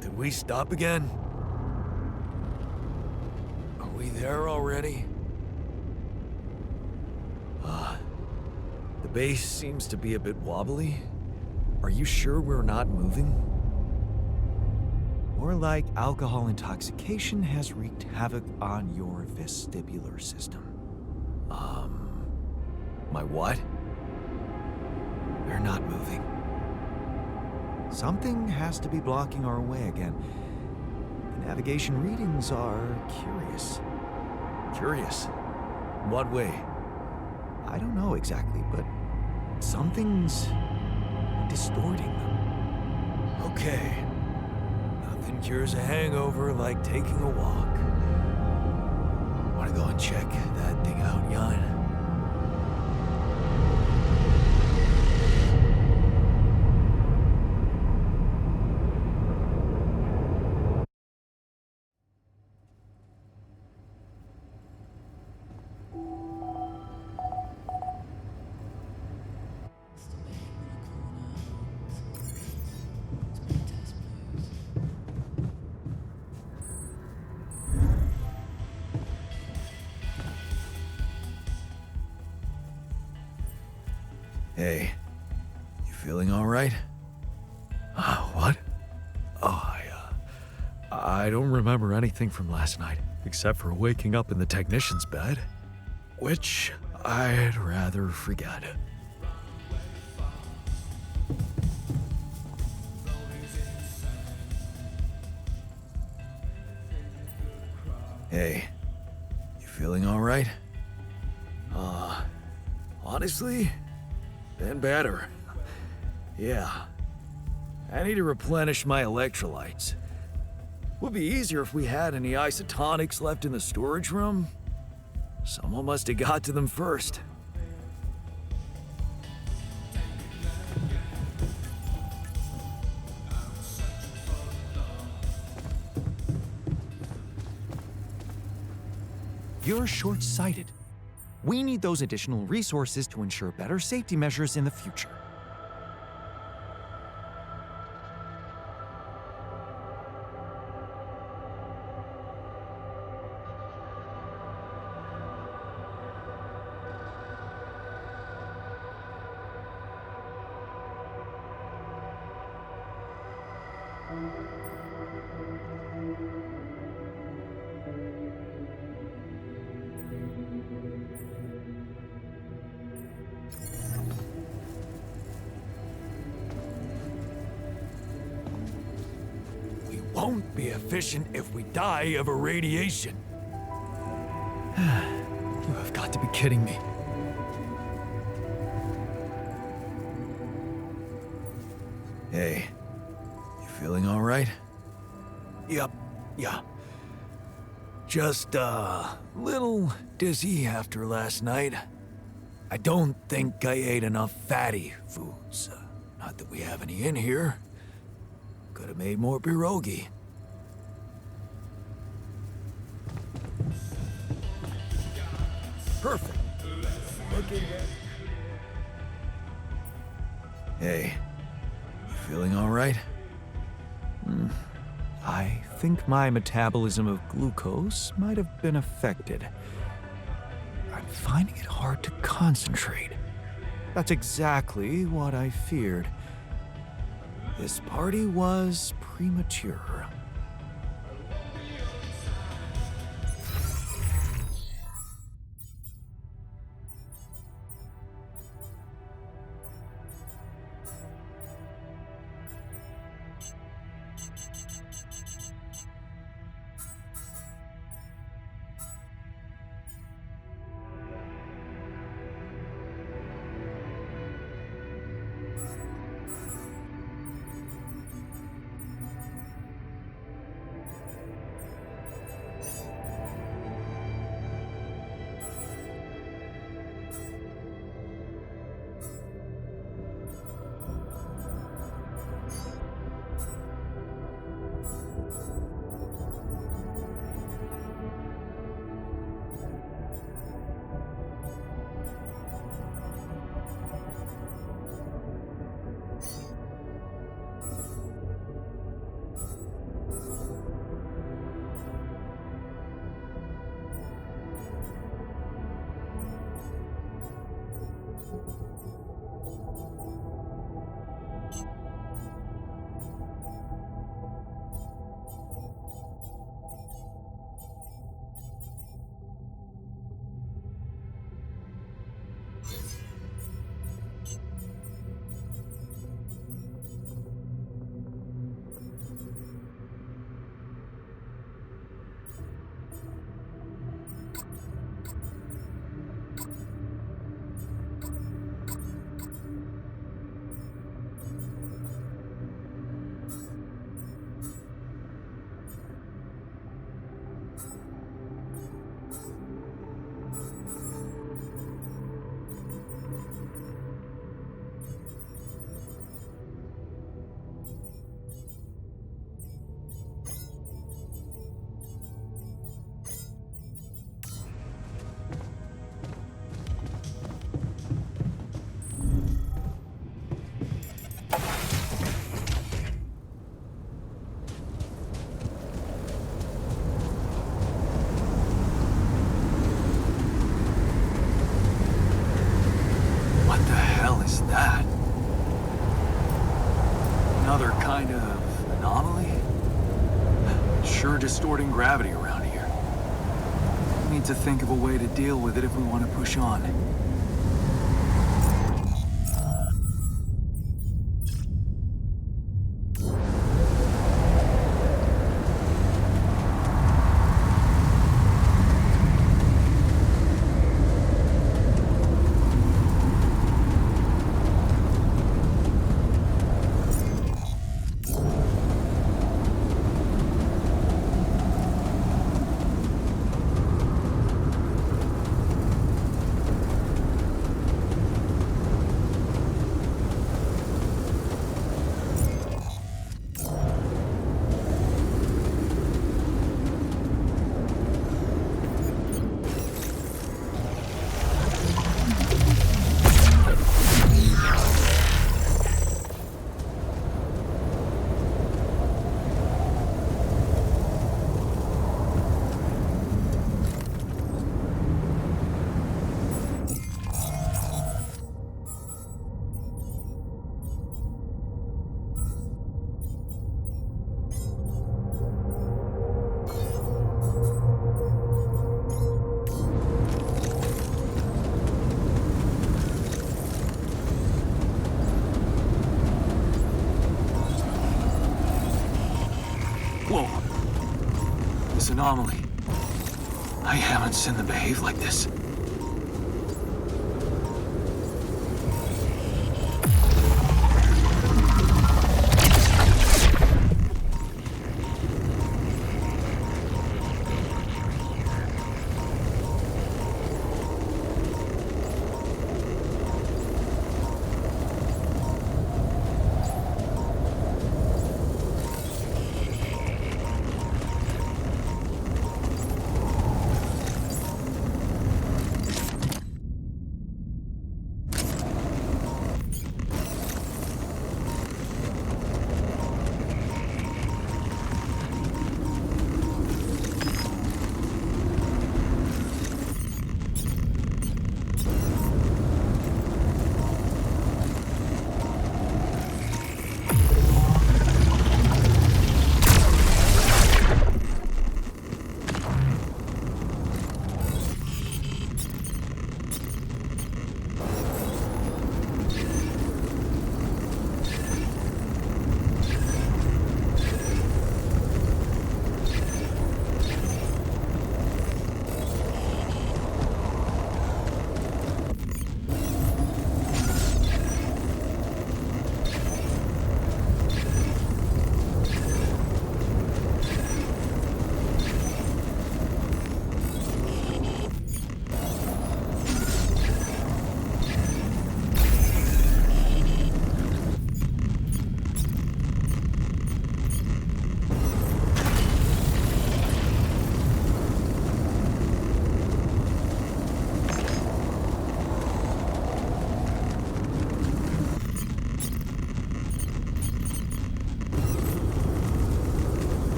Did we stop again? Are we there already? The base seems to be a bit wobbly. Are you sure we're not moving? More like alcohol intoxication has wreaked havoc on your vestibular system. My what? We're not moving. Something has to be blocking our way again. The navigation readings are curious. Curious? What way? I don't know exactly, but something's distorting them. Okay. Nothing cures a hangover like taking a walk. Wanna go and check that thing out, Jan? Hey, you feeling all right? What? I don't remember anything from last night, except for waking up in the technician's bed, which I'd rather forget. Hey, you feeling all right? Honestly, been better. Yeah. I need to replenish my electrolytes. Would be easier if we had any isotonics left in the storage room. Someone must have got to them first. You're short-sighted. We need those additional resources to ensure better safety measures in the future. Won't be efficient if we die of irradiation. You have got to be kidding me. Hey, you feeling all right? Yep, yeah. Just a little dizzy after last night. I don't think I ate enough fatty foods. Not that we have any in here. Could have made more pierogi. Perfect. Looking at... Hey, you feeling all right? I think my metabolism of glucose might have been affected. I'm finding it hard to concentrate. That's exactly what I feared. This party was premature. Another kind of anomaly? Sure distorting gravity around here. Need to think of a way to deal with it if we want to push on. Whoa. This anomaly. I haven't seen them behave like this.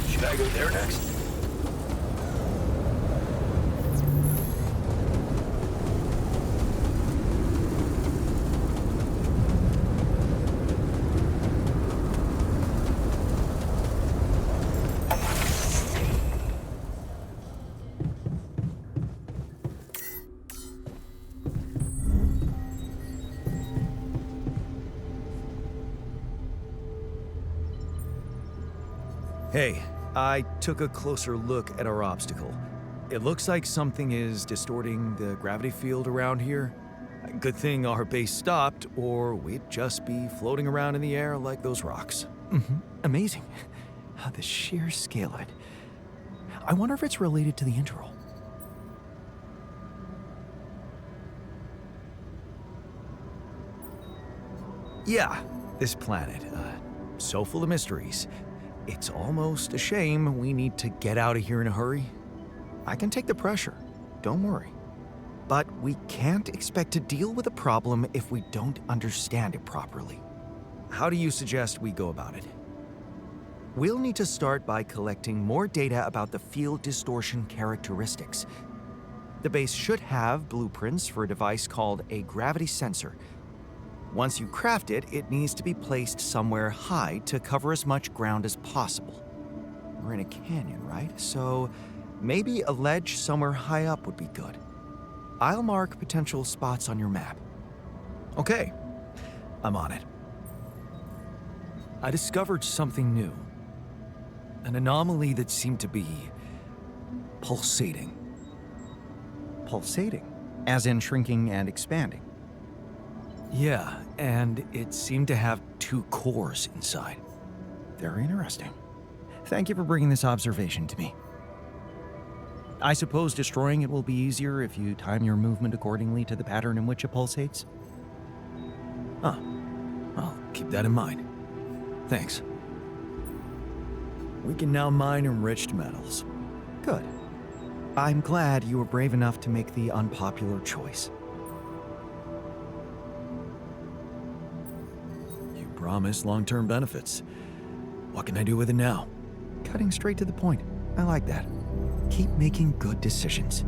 Should I go there next? Hey, I took a closer look at our obstacle. It looks like something is distorting the gravity field around here. Good thing our base stopped, or we'd just be floating around in the air like those rocks. Amazing. The sheer scale of it. I wonder if it's related to the interval. Yeah, this planet, so full of mysteries. It's almost a shame we need to get out of here in a hurry. I can take the pressure, don't worry. But we can't expect to deal with a problem if we don't understand it properly. How do you suggest we go about it? We'll need to start by collecting more data about the field distortion characteristics. The base should have blueprints for a device called a gravity sensor. Once you craft it, it needs to be placed somewhere high to cover as much ground as possible. We're in a canyon, right? So maybe a ledge somewhere high up would be good. I'll mark potential spots on your map. Okay, I'm on it. I discovered something new. An anomaly that seemed to be pulsating. Pulsating? As in shrinking and expanding? Yeah, and it seemed to have two cores inside. Very interesting. Thank you for bringing this observation to me. I suppose destroying it will be easier if you time your movement accordingly to the pattern in which it pulsates? Huh. I'll keep that in mind. Thanks. We can now mine enriched metals. Good. I'm glad you were brave enough to make the unpopular choice. You promised long-term benefits. What can I do with it now? Cutting straight to the point. I like that. Keep making good decisions.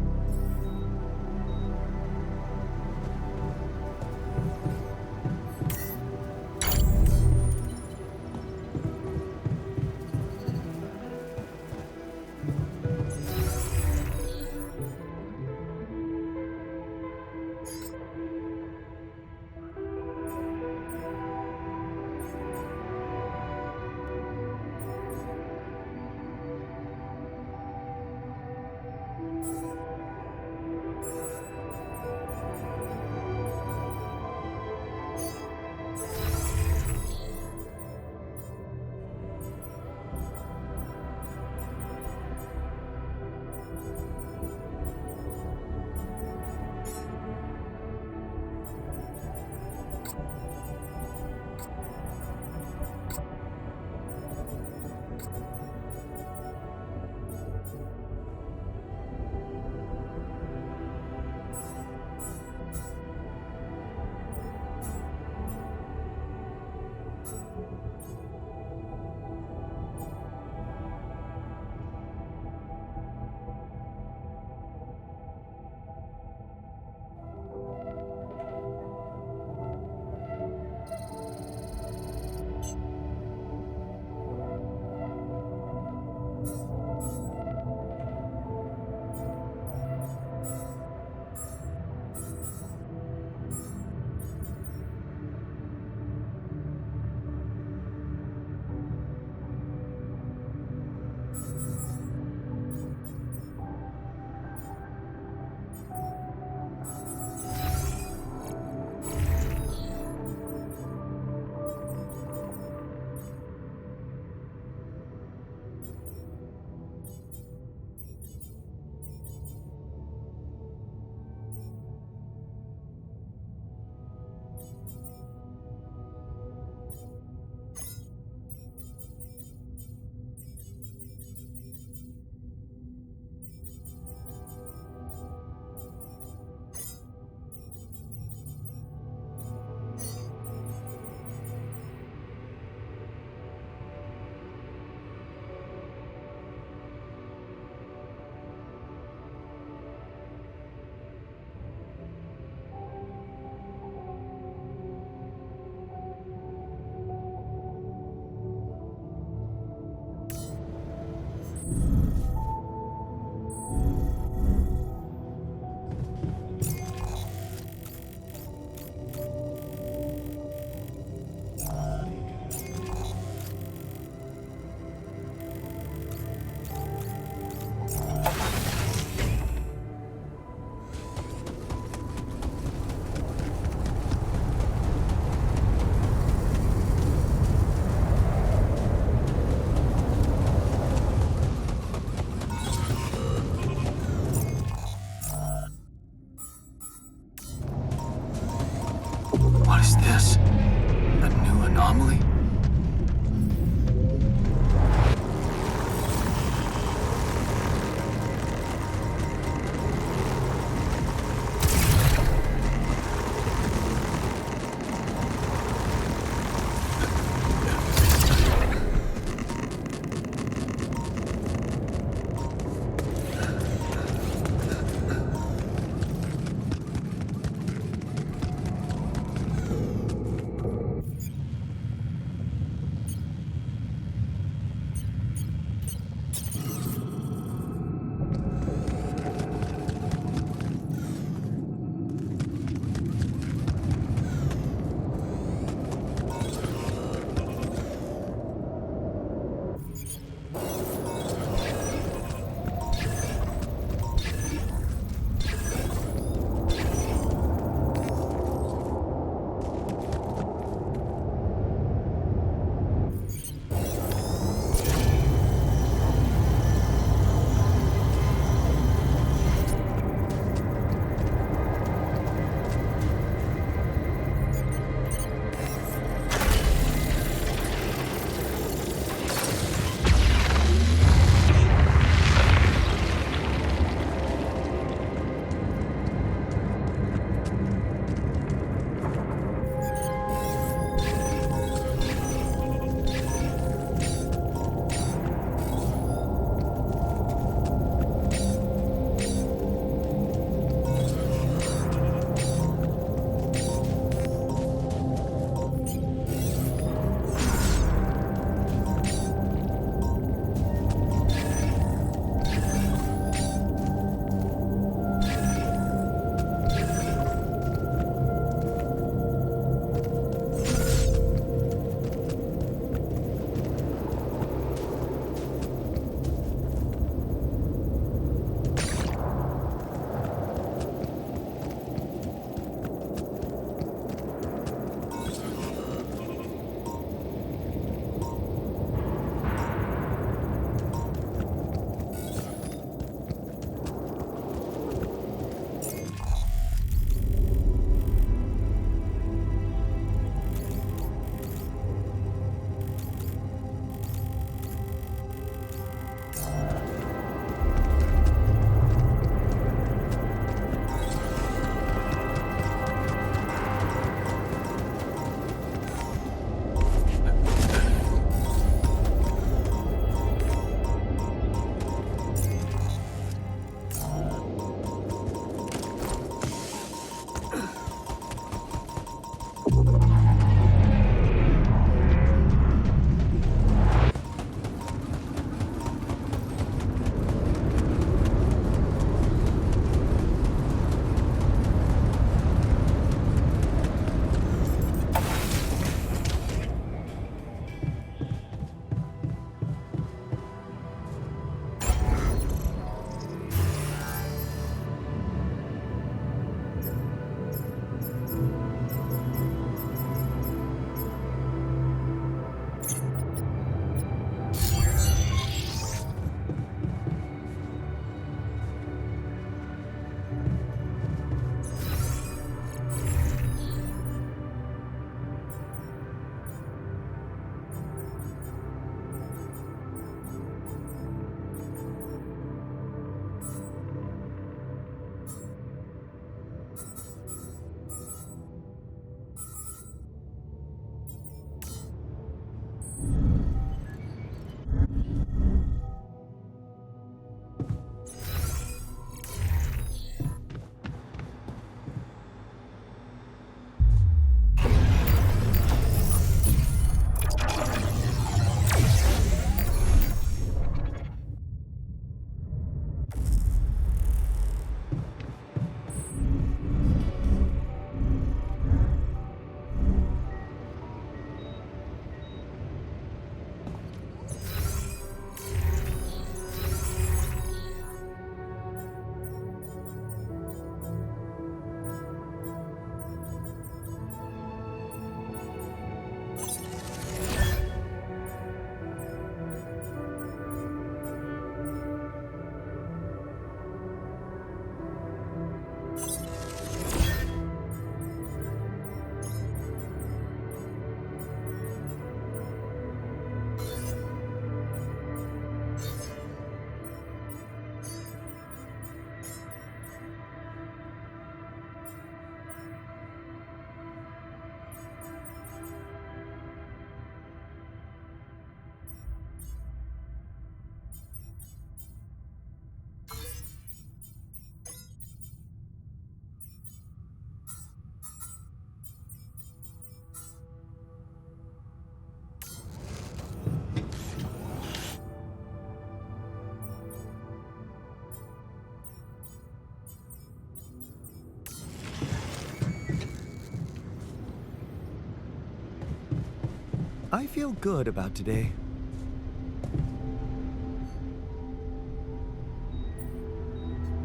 I feel good about today.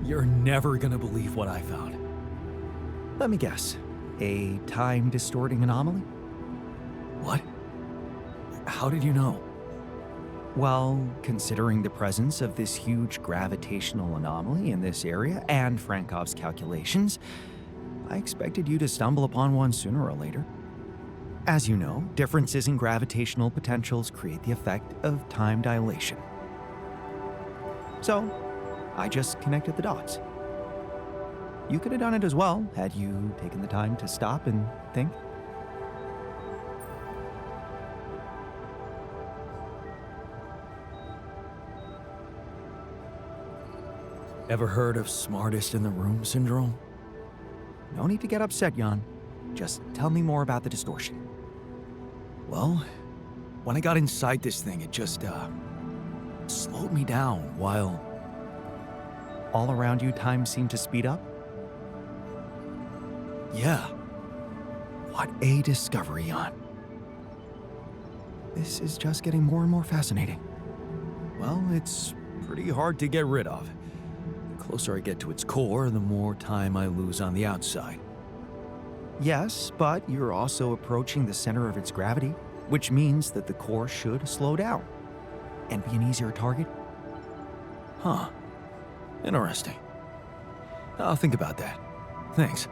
You're never gonna believe what I found. Let me guess. A time-distorting anomaly? What? How did you know? Well, considering the presence of this huge gravitational anomaly in this area and Frankov's calculations, I expected you to stumble upon one sooner or later. As you know, differences in gravitational potentials create the effect of time dilation. So, I just connected the dots. You could have done it as well, had you taken the time to stop and think. Ever heard of smartest in the room syndrome? No need to get upset, Jan. Just tell me more about the distortion. Well, when I got inside this thing, it just, slowed me down while... All around you, time seemed to speed up? Yeah. What a discovery, Jan. This is just getting more and more fascinating. Well, it's pretty hard to get rid of. The closer I get to its core, the more time I lose on the outside. Yes, but you're also approaching the center of its gravity, which means that the core should slow down and be an easier target. Huh. Interesting. I'll think about that. Thanks.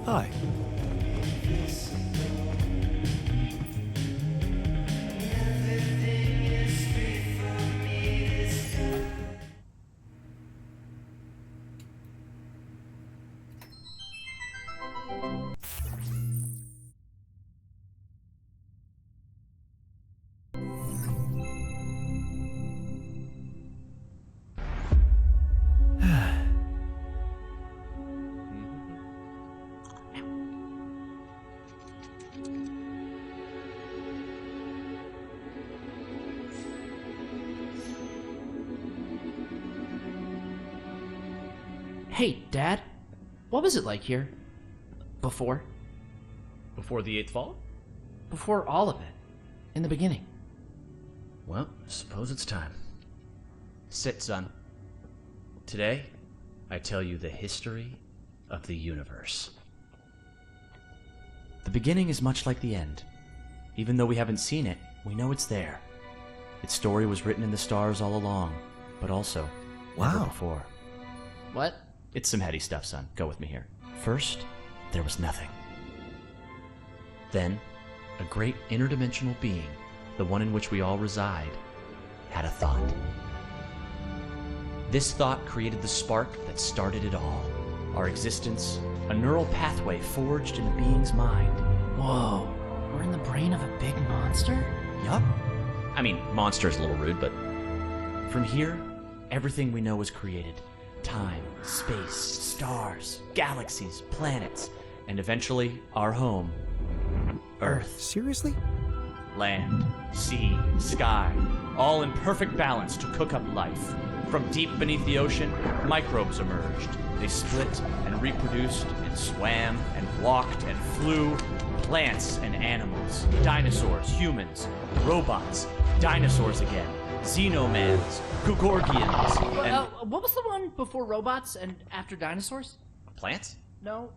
Hi. Hey, Dad. What was it like here? Before? Before the Eighth Fall? Before all of it. In the beginning. Well, I suppose it's time. Sit, son. Today, I tell you the history of the universe. The beginning is much like the end. Even though we haven't seen it, we know it's there. Its story was written in the stars all along, but also never before. What? It's some heady stuff, son. Go with me here. First, there was nothing. Then, a great interdimensional being, the one in which we all reside, had a thought. This thought created the spark that started it all. Our existence, a neural pathway forged in a being's mind. Whoa, we're in the brain of a big monster? Yup. I mean, monster's a little rude, but... From here, everything we know was created. Time, space, stars, galaxies, planets, and eventually, our home, Earth. Seriously? Land, sea, sky, all in perfect balance to cook up life. From deep beneath the ocean, microbes emerged. They split and reproduced and swam and walked and flew. Plants and animals, dinosaurs, humans, robots, dinosaurs again, xenomans, Gugorgians, and... What was the one before robots and after dinosaurs? Plants? No,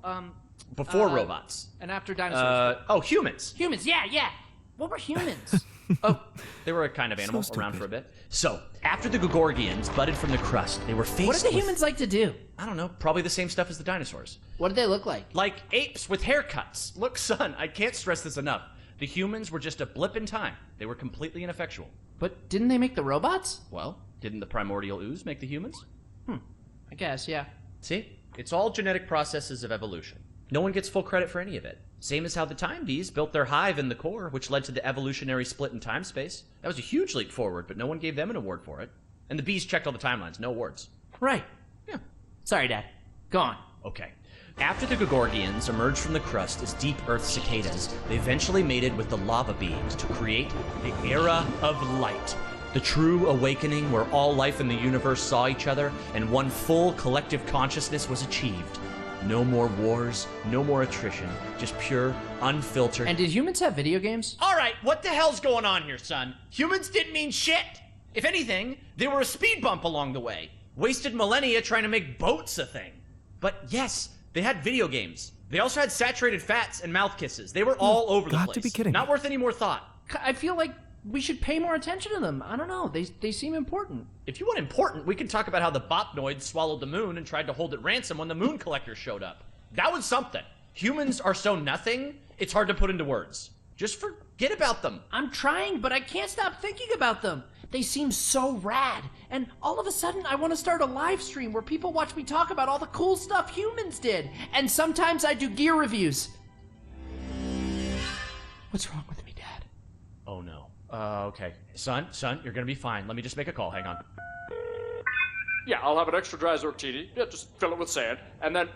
Before robots. and after dinosaurs. Humans. Humans, yeah. What were humans? Oh, they were a kind of animal around for a bit. So, after the Gugorgians budded from the crust, they were faced What did the with... humans like to do? I don't know, probably the same stuff as the dinosaurs. What did they look like? Like apes with haircuts. Look, son, I can't stress this enough. The humans were just a blip in time. They were completely ineffectual. But didn't they make the robots? Well, didn't the primordial ooze make the humans? I guess, yeah. See? It's all genetic processes of evolution. No one gets full credit for any of it. Same as how the time bees built their hive in the core, which led to the evolutionary split in time-space. That was a huge leap forward, but no one gave them an award for it. And the bees checked all the timelines, no awards. Right. Yeah. Sorry, Dad. Go on. Okay. After the Gugorgians emerged from the crust as deep earth cicadas, they eventually mated with the lava beings to create the Era of Light. The true awakening where all life in the universe saw each other and one full collective consciousness was achieved. No more wars, no more attrition, just pure, unfiltered... And did humans have video games? All right, what the hell's going on here, son? Humans didn't mean shit. If anything, they were a speed bump along the way. Wasted millennia trying to make boats a thing. But yes, they had video games. They also had saturated fats and mouth kisses. They were all over the place. Got to be kidding. Not worth any more thought. I feel like we should pay more attention to them. I don't know. They seem important. If you want important, we can talk about how the Bopnoids swallowed the moon and tried to hold it ransom when the moon collectors showed up. That was something. Humans are so nothing, it's hard to put into words. Just forget about them. I'm trying, but I can't stop thinking about them. They seem so rad. And all of a sudden, I want to start a live stream where people watch me talk about all the cool stuff humans did. And sometimes I do gear reviews. What's wrong with me, Dad? Oh no. Okay. Son, you're gonna be fine. Let me just make a call. Hang on. Yeah, I'll have an extra dry Zortini. Yeah, just fill it with sand. And then,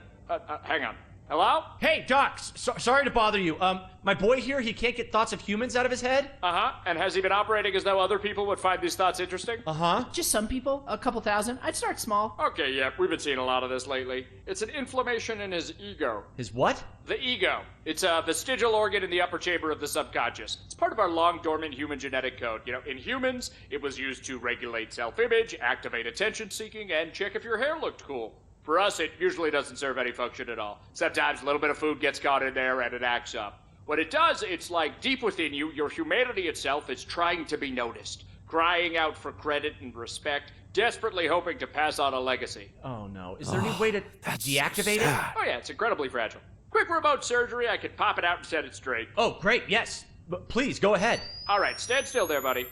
hang on. Hello? Hey, Doc, sorry to bother you. My boy here, he can't get thoughts of humans out of his head. Uh-huh. And has he been operating as though other people would find these thoughts interesting? Uh-huh. Just some people, a couple thousand. I'd start small. Okay, yeah, we've been seeing a lot of this lately. It's an inflammation in his ego. His what? The ego. It's a vestigial organ in the upper chamber of the subconscious. It's part of our long-dormant human genetic code. You know, in humans, it was used to regulate self-image, activate attention-seeking, and check if your hair looked cool. For us, it usually doesn't serve any function at all. Sometimes a little bit of food gets caught in there and it acts up. What it does, it's like deep within you, your humanity itself is trying to be noticed, crying out for credit and respect, desperately hoping to pass on a legacy. Oh no. Is there any way to deactivate it? Oh yeah, it's incredibly fragile. Quick remote surgery, I could pop it out and set it straight. Oh, great, yes. But please, go ahead. All right, stand still there, buddy.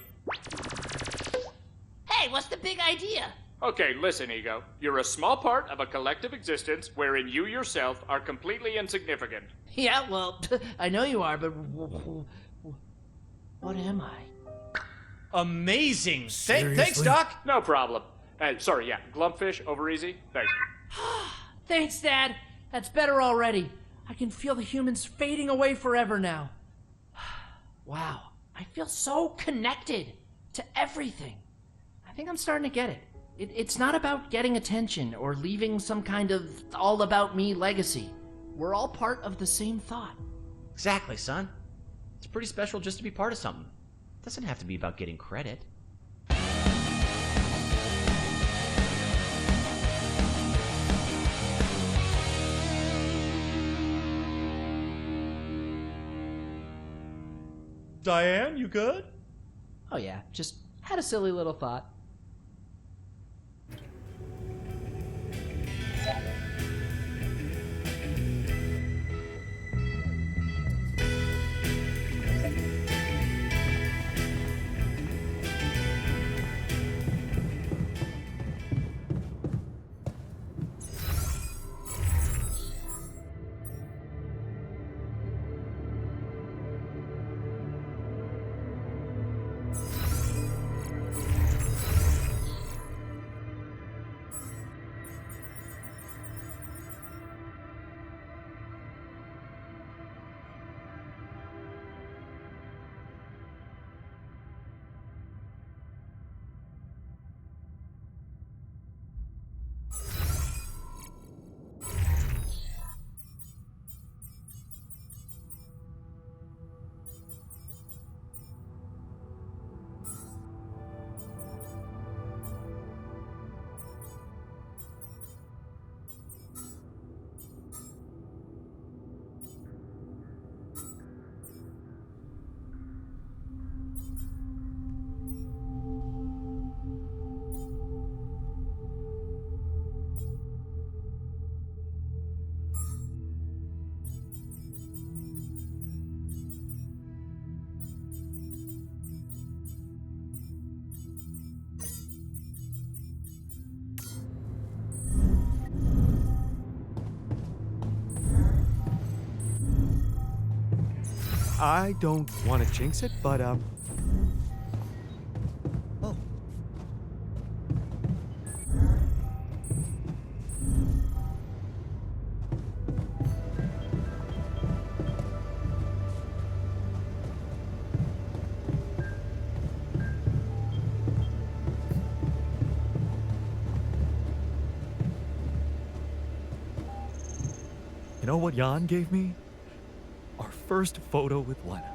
Hey, what's the big idea? Okay, listen, Ego. You're a small part of a collective existence wherein you yourself are completely insignificant. Yeah, well, I know you are, but what am I? Amazing. Thanks, Seriously? Doc. No problem. Sorry, yeah, Glumpfish, over easy? Thanks. Thanks, Dad. That's better already. I can feel the humans fading away forever now. Wow, I feel so connected to everything. I think I'm starting to get it. It's not about getting attention or leaving some kind of all-about-me legacy. We're all part of the same thought. Exactly, son. It's pretty special just to be part of something. It doesn't have to be about getting credit. Diane, you good? Oh yeah, just had a silly little thought. I don't want to jinx it, but, Oh. You know what Jan gave me? Our first photo with Lena.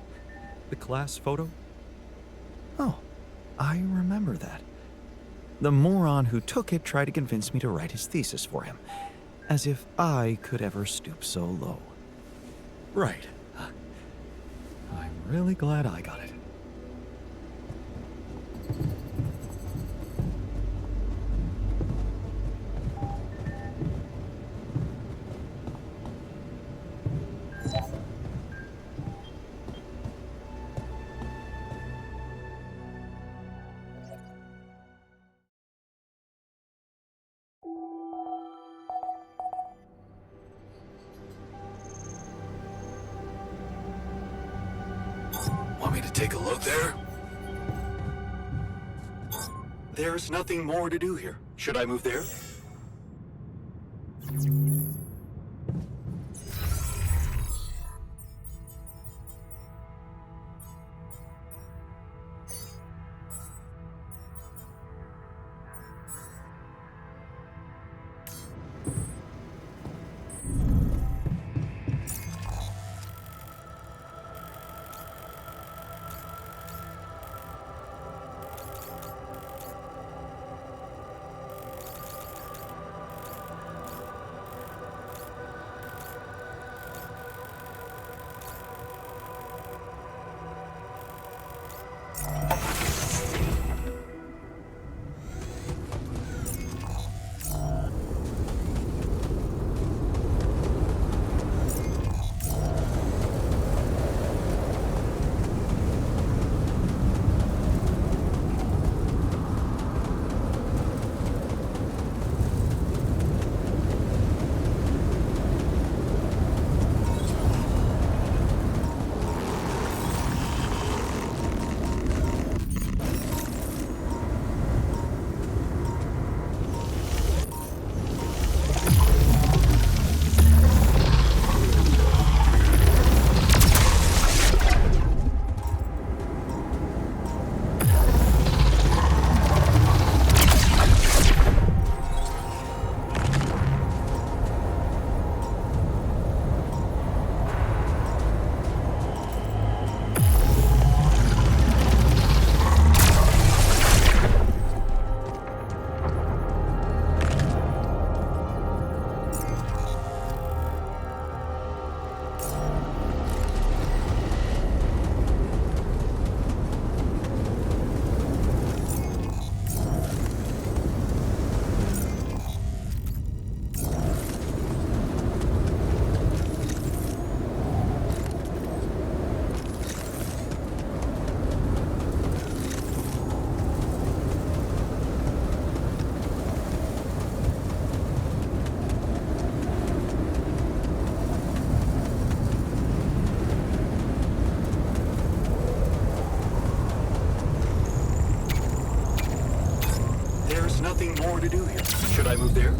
The class photo. Oh, I remember that. The moron who took it tried to convince me to write his thesis for him. As if I could ever stoop so low. Right. I'm really glad I got it. Want me to take a look there? There's nothing more to do here. Should I move there? Nothing more to do here. Should I move there?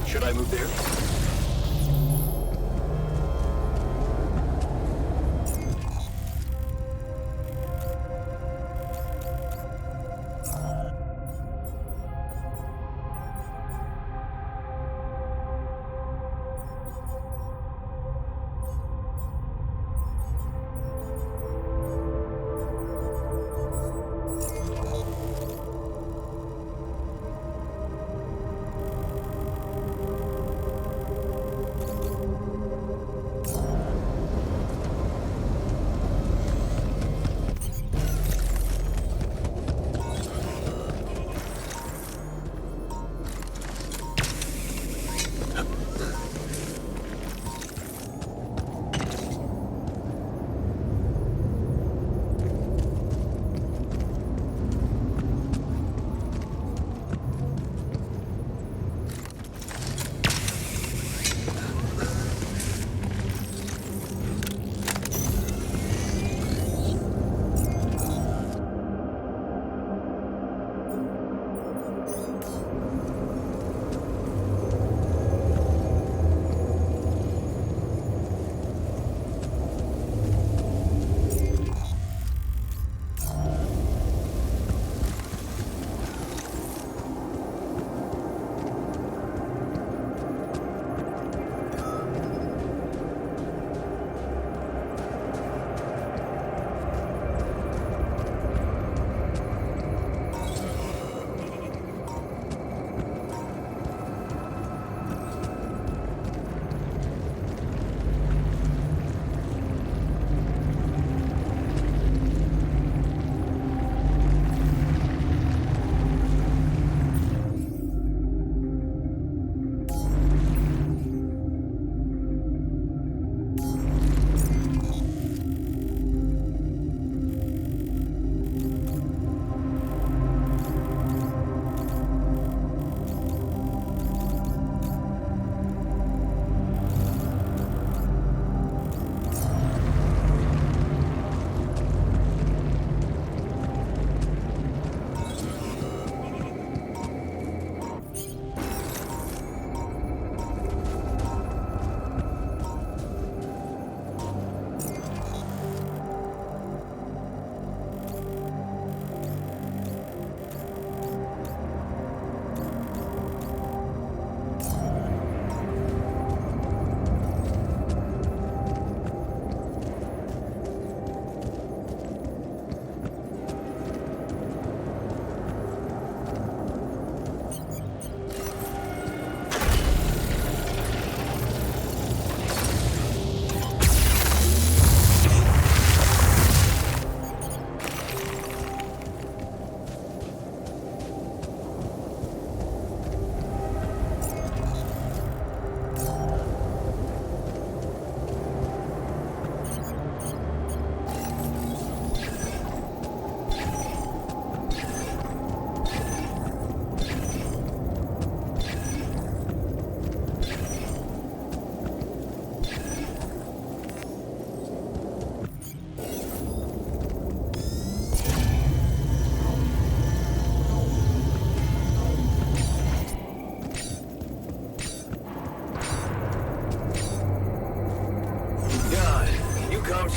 Should I move there?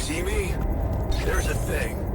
See me? There's a thing.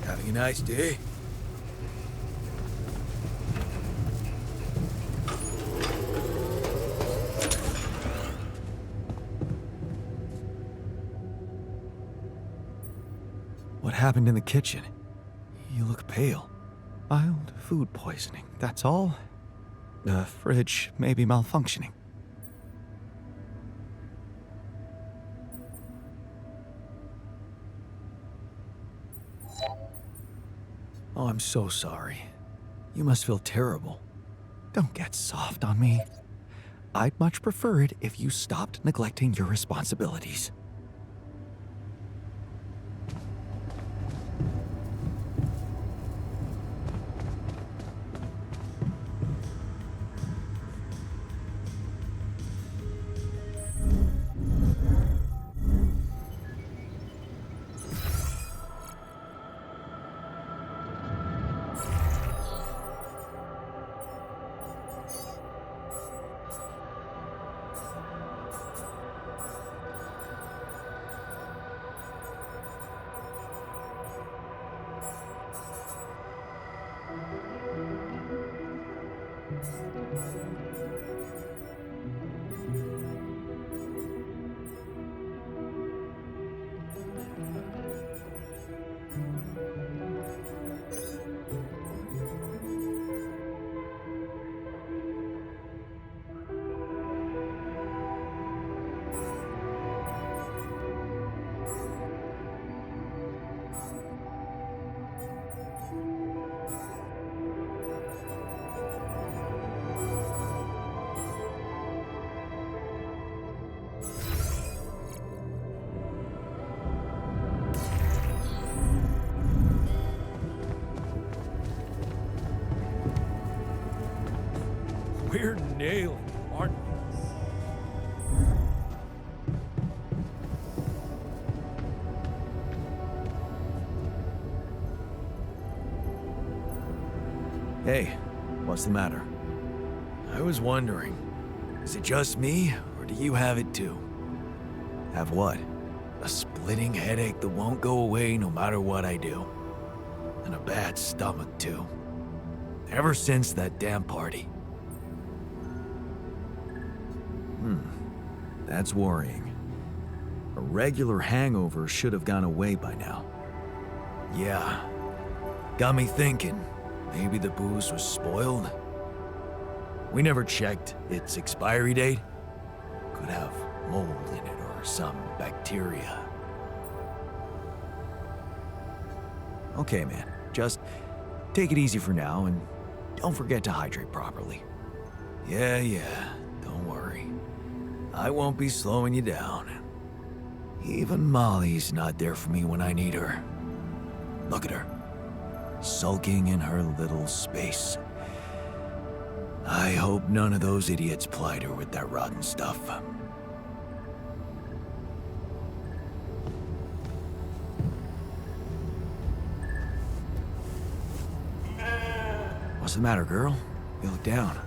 Having a nice day? What happened in the kitchen? You look pale. Mild food poisoning, that's all? The fridge may be malfunctioning. Oh, I'm so sorry. You must feel terrible. Don't get soft on me. I'd much prefer it if you stopped neglecting your responsibilities. We're nailing, aren't we? Hey, what's the matter? I was wondering, is it just me, or do you have it too? Have what? A splitting headache that won't go away no matter what I do. And a bad stomach too. Ever since that damn party. That's worrying. A regular hangover should have gone away by now. Yeah. Got me thinking, maybe the booze was spoiled? We never checked its expiry date. Could have mold in it or some bacteria. Okay, man. Just take it easy for now and don't forget to hydrate properly. Yeah, don't worry. I won't be slowing you down. Even Molly's not there for me when I need her. Look at her, sulking in her little space. I hope none of those idiots plied her with that rotten stuff. What's the matter, girl? You look down.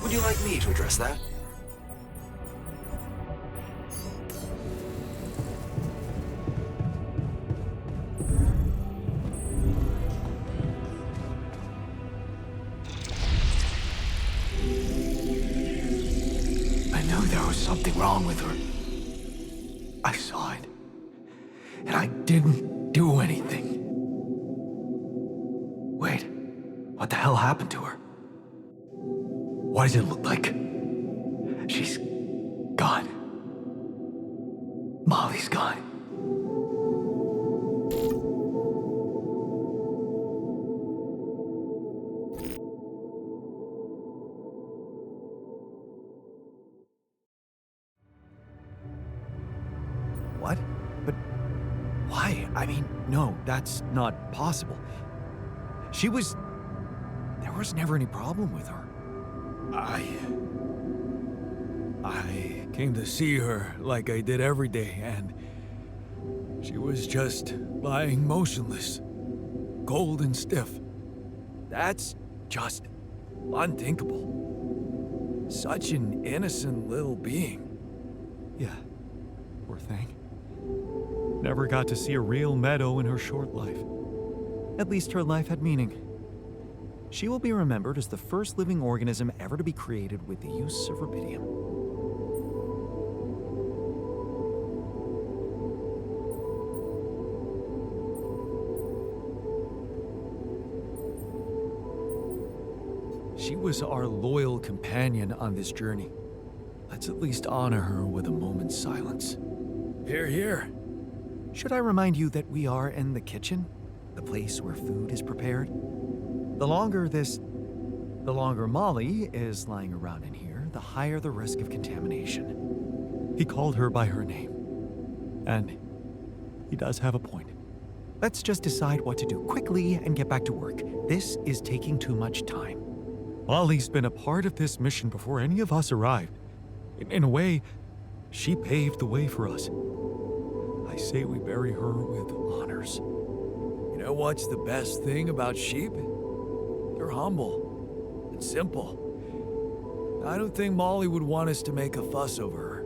Would you like me to address that? anything wrong with her. I saw it. And I didn't do anything. Wait, what the hell happened to her? What does it look like? She's gone. Molly's gone. What? But why? I mean, no, that's not possible. There was never any problem with her. I came to see her like I did every day, and she was just lying motionless, cold and stiff. That's just unthinkable. Such an innocent little being. Yeah, poor thing. Never got to see a real meadow in her short life. At least her life had meaning. She will be remembered as the first living organism ever to be created with the use of rubidium. She was our loyal companion on this journey. Let's at least honor her with a moment's silence. Here, here. Should I remind you that we are in the kitchen? The place where food is prepared? The longer Molly is lying around in here, the higher the risk of contamination. He called her by her name. And he does have a point. Let's just decide what to do quickly and get back to work. This is taking too much time. Molly's been a part of this mission before any of us arrived. In a way, she paved the way for us. I say we bury her with honors. You know what's the best thing about sheep? They're humble and simple. I don't think Molly would want us to make a fuss over her.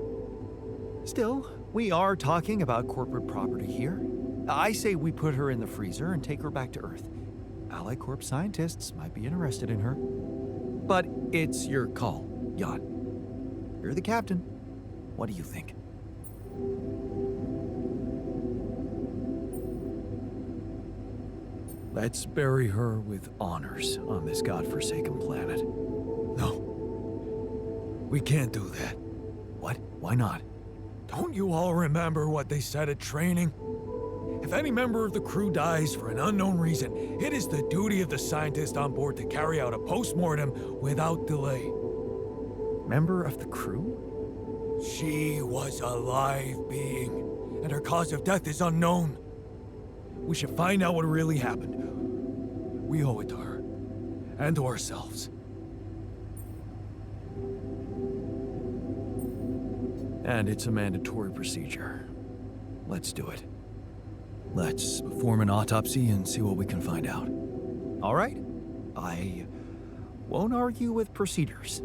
Still, we are talking about corporate property here. I say we put her in the freezer and take her back to Earth. Ally Corp scientists might be interested in her. But it's your call, Jan. You're the captain. What do you think? Let's bury her with honors on this godforsaken planet. No. We can't do that. What? Why not? Don't you all remember what they said at training? If any member of the crew dies for an unknown reason, it is the duty of the scientist on board to carry out a post-mortem without delay. Member of the crew? She was a live being, and her cause of death is unknown. We should find out what really happened. We owe it to her, and to ourselves. And it's a mandatory procedure. Let's do it. Let's perform an autopsy and see what we can find out. All right. I won't argue with procedures.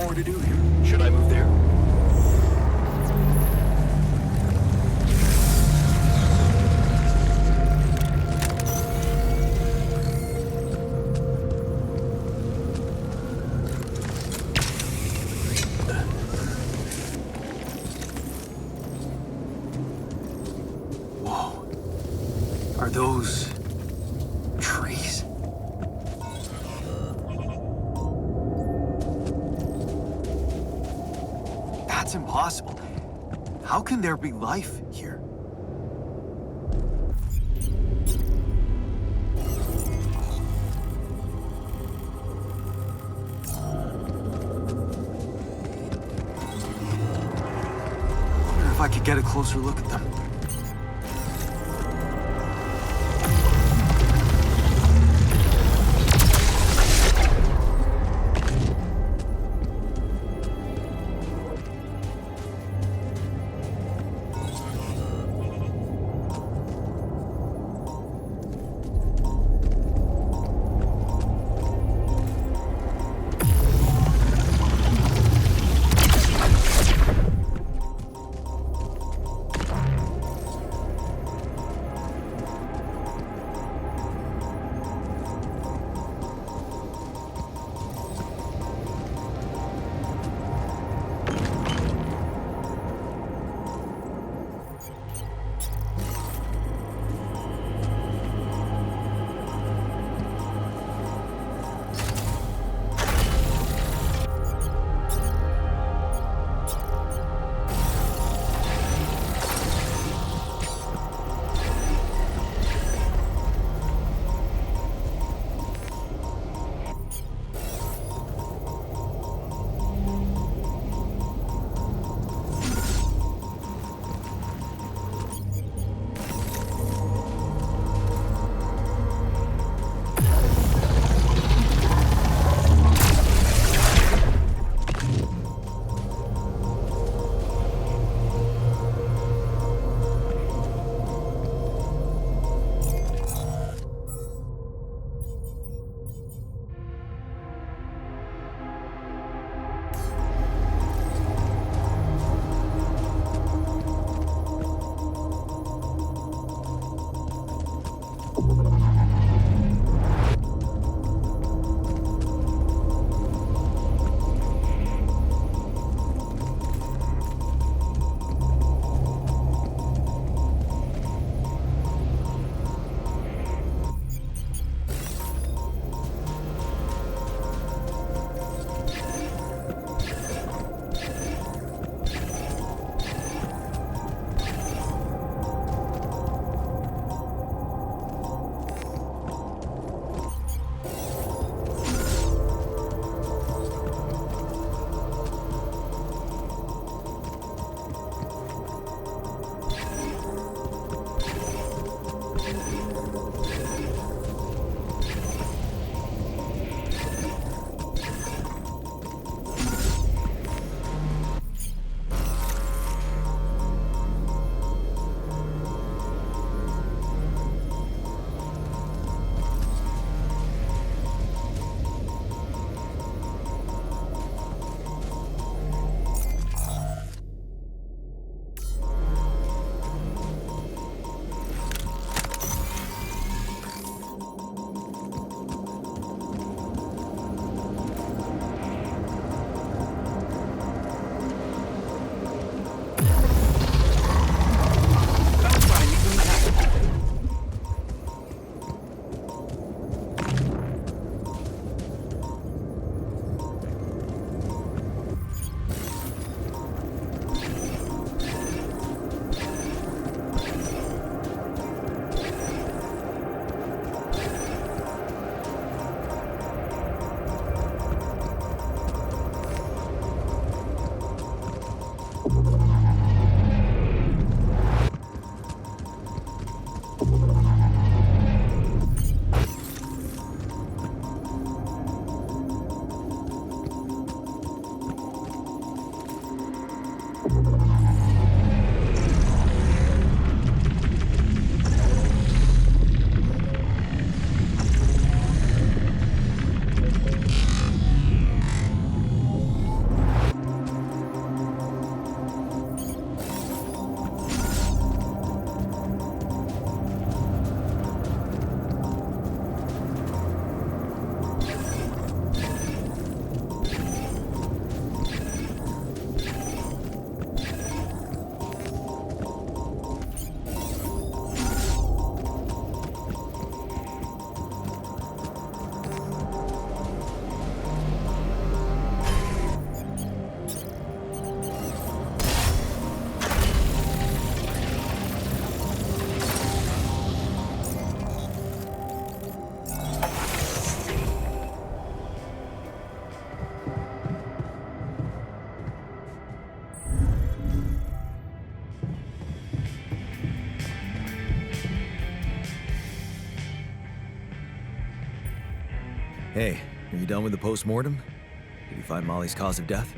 more to do here. Should I move there? Whoa. Are those trees? That's impossible. How can there be life here? I wonder if I could get a closer look at them. Hey, are you done with the post-mortem? Did you find Molly's cause of death?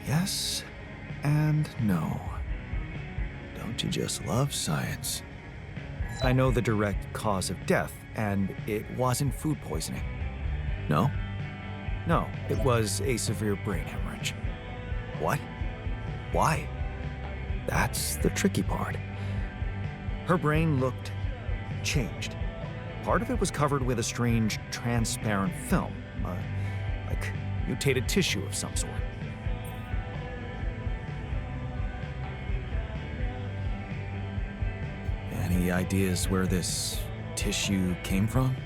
Yes and no. Don't you just love science? I know the direct cause of death, and it wasn't food poisoning. No? No, it was a severe brain hemorrhage. What? Why? That's the tricky part. Her brain looked changed. Part of it was covered with a strange, transparent film, like mutated tissue of some sort. Any ideas where this tissue came from?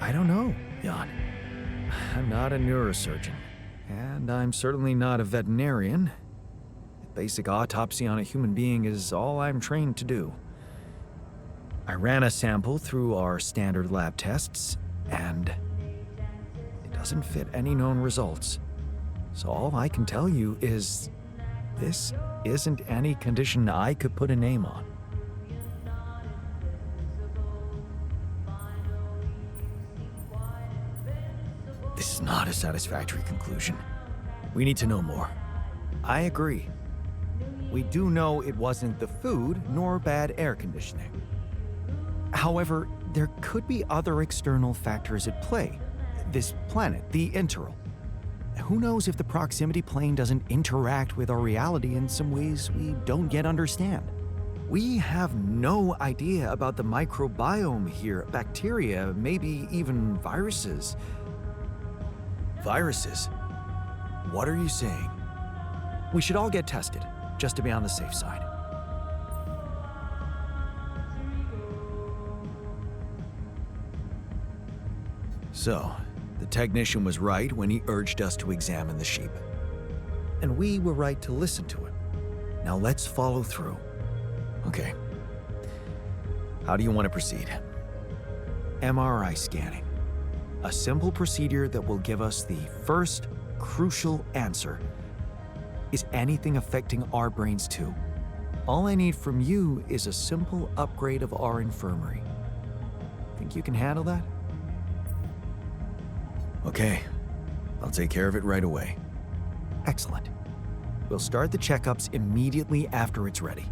I don't know, Jan. I'm not a neurosurgeon, and I'm certainly not a veterinarian. A basic autopsy on a human being is all I'm trained to do. I ran a sample through our standard lab tests, and it doesn't fit any known results. So all I can tell you is this isn't any condition I could put a name on. This is not a satisfactory conclusion. We need to know more. I agree. We do know it wasn't the food nor bad air conditioning. However, there could be other external factors at play. This planet, the Interral. Who knows if the proximity plane doesn't interact with our reality in some ways we don't yet understand? We have no idea about the microbiome here, bacteria, maybe even viruses. Viruses? What are you saying? We should all get tested, just to be on the safe side. So, the technician was right when he urged us to examine the sheep. And we were right to listen to him. Now let's follow through. Okay. How do you want to proceed? MRI scanning. A simple procedure that will give us the first crucial answer. Is anything affecting our brains too? All I need from you is a simple upgrade of our infirmary. Think you can handle that? Okay, I'll take care of it right away. Excellent. We'll start the checkups immediately after it's ready.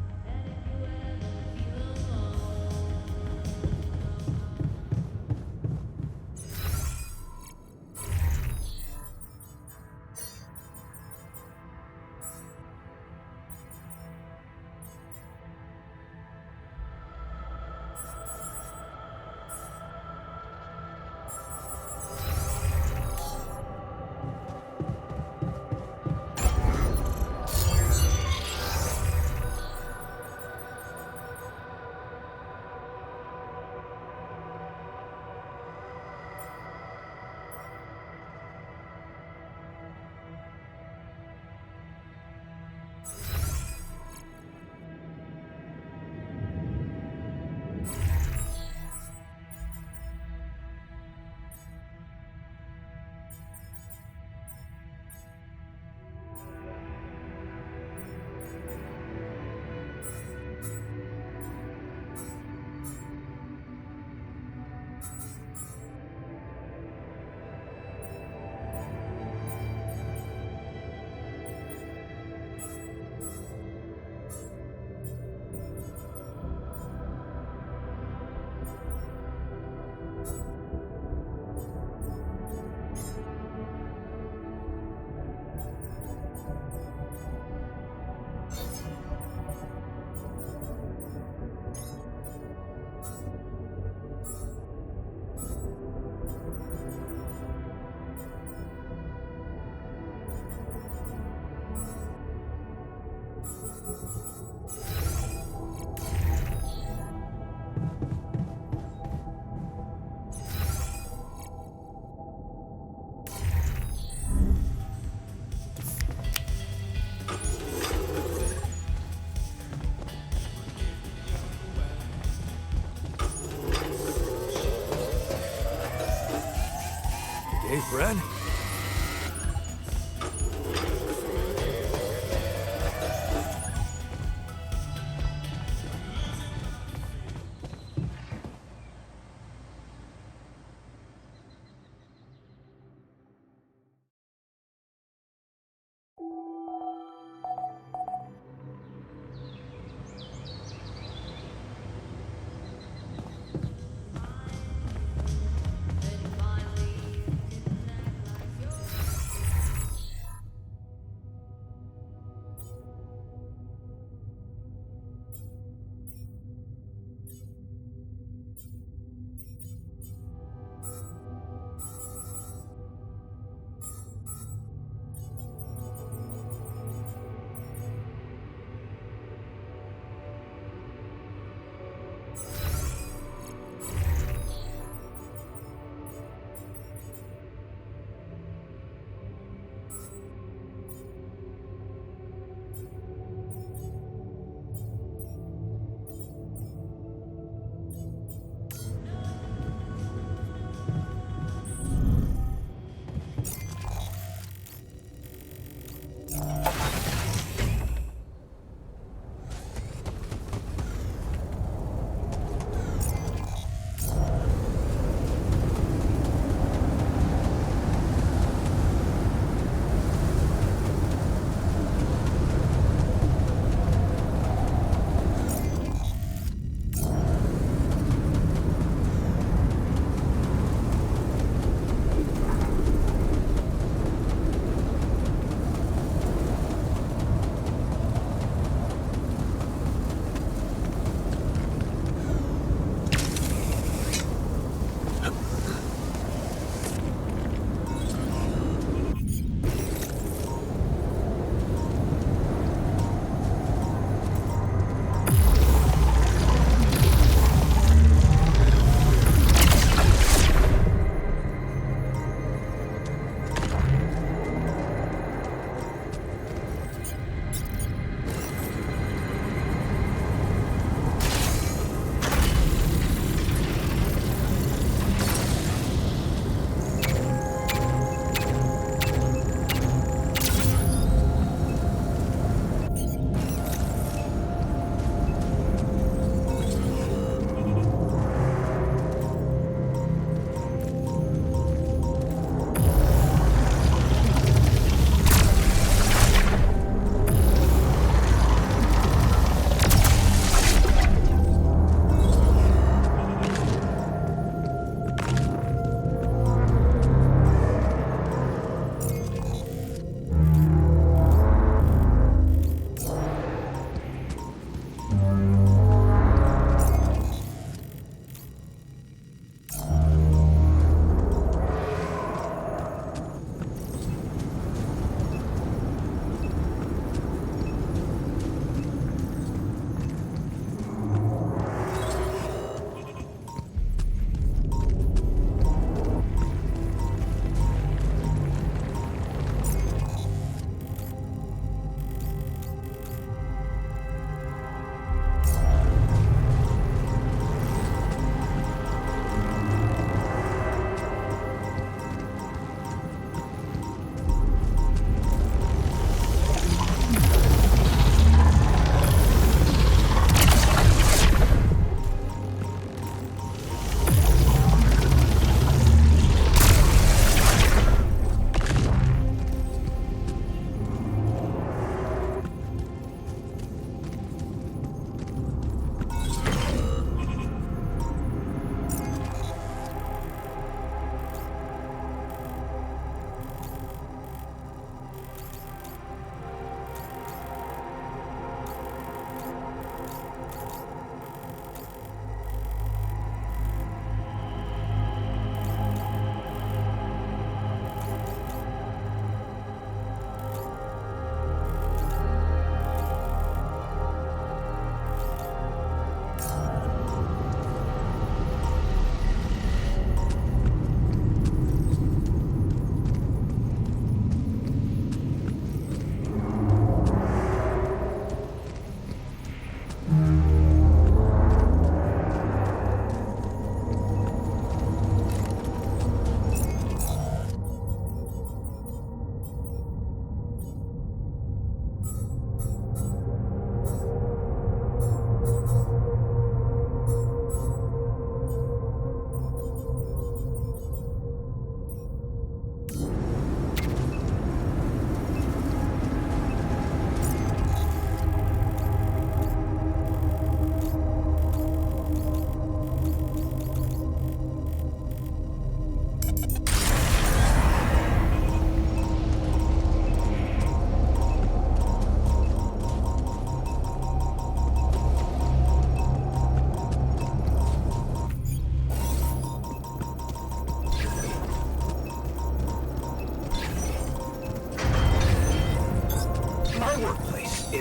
Hey, Fred.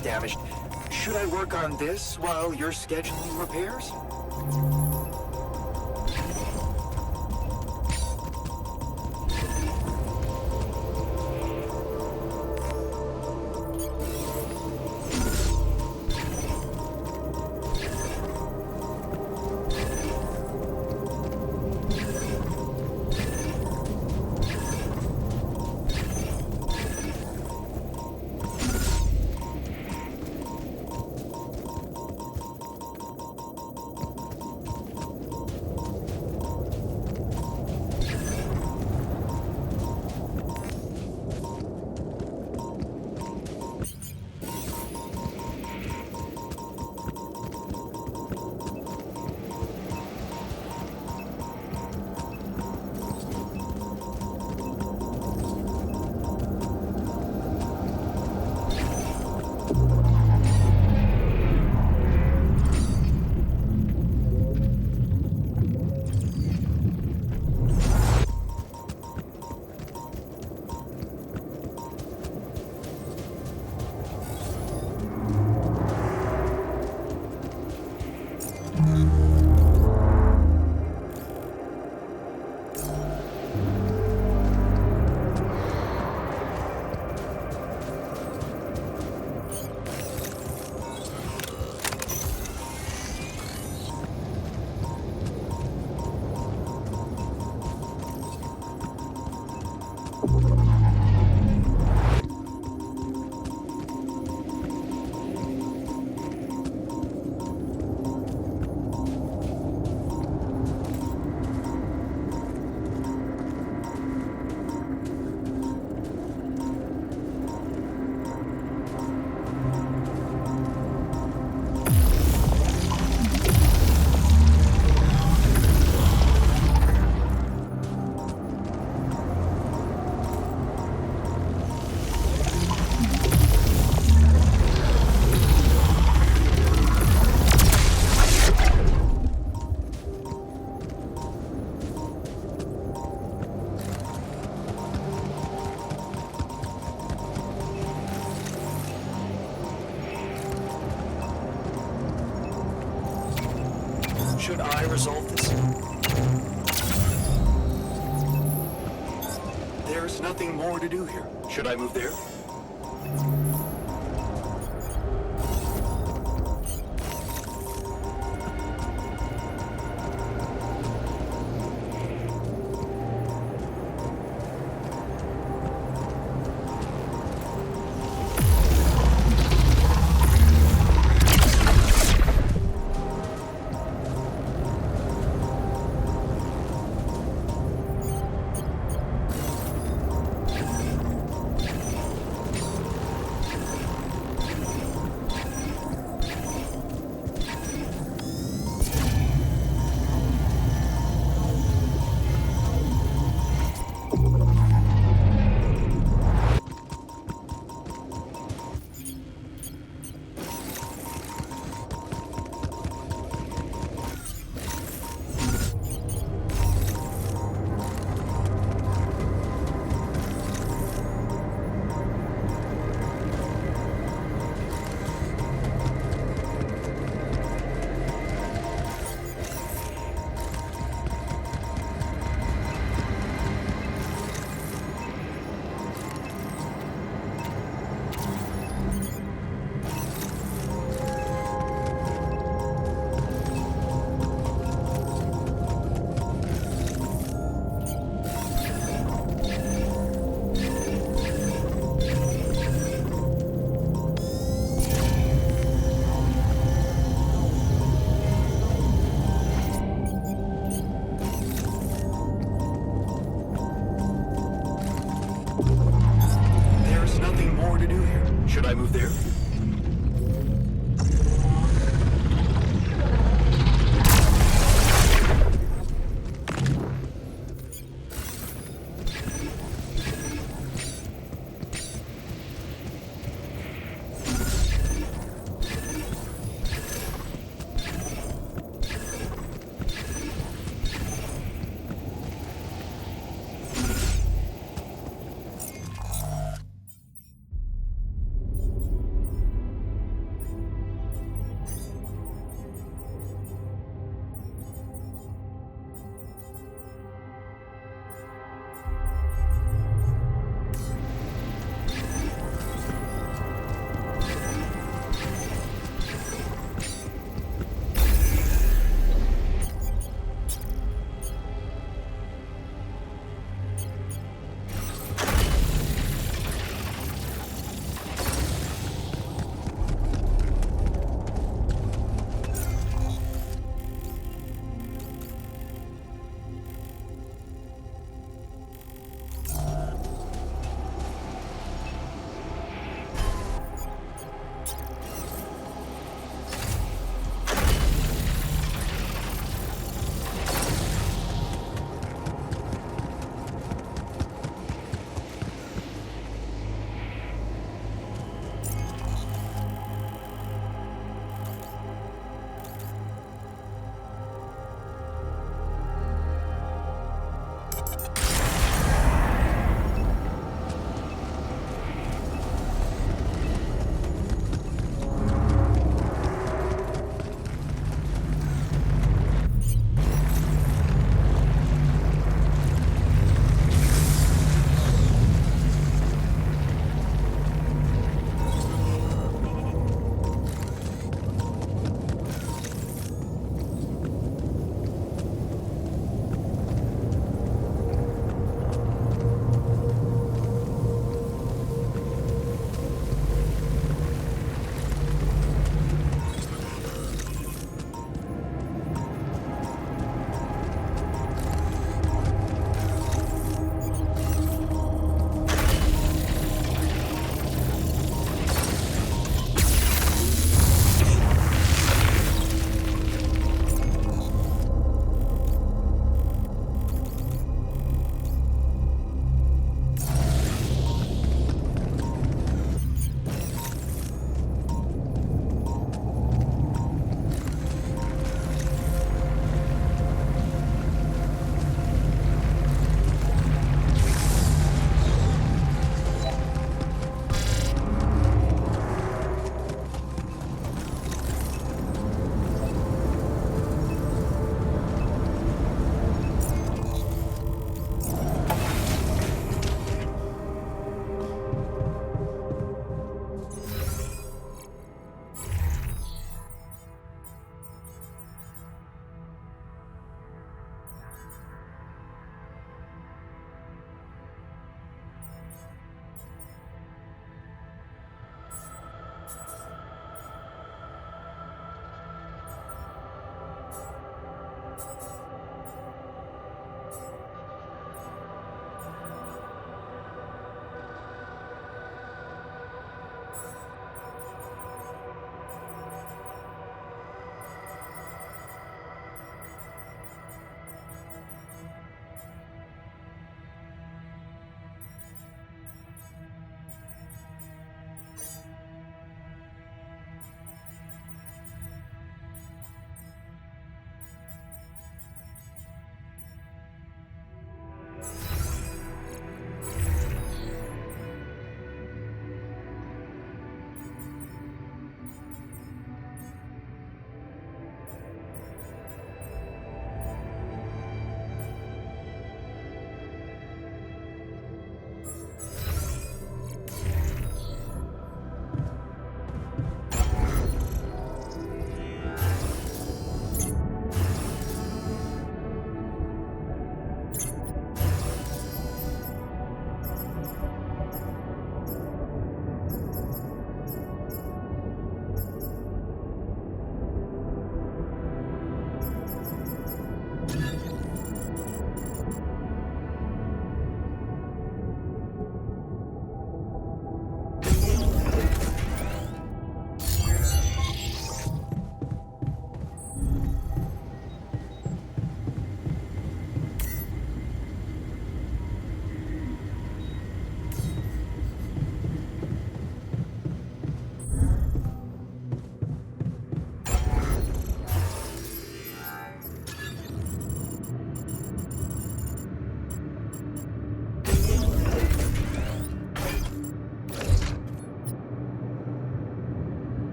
is damaged. Should I work on this while you're scheduling repairs? Should I resolve this? There's nothing more to do here. Should I move there? Should I move there?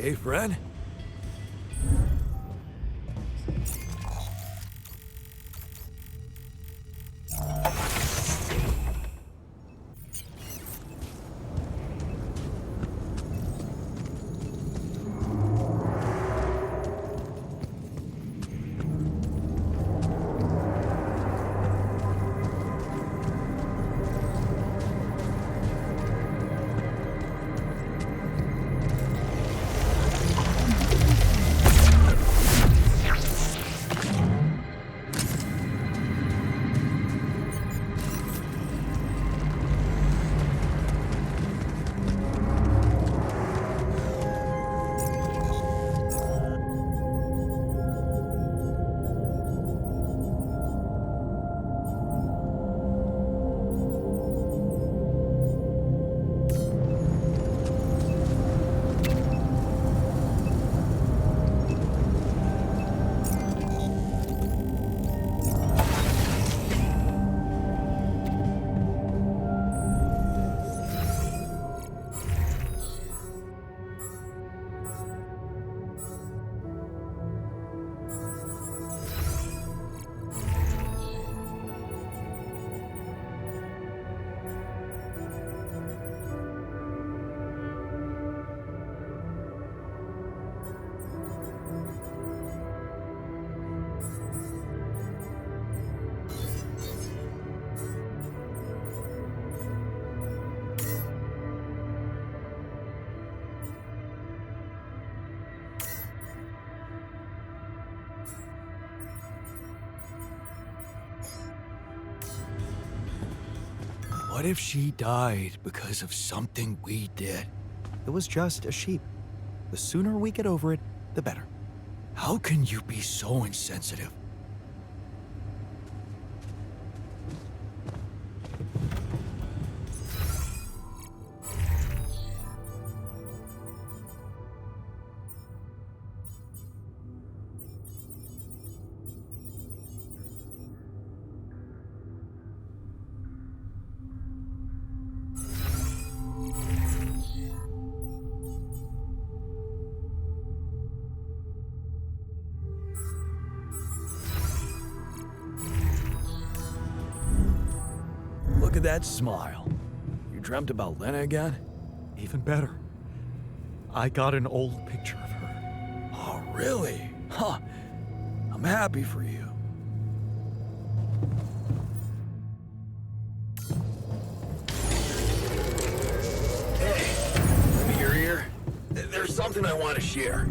Hey, friend. What if she died because of something we did? It was just a sheep. The sooner we get over it, the better. How can you be so insensitive? Look at that smile. You dreamt about Lena again? Even better. I got an old picture of her. Oh, really? Huh. I'm happy for you. Hey, let me your ear. There's something I want to share.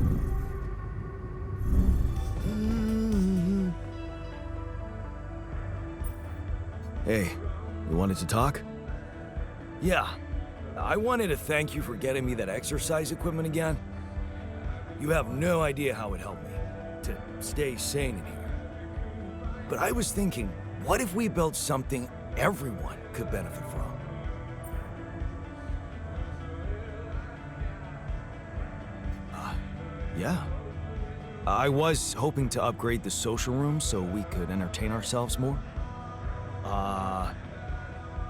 Hey, you wanted to talk? Yeah. I wanted to thank you for getting me that exercise equipment again. You have no idea how it helped me to stay sane in here. But I was thinking, what if we built something everyone could benefit from? Yeah. I was hoping to upgrade the social room so we could entertain ourselves more.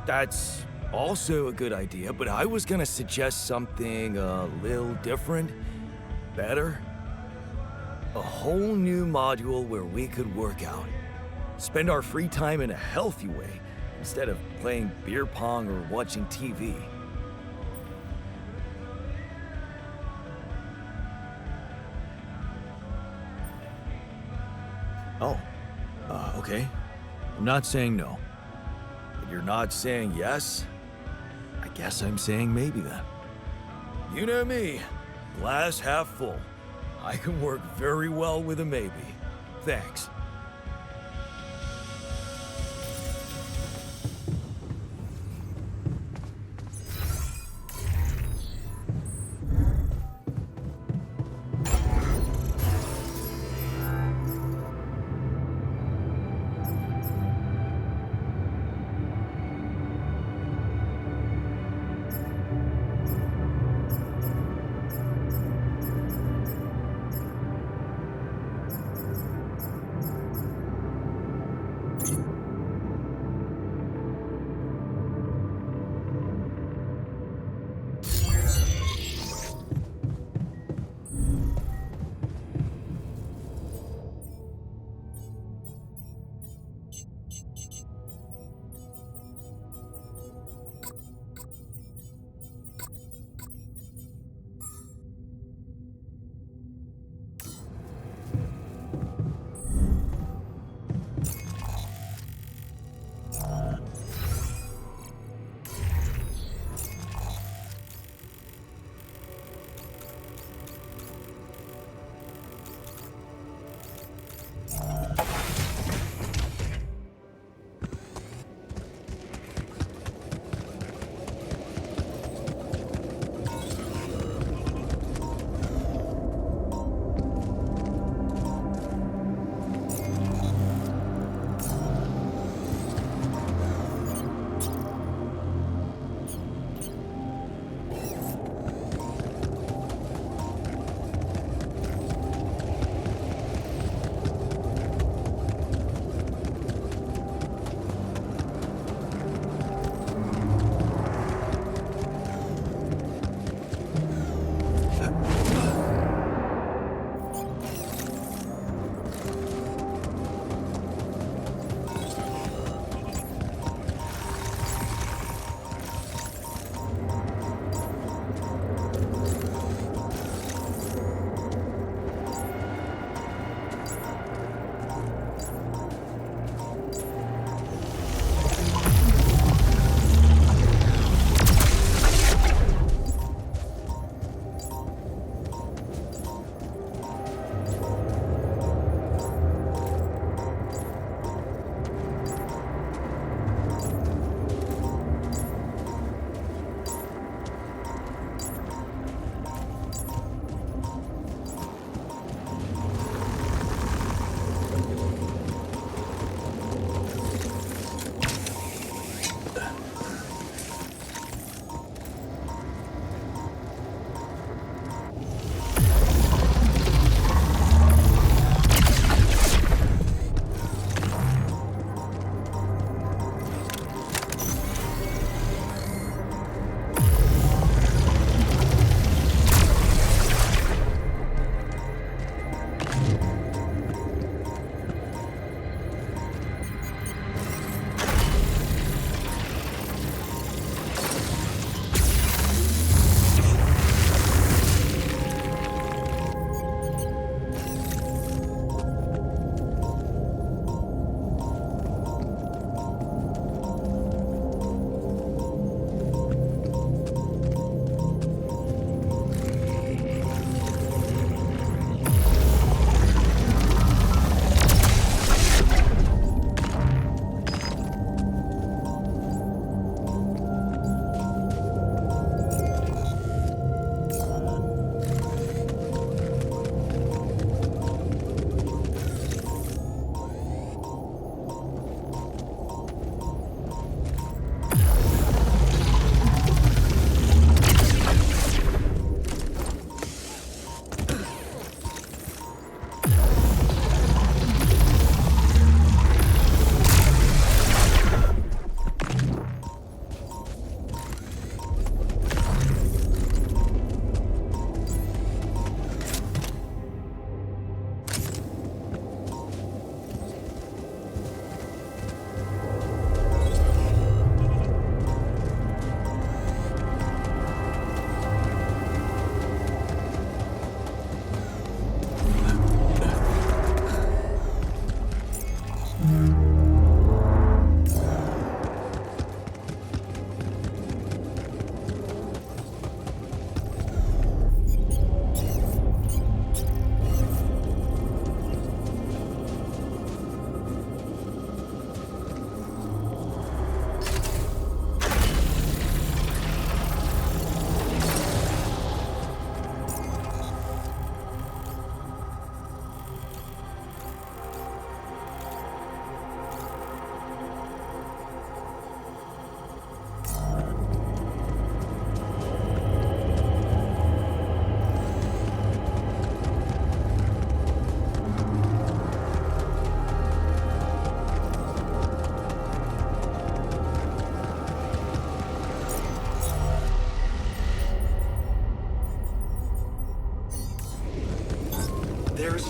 That's also a good idea, but I was gonna suggest something a little different, better. A whole new module where we could work out. Spend our free time in a healthy way, instead of playing beer pong or watching TV. Oh, okay. I'm not saying no. But you're not saying yes? I guess I'm saying maybe then. You know me, glass half full. I can work very well with a maybe. Thanks.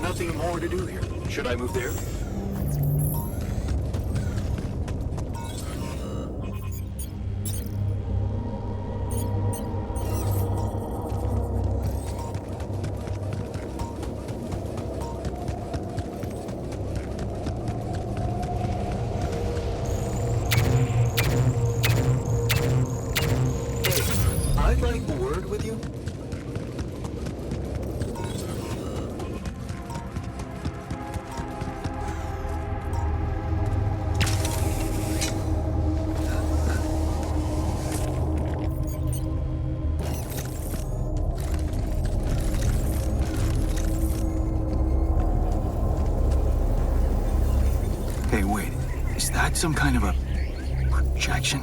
There's nothing more to do here. Should I move there? I'd like a word with you. Hey, wait. Is that some kind of a projection?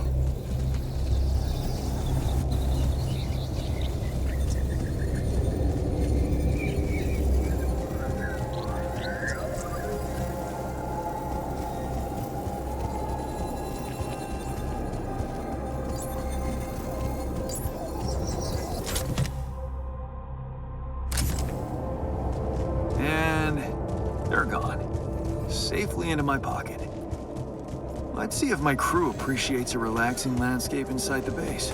And they're gone. Safely into my pocket. Let's see if my crew appreciates a relaxing landscape inside the base.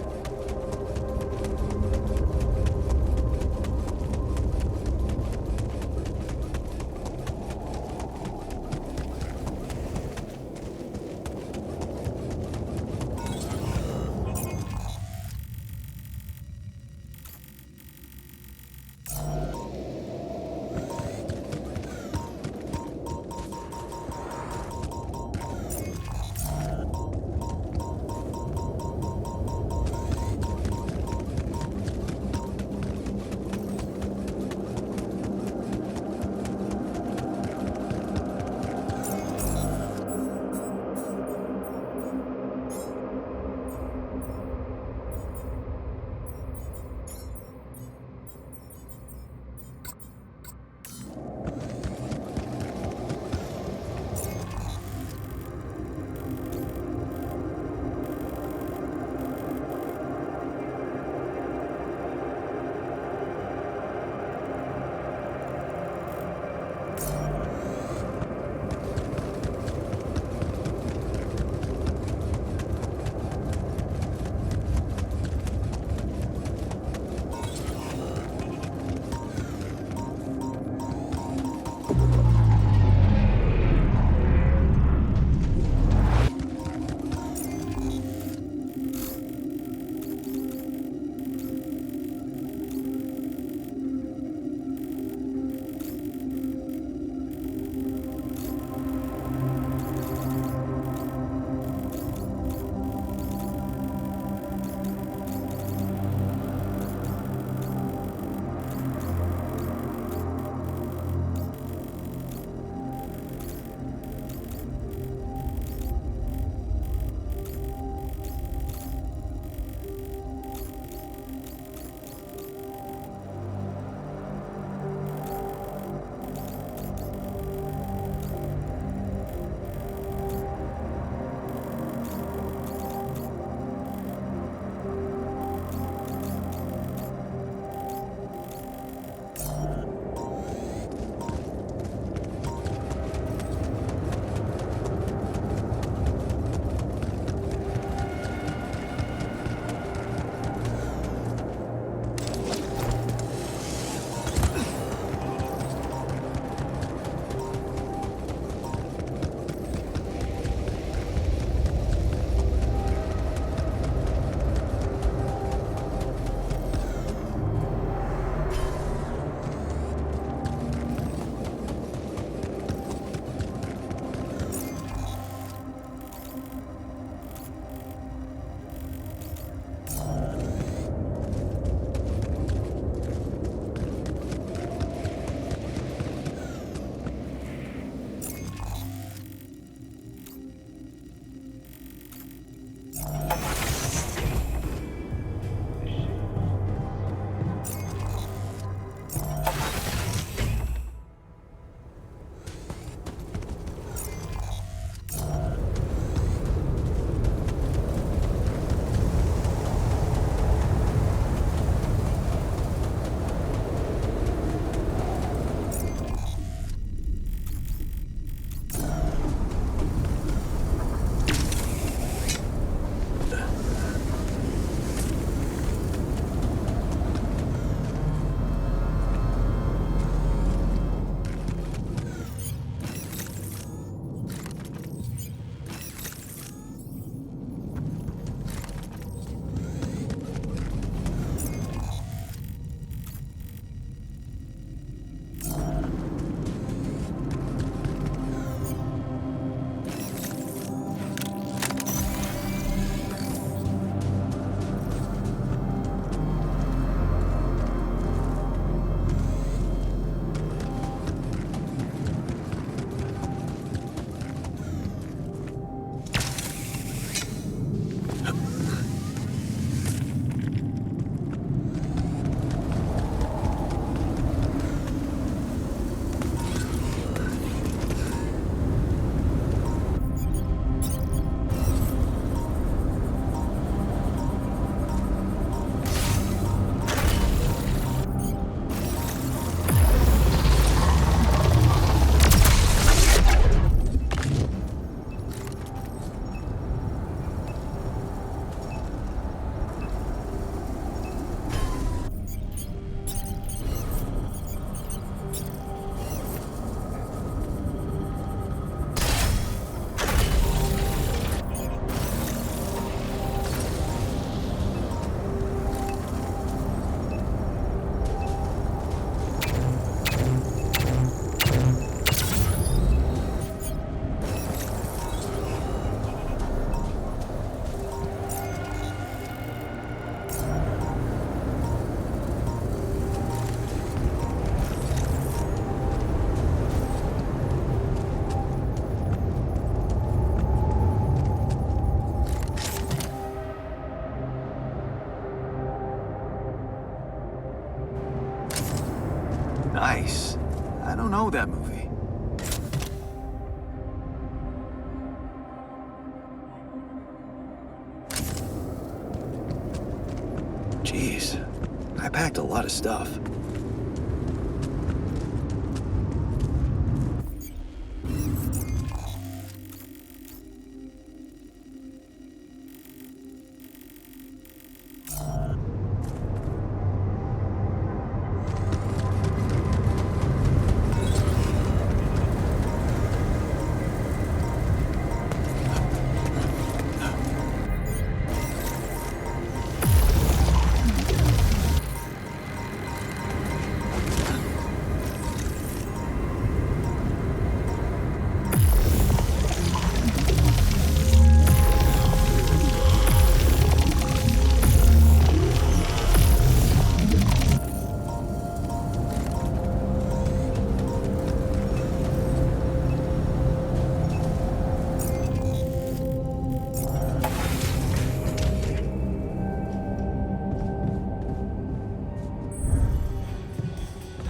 packed a lot of stuff.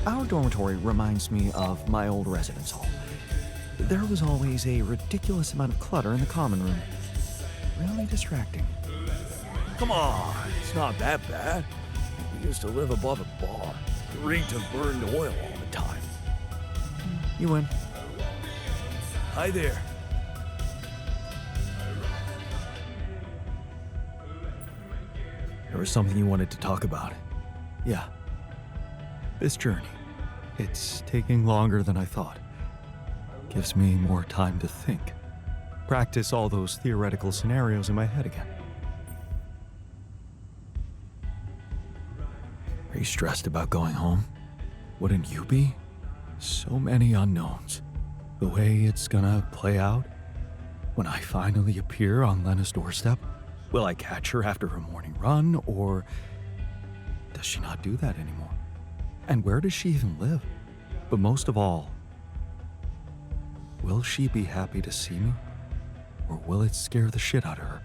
Our dormitory reminds me of my old residence hall. There was always a ridiculous amount of clutter in the common room. Really distracting. Come on, it's not that bad. We used to live above a bar. It reeked of burned oil all the time. You win. Hi there. There was something you wanted to talk about. Yeah. This journey. It's taking longer than I thought. Gives me more time to think. Practice all those theoretical scenarios in my head again. Are you stressed about going home? Wouldn't you be? So many unknowns. The way it's gonna play out. When I finally appear on Lena's doorstep, will I catch her after her morning run, or does she not do that anymore? And where does she even live? But most of all, will she be happy to see me? Or will it scare the shit out of her?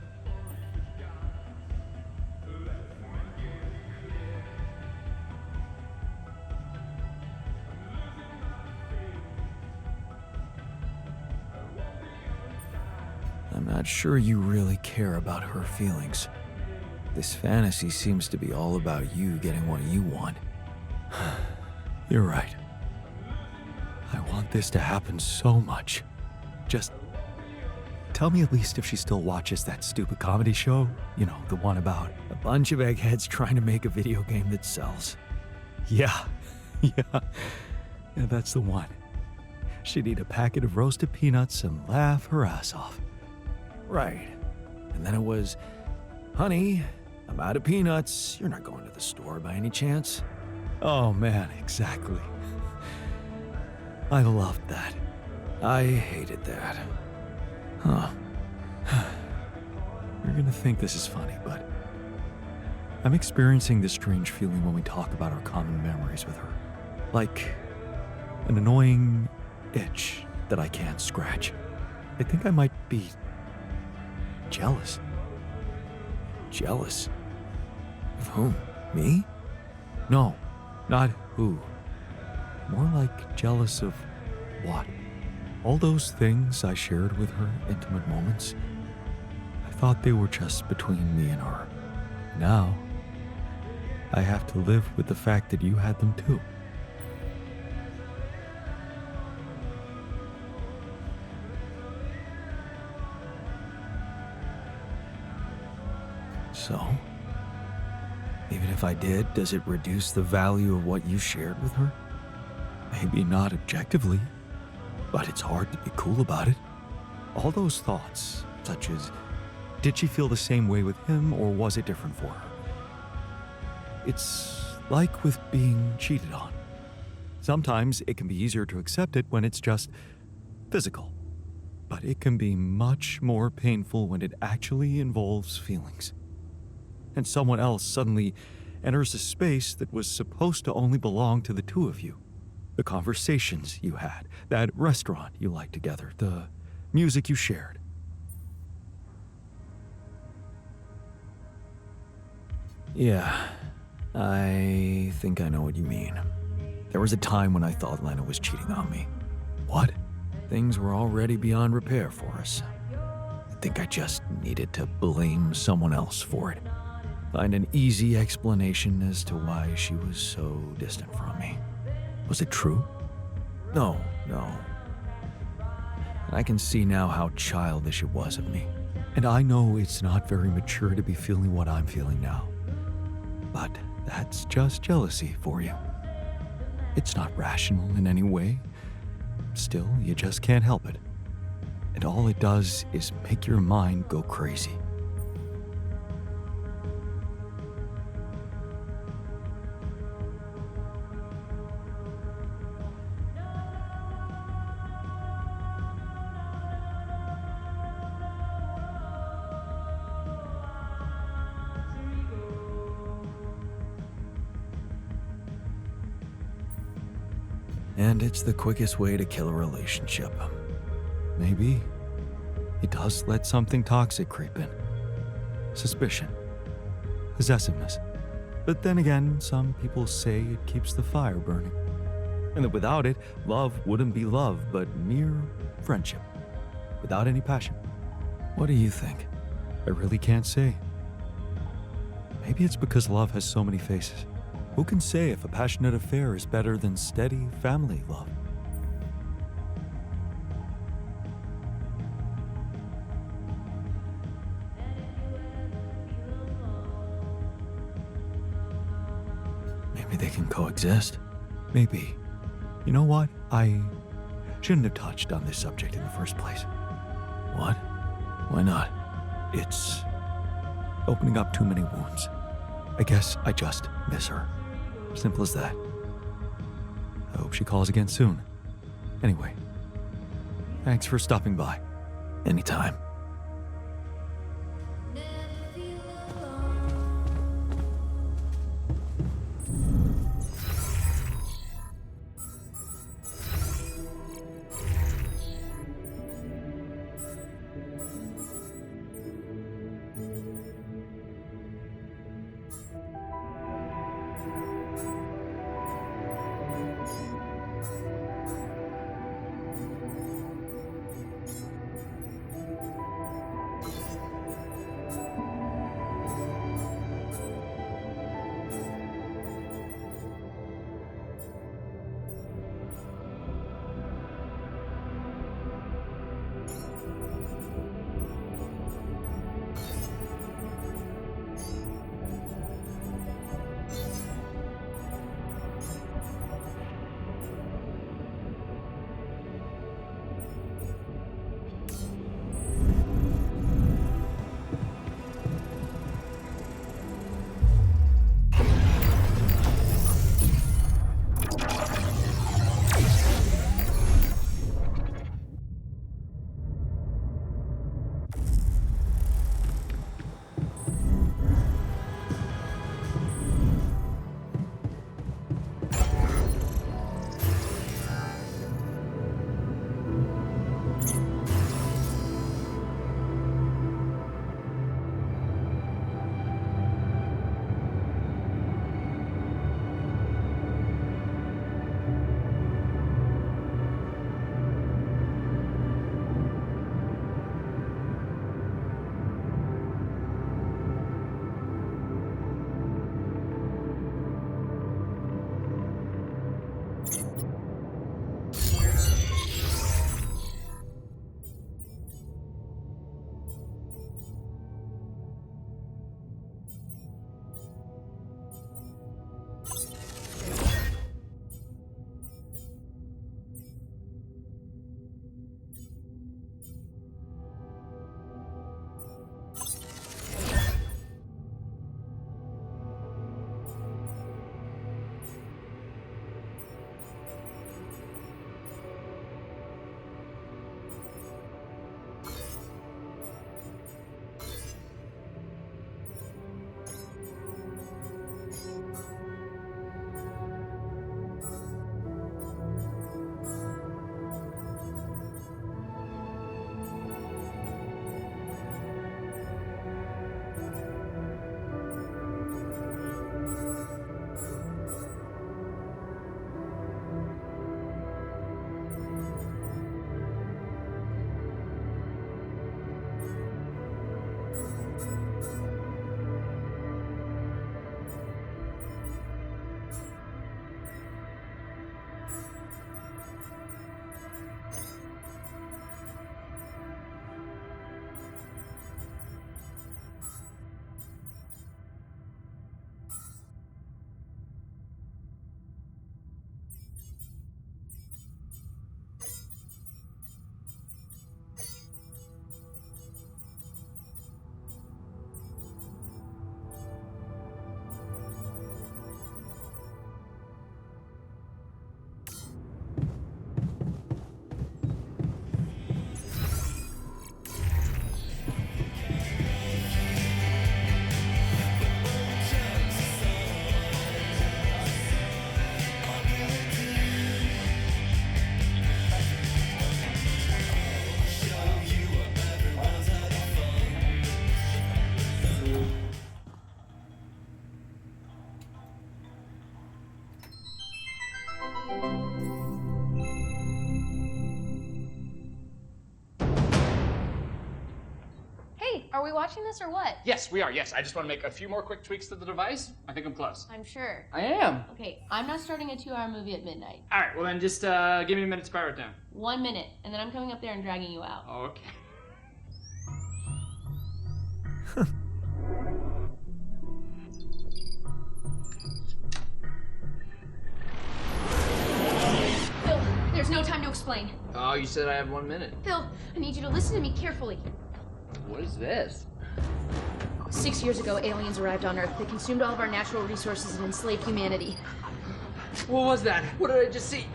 I'm not sure you really care about her feelings. This fantasy seems to be all about you getting what you want. You're right. I want this to happen so much. Just tell me at least if she still watches that stupid comedy show. You know, the one about a bunch of eggheads trying to make a video game that sells. Yeah, yeah, that's the one. She'd eat a packet of roasted peanuts and laugh her ass off. Right. And then it was, honey, I'm out of peanuts. You're not going to the store by any chance? Oh man, exactly. I loved that. I hated that. Huh. You're gonna think this is funny, but I'm experiencing this strange feeling when we talk about our common memories with her. Like an annoying itch that I can't scratch. I think I might be jealous. Jealous? Of whom? Me? No, not who. More like jealous of what? All those things I shared with her, intimate moments, I thought they were just between me and her. Now, I have to live with the fact that you had them too. So, even if I did, does it reduce the value of what you shared with her? Maybe not objectively, but it's hard to be cool about it. All those thoughts, such as, did she feel the same way with him or was it different for her? It's like with being cheated on. Sometimes it can be easier to accept it when it's just physical, but it can be much more painful when it actually involves feelings. And someone else suddenly enters a space that was supposed to only belong to the two of you. The conversations you had, that restaurant you liked together, the music you shared. Yeah, I think I know what you mean. There was a time when I thought Lena was cheating on me. What? Things were already beyond repair for us. I think I just needed to blame someone else for it. find an easy explanation as to why she was so distant from me. Was it true? No. And I can see now how childish it was of me. And I know it's not very mature to be feeling what I'm feeling now. But that's just jealousy for you. It's not rational in any way. Still, you just can't help it. And all it does is make your mind go crazy. And it's the quickest way to kill a relationship. Maybe it does let something toxic creep in. Suspicion. Possessiveness. But then again, some people say it keeps the fire burning. And that without it, love wouldn't be love, but mere friendship. Without any passion. What do you think? I really can't say. Maybe it's because love has so many faces. Who can say if a passionate affair is better than steady family love? Maybe they can coexist. Maybe. You know what? I shouldn't have touched on this subject in the first place. What? Why not? It's opening up too many wounds. I guess I just miss her. Simple as that. I hope she calls again soon. Anyway, thanks for stopping by. Anytime. are we watching this or what? Yes, we are. Yes, I just want to make a few more quick tweaks to the device. I think I'm close. I'm sure. I am. Okay, I'm not starting a 2-hour movie at midnight. All right, well then just give me a minute to power it down. 1 minute, and then I'm coming up there and dragging you out. Okay. Phil, there's no time to explain. Oh, you said I have 1 minute. Phil, I need you to listen to me carefully. What is this? 6 years ago, aliens arrived on Earth. They consumed all of our natural resources and enslaved humanity. What was that? What did I just see?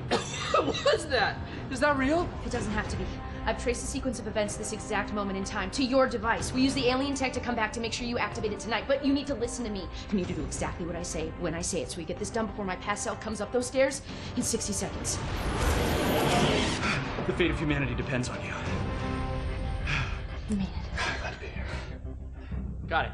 What was that? Is that real? It doesn't have to be. I've traced the sequence of events this exact moment in time to your device. We use the alien tech to come back to make sure you activate it tonight, but you need to listen to me. You need to do exactly what I say when I say it, so we get this done before my past self comes up those stairs in 60 seconds. The fate of humanity depends on you. You made it. Glad to be here. Got it.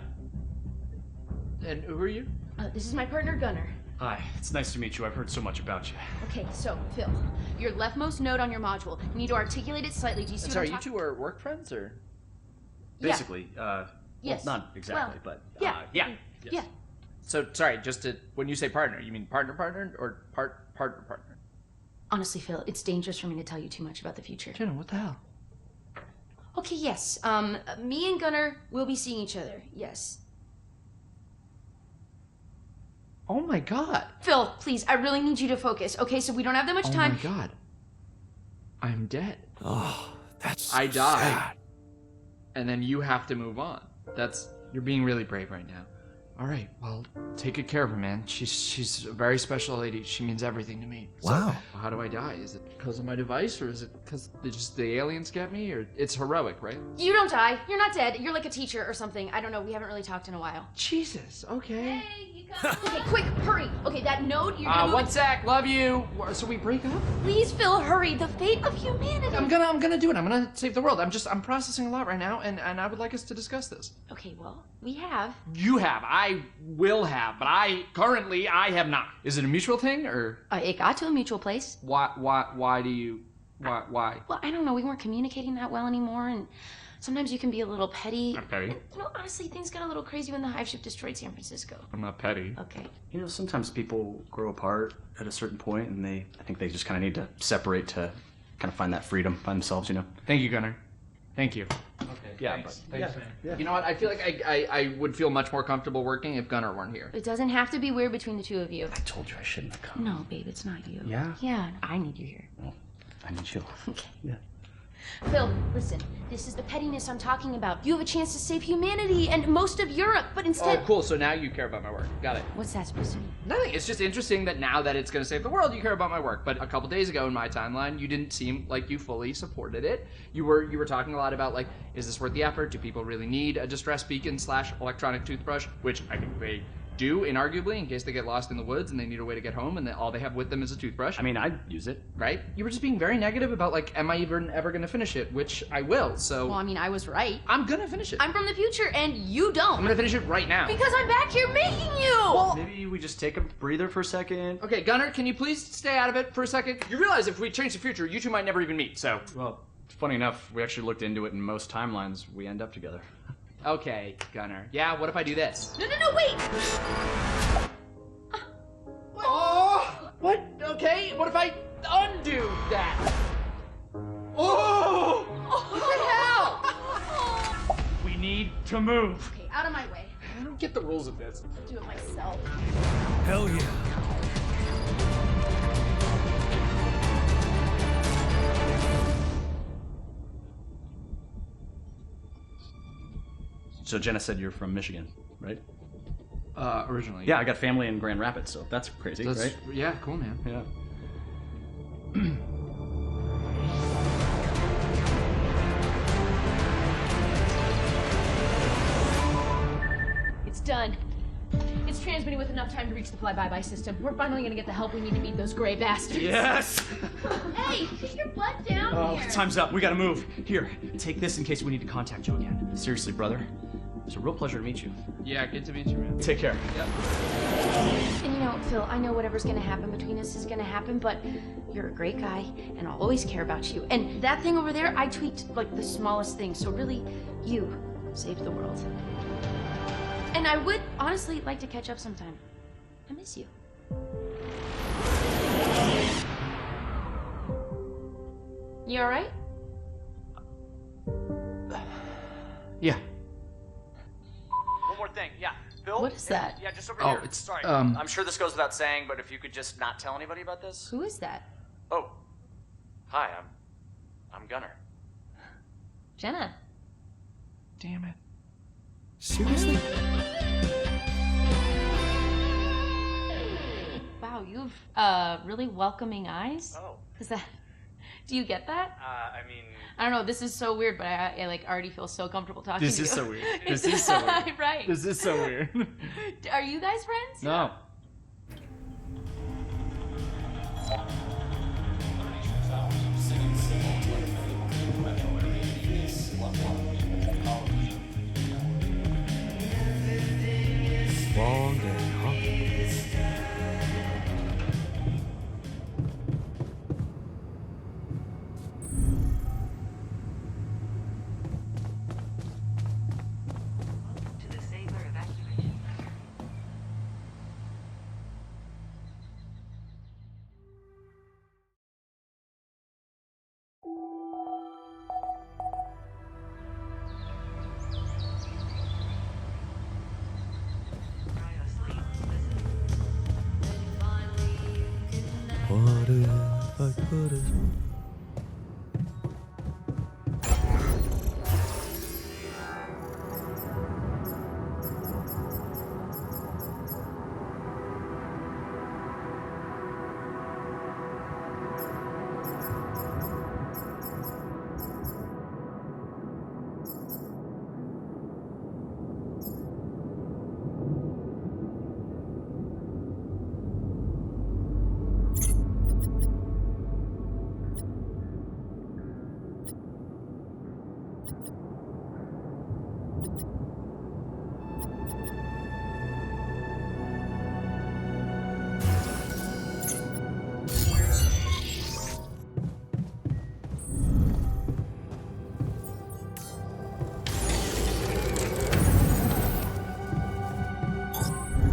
And who are you? This is my partner, Gunnar. Hi, it's nice to meet you. I've heard so much about you. Okay, so, Phil, your leftmost node on your module. You need to articulate it slightly. Do you see what I'm Sorry, you talking- two are work friends, or? Yeah. Basically, Yes. well, not exactly, Well, but, yeah. yeah. Yeah. So, sorry, just to, when you say partner, you mean partner, or partner? Honestly, Phil, it's dangerous for me to tell you too much about the future. Jenna, what the hell? Okay, yes. Me and Gunnar will be seeing each other. Yes. Oh my god. Phil, please, I really need you to focus. Okay, so we don't have that much time. Oh my god. I'm dead. Oh, that's I so died. sad. And then you have to move on. You're being really brave right now. All right, well, take good care of her, man. She's a very special lady. She means everything to me. Wow. So, how do I die? Is it because of my device, or is it because just the aliens get me? Or it's heroic, right? You don't die. You're not dead. You're like a teacher or something. I don't know. We haven't really talked in a while. Jesus. Okay. Hey, you got Okay, quick, hurry. Okay, that node, you're gonna move 1 it- sec. Love you. So we break up? Please, Phil, hurry. The fate of humanity. I'm gonna do it. I'm gonna save the world. I'm processing a lot right now, and I would like us to discuss this. Okay, well, we have. You have. I will have, but I have not. Is it a mutual thing, or It got to a mutual place. why do you why? Well, I don't know. We weren't communicating that well anymore, and sometimes you can be a little petty. I'm petty. You know, honestly, things got a little crazy when the hive ship destroyed San Francisco. I'm not petty. Okay. You know, sometimes people grow apart at a certain point, and I think they just kind of need to separate to kind of find that freedom by themselves, you know? Thank you, Gunnar. Thank you. Okay. Yeah, thanks. but- Thanks, man. You know what? I feel like I would feel much more comfortable working if Gunnar weren't here. It doesn't have to be weird between the two of you. I told you I shouldn't have come. No, babe, it's not you. Yeah? Yeah, I need you here. Well, I need you. Okay. Yeah. Phil, listen. This is the pettiness I'm talking about. You have a chance to save humanity and most of Europe, but instead... Oh, cool. So now you care about my work. Got it. What's that supposed to mean? Nothing. It's just interesting that now that it's going to save the world, you care about my work. But a couple days ago in my timeline, you didn't seem like you fully supported it. You were talking a lot about, like, is this worth the effort? Do people really need a distress beacon / electronic toothbrush? Which I think they do, inarguably, in case they get lost in the woods and they need a way to get home and all they have with them is a toothbrush. I mean, I'd use it. Right? You were just being very negative about, like, am I even ever going to finish it? Which I will, so... Well, I mean, I was right. I'm going to finish it. I'm from the future, and you don't. I'm going to finish it right now. Because I'm back here making you! Maybe we just take a breather for a second. Okay, Gunnar, can you please stay out of it for a second? You realize if we change the future, you two might never even meet, so... Well, funny enough, we actually looked into it, and most timelines, we end up together. Okay, Gunnar. Yeah, what if I do this? No, wait! Oh! What? Okay, what if I undo that? Oh! What the hell? We need to move. Okay, out of my way. I don't get the rules of this. I'll do it myself. Hell yeah. So Jenna said you're from Michigan, right? Originally. Yeah, I got family in Grand Rapids, so that's crazy, right? Yeah, cool, man. Yeah. It's done. It's transmitting with enough time to reach the fly-by-by system. We're finally gonna get the help we need to beat those gray bastards. Yes! Hey, get your butt down Oh, here! time's up. We gotta move. Here, take this in case we need to contact you again. Seriously, brother. It's a real pleasure to meet you. Yeah, good to meet you, man. Take care. Yep. And you know, Phil, I know whatever's gonna happen between us is gonna happen, but you're a great guy, and I'll always care about you. And that thing over there, I tweaked like the smallest thing, so really, you saved the world. And I would honestly like to catch up sometime. I miss you. You alright? Yeah. One more thing, yeah. Bill? What is that? Yeah, just over Oh, here. it's, Sorry. um- I'm sure this goes without saying, but if you could just not tell anybody about this. Who is that? Oh. Hi, I'm Gunnar. Jenna. Damn it. Seriously? Wow, you have really welcoming eyes. Oh. Is that? Do you get that? I mean... I don't know. This is so weird, but I like already feel so comfortable talking This to you. is so weird. This is so weird. Right. This is so weird. Are you guys friends? No. Long day, huh? What if I put it?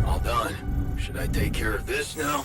All done. Should I take care of this now?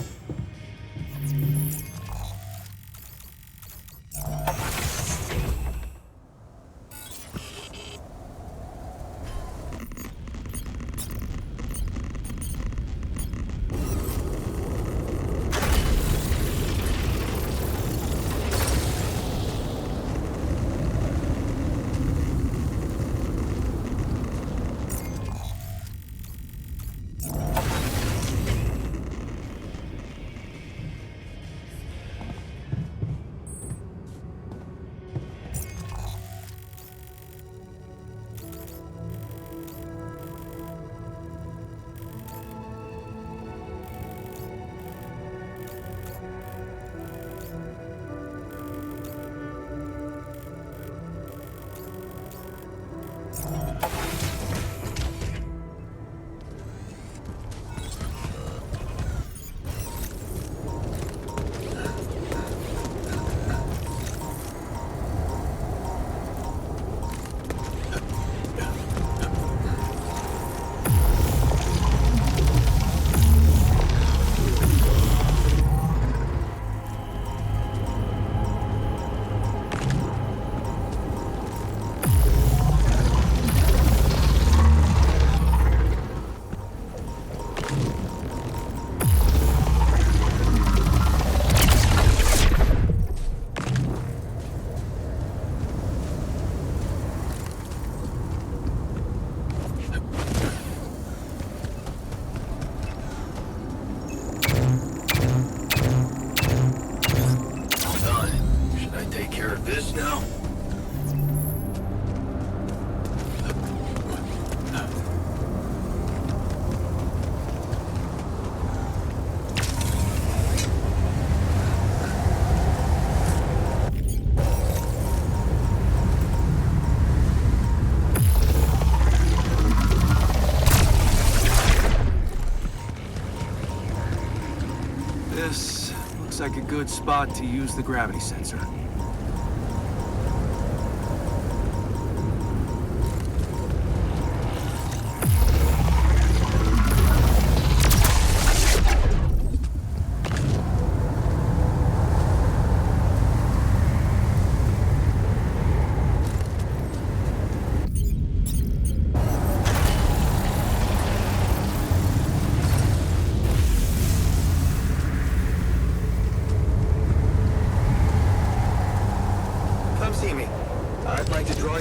This looks like a good spot to use the gravity sensor.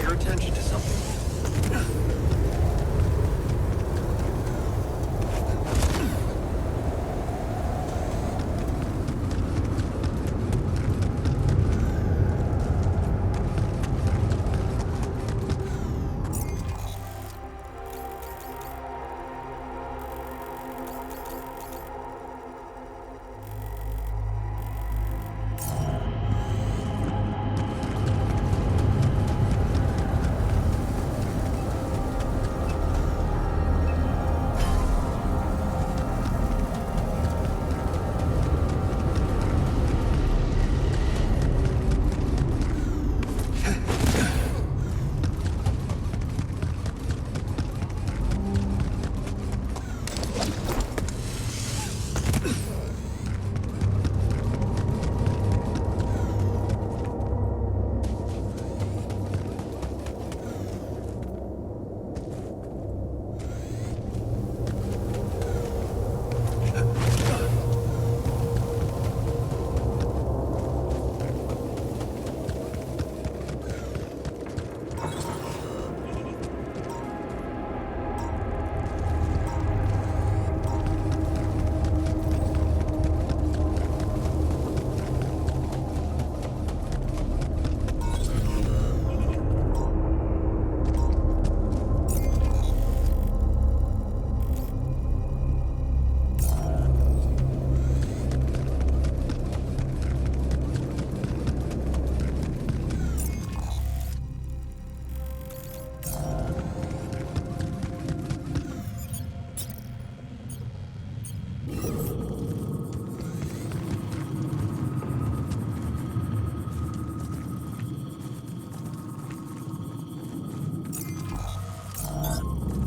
your attention to something.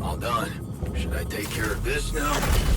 All done. Should I take care of this now?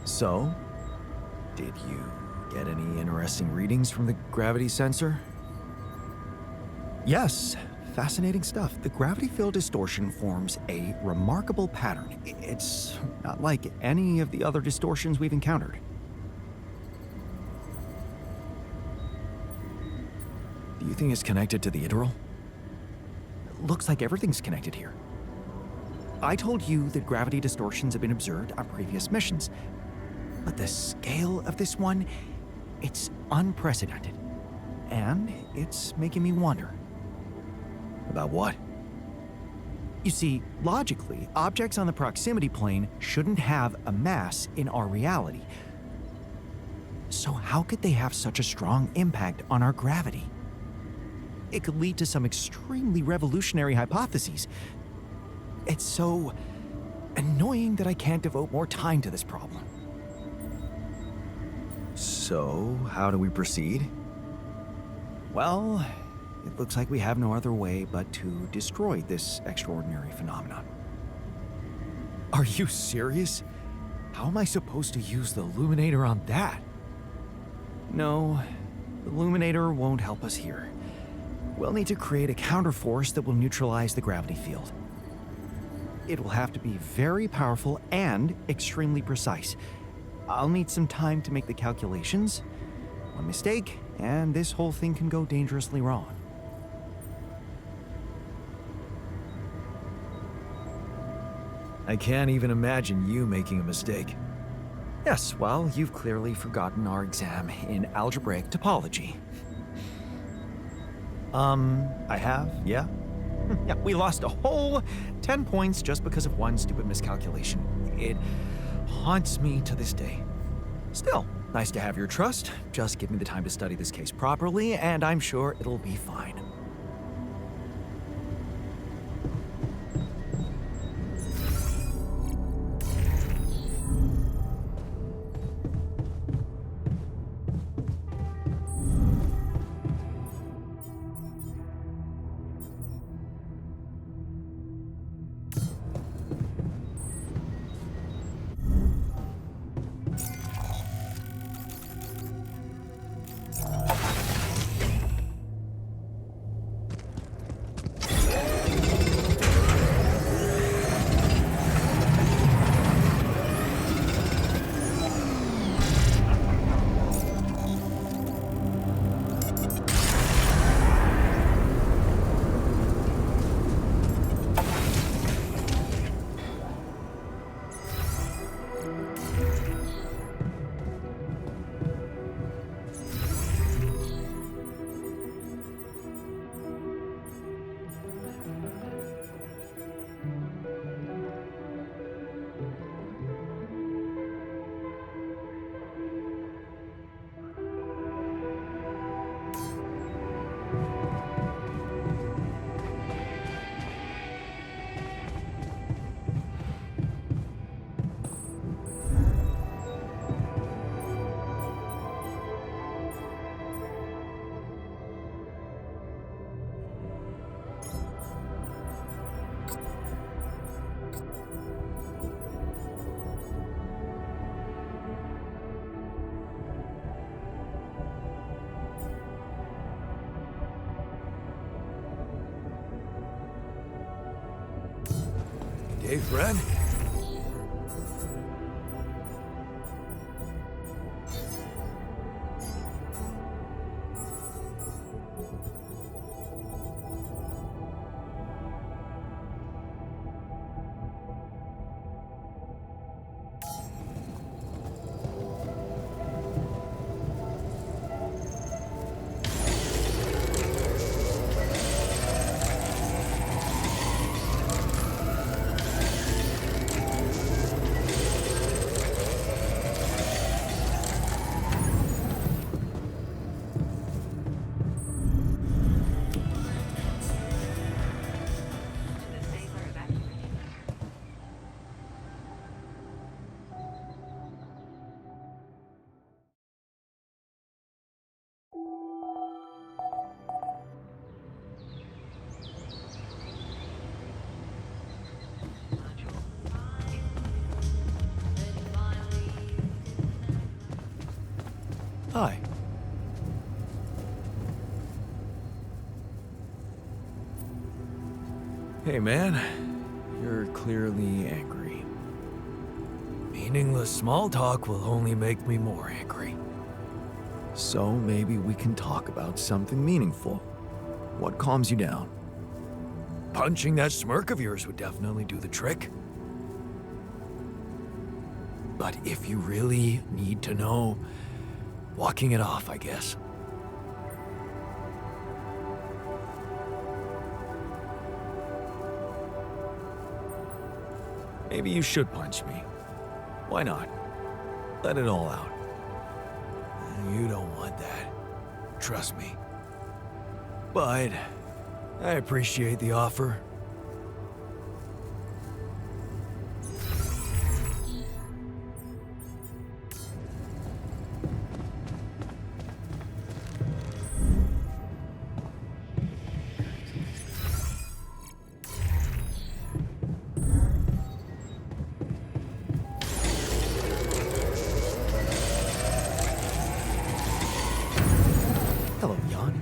So, did you get any interesting readings from the gravity sensor? Yes, fascinating stuff. The gravity field distortion forms a remarkable pattern. It's not like any of the other distortions we've encountered. Do you think it's connected to the Ideal? Looks like everything's connected here. I told you that gravity distortions have been observed on previous missions, but the scale of this one, it's unprecedented. And it's making me wonder. About what? You see, logically, objects on the proximity plane shouldn't have a mass in our reality. So how could they have such a strong impact on our gravity? It could lead to some extremely revolutionary hypotheses. It's so annoying that I can't devote more time to this problem. So, how do we proceed? Well, it looks like we have no other way but to destroy this extraordinary phenomenon. Are you serious? How am I supposed to use the Illuminator on that? No, the Illuminator won't help us here. We'll need to create a counterforce that will neutralize the gravity field. It will have to be very powerful and extremely precise. I'll need some time to make the calculations. One mistake, and this whole thing can go dangerously wrong. I can't even imagine you making a mistake. Yes, well, you've clearly forgotten our exam in algebraic topology. I have, yeah. Yeah, we lost a whole 10 points just because of one stupid miscalculation. It haunts me to this day. Still, nice to have your trust. Just give me the time to study this case properly, and I'm sure it'll be fine. Hey, friend. Hi. Hey, man. You're clearly angry. Meaningless small talk will only make me more angry. So maybe we can talk about something meaningful. What calms you down? Punching that smirk of yours would definitely do the trick. But if you really need to know, walking it off, I guess. Maybe you should punch me. Why not? Let it all out. You don't want that. Trust me. But I appreciate the offer. Hello, Jan.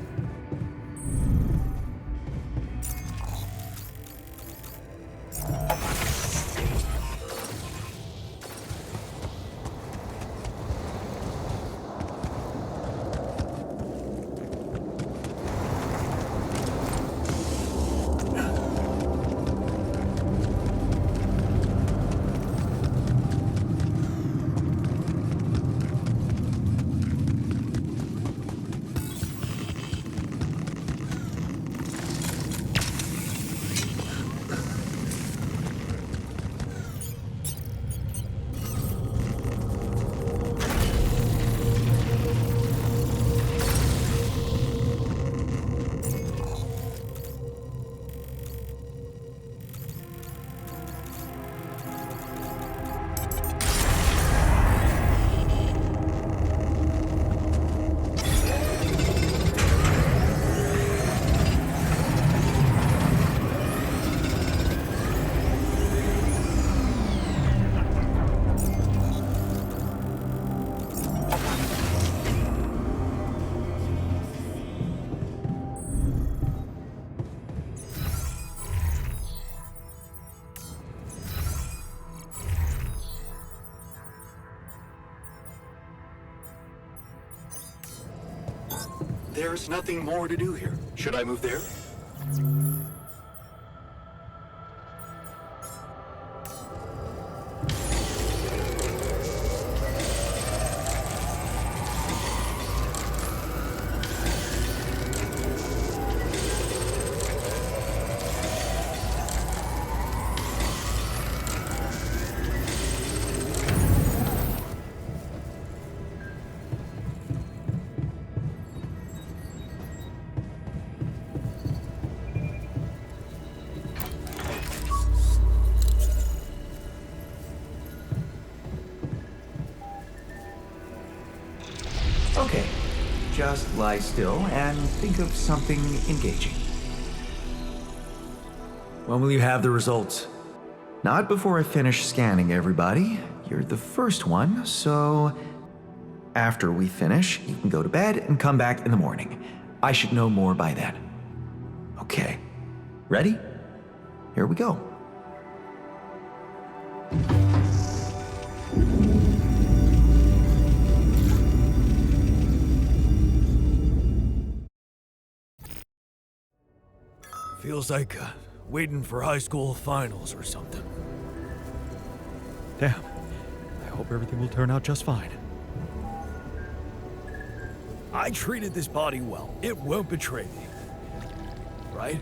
There's nothing more to do here. Should I move there? Okay, just lie still and think of something engaging. When will you have the results? Not before I finish scanning everybody. You're the first one, so after we finish, you can go to bed and come back in the morning. I should know more by then. Okay, ready? Here we go. Feels like waiting for high school finals or something. Damn. I hope everything will turn out just fine. I treated this body well. It won't betray me. Right?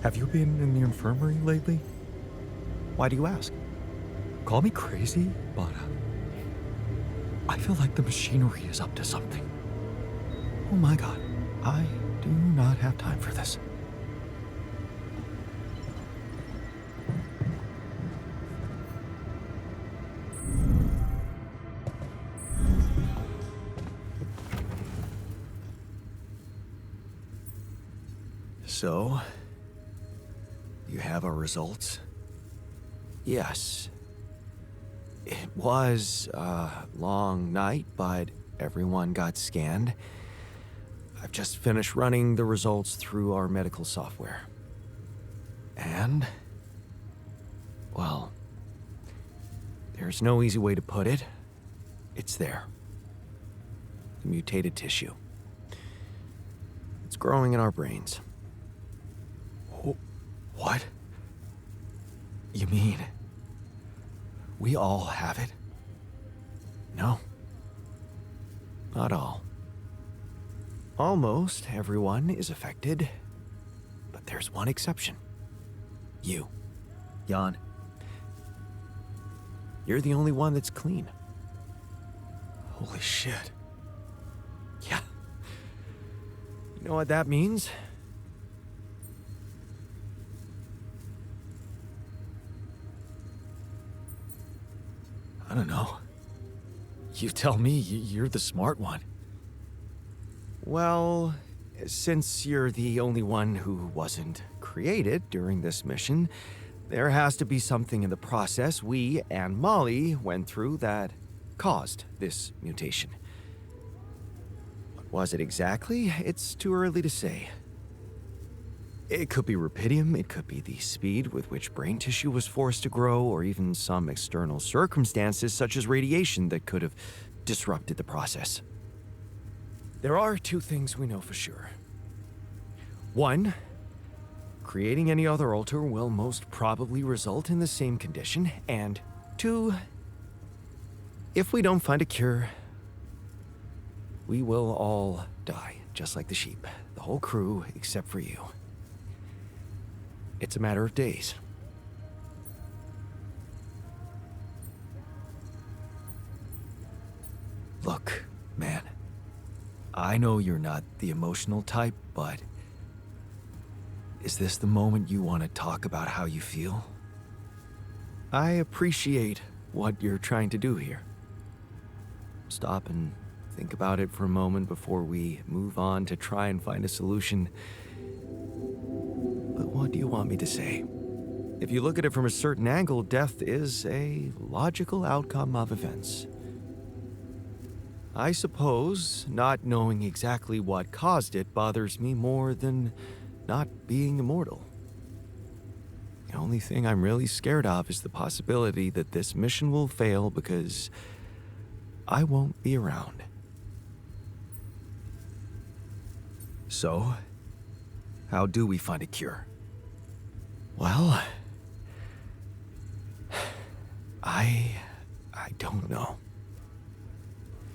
Have you been in the infirmary lately? Why do you ask? Call me crazy, but I feel like the machinery is up to something. Oh my god, I do not have time for this. So, you have our results? Yes. It was a long night, but everyone got scanned. I've just finished running the results through our medical software. And, well, there's no easy way to put it. It's there. The mutated tissue. It's growing in our brains. What? You mean we all have it? No. Not all. Almost everyone is affected, but there's one exception. You, Jan. You're the only one that's clean. Holy shit. Yeah. You know what that means? I don't know. You tell me, you're the smart one. Well, since you're the only one who wasn't created during this mission, there has to be something in the process we and Molly went through that caused this mutation. What was it exactly? It's too early to say. It could be rupidium, it could be the speed with which brain tissue was forced to grow, or even some external circumstances such as radiation that could have disrupted the process. There are two things we know for sure. One, creating any other alter will most probably result in the same condition, and two, if we don't find a cure, we will all die, just like the sheep. The whole crew, except for you. It's a matter of days. Look, man. I know you're not the emotional type, but is this the moment you want to talk about how you feel? I appreciate what you're trying to do here. Stop and think about it for a moment before we move on to try and find a solution. But what do you want me to say? If you look at it from a certain angle, death is a logical outcome of events. I suppose not knowing exactly what caused it bothers me more than not being immortal. The only thing I'm really scared of is the possibility that this mission will fail because I won't be around. So, how do we find a cure? Well, I don't know.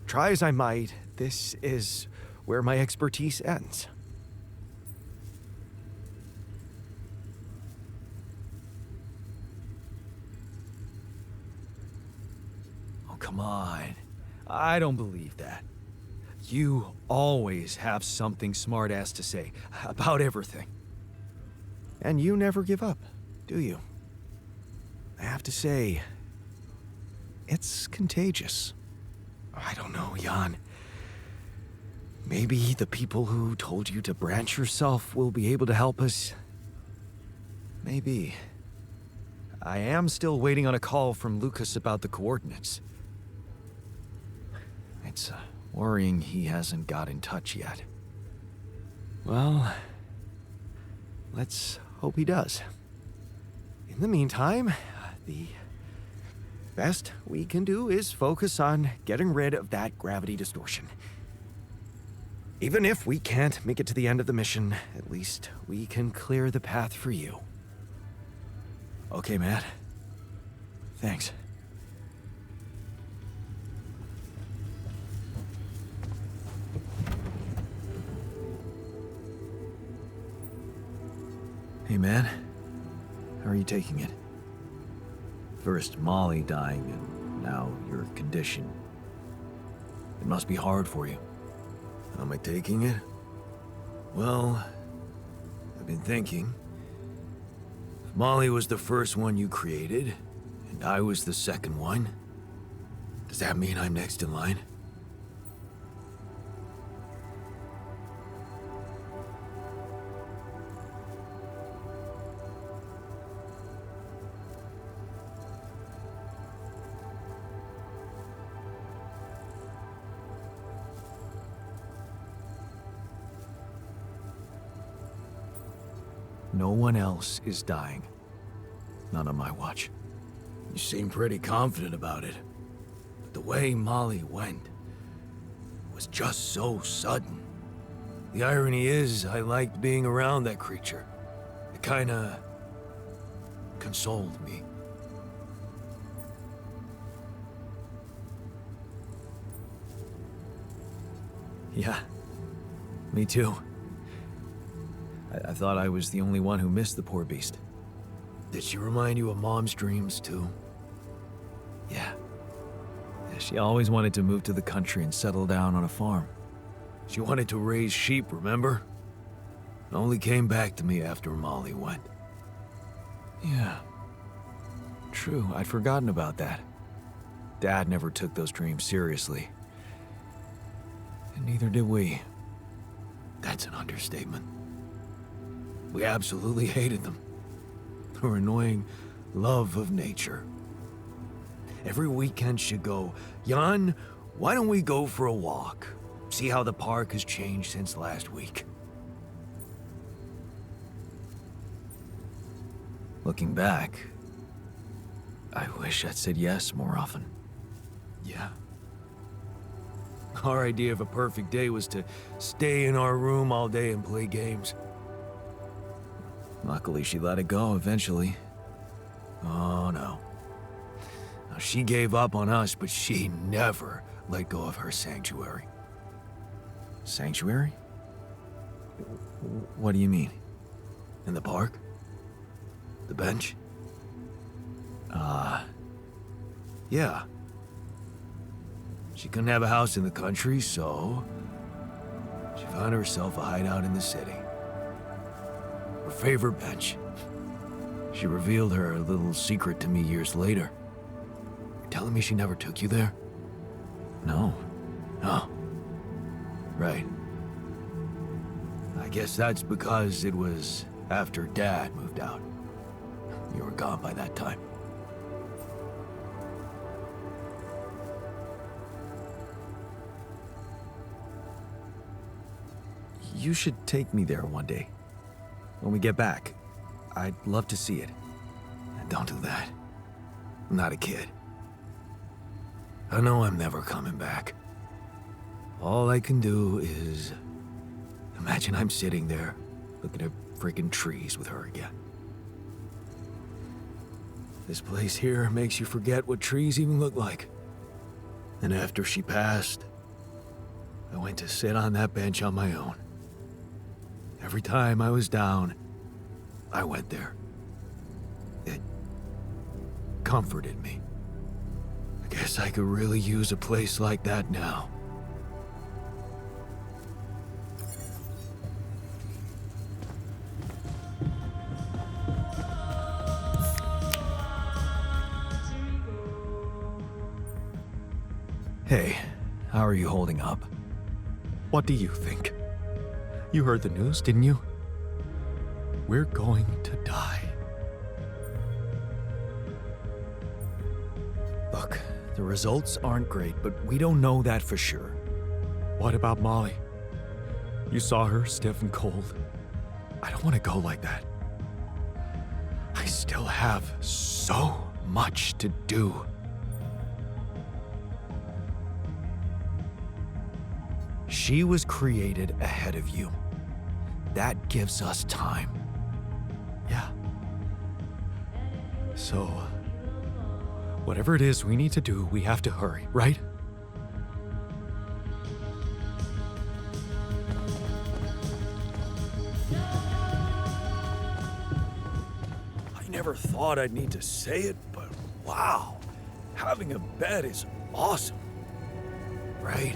Try as I might, this is where my expertise ends. Oh, come on. I don't believe that. You always have something smart-ass to say about everything. And you never give up, do you? I have to say, it's contagious. I don't know, Jan. Maybe the people who told you to branch yourself will be able to help us. Maybe. I am still waiting on a call from Lucas about the coordinates. It's worrying he hasn't got in touch yet. Well, let's hope he does. In the meantime, the best we can do is focus on getting rid of that gravity distortion. Even if we can't make it to the end of the mission, at least we can clear the path for you. Okay, Matt. Thanks. Hey man, how are you taking it? First Molly dying and now your condition. It must be hard for you. How am I taking it? Well, I've been thinking. If Molly was the first one you created, and I was the second one, does that mean I'm next in line? No one else is dying. Not on my watch. You seem pretty confident about it. But the way Molly went was just so sudden. The irony is, I liked being around that creature. It kinda consoled me. Yeah, me too. I thought I was the only one who missed the poor beast. Did she remind you of Mom's dreams, too? Yeah. She always wanted to move to the country and settle down on a farm. She wanted to raise sheep, remember? It only came back to me after Molly went. Yeah. True, I'd forgotten about that. Dad never took those dreams seriously. And neither did we. That's an understatement. We absolutely hated them. Her annoying love of nature. Every weekend she'd go, "Jan, why don't we go for a walk? See how the park has changed since last week." Looking back, I wish I'd said yes more often. Yeah. Our idea of a perfect day was to stay in our room all day and play games. Luckily, she let it go eventually. Oh, no. Now, she gave up on us, but she never let go of her sanctuary. Sanctuary? What do you mean? In the park? The bench? Yeah. She couldn't have a house in the country, so she found herself a hideout in the city. Her favorite bench. She revealed her little secret to me years later. You're telling me she never took you there? No. Oh. Right. I guess that's because it was after Dad moved out. You were gone by that time. You should take me there one day. When we get back, I'd love to see it. Don't do that. I'm not a kid. I know I'm never coming back. All I can do is imagine I'm sitting there, looking at freaking trees with her again. This place here makes you forget what trees even look like. And after she passed, I went to sit on that bench on my own. Every time I was down, I went there. It comforted me. I guess I could really use a place like that now. Hey, how are you holding up? What do you think? You heard the news, didn't you? We're going to die. Look, the results aren't great, but we don't know that for sure. What about Molly? You saw her stiff and cold. I don't want to go like that. I still have so much to do. She was created ahead of you. That gives us time. Yeah. So, whatever it is we need to do, we have to hurry, right? never thought I'd need to say it, but wow, having a bed is awesome. Right?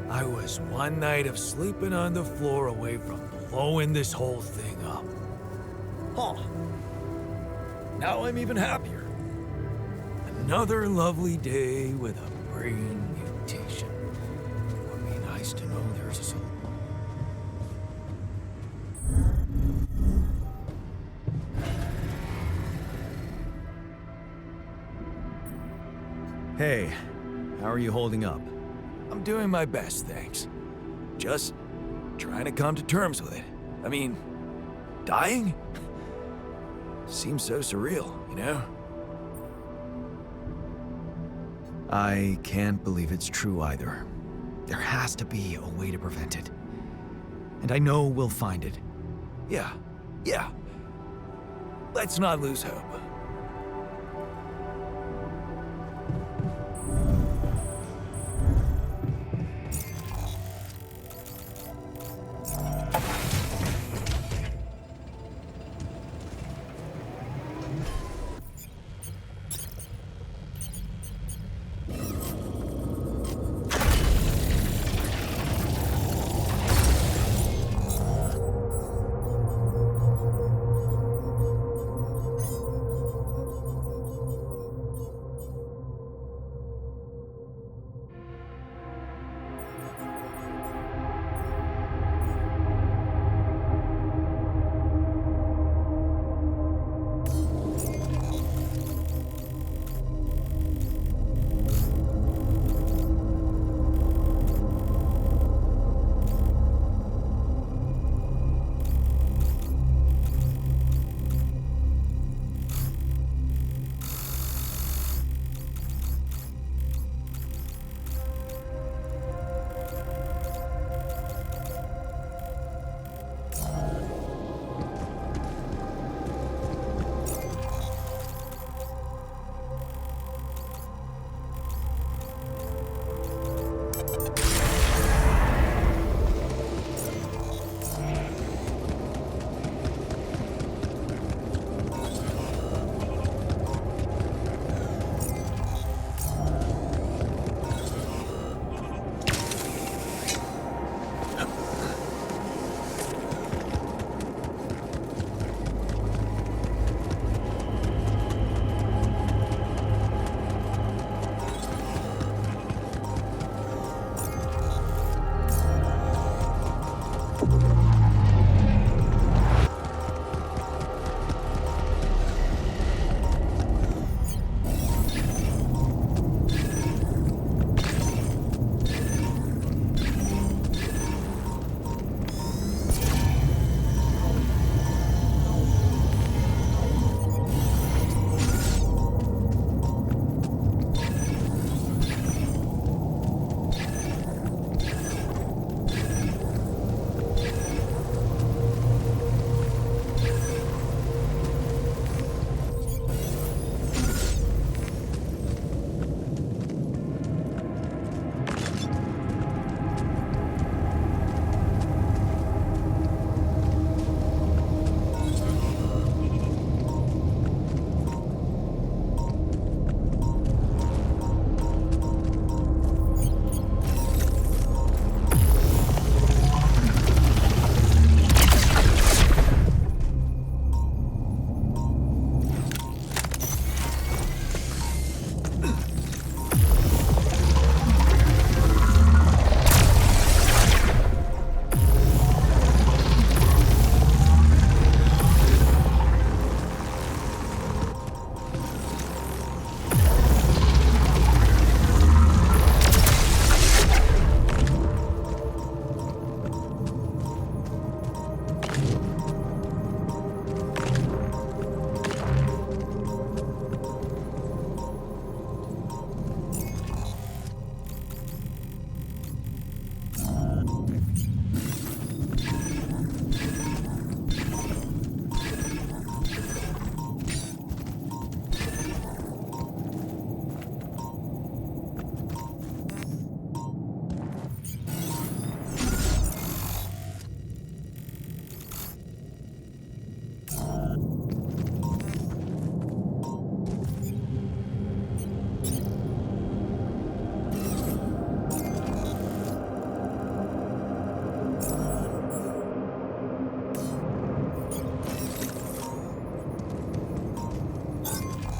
I was one night of sleeping on the floor away from blowing this whole thing up. Huh. Now I'm even happier. Another lovely day with a brain mutation. Would be nice to know there's a solution. Hey, how are you holding up? I'm doing my best, thanks. Just trying to come to terms with it. I mean, dying? Seems so surreal, you know? I can't believe it's true either. There has to be a way to prevent it. And I know we'll find it. Yeah. Let's not lose hope.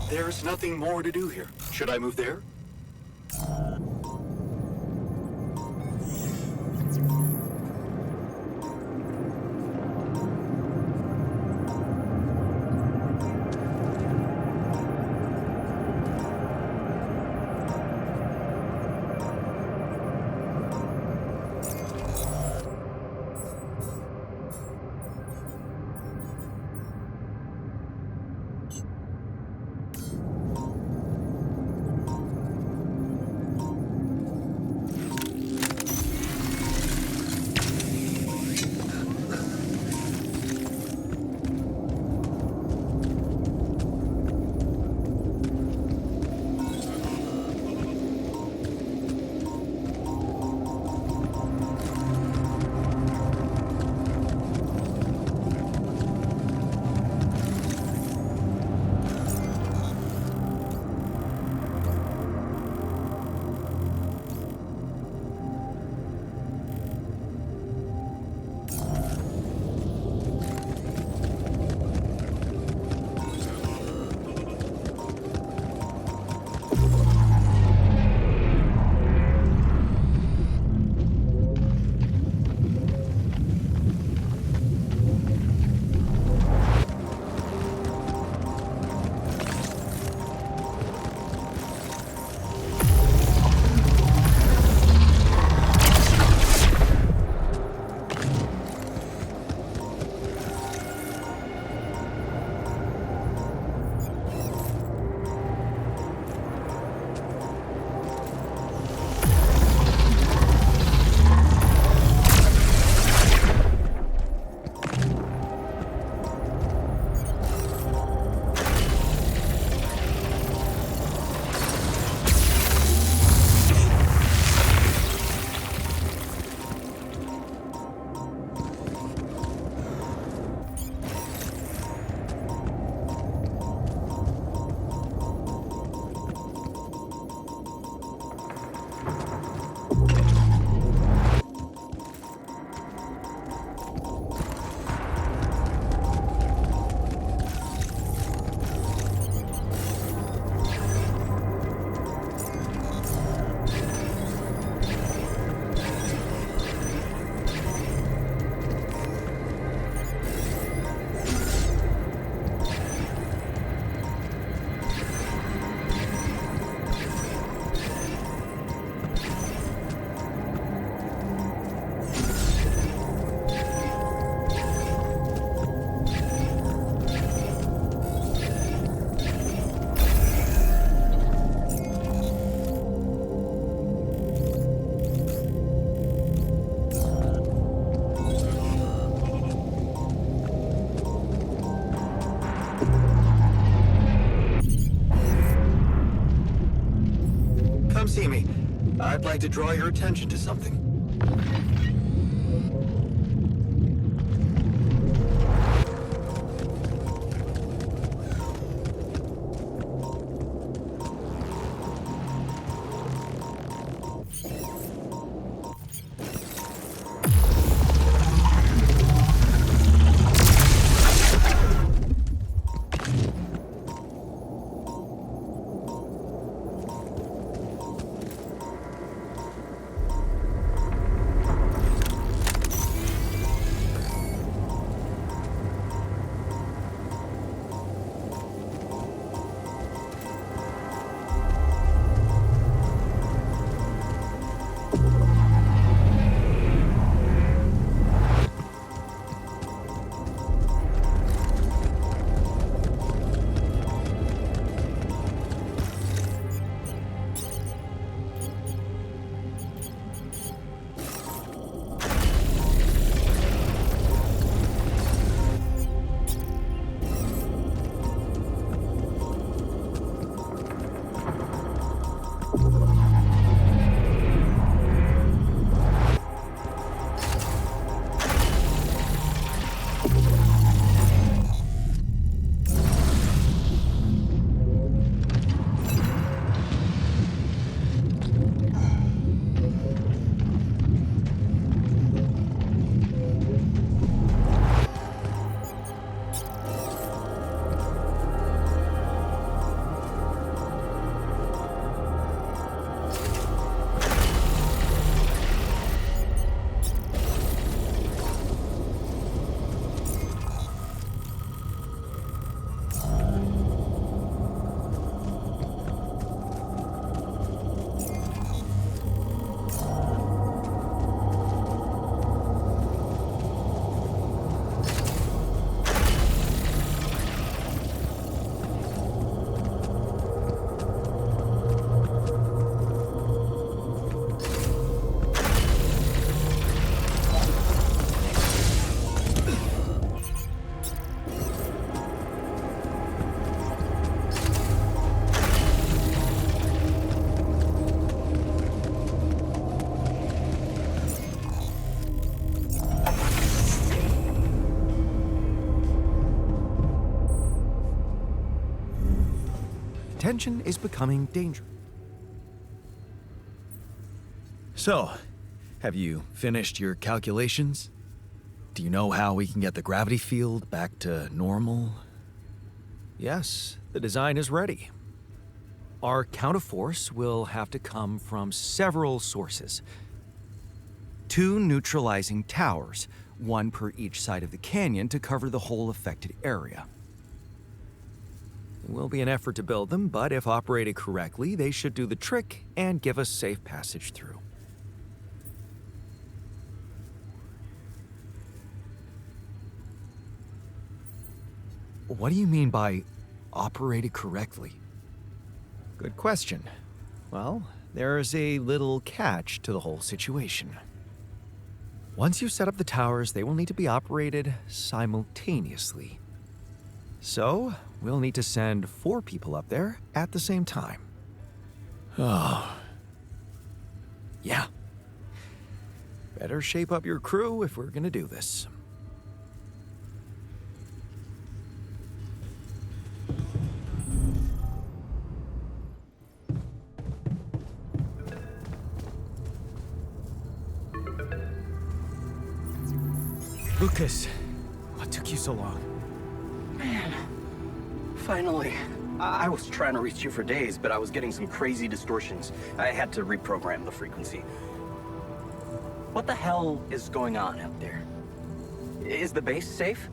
There's nothing more to do here. Should I move there? See me. I'd like to draw your attention to something. tension is becoming dangerous. So, have you finished your calculations? Do you know how we can get the gravity field back to normal? Yes, the design is ready. Our counterforce will have to come from several sources. 2 neutralizing towers, 1 per each side of the canyon to cover the whole affected area. It will be an effort to build them, but if operated correctly, they should do the trick and give us safe passage through. What do you mean by operated correctly? Good question. Well, there's a little catch to the whole situation. Once you set up the towers, they will need to be operated simultaneously. So, we'll need to send 4 people up there at the same time. Oh. Yeah. Better shape up your crew if we're gonna do this. Lucas, what took you so long? Man, finally. I was trying to reach you for days, but I was getting some crazy distortions. I had to reprogram the frequency. What the hell is going on out there? Is the base safe?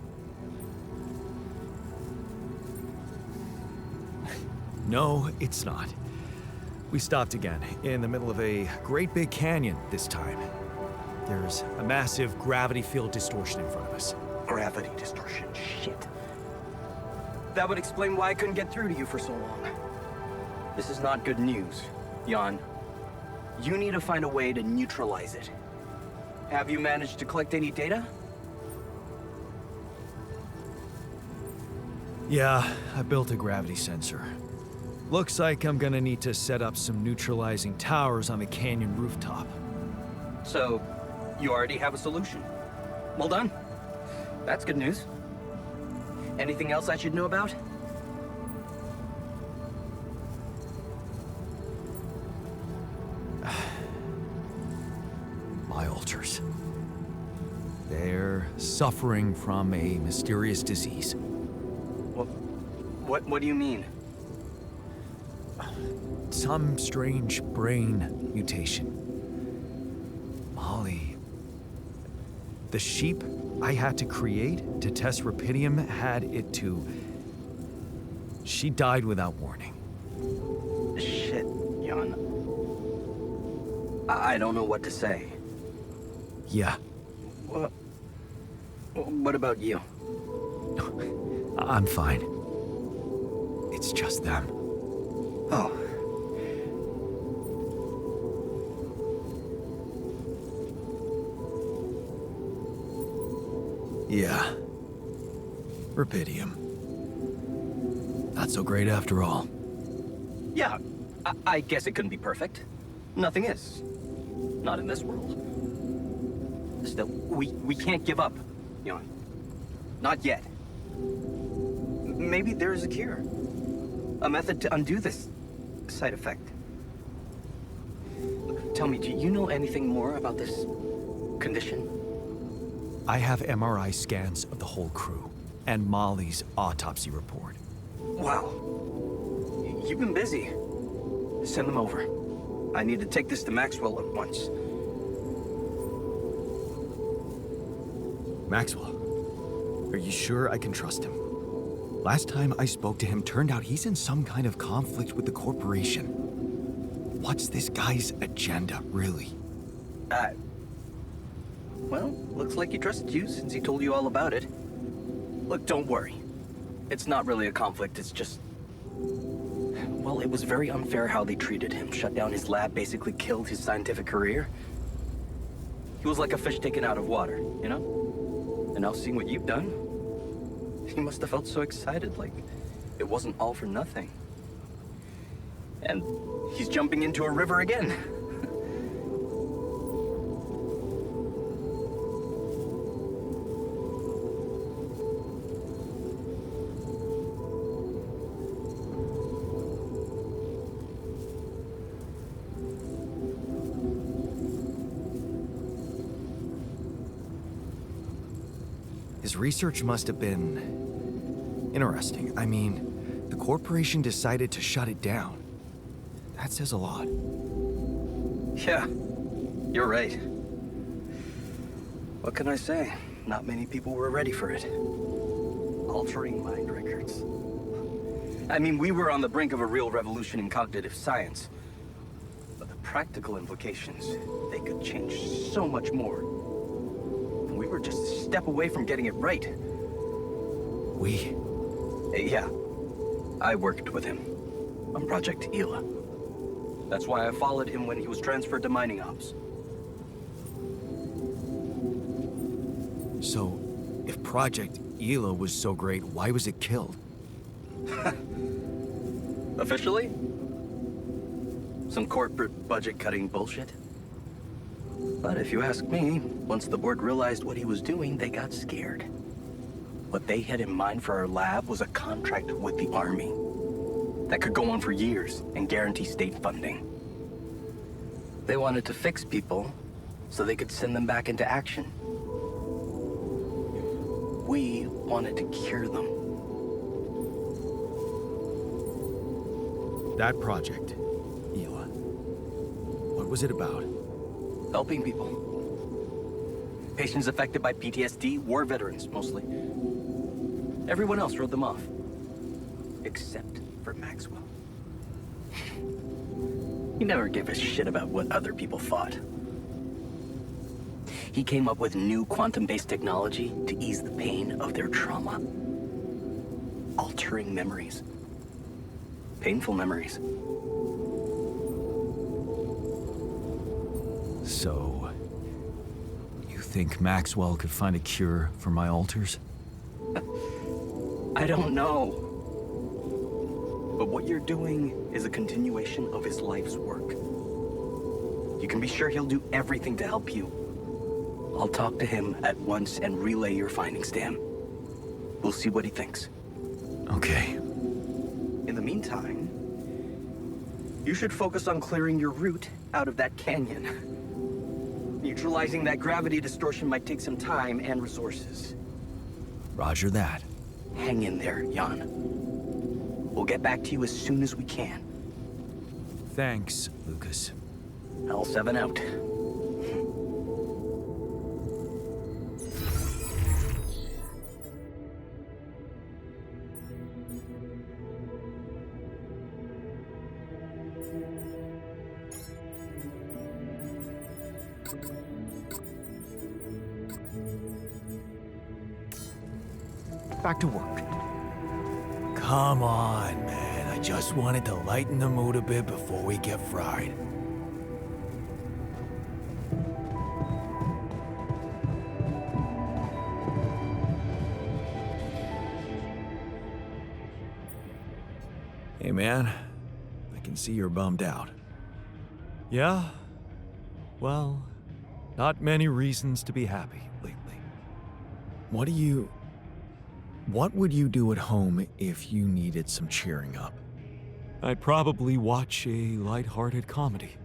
No, it's not. We stopped again, in the middle of a great big canyon this time. There's a massive gravity field distortion in front of us. Gravity distortion, shit. That would explain why I couldn't get through to you for so long. This is not good news, Jan. You need to find a way to neutralize it. Have you managed to collect any data? Yeah, I built a gravity sensor. Looks like I'm gonna need to set up some neutralizing towers on the canyon rooftop. So, you already have a solution. Well done. That's good news. Anything else I should know about? My altars. They're suffering from a mysterious disease. What do you mean? Some strange brain mutation. Molly. The sheep I had to create to test Rapidium had it too. She died without warning. Shit, Jan. I don't know what to say. Yeah. What about you? I'm fine. It's just them. Oh. Yeah. Rapidium. Not so great after all. Yeah, I guess it couldn't be perfect. Nothing is. Not in this world. Still, we can't give up, Jan. Not yet. Maybe there is a cure. A method to undo this side effect. Tell me, do you know anything more about this condition? I have MRI scans of the whole crew and Molly's autopsy report. Wow. You've been busy. Send them over. I need to take this to Maxwell at once. Maxwell, are you sure I can trust him? Last time I spoke to him, turned out he's in some kind of conflict with the corporation. What's this guy's agenda, really? Well, looks like he trusted you since he told you all about it. Look, don't worry. It's not really a conflict, it's just... Well, it was very unfair how they treated him. Shut down his lab, basically killed his scientific career. He was like a fish taken out of water, you know? And now seeing what you've done, he must have felt so excited, like it wasn't all for nothing. And he's jumping into a river again. His research must have been interesting. I mean, the corporation decided to shut it down. That says a lot. Yeah, you're right. What can I say? Not many people were ready for it. Altering mind records. I mean, we were on the brink of a real revolution in cognitive science. But the practical implications, they could change so much more. And we were just a step away from getting it right. We? Yeah. I worked with him on Project Ela. That's why I followed him when he was transferred to mining ops. So, if Project Ela was so great, why was it killed? Officially? Some corporate budget-cutting bullshit. But if you ask me, once the board realized what he was doing, they got scared. What they had in mind for our lab was a contract with the Army that could go on for years and guarantee state funding. They wanted to fix people so they could send them back into action. We wanted to cure them. That project, Ela. What was it about? Helping people. Patients affected by PTSD, war veterans, mostly. Everyone else wrote them off. Except for Maxwell. He never gave a shit about what other people thought. He came up with new quantum-based technology to ease the pain of their trauma. Altering memories. Painful memories. So, you think Maxwell could find a cure for my alters? I don't know. But what you're doing is a continuation of his life's work. You can be sure he'll do everything to help you. I'll talk to him at once and relay your findings to him. We'll see what he thinks. Okay. In the meantime, you should focus on clearing your route out of that canyon. Neutralizing that gravity distortion might take some time and resources. Roger that. Hang in there, Jan. We'll get back to you as soon as we can. Thanks, Lucas. L7 out. Back to work. Come on, man. I just wanted to lighten the mood a bit before we get fried. Hey, man. I can see you're bummed out. Yeah? Well, not many reasons to be happy lately. What would you do at home if you needed some cheering up? I'd probably watch a lighthearted comedy.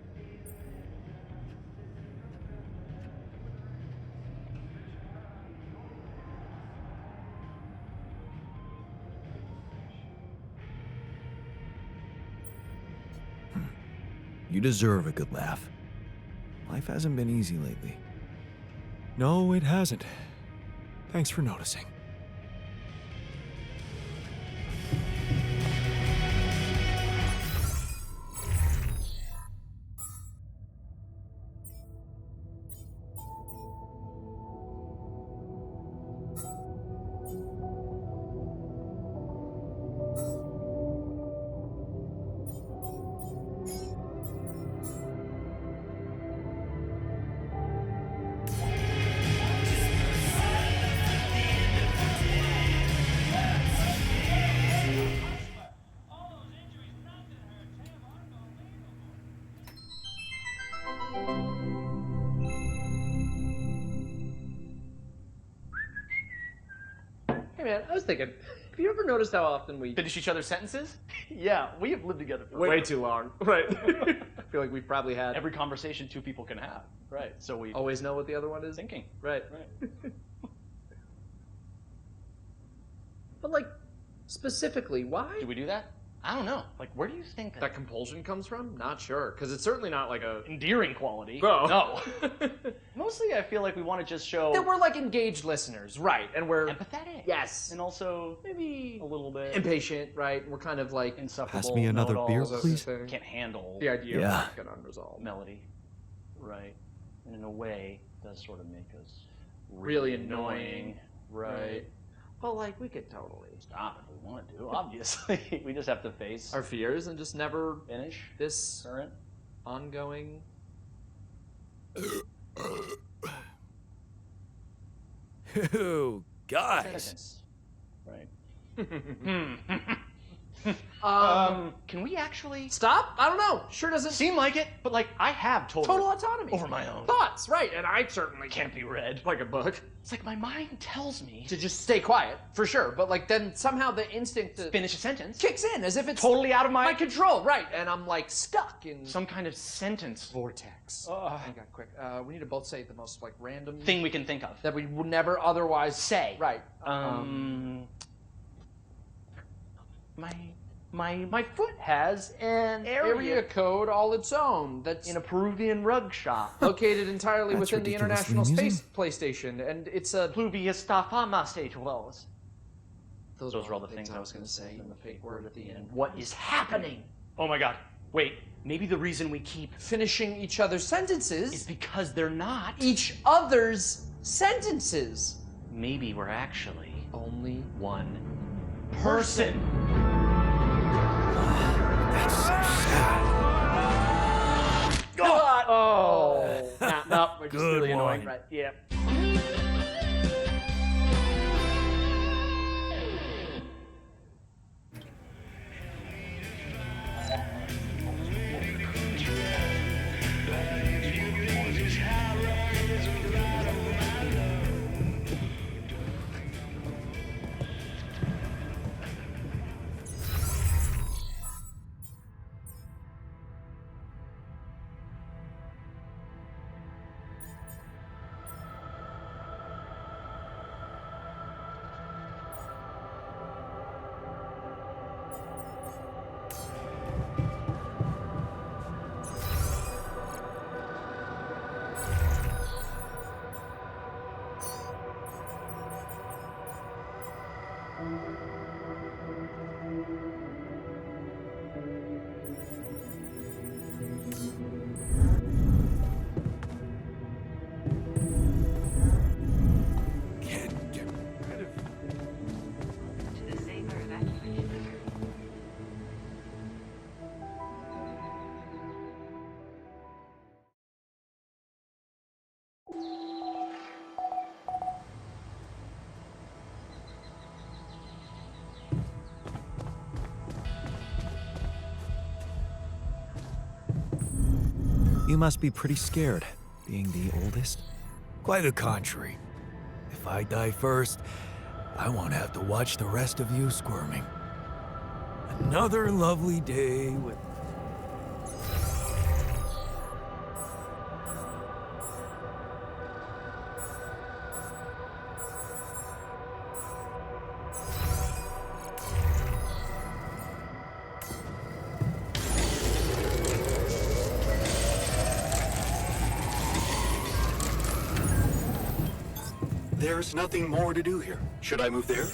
You deserve a good laugh. Life hasn't been easy lately. No, it hasn't. Thanks for noticing. Hey man, I was thinking, have you ever noticed how often we Finish each other's sentences? Yeah, we have lived together for Way too long. Right. I feel like we've probably had Every conversation two people can have. Right. So we always know what the other one is. thinking. Right. Right. But, like, specifically, why? Do we do that? I don't know. Like, where do you think That compulsion comes from? Not sure, because it's certainly not like a... endearing quality? Oh. No. Mostly, I feel like we want to just show that we're, like, engaged listeners, right, and we're... empathetic. Yes. And also, maybe a little bit impatient, right? We're kind of, like... insufferable. Pass me another beer, know-it-alls. please. Can't handle The idea Yeah. of, like, an unresolved... melody. Right. And in a way, it does sort of make us Really annoying. Right. Well, like, we could totally... Stop if we want to, obviously. We just have to face our fears and just never... finish this current ongoing... Ew, guys. sentence. Right. Can we actually Stop? I don't know. Sure doesn't... seem like it? But like, I have Total autonomy. over my own. Thoughts, right, and I certainly Can't be read. like a book. It's like my mind tells me To just stay quiet, for sure, but, like, then somehow the instinct to... finish a sentence. kicks in, as if it's... Totally out of my control, right, and I'm, like, stuck in... some kind of sentence vortex. Ugh. Hang on, quick. We need to both say the most, like, random... thing we can think of. that we would never otherwise Say. Right. My foot has an area code all its own that's in a Peruvian rug shop. located entirely That's within the ridiculously International amusing. Space PlayStation, and it's a... Pluvius stafama stage wells. Those were all the things I was going to say, and the fake word at the end. What is happening? Oh my god. Wait, maybe the reason we keep Finishing each other's sentences... is because they're not. each other's sentences. Maybe we're actually Only one person. That's so sad. Oh! No, we're just Good really annoying. one. Right, yeah. Can't get rid of To the safer evacuation area. You must be pretty scared, being the oldest. Quite the contrary. If I die first, I won't have to watch the rest of you squirming. Another lovely day with... There's nothing more to do here. Should I move there?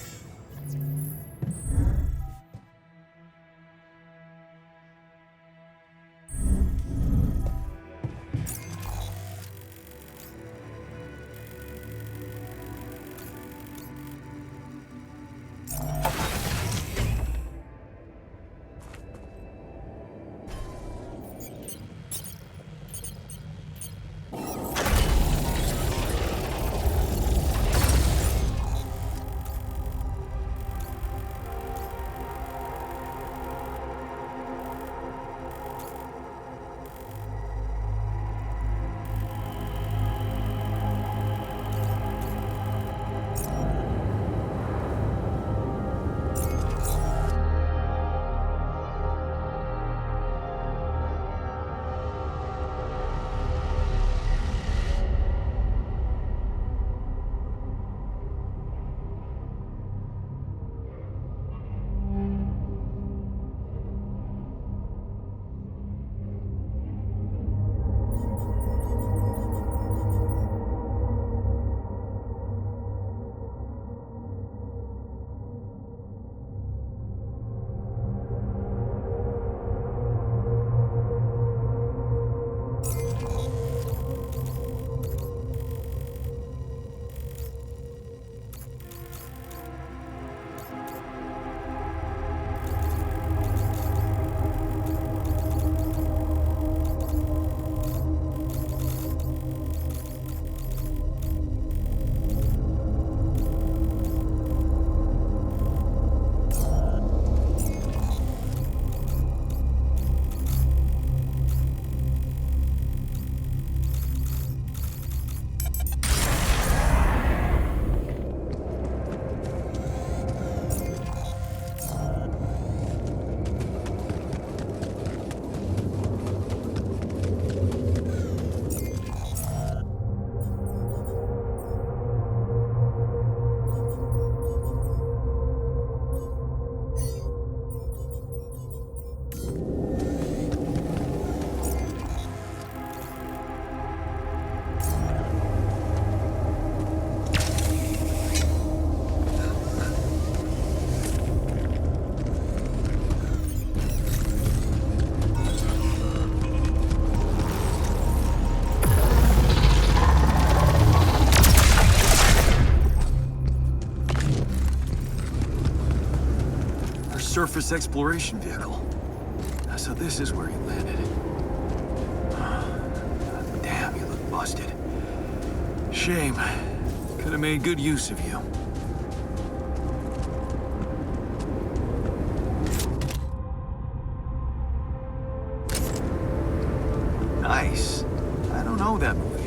surface exploration vehicle. So this is where he landed. Damn, you look busted. Shame. Could have made good use of you. Nice. I don't know that movie.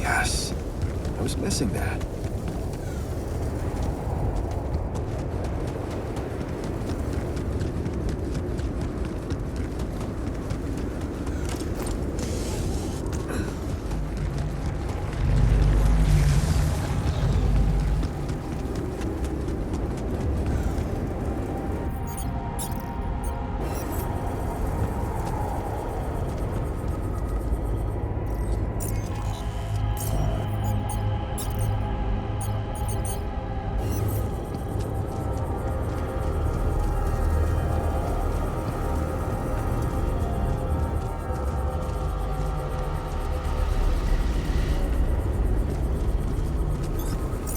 Yes. I was missing that.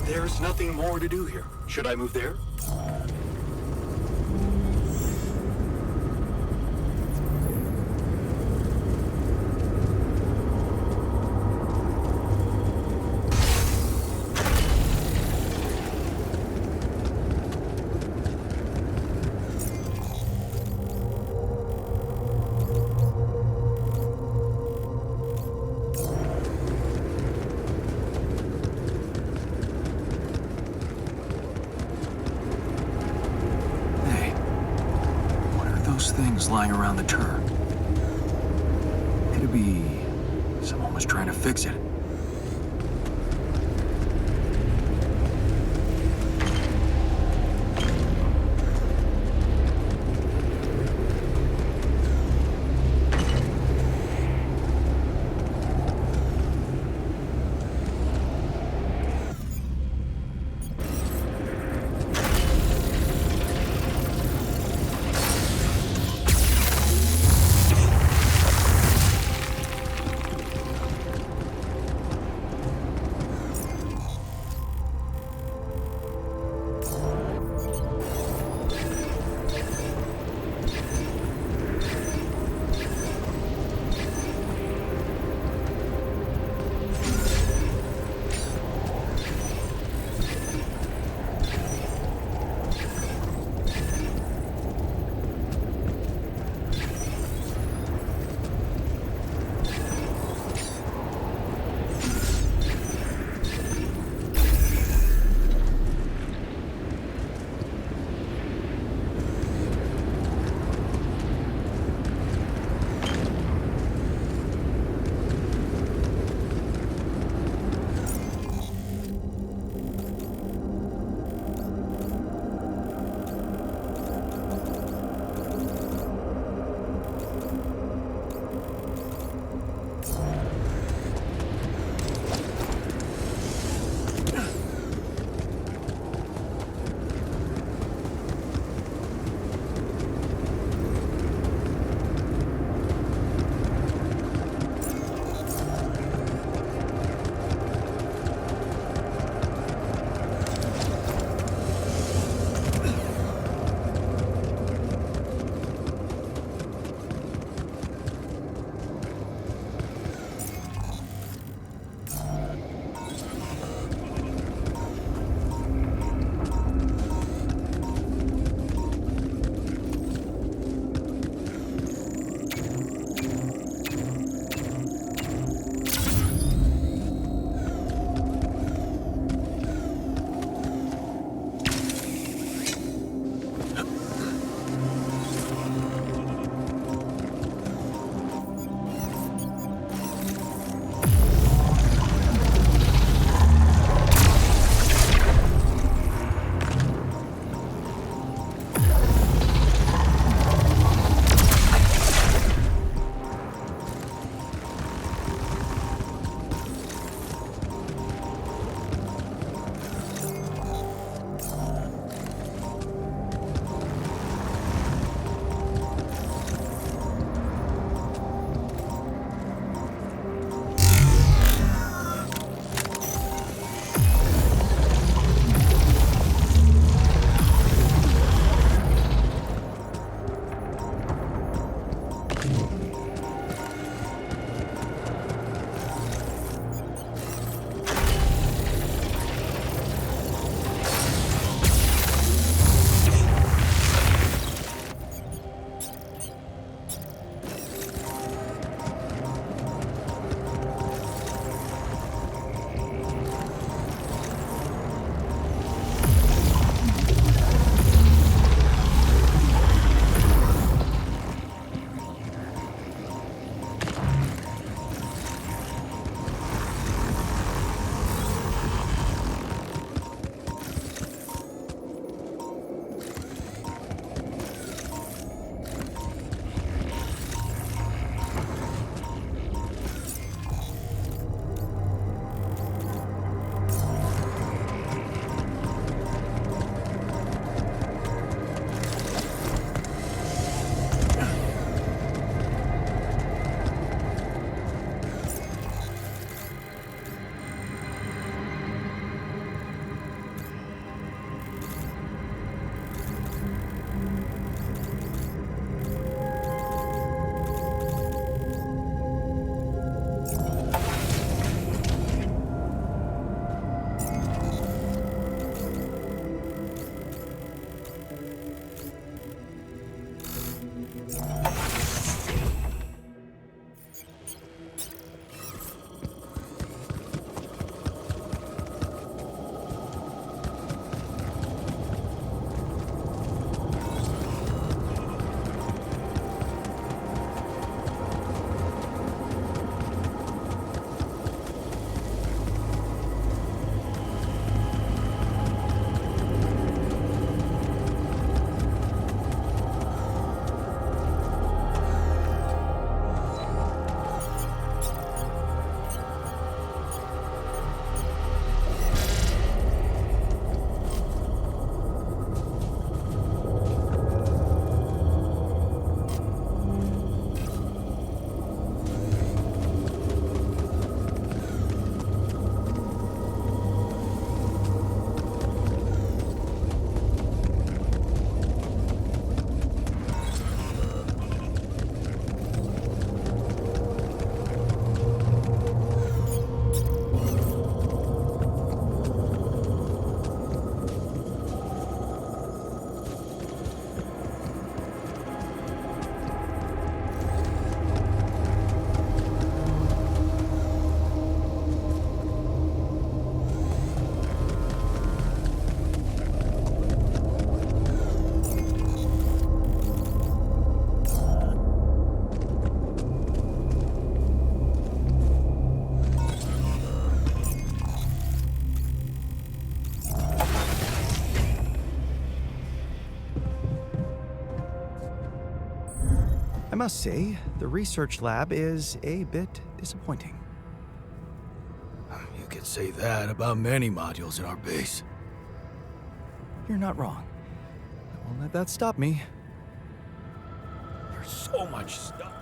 There's nothing more to do here. Should I move there? Things lying around the turn. Could it be Someone was trying to fix it. must say, the research lab is a bit disappointing. You could say that about many modules in our base. You're not wrong. I won't let that stop me. There's so much stuff.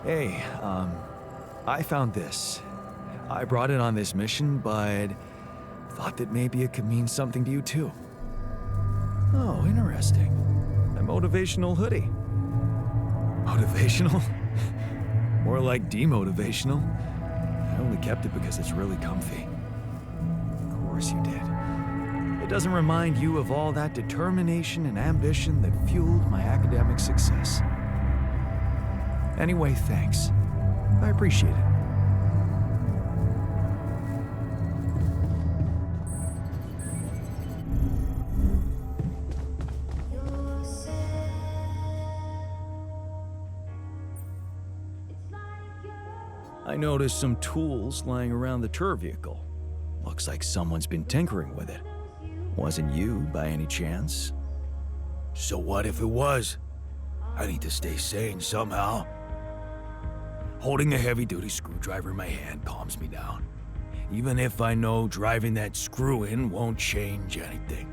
Hey, I found this. I brought it on this mission, but thought that maybe it could mean something to you too. Oh, interesting. A motivational hoodie. Motivational? More like demotivational. I only kept it because it's really comfy. Of course you did. It doesn't remind you of all that determination and ambition that fueled my academic success. Anyway, thanks. I appreciate it. I noticed some tools lying around the tour vehicle. Looks like someone's been tinkering with it. Wasn't you, by any chance? So what if it was? I need to stay sane somehow. Holding a heavy-duty screwdriver in my hand calms me down. Even if I know driving that screw in won't change anything.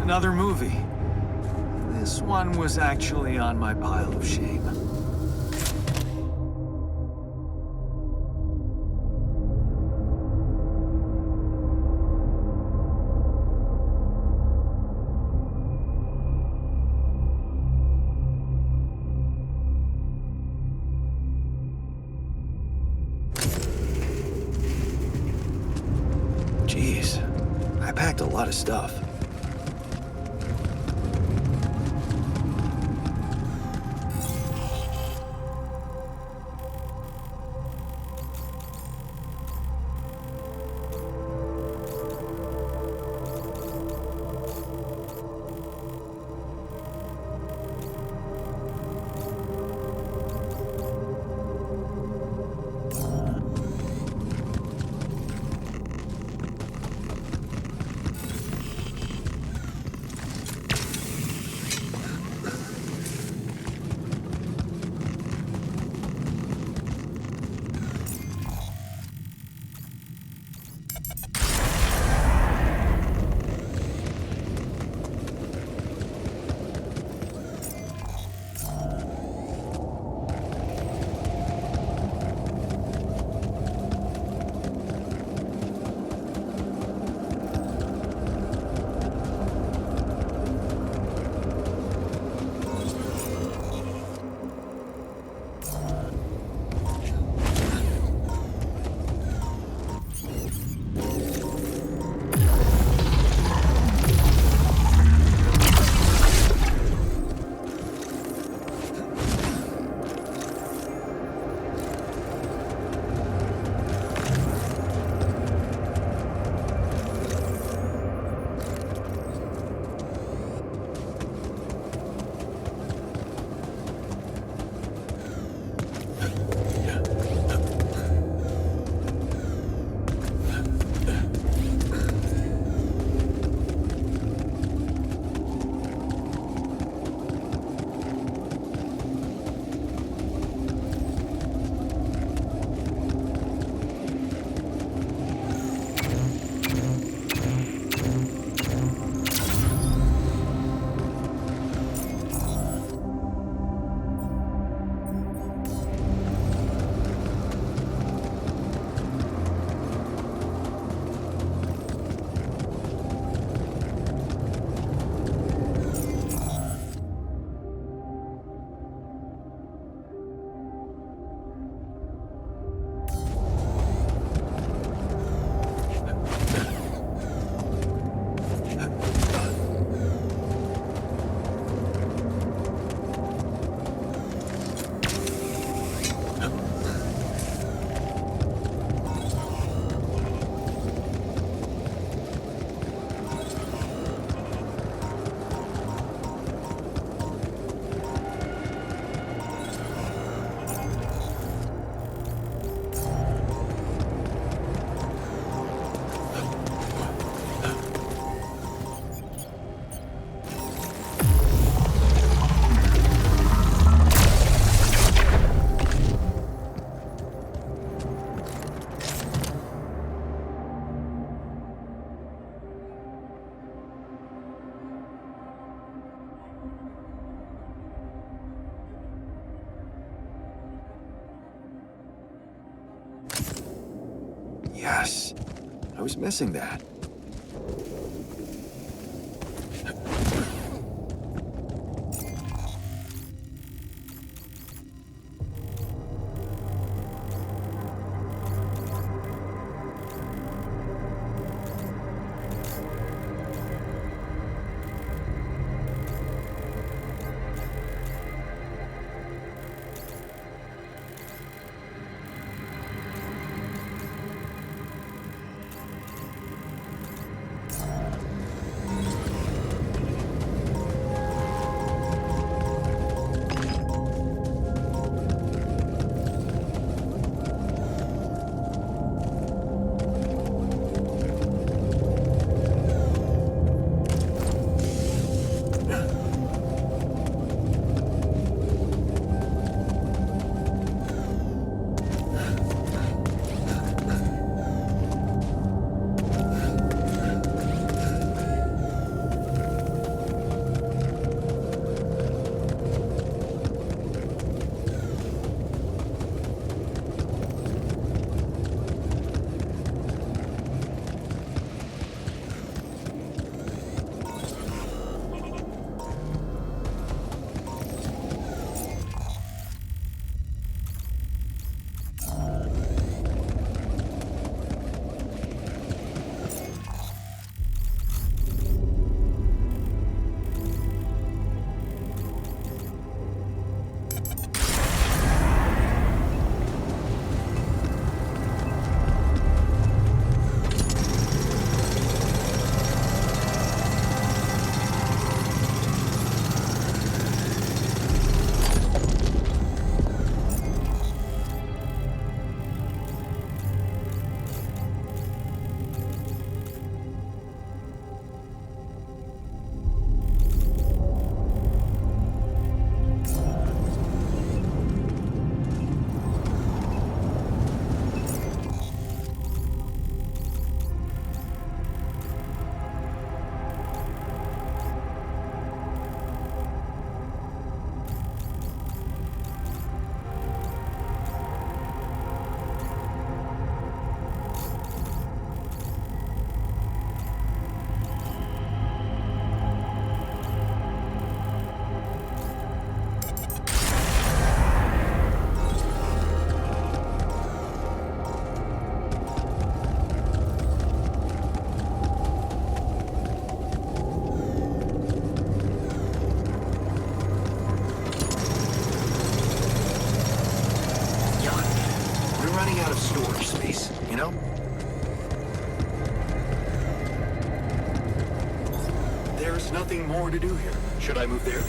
Another movie. This one was actually on my pile of shame. Jeez, I packed a lot of stuff. Yes. I was missing that. There's nothing more to do here. Should I move there?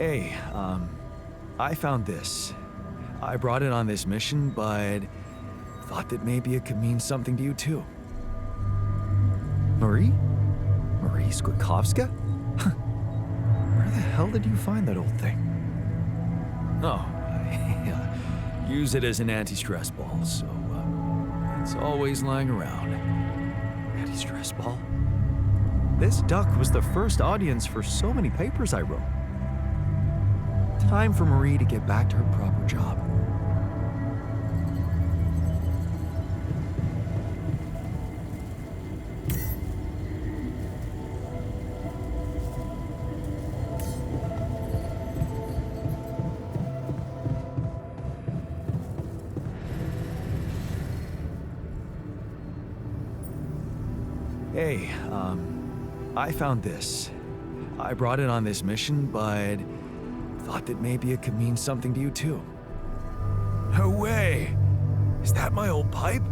Hey, I found this. I brought it on this mission, but thought that maybe it could mean something to you too. Marie? Marie Skwitkowska? Where the hell did you find that old thing? Oh, I use it as an anti-stress ball, so it's always lying around. Anti-stress ball? This duck was the first audience for so many papers I wrote. Time for Marie to get back to her proper job. Hey, I found this. I brought it on this mission, but thought that maybe it could mean something to you too. No way! Is that my old pipe?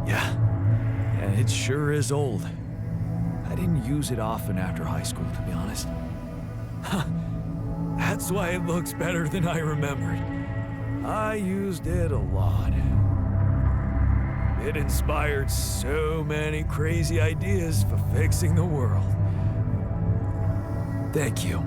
Yeah, and it sure is old. I didn't use it often after high school, to be honest. Huh, that's why it looks better than I remembered. I used it a lot. It inspired so many crazy ideas for fixing the world. Thank you.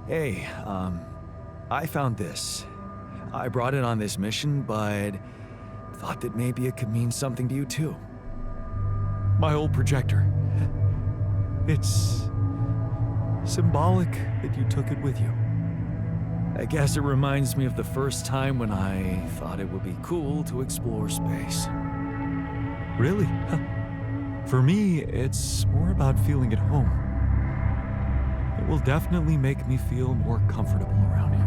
Hey, I found this. I brought it on this mission, but thought that maybe it could mean something to you too. My old projector. It's symbolic that you took it with you. I guess it reminds me of the first time when I thought it would be cool to explore space. Really? For me, it's more about feeling at home. It will definitely make me feel more comfortable around here.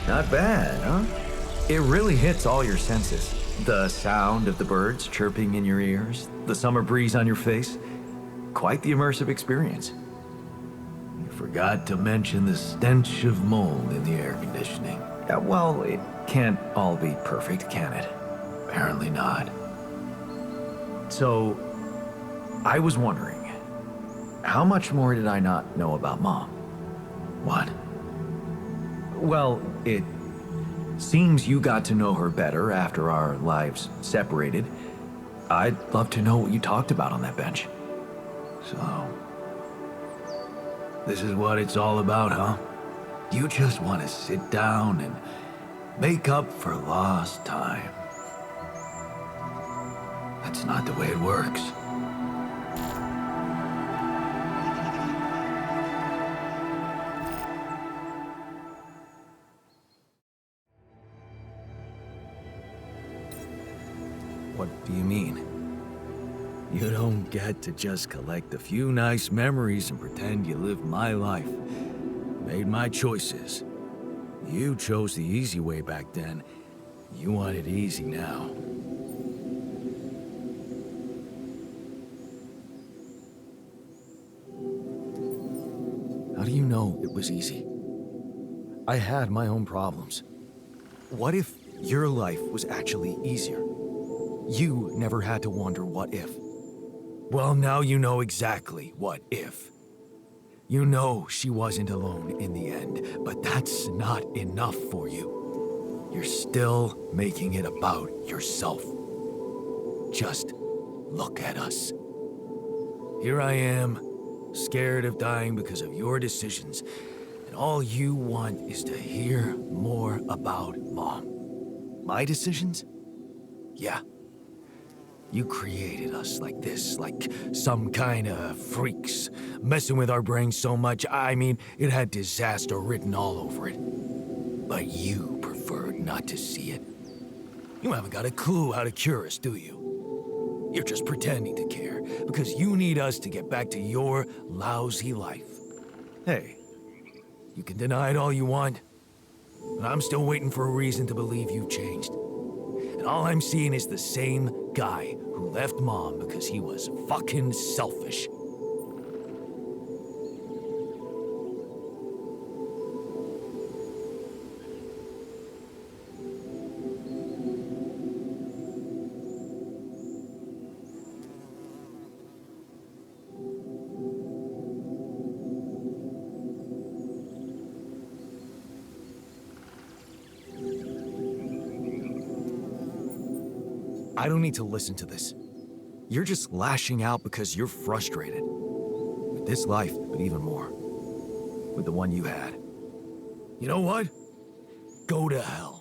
Not bad, huh? It really hits all your senses. The sound of the birds chirping in your ears, the summer breeze on your face. Quite the immersive experience. You forgot to mention the stench of mold in the air conditioning. Well, it can't all be perfect, can it? Apparently not. So, I was wondering, how much more did I not know about Mom? What? Well, it seems you got to know her better after our lives separated. I'd love to know what you talked about on that bench. So, this is what it's all about, huh? You just want to sit down and make up for lost time. That's not the way it works. What do you mean? You don't get to just collect a few nice memories and pretend you lived my life. Made my choices. You chose the easy way back then. You want it easy now. How do you know it was easy? I had my own problems. What if your life was actually easier? You never had to wonder what if. Well, now you know exactly what if. You know she wasn't alone in the end, but that's not enough for you. You're still making it about yourself. Just look at us. Here I am, scared of dying because of your decisions, and all you want is to hear more about Mom. My decisions? Yeah. You created us like this, like some kind of freaks, messing with our brains so much, I mean, it had disaster written all over it. But you preferred not to see it. You haven't got a clue how to cure us, do you? You're just pretending to care, because you need us to get back to your lousy life. Hey, you can deny it all you want, but I'm still waiting for a reason to believe you've changed. And all I'm seeing is the same guy who left Mom because he was fucking selfish. I don't need to listen to this. You're just lashing out because you're frustrated. With this life, but even more. With the one you had. You know what? Go to hell.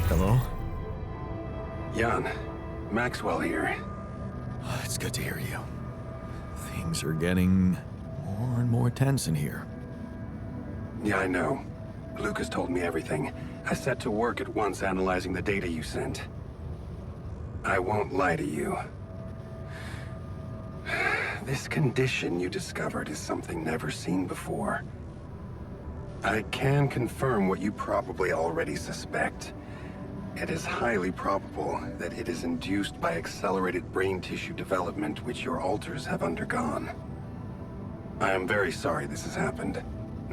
Hello? Jan, Maxwell here. It's good to hear you. Things are getting more and more tense in here. Yeah, I know. Lucas told me everything. I set to work at once analyzing the data you sent. I won't lie to you. This condition you discovered is something never seen before. I can confirm what you probably already suspect. It is highly probable that it is induced by accelerated brain tissue development which your alters have undergone. I am very sorry this has happened,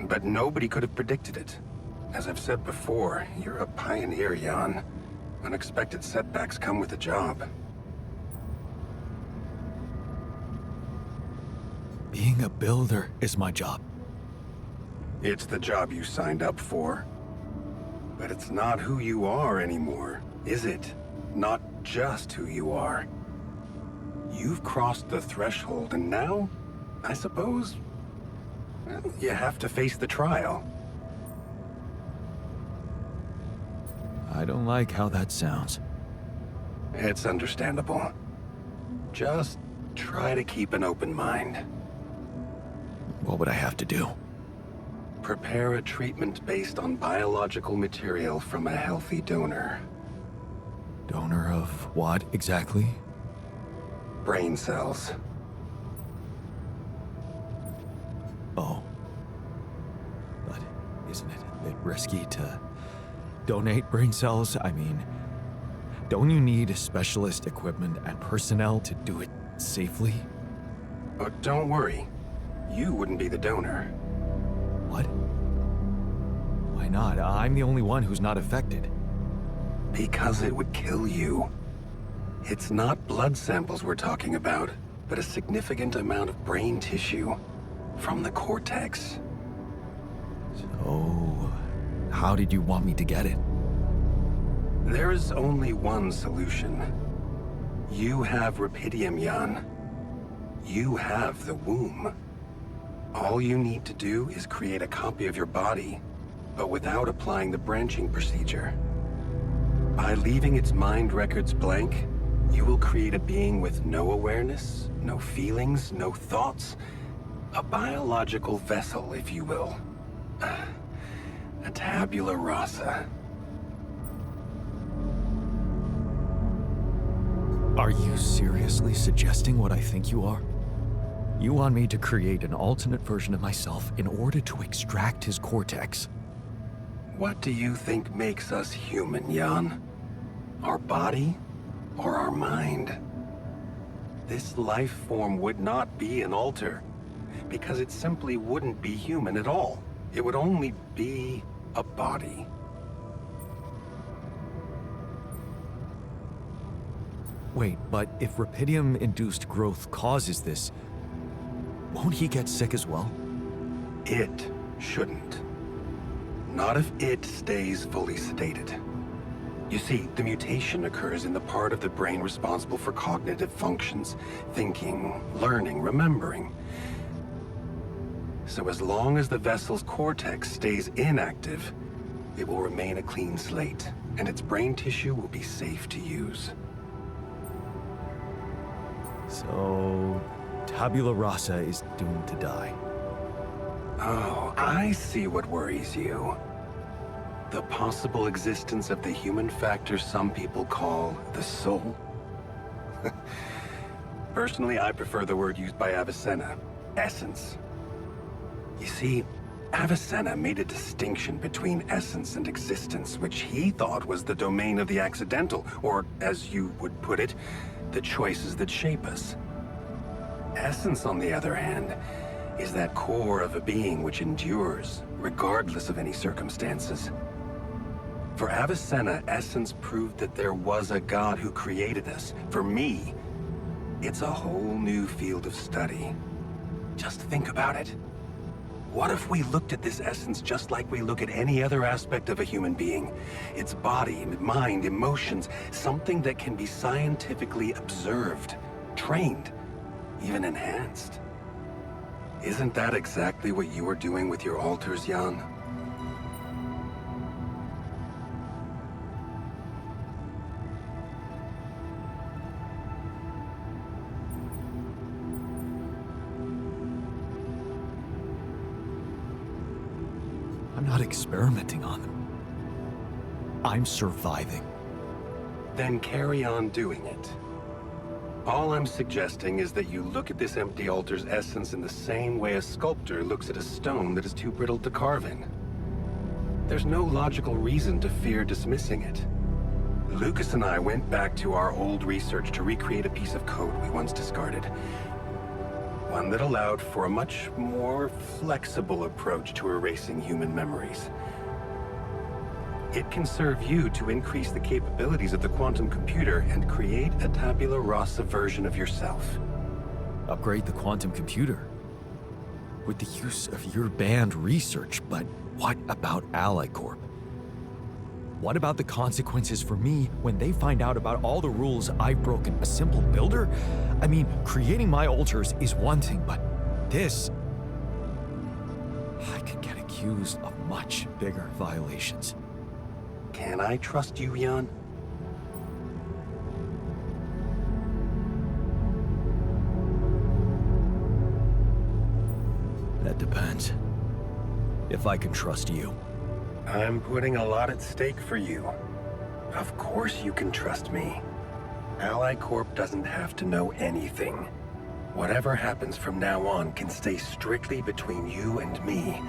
but nobody could have predicted it. As I've said before, you're a pioneer, Jan. Unexpected setbacks come with the job. Being a builder is my job. It's the job you signed up for. But it's not who you are anymore, is it? Not just who you are. You've crossed the threshold, and now, I suppose, Well, you have to face the trial. I don't like how that sounds. It's understandable. Just try to keep an open mind. What would I have to do? Prepare a treatment based on biological material from a healthy donor. Donor of what exactly? Brain cells. Oh. But isn't it a bit risky to donate brain cells? I mean, don't you need specialist equipment and personnel to do it safely? But don't worry. You wouldn't be the donor. What? Why not? I'm the only one who's not affected. Because it would kill you. It's not blood samples we're talking about, but a significant amount of brain tissue from the cortex. So, how did you want me to get it? There is only one solution. You have Rapidium, Jan. You have the womb. All you need to do is create a copy of your body, but without applying the branching procedure. By leaving its mind records blank, you will create a being with no awareness, no feelings, no thoughts. A biological vessel, if you will. A tabula rasa. Are you seriously suggesting what I think you are? You want me to create an alternate version of myself in order to extract his cortex? What do you think makes us human, Jan? Our body or our mind? This life form would not be an alter, because it simply wouldn't be human at all. It would only be a body. Wait, but if Rapidium-induced growth causes this, won't he get sick as well? It shouldn't. Not if it stays fully sedated. You see, the mutation occurs in the part of the brain responsible for cognitive functions, thinking, learning, remembering. So as long as the vessel's cortex stays inactive, it will remain a clean slate, and its brain tissue will be safe to use. So, tabula rasa is doomed to die. Oh, I see what worries you. The possible existence of the human factor some people call the soul. Personally, I prefer the word used by Avicenna, essence. You see, Avicenna made a distinction between essence and existence, which he thought was the domain of the accidental, or, as you would put it, the choices that shape us. Essence, on the other hand, is that core of a being which endures, regardless of any circumstances. For Avicenna, essence proved that there was a God who created us. For me, it's a whole new field of study. Just think about it. What if we looked at this essence just like we look at any other aspect of a human being? Its body, mind, emotions, something that can be scientifically observed, trained, even enhanced. Isn't that exactly what you are doing with your alters, Jan? I'm not experimenting on them. I'm surviving. Then carry on doing it. All I'm suggesting is that you look at this empty altar's essence in the same way a sculptor looks at a stone that is too brittle to carve in. There's no logical reason to fear dismissing it. Lucas and I went back to our old research to recreate a piece of code we once discarded. One that allowed for a much more flexible approach to erasing human memories. It can serve you to increase the capabilities of the quantum computer and create a tabula rasa version of yourself. Upgrade the quantum computer? With the use of your banned research, but what about Ally Corp? What about the consequences for me when they find out about all the rules I've broken? A simple builder? I mean, creating my altars is one thing, but this... I could get accused of much bigger violations. Can I trust you, Jan? That depends. If I can trust you. I'm putting a lot at stake for you. Of course you can trust me. Ally Corp doesn't have to know anything. Whatever happens from now on can stay strictly between you and me.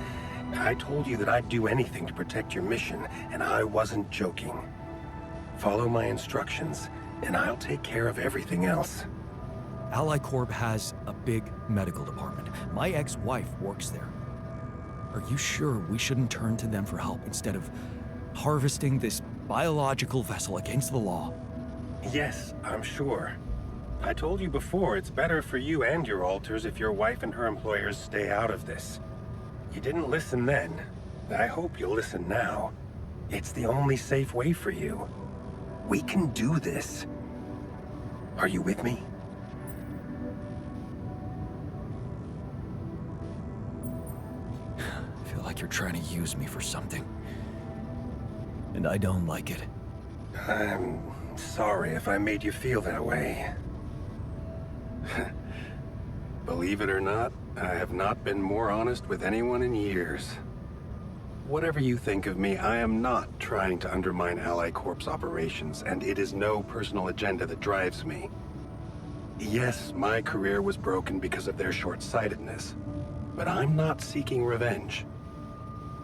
I told you that I'd do anything to protect your mission, and I wasn't joking. Follow my instructions, and I'll take care of everything else. Ally Corp has a big medical department. My ex-wife works there. Are you sure we shouldn't turn to them for help instead of harvesting this biological vessel against the law? Yes, I'm sure. I told you before, it's better for you and your alters if your wife and her employers stay out of this. You didn't listen then. I hope you'll listen now. It's the only safe way for you. We can do this. Are you with me? I feel like you're trying to use me for something. And I don't like it. I'm sorry if I made you feel that way. Believe it or not, I have not been more honest with anyone in years. Whatever you think of me, I am not trying to undermine Ally Corp's operations, and it is no personal agenda that drives me. Yes, my career was broken because of their short-sightedness, but I'm not seeking revenge.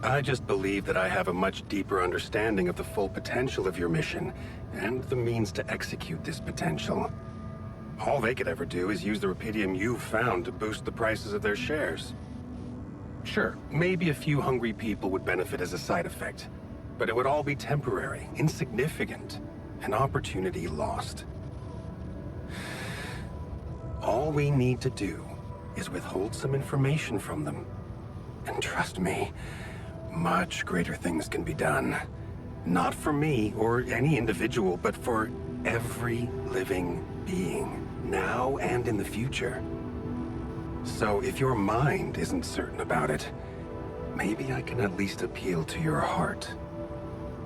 I just believe that I have a much deeper understanding of the full potential of your mission, and the means to execute this potential. All they could ever do is use the rupidium you've found to boost the prices of their shares. Sure, maybe a few hungry people would benefit as a side effect, but it would all be temporary, insignificant, an opportunity lost. All we need to do is withhold some information from them. And trust me, much greater things can be done. Not for me or any individual, but for every living being, now and in the future. So if your mind isn't certain about it, maybe I can at least appeal to your heart.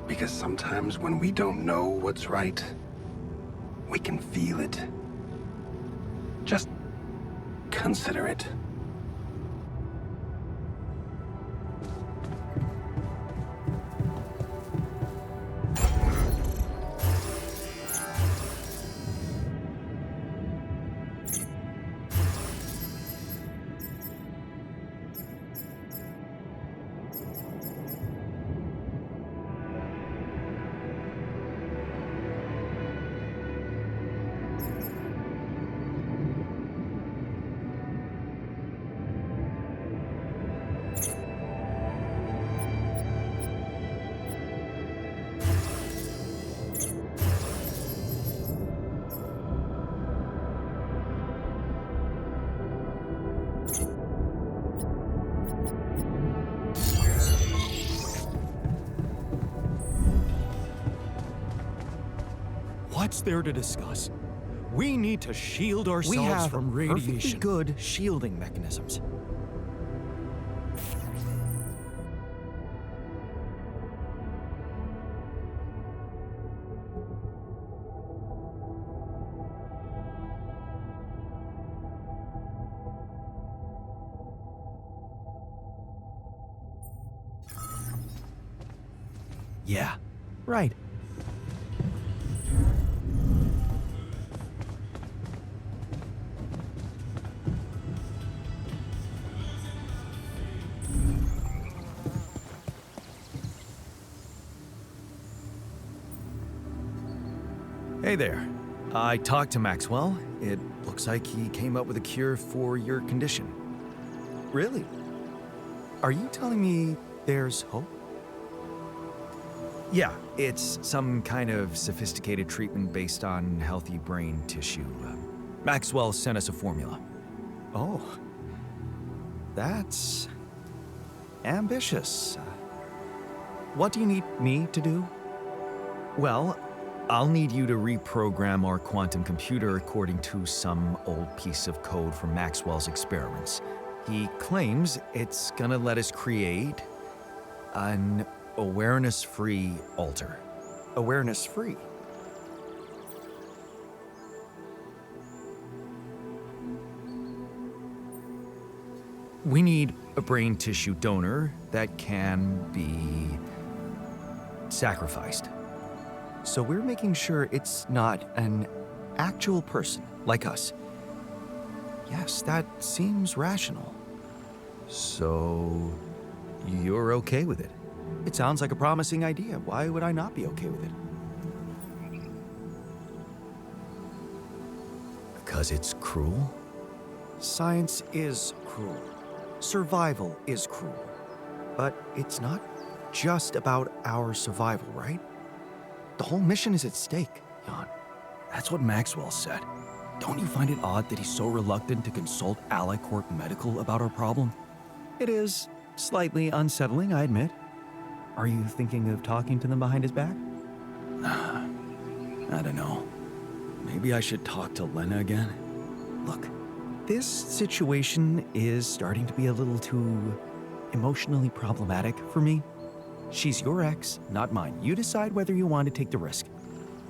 Because sometimes when we don't know what's right, we can feel it. Just consider it. What's there to discuss? We need to shield ourselves from radiation. Perfectly good shielding mechanisms. Yeah, right. Hey there. I talked to Maxwell. It looks like he came up with a cure for your condition. Really? Are you telling me there's hope? Yeah, it's some kind of sophisticated treatment based on healthy brain tissue. Maxwell sent us a formula. Oh. That's ambitious. What do you need me to do? Well, I'll need you to reprogram our quantum computer according to some old piece of code from Maxwell's experiments. He claims it's gonna let us create an awareness-free altar. Awareness-free? We need a brain tissue donor that can be sacrificed. So we're making sure it's not an actual person like us. Yes, that seems rational. So you're okay with it? It sounds like a promising idea. Why would I not be okay with it? Because it's cruel? Science is cruel. Survival is cruel. But it's not just about our survival, right? The whole mission is at stake, Jan. That's what Maxwell said. Don't you find it odd that he's so reluctant to consult Alicorp Medical about our problem? It is slightly unsettling, I admit. Are you thinking of talking to them behind his back? I don't know. Maybe I should talk to Lena again? Look, this situation is starting to be a little too emotionally problematic for me. She's your ex, not mine. You decide whether you want to take the risk.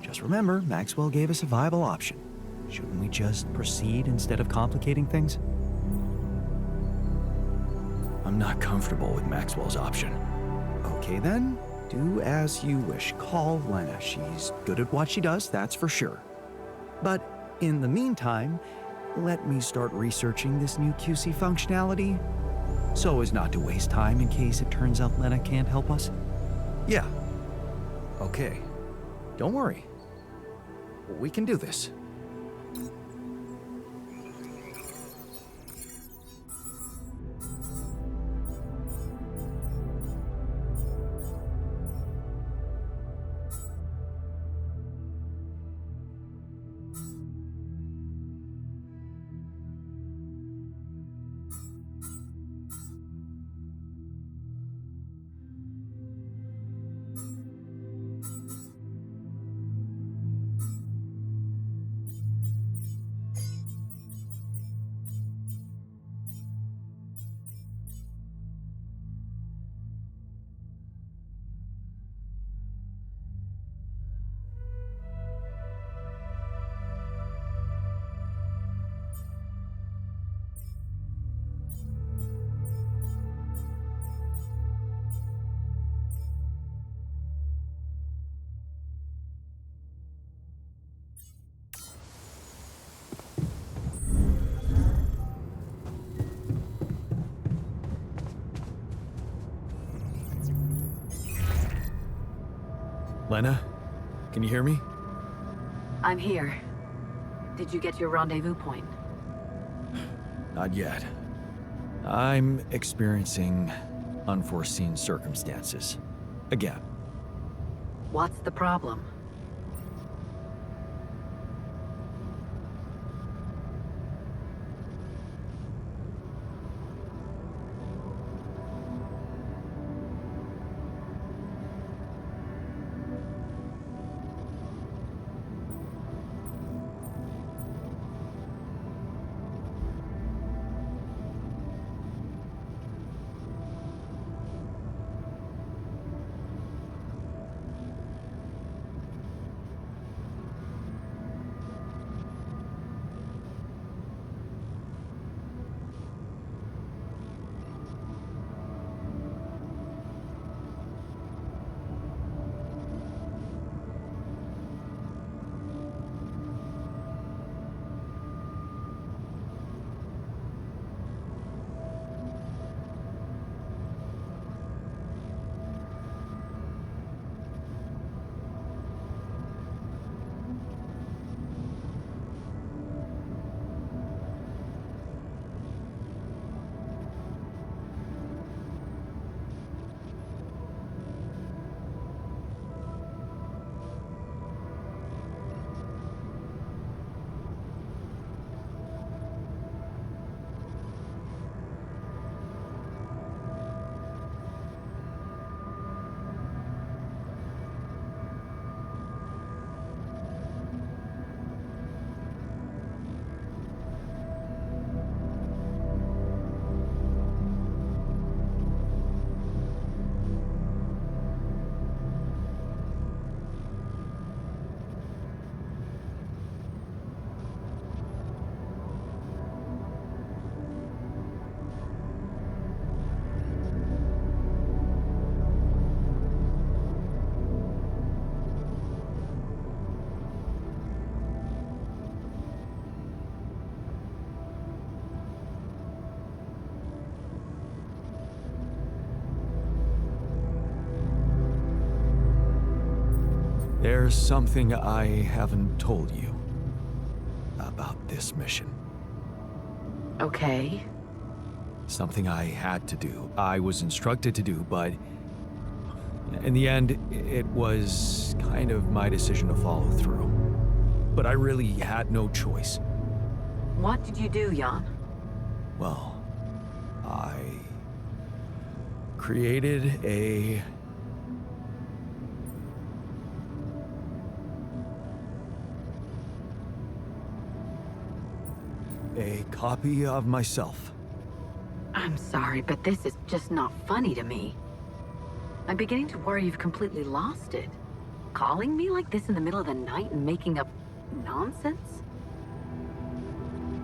Just remember, Maxwell gave us a viable option. Shouldn't we just proceed instead of complicating things? I'm not comfortable with Maxwell's option. Okay then, do as you wish. Call Lena. She's good at what she does, that's for sure. But in the meantime, let me start researching this new QC functionality so as not to waste time in case it turns out Lena can't help us. Yeah. Okay. Don't worry. We can do this. Lena, can you hear me? I'm here. Did you get your rendezvous point? Not yet. I'm experiencing unforeseen circumstances. Again. What's the problem? There's something I haven't told you about this mission. Okay. Something I had to do. I was instructed to do, but in the end, it was kind of my decision to follow through. But I really had no choice. What did you do, Jan? Well, I created a copy of myself. I'm sorry, but this is just not funny to me. I'm beginning to worry you've completely lost it. Calling me like this in the middle of the night and making up nonsense?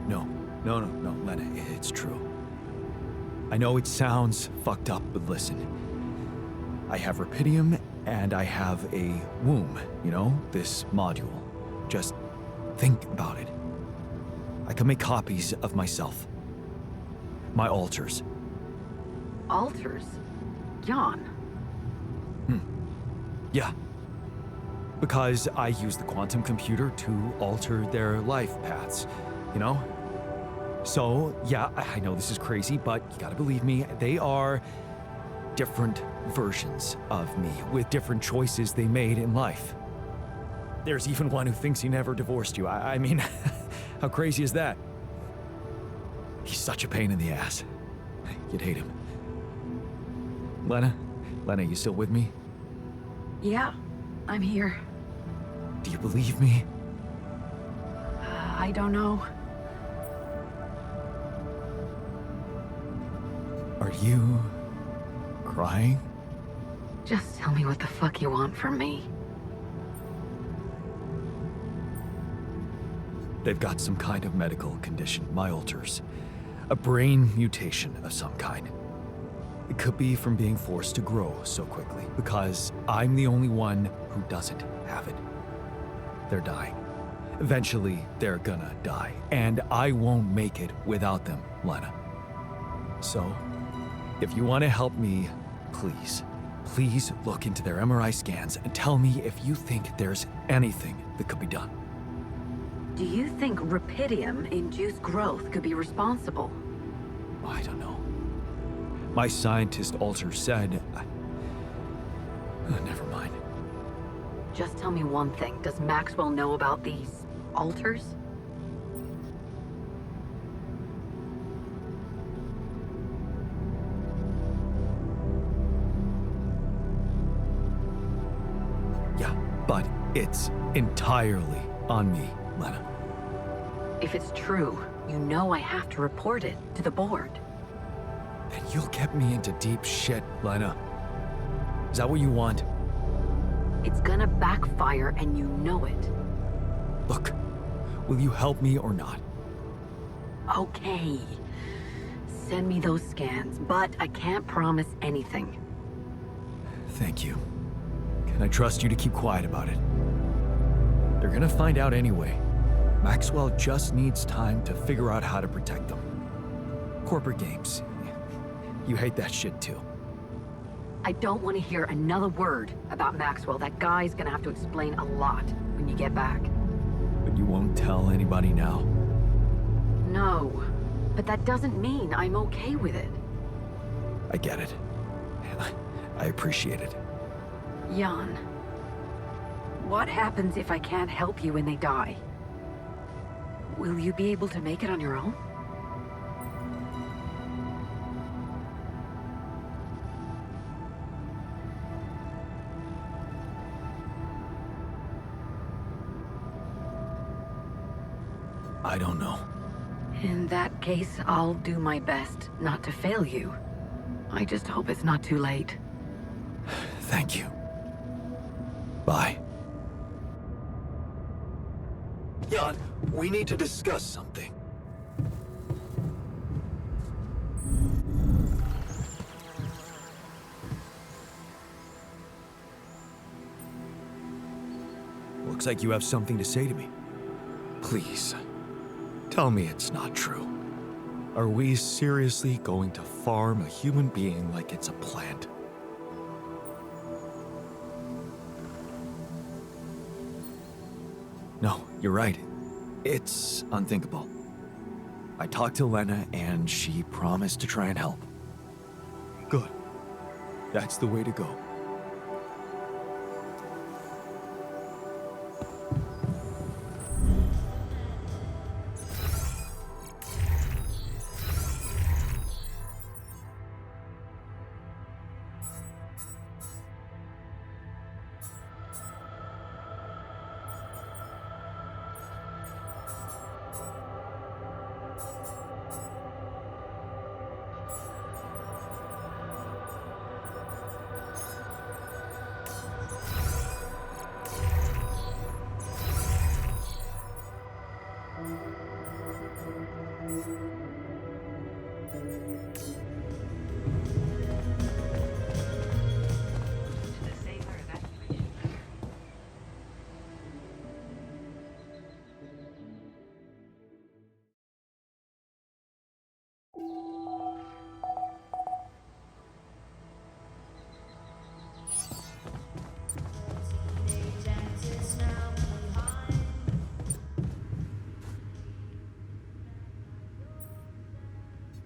No, Lena, it's true. I know it sounds fucked up, but listen. I have Rapidium and I have a womb, you know, this module. Just think about it. I can make copies of myself. My alters. Alters? Jan? Yeah. Because I use the quantum computer to alter their life paths, you know? So, yeah, I know this is crazy, but you gotta believe me, they are different versions of me with different choices they made in life. There's even one who thinks he never divorced you. I mean, how crazy is that? He's such a pain in the ass. You'd hate him. Lena, you still with me? Yeah, I'm here. Do you believe me? I don't know. Are you crying? Just tell me what the fuck you want from me. They've got some kind of medical condition, my alters. A brain mutation of some kind. It could be from being forced to grow so quickly, because I'm the only one who doesn't have it. They're dying. Eventually, they're gonna die, and I won't make it without them, Lena. So, if you want to help me, please look into their MRI scans and tell me if you think there's anything that could be done. Do you think Rapidium-induced growth could be responsible? I don't know. My scientist alter said... never mind. Just tell me one thing. Does Maxwell know about these alters? Yeah, but it's entirely on me, Lena. If it's true, you know I have to report it to the board. Then you'll get me into deep shit, Lena. Is that what you want? It's gonna backfire and you know it. Look, will you help me or not? Okay. Send me those scans, but I can't promise anything. Thank you. Can I trust you to keep quiet about it? They're gonna find out anyway. Maxwell just needs time to figure out how to protect them. Corporate games. You hate that shit too. I don't want to hear another word about Maxwell. That guy's gonna have to explain a lot when you get back. But you won't tell anybody now? No, but that doesn't mean I'm okay with it. I get it. I appreciate it. Jan, what happens if I can't help you when they die? Will you be able to make it on your own? I don't know. In that case, I'll do my best not to fail you. I just hope it's not too late. Thank you. Bye. Jan, we need to discuss something. Looks like you have something to say to me. Please, tell me it's not true. Are we seriously going to farm a human being like it's a plant? No, you're right. It's unthinkable. I talked to Lena and she promised to try and help. Good. That's the way to go.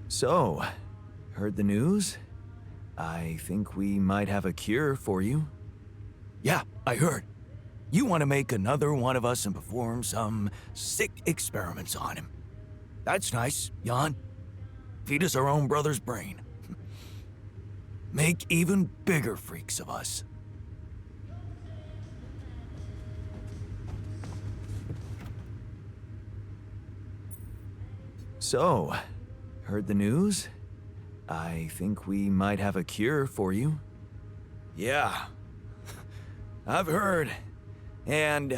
So, heard the news? I think we might have a cure for you. Yeah, I heard. You want to make another one of us and perform some sick experiments on him. That's nice, Jan. Feed us our own brother's brain. Make even bigger freaks of us. So, heard the news? I think we might have a cure for you. Yeah, I've heard. And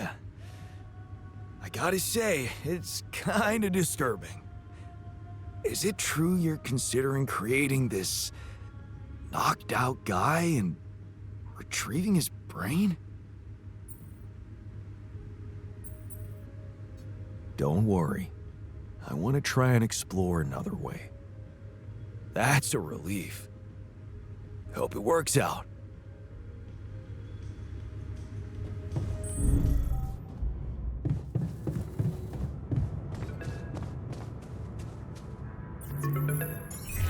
I gotta say, it's kinda disturbing. Is it true you're considering creating this knocked out guy and retrieving his brain? Don't worry. I want to try and explore another way. That's a relief. Hope it works out.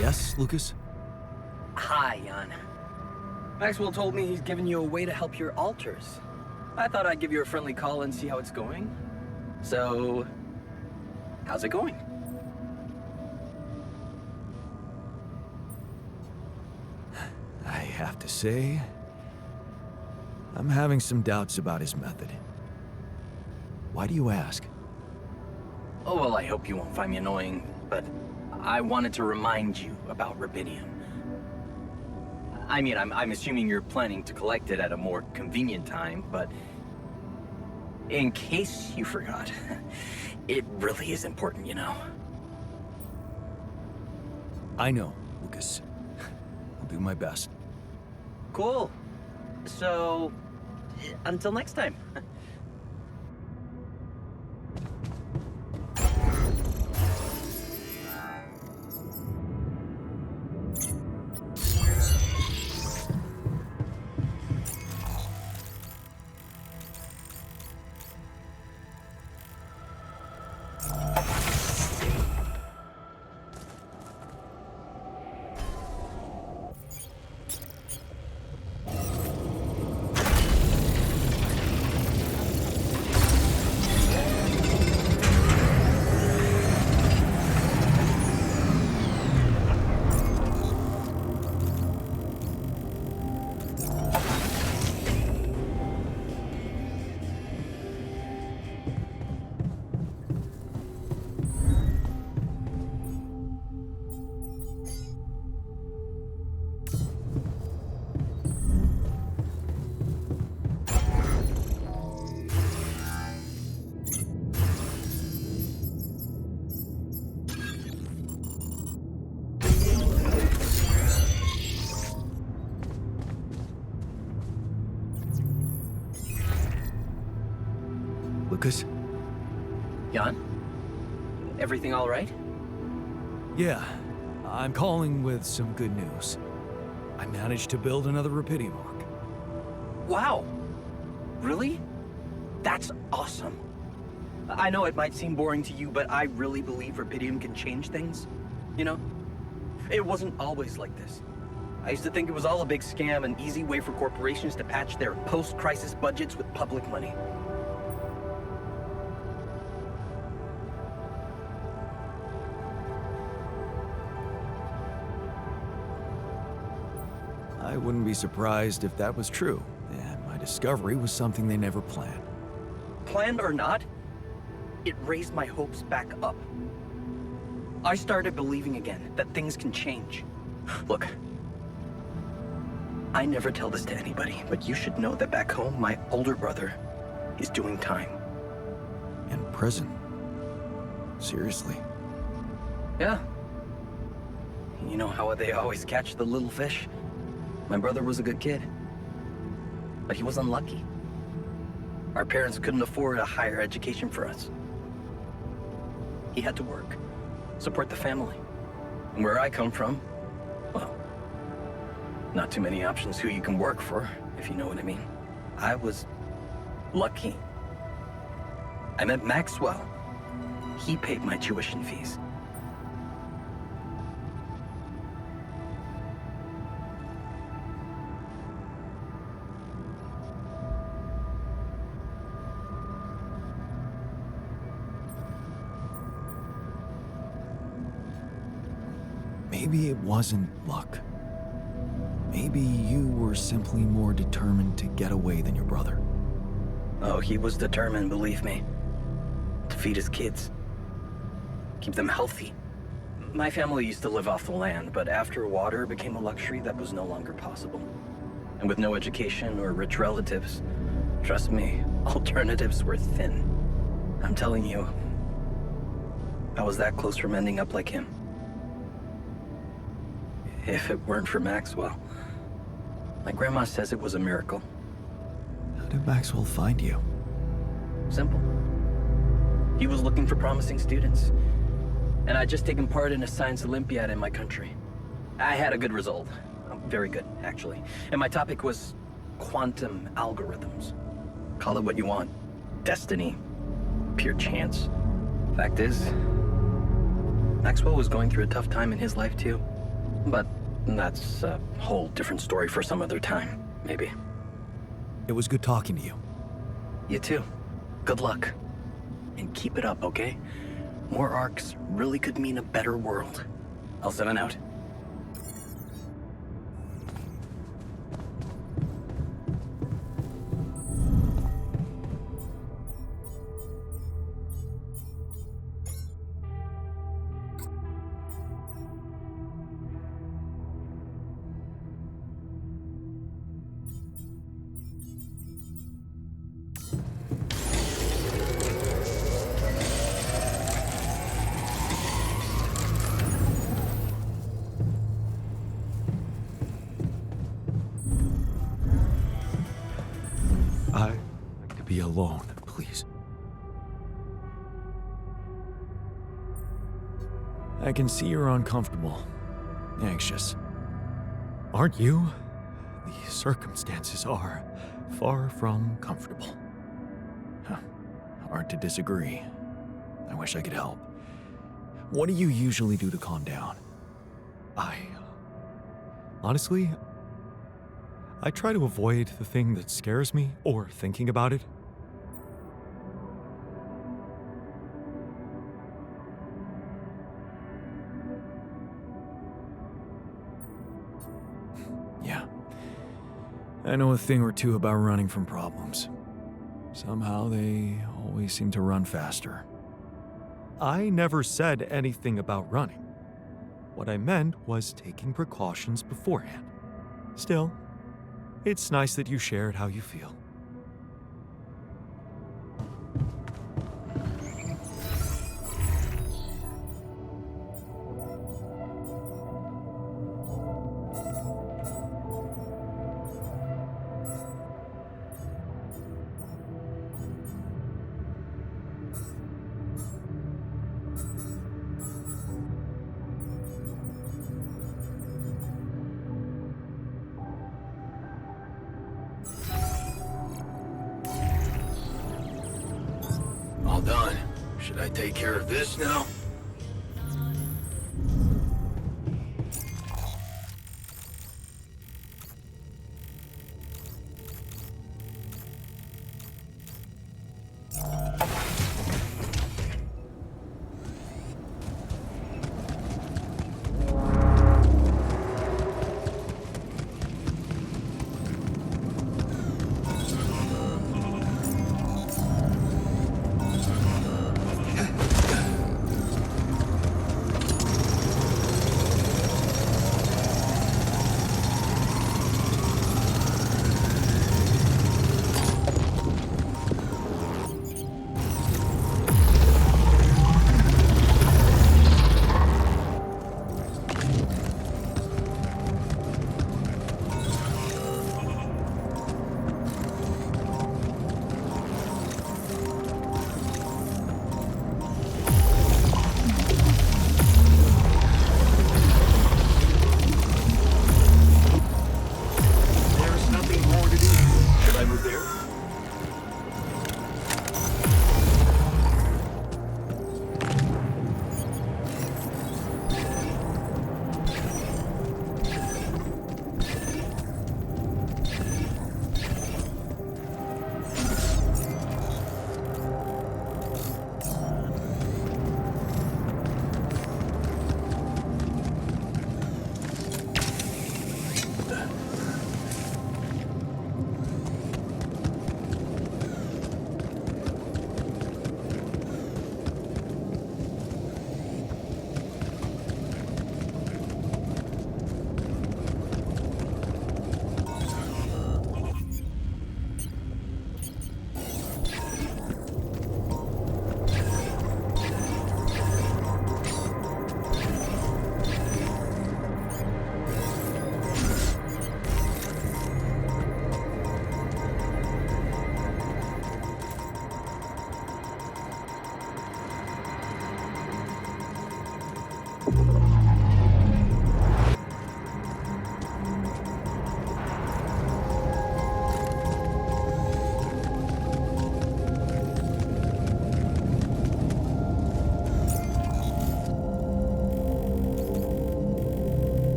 Yes, Lucas? Hi, Jan. Maxwell told me he's given you a way to help your alters. I thought I'd give you a friendly call and see how it's going. So, how's it going? I have to say, I'm having some doubts about his method. Why do you ask? Oh, well, I hope you won't find me annoying, but I wanted to remind you about rubidium. I mean, I'm assuming you're planning to collect it at a more convenient time, but in case you forgot, it really is important, you know. I know, Lucas. I'll do my best. Cool. So, until next time. Lucas? Jan? Everything all right? Yeah, I'm calling with some good news. I managed to build another rubidium arc. Wow! Really? That's awesome. I know it might seem boring to you, but I really believe Rubidium can change things. You know? It wasn't always like this. I used to think it was all a big scam, an easy way for corporations to patch their post-crisis budgets with public money. I wouldn't be surprised if that was true, and my discovery was something they never planned. Planned or not, it raised my hopes back up. I started believing again that things can change. Look, I never tell this to anybody, but you should know that back home, my older brother is doing time. In prison? Seriously? Yeah. You know how they always catch the little fish? My brother was a good kid, but he was unlucky. Our parents couldn't afford a higher education for us. He had to work, support the family. And where I come from, well, not too many options who you can work for, if you know what I mean. I was lucky. I met Maxwell. He paid my tuition fees. Maybe it wasn't luck. Maybe you were simply more determined to get away than your brother. Oh, he was determined, believe me. To feed his kids. Keep them healthy. My family used to live off the land, but after water became a luxury, that was no longer possible. And with no education or rich relatives, trust me, alternatives were thin. I'm telling you, I was that close from ending up like him. If it weren't for Maxwell. My grandma says it was a miracle. How did Maxwell find you? Simple. He was looking for promising students. And I'd just taken part in a science Olympiad in my country. I had a good result. Very good, actually. And my topic was quantum algorithms. Call it what you want. Destiny. Pure chance. Fact is, Maxwell was going through a tough time in his life too. But that's a whole different story for some other time, maybe. It was good talking to you. You too. Good luck. And keep it up, okay? More arcs really could mean a better world. I'll 7 out. I'd like to be alone, please. I can see you're uncomfortable, anxious. Aren't you? The circumstances are far from comfortable. Hard to disagree. I wish I could help. What do you usually do to calm down? Honestly, I try to avoid the thing that scares me or thinking about it. Yeah. I know a thing or two about running from problems. Somehow they always seem to run faster. I never said anything about running. What I meant was taking precautions beforehand. Still, it's nice that you shared how you feel. I take care of this now?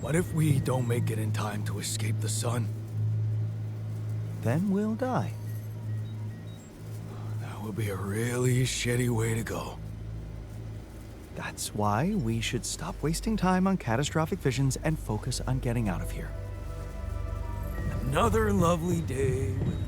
What if we don't make it in time to escape the sun? Then we'll die. That would be a really shitty way to go. That's why we should stop wasting time on catastrophic visions and focus on getting out of here. Another lovely day with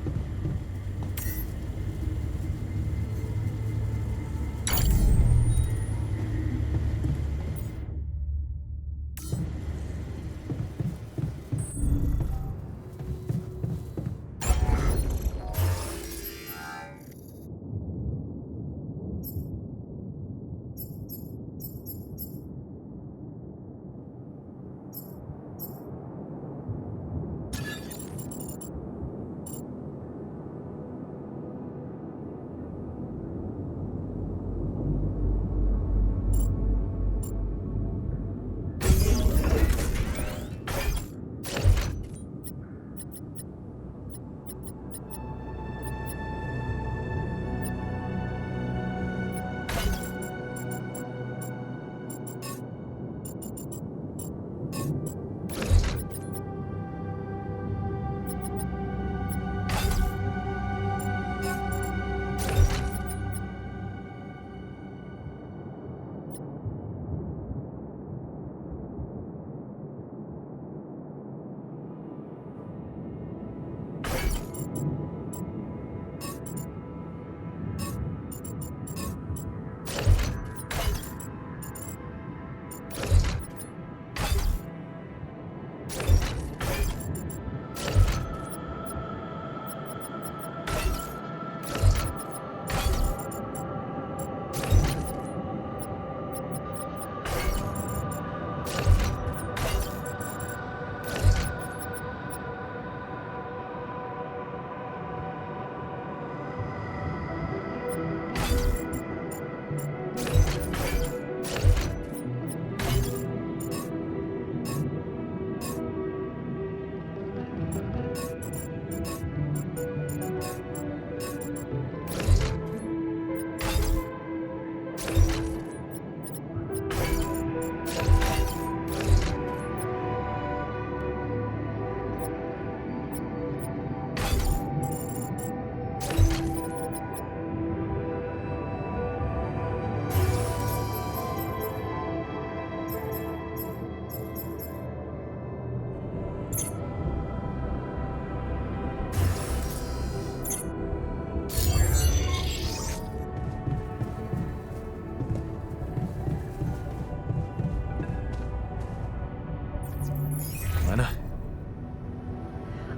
Lena?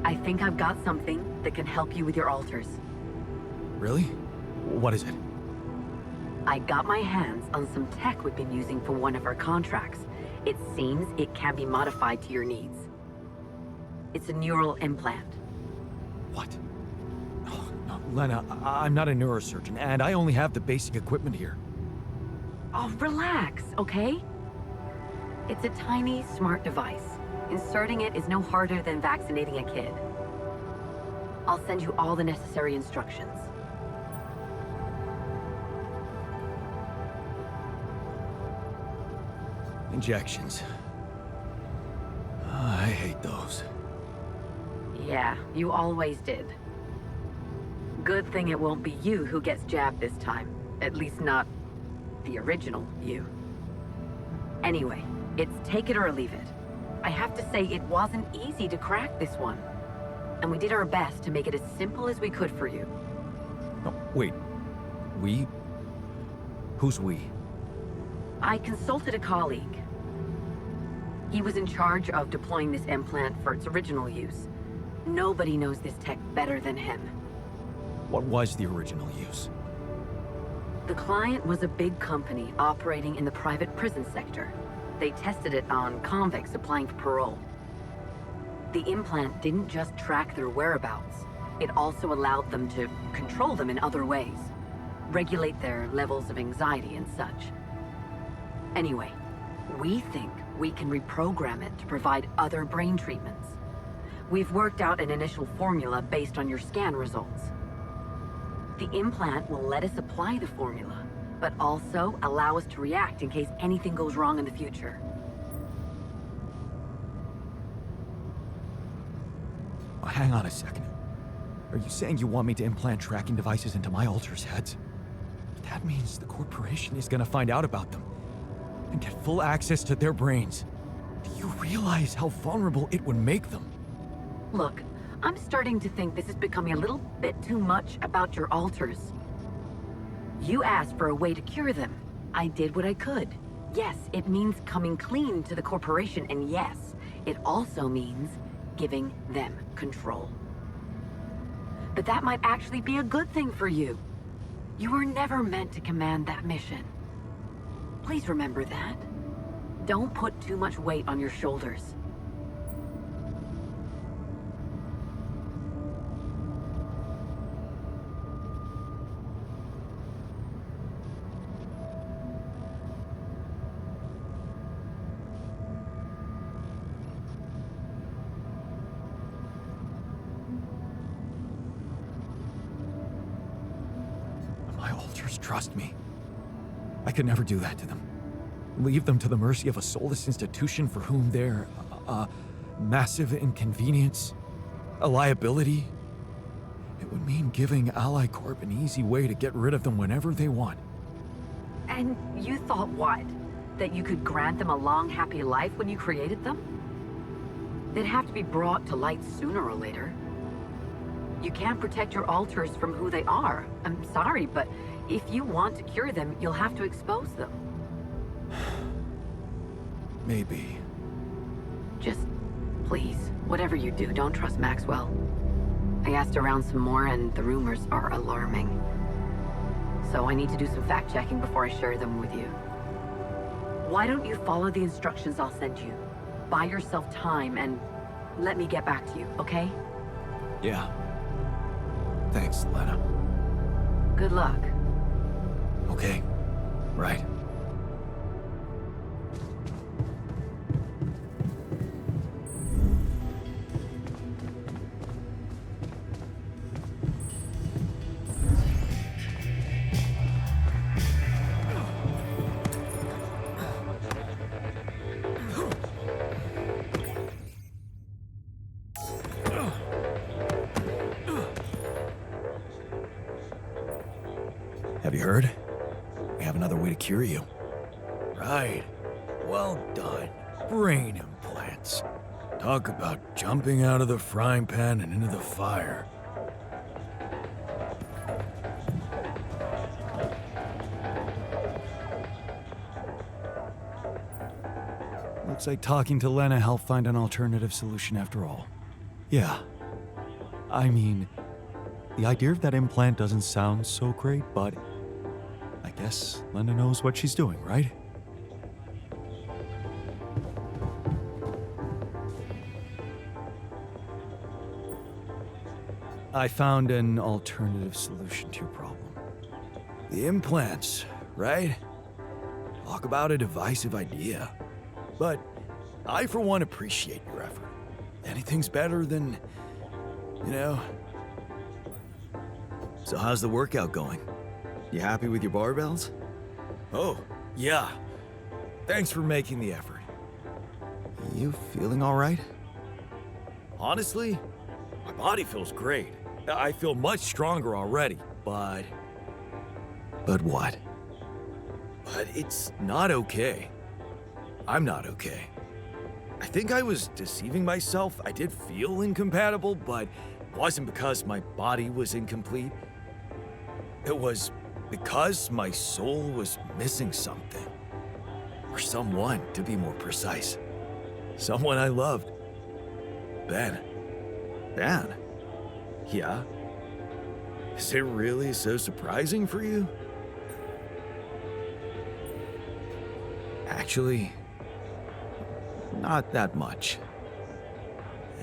I think I've got something that can help you with your alters. Really? What is it? I got my hands on some tech we've been using for one of our contracts. It seems it can be modified to your needs. It's a neural implant. What? Oh, no, Lena, I'm not a neurosurgeon, and I only have the basic equipment here. Oh, relax, okay? It's a tiny, smart device. Inserting it is no harder than vaccinating a kid. I'll send you all the necessary instructions. Injections. I hate those. Yeah, you always did. Good thing it won't be you who gets jabbed this time. At least not the original you. Anyway, it's take it or leave it. I have to say it wasn't easy to crack this one. And we did our best to make it as simple as we could for you. No, wait. We? Who's we? I consulted a colleague. He was in charge of deploying this implant for its original use. Nobody knows this tech better than him. What was the original use? The client was a big company operating in the private prison sector. They tested it on convicts applying for parole. The implant didn't just track their whereabouts. It also allowed them to control them in other ways. Regulate their levels of anxiety and such. Anyway, we think we can reprogram it to provide other brain treatments. We've worked out an initial formula based on your scan results. The implant will let us apply the formula, but also allow us to react in case anything goes wrong in the future. Oh, hang on a second. Are you saying you want me to implant tracking devices into my alters' heads? That means the corporation is gonna find out about them and get full access to their brains. Do you realize how vulnerable it would make them? Look, I'm starting to think this is becoming a little bit too much about your alters. You asked for a way to cure them. I did what I could. Yes, it means coming clean to the corporation, and yes, it also means giving them control. But that might actually be a good thing for you. You were never meant to command that mission. Please remember that. Don't put too much weight on your shoulders. My alters trust me. I could never do that to them. Leave them to the mercy of a soulless institution for whom they're a massive inconvenience, a liability. It would mean giving Ally Corp an easy way to get rid of them whenever they want. And you thought what? That you could grant them a long, happy life when you created them? They'd have to be brought to light sooner or later. You can't protect your alters from who they are. I'm sorry, but if you want to cure them, you'll have to expose them. Maybe. Just, please, whatever you do, don't trust Maxwell. I asked around some more, and the rumors are alarming. So I need to do some fact-checking before I share them with you. Why don't you follow the instructions I'll send you? Buy yourself time and let me get back to you, okay? Yeah. Thanks, Lena. Good luck. Okay. Right. Have you heard? We have another way to cure you. Right. Well done. Brain implants. Talk about jumping out of the frying pan and into the fire. Looks like talking to Lena helped find an alternative solution after all. Yeah. I mean, the idea of that implant doesn't sound so great, but I guess Lena knows what she's doing, right? I found an alternative solution to your problem. The implants, right? Talk about a divisive idea. But I, for one, appreciate your effort. Anything's better than, you know. So how's the workout going? You happy with your barbells? Oh, yeah. Thanks for making the effort. You feeling all right? Honestly, my body feels great. I feel much stronger already, but what? But it's not okay. I'm not okay. I think I was deceiving myself. I did feel incompatible, but it wasn't because my body was incomplete. It was because my soul was missing something. Or someone, to be more precise. Someone I loved. Ben. Ben? Yeah? Is it really so surprising for you? Actually, not that much.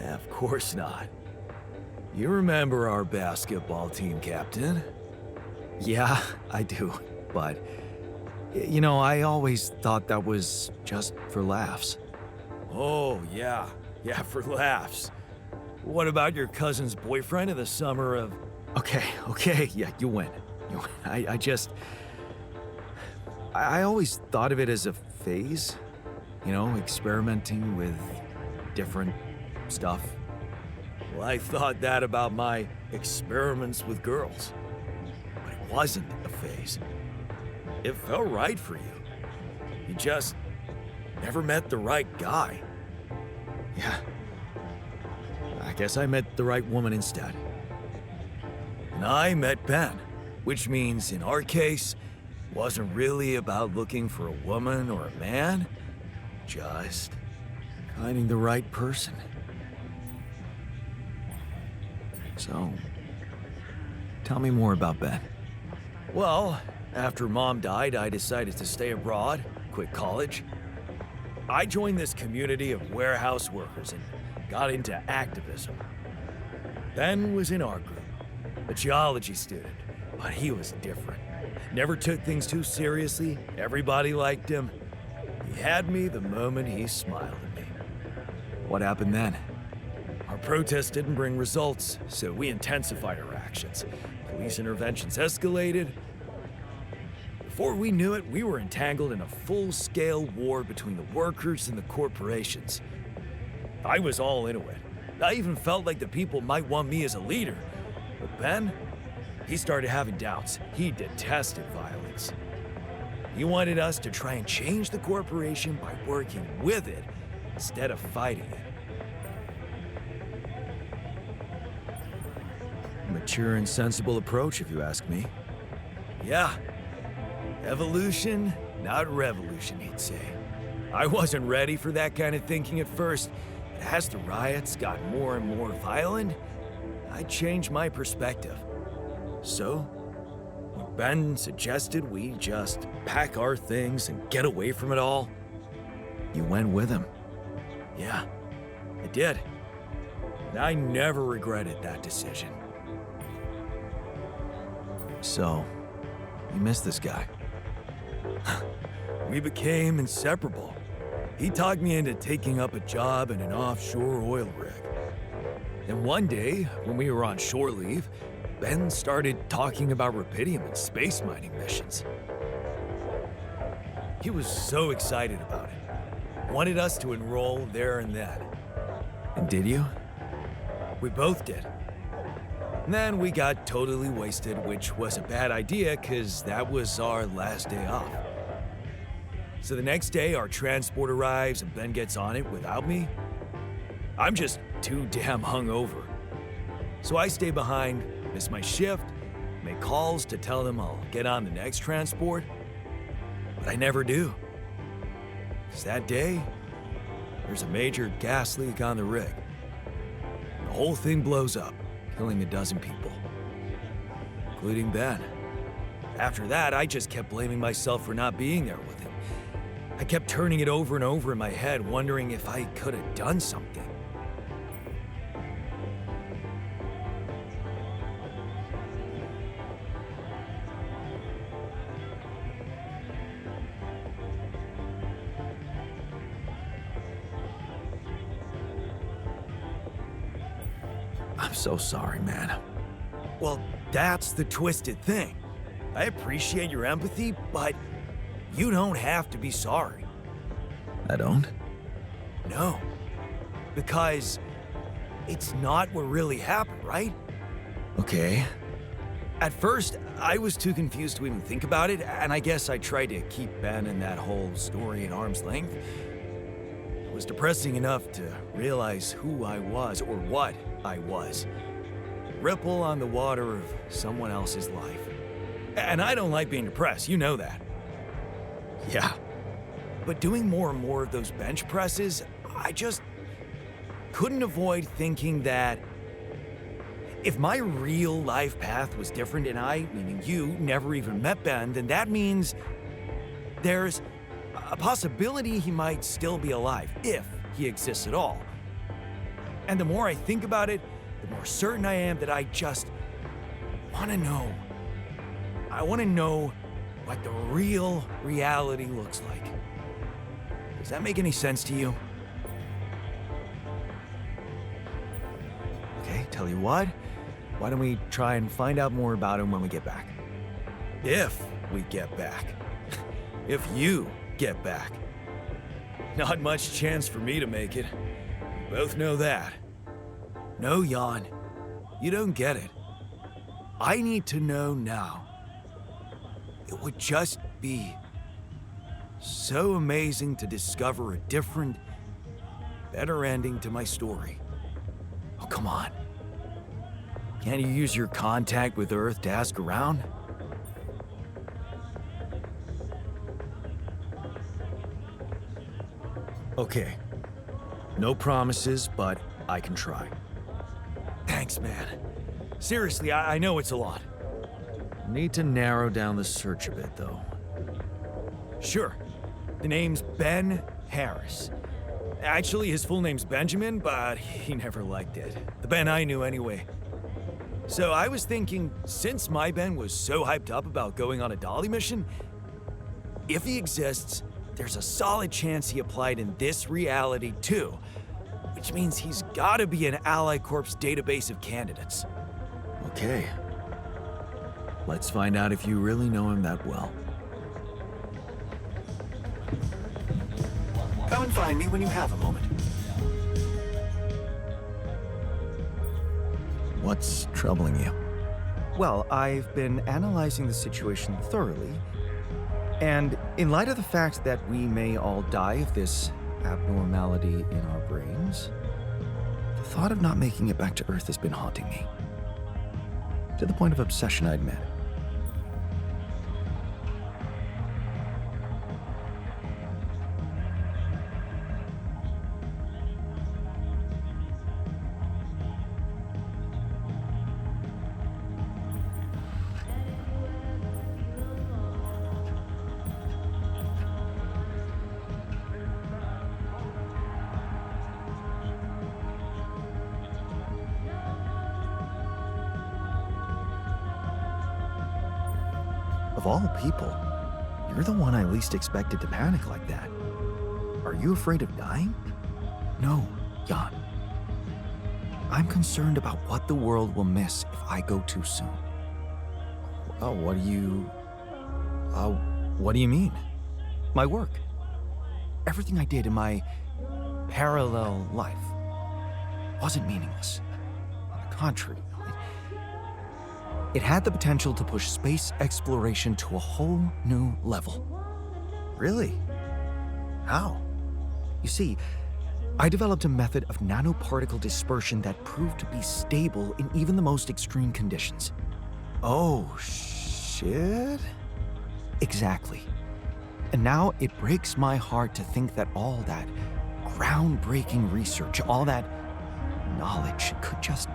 Of course not. You remember our basketball team captain? Yeah, I do, but you know, I always thought that was just for laughs. Oh, yeah, for laughs. What about your cousin's boyfriend in the summer of... Okay, yeah, you win. I always thought of it as a phase, you know, experimenting with different stuff. Well, I thought that about my experiments with girls. But it wasn't a phase. It felt right for you. You just never met the right guy. Yeah. I guess I met the right woman instead. And I met Ben, which means in our case, it wasn't really about looking for a woman or a man, just finding the right person. So, tell me more about Ben. Well, after Mom died, I decided to stay abroad, quit college. I joined this community of warehouse workers and got into activism. Ben was in our group, a geology student, but he was different. Never took things too seriously, everybody liked him. He had me the moment he smiled at me. What happened then? Our protest didn't bring results, so we intensified our actions. Police interventions escalated. Before we knew it, we were entangled in a full-scale war between the workers and the corporations. I was all into it. I even felt like the people might want me as a leader. But Ben, he started having doubts. He detested violence. He wanted us to try and change the corporation by working with it instead of fighting it. Mature and sensible approach, if you ask me. Yeah. Evolution, not revolution, he'd say. I wasn't ready for that kind of thinking at first, but as the riots got more and more violent, I changed my perspective. So, when Ben suggested we just pack our things and get away from it all, you went with him. Yeah, I did. And I never regretted that decision. So, you miss this guy. We became inseparable. He talked me into taking up a job in an offshore oil rig. And one day, when we were on shore leave, Ben started talking about rubidium and space mining missions. He was so excited about it. Wanted us to enroll there and then. And did you? We both did. And then we got totally wasted, which was a bad idea because that was our last day off. So the next day, our transport arrives and Ben gets on it without me. I'm just too damn hungover. So I stay behind, miss my shift, make calls to tell them I'll get on the next transport. But I never do. Because that day, there's a major gas leak on the rig. The whole thing blows up, killing a dozen people, including Ben. After that, I just kept blaming myself for not being there with him. I kept turning it over and over in my head, wondering if I could have done something. I'm so sorry, man. Well, that's the twisted thing. I appreciate your empathy, but you don't have to be sorry. I don't? No. Because it's not what really happened, right? Okay. At first, I was too confused to even think about it, and I guess I tried to keep Ben and that whole story at arm's length. It was depressing enough to realize who I was, or what I was. Ripple on the water of someone else's life. And I don't like being depressed, you know that. Yeah. But doing more and more of those bench presses, I just couldn't avoid thinking that if my real life path was different and I, meaning you, never even met Ben, then that means there's a possibility he might still be alive, if he exists at all. And the more I think about it, the more certain I am that I just want to know. I want to know what the real reality looks like. Does that make any sense to you? Okay, tell you what. Why don't we try and find out more about him when we get back? If we get back. If you get back. Not much chance for me to make it. We both know that. No, Jan. You don't get it. I need to know now. It would just be so amazing to discover a different, better ending to my story. Oh, come on. Can't you use your contact with Earth to ask around? Okay. No promises, but I can try. Thanks, man. Seriously, I know it's a lot. Need to narrow down the search a bit, though. Sure. The name's Ben Harris. Actually, his full name's Benjamin, but he never liked it. The Ben I knew anyway. So I was thinking, since my Ben was so hyped up about going on a Dolly mission, if he exists, there's a solid chance he applied in this reality too, which means he's gotta be an Ally Corps database of candidates. Okay. Let's find out if you really know him that well. Come and find me when you have a moment. What's troubling you? Well, I've been analyzing the situation thoroughly, and in light of the fact that we may all die of this abnormality in our brains, the thought of not making it back to Earth has been haunting me. To the point of obsession, I admit. Of all people, you're the one I least expected to panic like that. Are you afraid of dying? No, Jan. I'm concerned about what the world will miss if I go too soon. Oh, what do you mean? My work. Everything I did in my parallel life wasn't meaningless. On the contrary, it had the potential to push space exploration to a whole new level. Really? How? You see, I developed a method of nanoparticle dispersion that proved to be stable in even the most extreme conditions. Oh, shit? Exactly. And now it breaks my heart to think that all that groundbreaking research, all that knowledge could just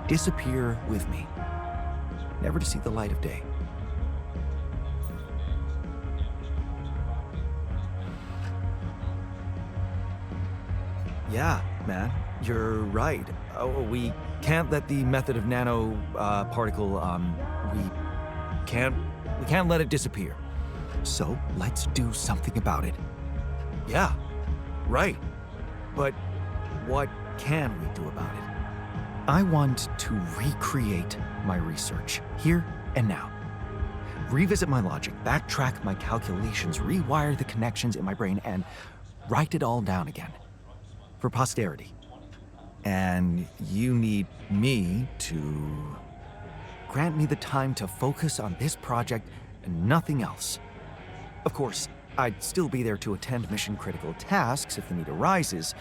disappear with me, never to see the light of day. Yeah, man, you're right. Oh, we can't let the method of nanoparticle, we can't let it disappear. So let's do something about it. Yeah, right. But what can we do about it? I want to recreate my research, here and now. Revisit my logic, backtrack my calculations, rewire the connections in my brain, and write it all down again. For posterity. And you need me to... Grant me the time to focus on this project and nothing else. Of course, I'd still be there to attend mission-critical tasks if the need arises,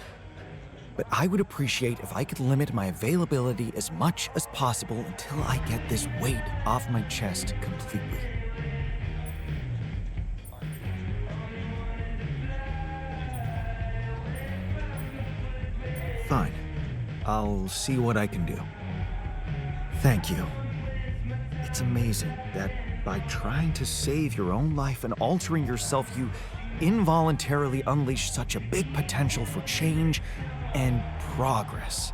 but I would appreciate if I could limit my availability as much as possible until I get this weight off my chest completely. Fine. I'll see what I can do. Thank you. It's amazing that by trying to save your own life and altering yourself, you involuntarily unleash such a big potential for change and progress.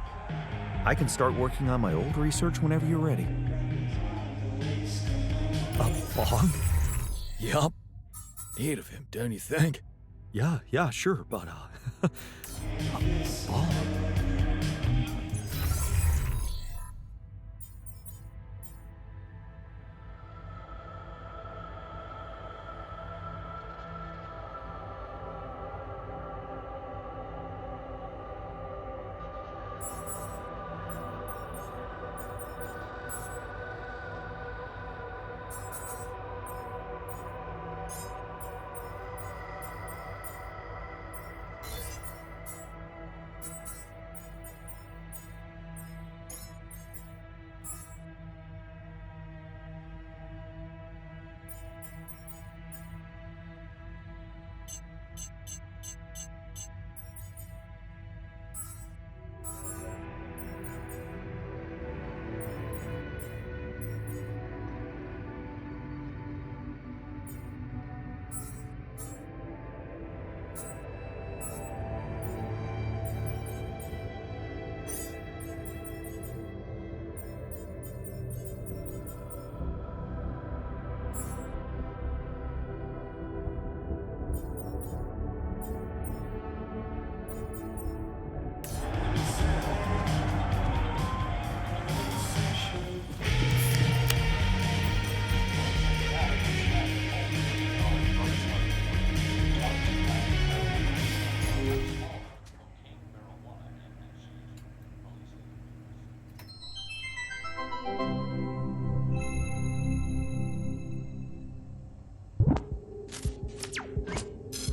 I can start working on my old research whenever you're ready. A fog? Yup. Need of him, don't you think? Yeah, sure, but A fog?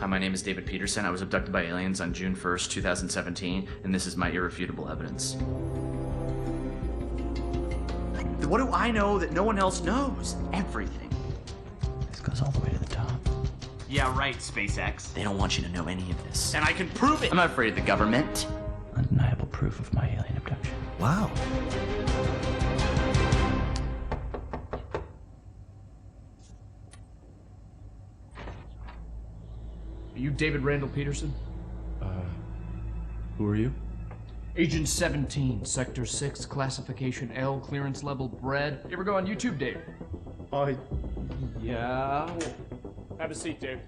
my name is David Peterson. I was abducted by aliens on June 1st, 2017, and this is my irrefutable evidence. What do I know that no one else knows? Everything. This goes all the way to the top. Yeah, right, SpaceX. They don't want you to know any of this. And I can prove it. I'm not afraid of the government. Undeniable proof of my alien abduction. Wow. Are you David Randall Peterson? Who are you? Agent 17, Sector 6, Classification L, Clearance Level Bread. You ever go on YouTube, Dave? Yeah. Have a seat, Dave.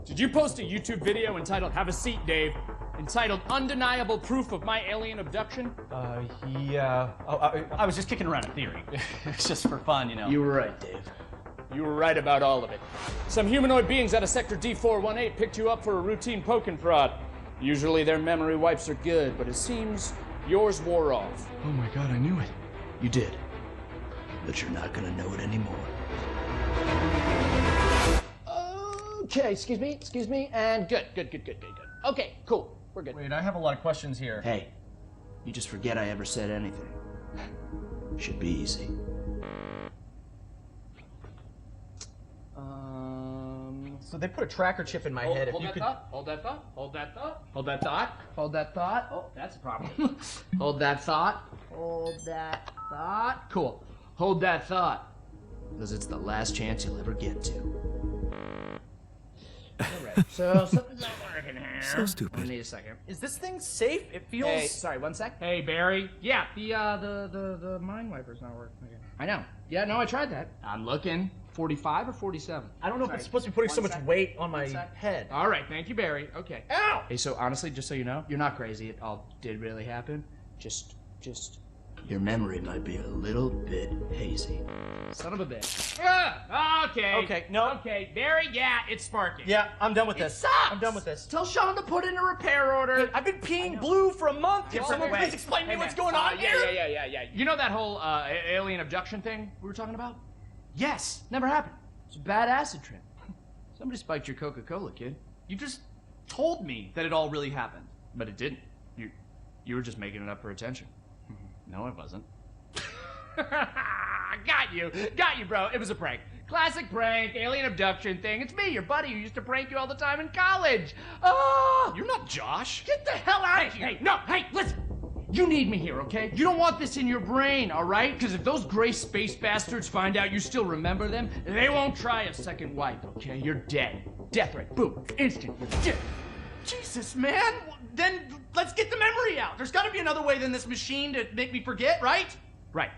Did you post a YouTube video entitled Have a Seat, Dave? Entitled Undeniable Proof of My Alien Abduction? Yeah. Oh, I was just kicking around a theory. It's just for fun, you know. You were right, Dave. You were right about all of it. Some humanoid beings out of Sector D418 picked you up for a routine poke and prod. Usually their memory wipes are good, but it seems yours wore off. Oh my god, I knew it. You did. But you're not gonna know it anymore. Okay, excuse me, and good. Okay, cool, we're good. Wait, I have a lot of questions here. Hey, you just forget I ever said anything. Should be easy. So they put a tracker chip in my head. Hold that thought. Hold that thought. Oh, that's a problem. Hold that thought. Cool. Hold that thought. Because it's the last chance you'll ever get to. Alright, so something's not working here. So stupid. I need a second. Is this thing safe? It feels. Hey, sorry, 1 sec. Hey, Barry. Yeah, the mind wiper's not working again. I know. Yeah, no, I tried that. I'm looking. 45 or 47? I don't know if it's supposed to be putting so much weight on my head. All right, thank you, Barry. Okay. Ow! Hey, so honestly, just so you know, you're not crazy. It all did really happen. Just. Your memory might be a little bit hazy. Son of a bitch. Okay. Okay, Barry, yeah, it's sparking. Yeah, I'm done with this. Sucks! I'm done with this. Tell Sean to put in a repair order. I've been peeing blue for a month. Can someone please explain to me what's going on here? Yeah. You know that whole alien abduction thing we were talking about? Yes, never happened. It's a bad acid trip. Somebody spiked your Coca-Cola, kid. You just told me that it all really happened. But it didn't. You were just making it up for attention. No, I wasn't. Got you, bro. It was a prank. Classic prank, alien abduction thing. It's me, your buddy, who used to prank you all the time in college. Oh, You're not Josh. get the hell out of here. Hey, listen. You need me here, okay? You don't want this in your brain, all right? Because if those gray space bastards find out you still remember them, they won't try a second wipe, okay? You're dead. Death rate, boom, instant, you're dead. Jesus, man. Then let's get the memory out. There's got to be another way than this machine to make me forget, right? Right.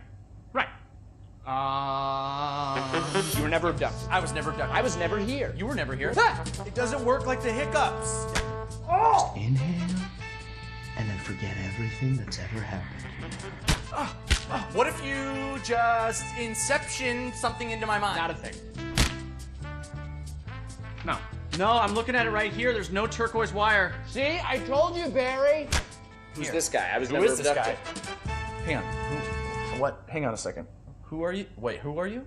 You were never abducted. I was never abducted. I was never here. You were never here. Ah! It doesn't work like the hiccups. Oh! Inhale, and then forget everything that's ever happened. What if you just inception something into my mind? Not a thing. No, I'm looking at it right here. There's no turquoise wire. See, I told you, Barry. Who's this guy? I was Who never is this abducted. guy? Hang on. What? Hang on a second. Who are you? Wait, who are you?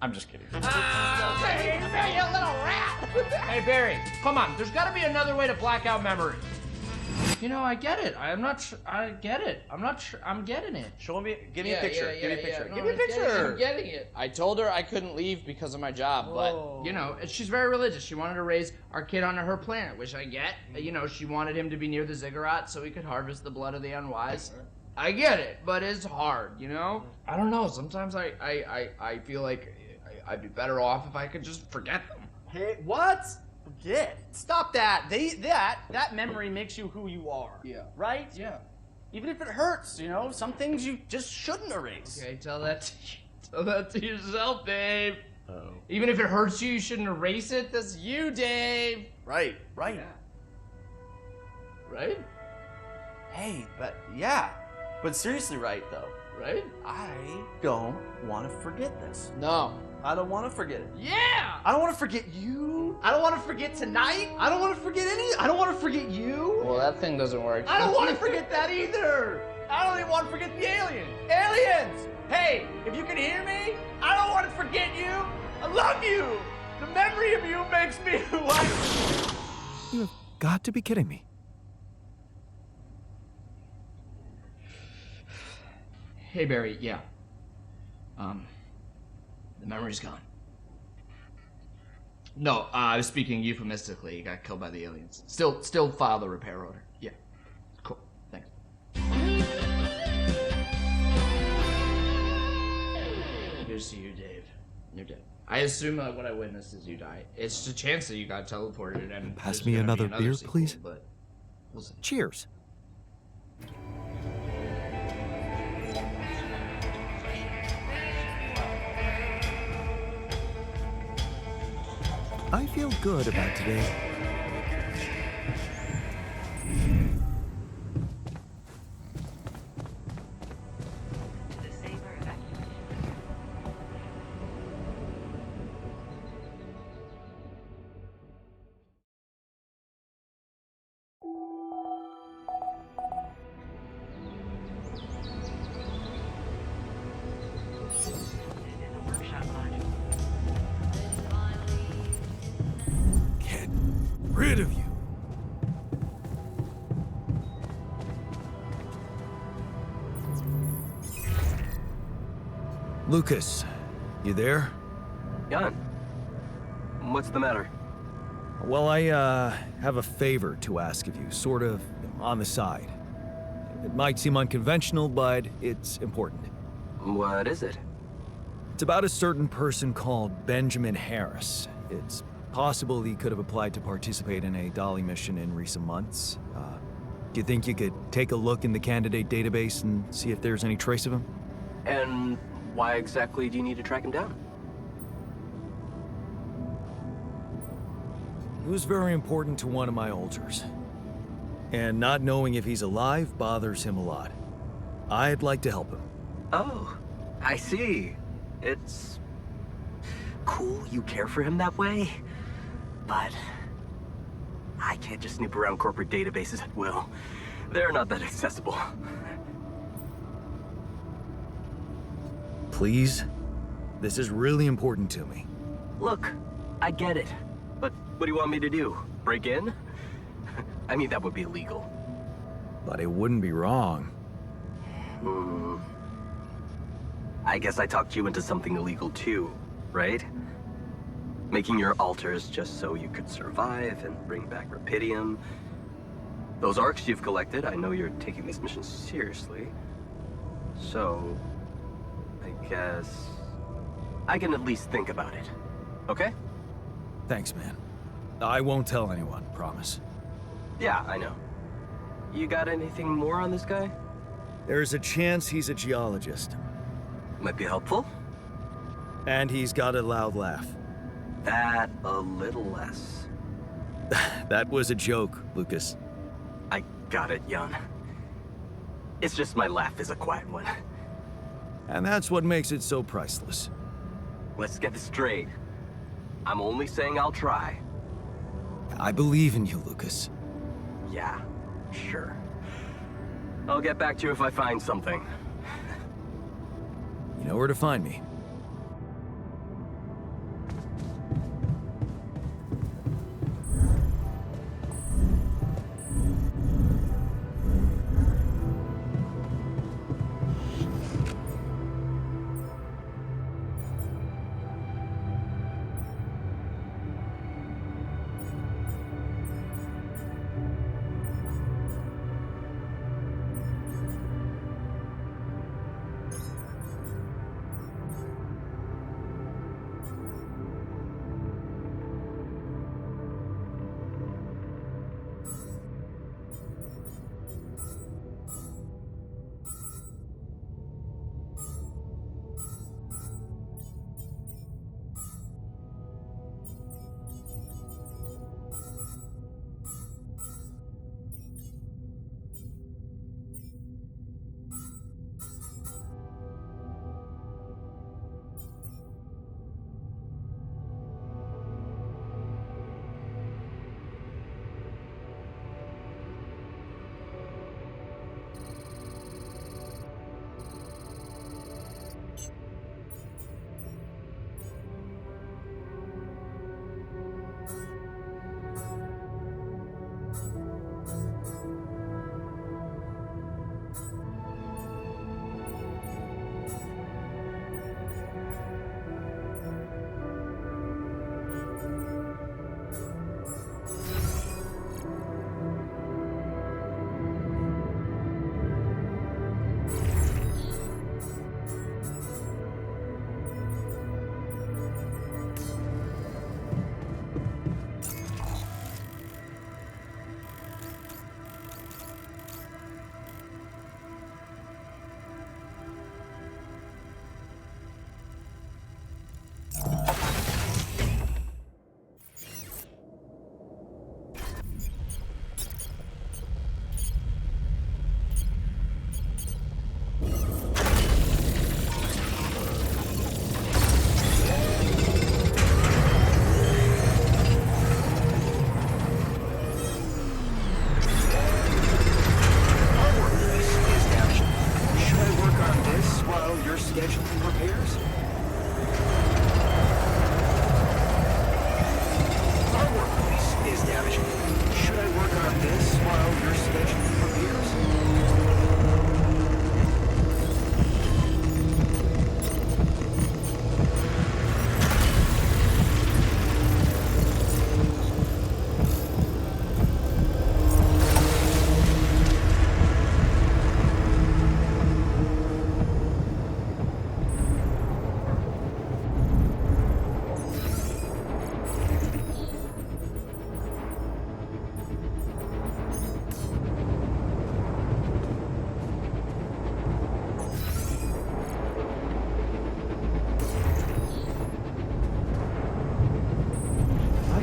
I'm just kidding. Hey, you little rat! Hey, Barry, come on. There's got to be another way to black out memory. You know, I get it. I'm not sure. I get it. I'm not sure. I'm getting it. Show me. Give me a picture. Give me a picture. No, Give me a I'm getting it. picture. I'm getting it. I told her I couldn't leave because of my job, but you know, she's very religious. She wanted to raise our kid on her planet, which I get. You know, she wanted him to be near the ziggurat so he could harvest the blood of the unwise. I get it, but it's hard. You know, I don't know. Sometimes I feel like I'd be better off if I could just forget them. Hey, what? Forget. Stop that. That memory makes you who you are. Yeah. Right? Yeah. Even if it hurts, you know, some things you just shouldn't erase. Okay, tell that to yourself, Dave. Oh. Even if it hurts you, you shouldn't erase it. That's you, Dave. Right. Yeah. Right? Hey, but seriously, right though. Right? I don't want to forget this. No. I don't want to forget it. Yeah! I don't want to forget you. I don't want to forget tonight. I don't want to forget I don't want to forget you. Well, that thing doesn't work. I don't want to forget that either. I don't even want to forget the aliens. Aliens! Hey, if you can hear me, I don't want to forget you. I love you. The memory of you makes me who I... You have got to be kidding me. Hey, Barry, yeah. The memory's gone. No, I was speaking euphemistically. He got killed by the aliens. Still file the repair order. Yeah. Cool. Thanks. Here's to you, Dave. You're dead. I assume that what I witnessed is you die. It's just a chance that you got teleported and Pass me another beer, sequel, please. But we'll see. Cheers. I feel good about today. Get rid of you. Lucas, you there? Jan, what's the matter? Well, I have a favor to ask of you, sort of on the side. It might seem unconventional, but it's important. What is it? It's about a certain person called Benjamin Harris. It's possible he could have applied to participate in a Dolly mission in recent months. Do you think you could take a look in the candidate database and see if there's any trace of him? And why exactly do you need to track him down? He was very important to one of my alters. And not knowing if he's alive bothers him a lot. I'd like to help him. Oh, I see. It's cool you care for him that way, but I can't just snoop around corporate databases at will. They're not that accessible. Please? This is really important to me. Look, I get it, but what do you want me to do? Break in? I mean, that would be illegal. But it wouldn't be wrong. I guess I talked you into something illegal too, right? Making your altars just so you could survive and bring back Rapidium. Those arcs you've collected, I know you're taking this mission seriously. So, I guess I can at least think about it, okay? Thanks, man. I won't tell anyone, promise. Yeah, I know. You got anything more on this guy? There's a chance he's a geologist. Might be helpful. And he's got a loud laugh. That a little less. That was a joke, Lucas. I got it, Jan. It's just my laugh is a quiet one. And that's what makes it so priceless. Let's get this straight. I'm only saying I'll try. I believe in you, Lucas. Yeah, sure. I'll get back to you if I find something. You know where to find me.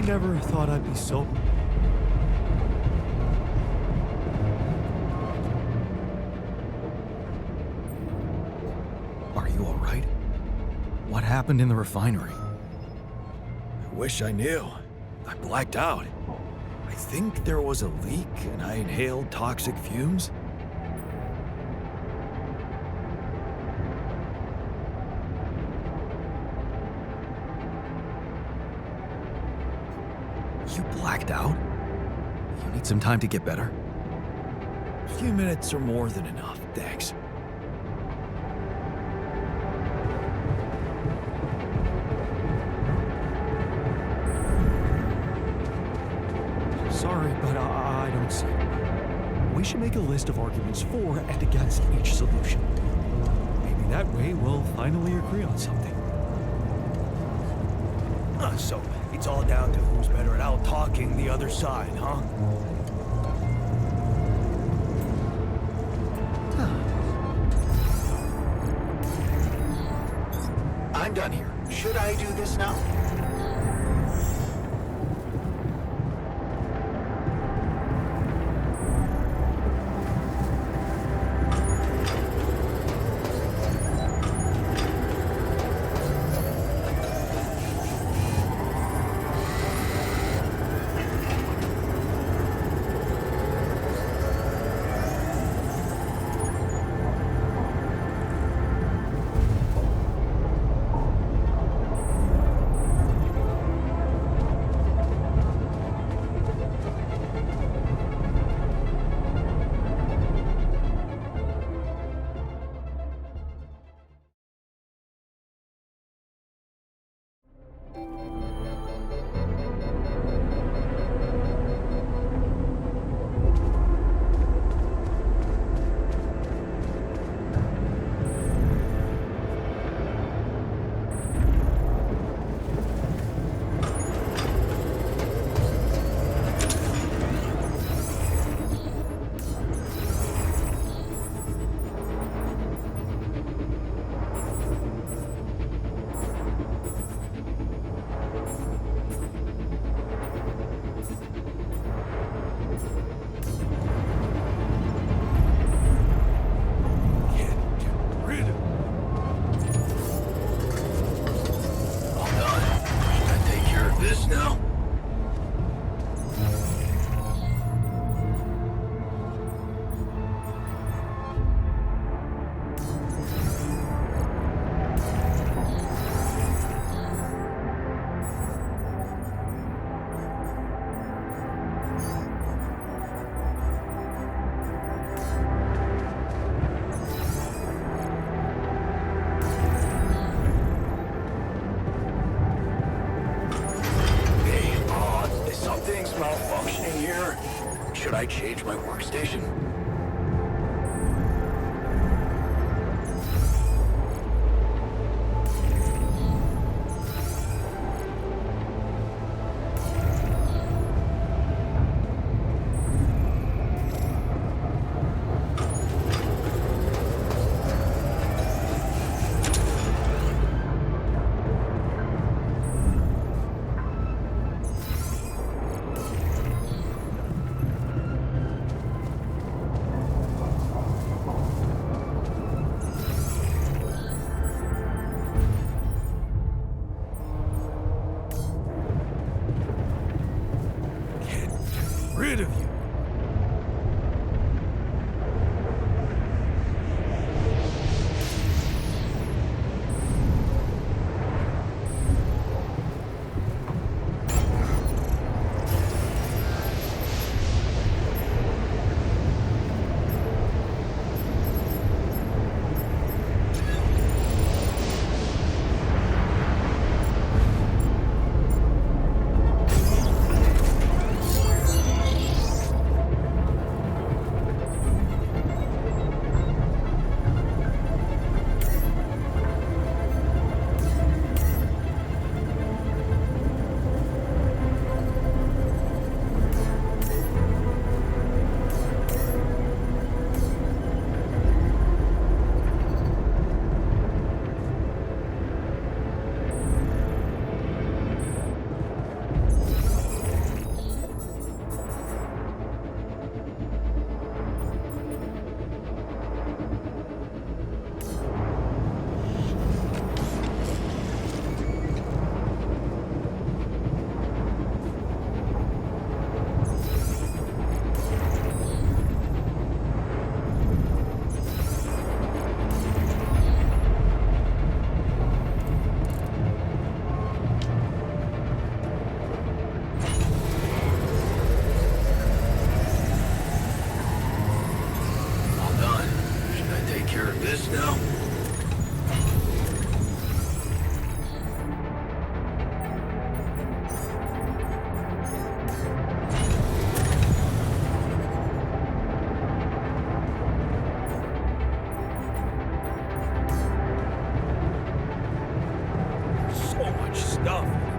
never thought I'd be so... Are you all right? What happened in the refinery? I wish I knew. I blacked out. I think there was a leak and I inhaled toxic fumes. You blacked out? You need some time to get better? A few minutes are more than enough, thanks. Sorry, but I don't see it. We should make a list of arguments for and against each solution. Maybe that way we'll finally agree on something. So, it's all down to who's better at out-talking the other side, huh? I'm done here. Should I do this now? Malfunctioning here. Should I change my workstation? this now? So much stuff.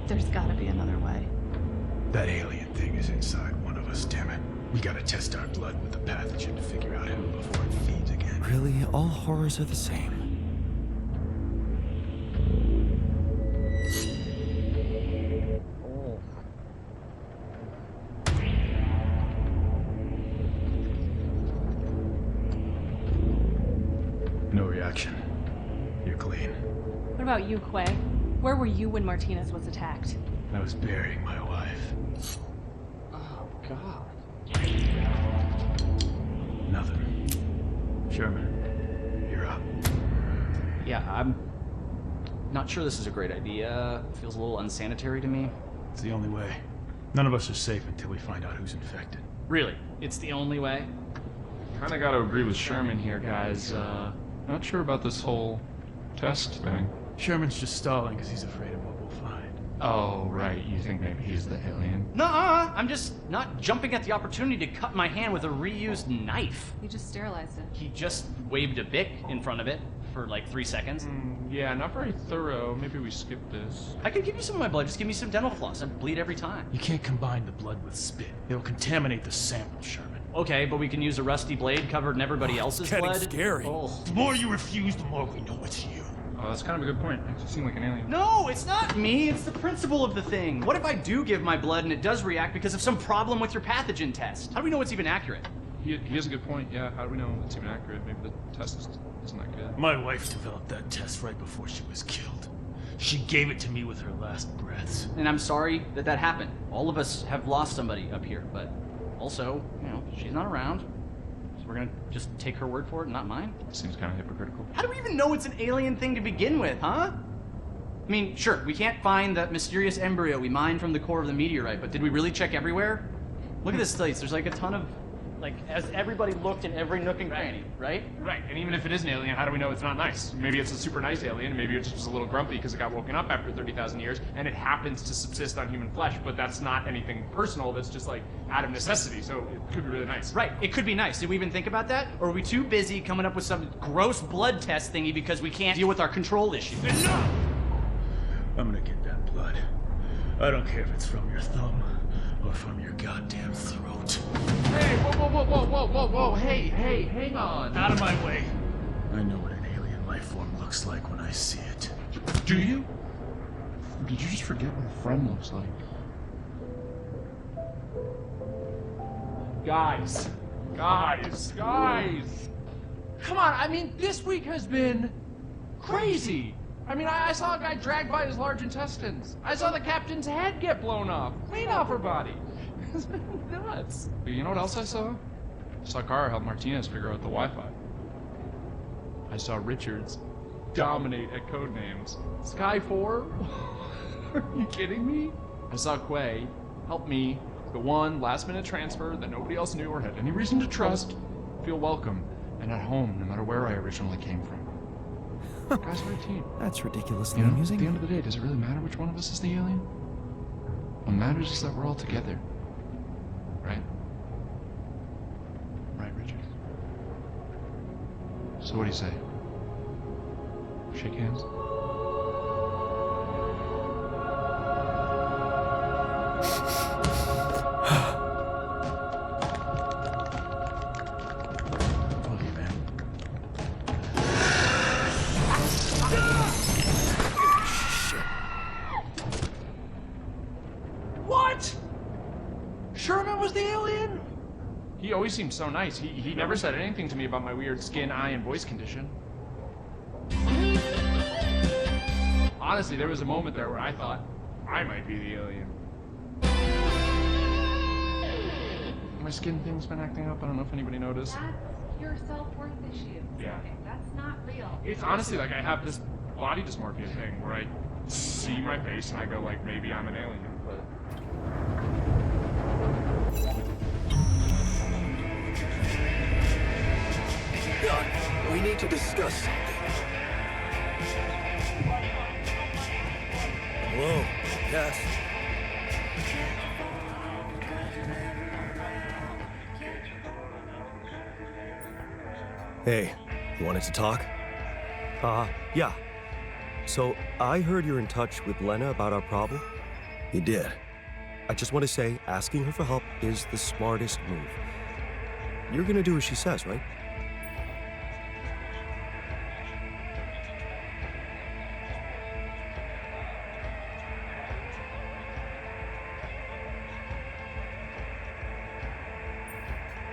There's gotta be another way. That alien thing is inside one of us, damn it. We gotta test our blood with the pathogen to figure out who before it feeds again. Really, all horrors are the same. No reaction. You're clean. What about you, Quay? Where were you when Martinez was attacked? I was burying my wife. Oh, God. Nothing. Sherman, you're up. Yeah, I'm not sure this is a great idea. Feels a little unsanitary to me. It's the only way. None of us are safe until we find out who's infected. Really? It's the only way? Kinda gotta agree with Sherman here, guys. Not sure about this whole test thing. Sherman's just stalling because he's afraid of what we'll find. Oh, right. You think maybe he's the alien? Nuh-uh! I'm just not jumping at the opportunity to cut my hand with a reused knife. You just sterilized it. He just waved a bic in front of it for like 3 seconds. Yeah, not very thorough. Maybe we skip this. I can give you some of my blood. Just give me some dental floss. I bleed every time. You can't combine the blood with spit. It'll contaminate the sample, Sherman. Okay, but we can use a rusty blade covered in everybody else's getting blood. scary. Oh. The more you refuse, the more we know it's you. Oh, that's kind of a good point. Makes you seem like an alien. No, it's not me. It's the principle of the thing. What if I do give my blood and it does react because of some problem with your pathogen test? How do we know it's even accurate? He has a good point. Yeah, how do we know it's even accurate? Maybe the test isn't that good. My wife developed that test right before she was killed. She gave it to me with her last breaths. And I'm sorry that that happened. All of us have lost somebody up here, but also, you know, she's not around. So we're gonna just take her word for it and not mine? Seems kind of hypocritical. How do we even know it's an alien thing to begin with, huh? I mean, sure, we can't find that mysterious embryo we mined from the core of the meteorite, but did we really check everywhere? Look at this place. There's like a ton of, like, as everybody looked in every nook and cranny, right? Right, and even if it is an alien, how do we know it's not nice? Maybe it's a super nice alien, and maybe it's just a little grumpy because it got woken up after 30,000 years, and it happens to subsist on human flesh, but that's not anything personal, that's just like out of necessity, so it could be really nice. Right, it could be nice. Did we even think about that? Or are we too busy coming up with some gross blood test thingy because we can't deal with our control issues? Enough! I'm gonna get that blood. I don't care if it's from your thumb or from your goddamn throat. Hey, whoa, hey, hang on. Out of my way. I know what an alien life form looks like when I see it. Do you? Or did you just forget what a friend looks like? Guys. Come on, I mean, this week has been crazy. I mean, I saw a guy dragged by his large intestines. I saw the captain's head get blown off, clean off her body. It's nuts. But you know what else I saw? I saw Kara help Martinez figure out the Wi-Fi. I saw Richards dominate at codenames. Sky 4? Are you kidding me? I saw Quay help me, the one last-minute transfer that nobody else knew or had any reason to trust, feel welcome and at home no matter where I originally came from. Guys, we're a team. That's ridiculously You know, amusing. at the end of the day, does it really matter which one of us is the alien? What matters is that we're all together. Right? Right, Richard? So what do you say? Shake hands? Foreman was the alien? He always seemed so nice. He never said anything to me about my weird skin, eye, and voice condition. Honestly, there was a moment there where I thought I might be the alien. My skin thing's been acting up. I don't know if anybody noticed. That's your self-worth issue. Yeah. Okay, that's not real. It's honestly like I have this body dysmorphia thing where I see my face and I go like, maybe I'm an alien, but... Doc, we need to discuss something. Hello. Yes. Hey, you wanted to talk? Yeah. So, I heard you're in touch with Lena about our problem. You did. I just want to say, asking her for help is the smartest move. You're gonna do as she says, right?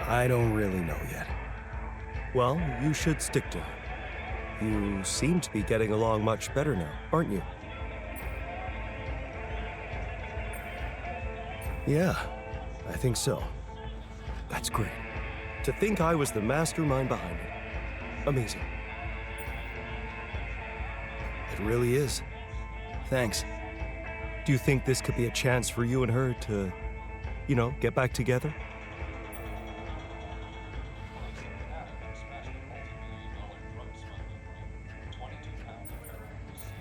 I don't really know yet. Well, you should stick to her. You seem to be getting along much better now, aren't you? Yeah, I think so. That's great. To think I was the mastermind behind it. Amazing. It really is. Thanks. Do you think this could be a chance for you and her to, get back together?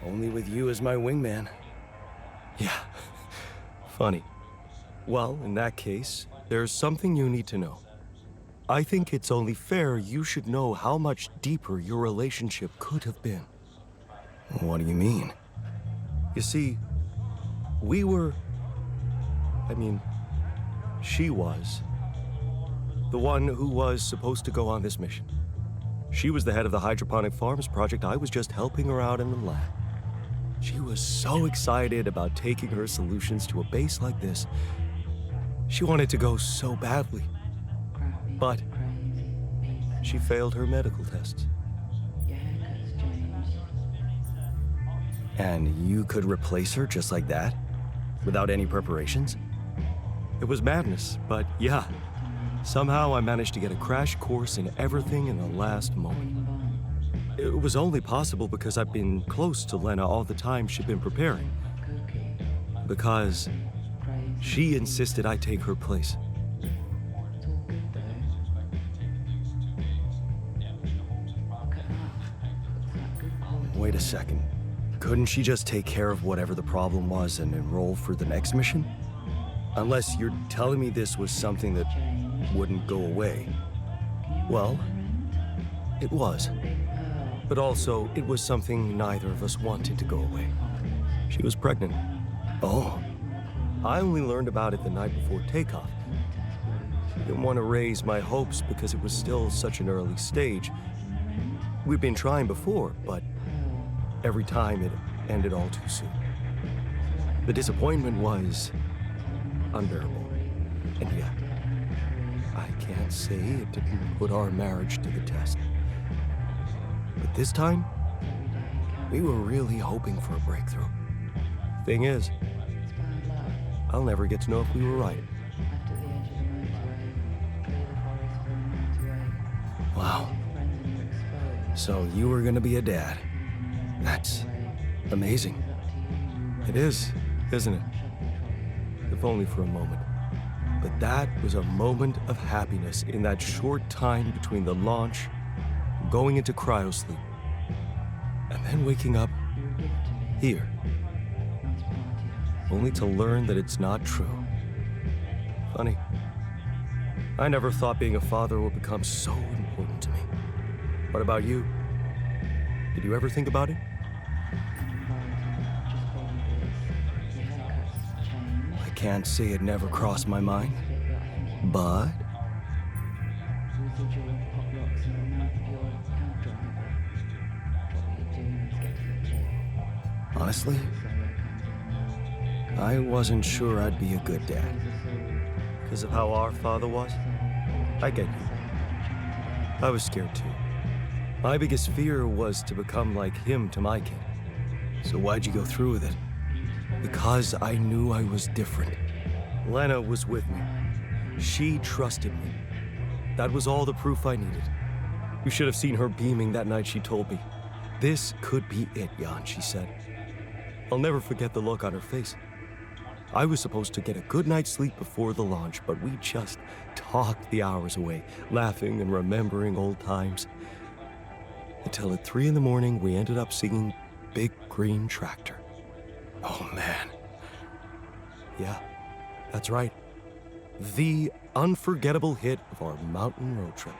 Only with you as my wingman. Yeah. Funny. Well, in that case, there's something you need to know. I think it's only fair you should know how much deeper your relationship could have been. What do you mean? You see, she was the one who was supposed to go on this mission. She was the head of the hydroponic farms project. I was just helping her out in the lab. She was so excited about taking her solutions to a base like this. She wanted to go so badly. But she failed her medical tests. And you could replace her just like that? Without any preparations? It was madness, but yeah. Somehow I managed to get a crash course in everything in the last moment. It was only possible because I've been close to Lena all the time she'd been preparing. Because she insisted I take her place. Wait a second. Couldn't she just take care of whatever the problem was and enroll for the next mission? Unless you're telling me this was something that wouldn't go away. Well, it was. But also, it was something neither of us wanted to go away. She was pregnant. Oh. I only learned about it the night before takeoff. Didn't want to raise my hopes because it was still such an early stage. We'd been trying before, but every time it ended all too soon. The disappointment was unbearable. And yet, I can't say it didn't put our marriage to the test. But this time, we were really hoping for a breakthrough. Thing is, I'll never get to know if we were right. Wow. So you were gonna be a dad. That's amazing. It is, isn't it? If only for a moment. But that was a moment of happiness in that short time between the launch and going into cryosleep. And then waking up here. Only to learn that it's not true. Funny. I never thought being a father would become so important to me. What about you? Did you ever think about it? I can't say it never crossed my mind, but honestly, I wasn't sure I'd be a good dad. because of how our father was? I get you. I was scared too. My biggest fear was to become like him to my kid. So why'd you go through with it? Because I knew I was different. Lena was with me. She trusted me. That was all the proof I needed. You should have seen her beaming that night she told me. This could be it, Jan, she said. I'll never forget the look on her face. I was supposed to get a good night's sleep before the launch, but we just talked the hours away, laughing and remembering old times. Until at 3 in the morning, we ended up singing Big Green Tractor. Oh, man. Yeah, that's right. The unforgettable hit of our mountain road trip.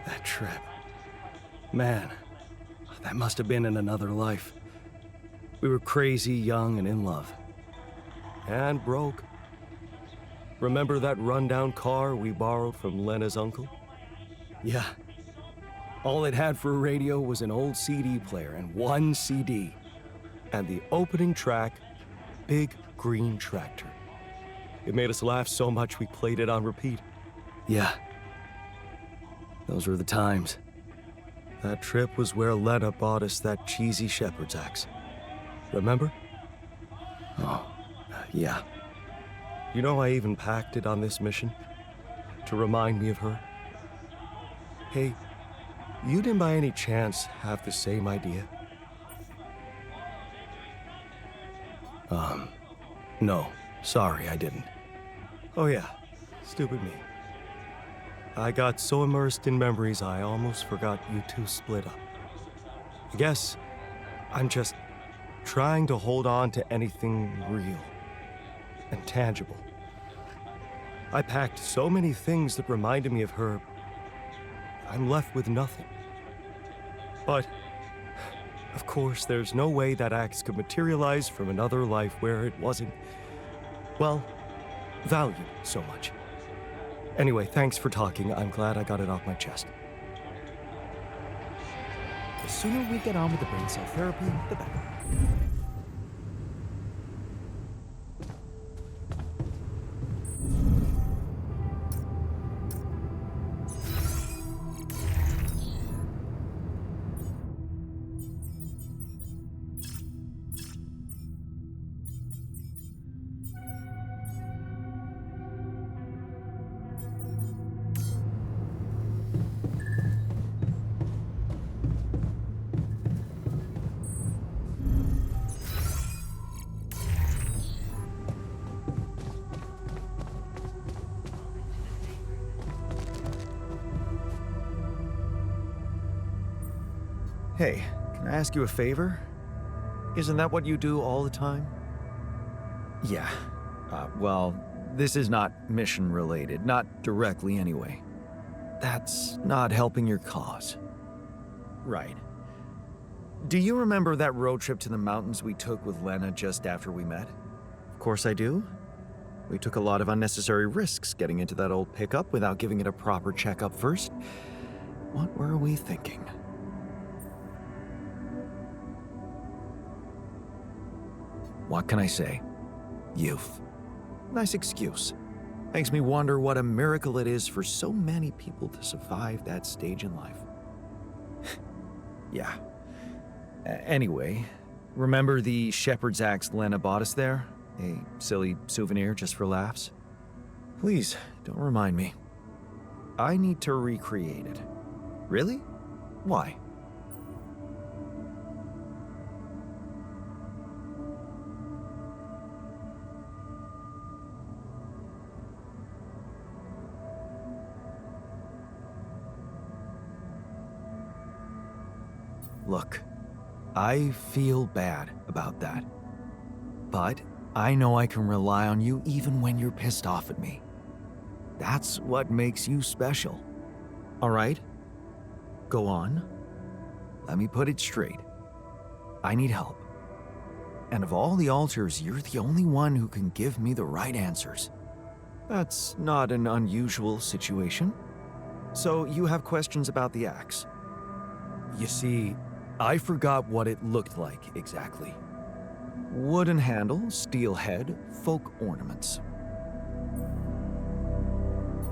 That trip. Man, that must have been in another life. We were crazy, young, and in love. And broke. Remember that rundown car we borrowed from Lena's uncle? Yeah. All it had for a radio was an old CD player and one CD. And the opening track, Big Green Tractor. It made us laugh so much we played it on repeat. Yeah. Those were the times. That trip was where Lena bought us that cheesy shepherd's axe. Remember? Oh, yeah. You know, I even packed it on this mission to remind me of her. Hey, you didn't by any chance have the same idea? No. Sorry, I didn't. Oh yeah, stupid me. I got so immersed in memories I almost forgot you two split up. I guess I'm just trying to hold on to anything real and tangible. I packed so many things that reminded me of her, I'm left with nothing. But, of course, there's no way that axe could materialize from another life where it wasn't, well, valued so much. Anyway, thanks for talking. I'm glad I got it off my chest. The sooner we get on with the brain cell therapy, the better. Hey, can I ask you a favor? Isn't that what you do all the time? Yeah. Well, this is not mission related, not directly anyway. That's not helping your cause. Right. Do you remember that road trip to the mountains we took with Lena just after we met? Of course I do. We took a lot of unnecessary risks getting into that old pickup without giving it a proper checkup first. What were we thinking? What can I say? Youth. Nice excuse. Makes me wonder what a miracle it is for so many people to survive that stage in life. Yeah. Anyway, remember the shepherd's axe Lena bought us there? A silly souvenir just for laughs? Please, don't remind me. I need to recreate it. Really? Why? Look, I feel bad about that. But I know I can rely on you even when you're pissed off at me. That's what makes you special. All right? Go on. Let me put it straight. I need help. And of all the alters, you're the only one who can give me the right answers. That's not an unusual situation. So you have questions about the axe? You see, I forgot what it looked like exactly. Wooden handle, steel head, folk ornaments.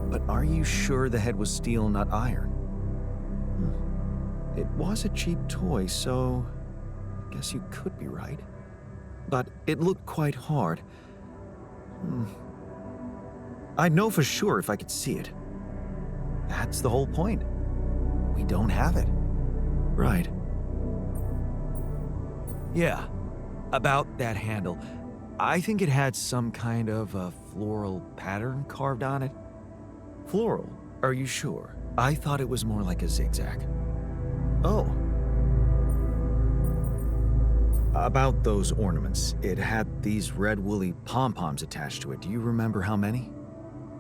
But are you sure the head was steel, not iron? It was a cheap toy, so I guess you could be right. But it looked quite hard. I'd know for sure if I could see it. That's the whole point. We don't have it. Right. Yeah, about that handle. I think it had some kind of a floral pattern carved on it. Floral? Are you sure? I thought it was more like a zigzag. Oh. About those ornaments, it had these red woolly pom-poms attached to it. Do you remember how many?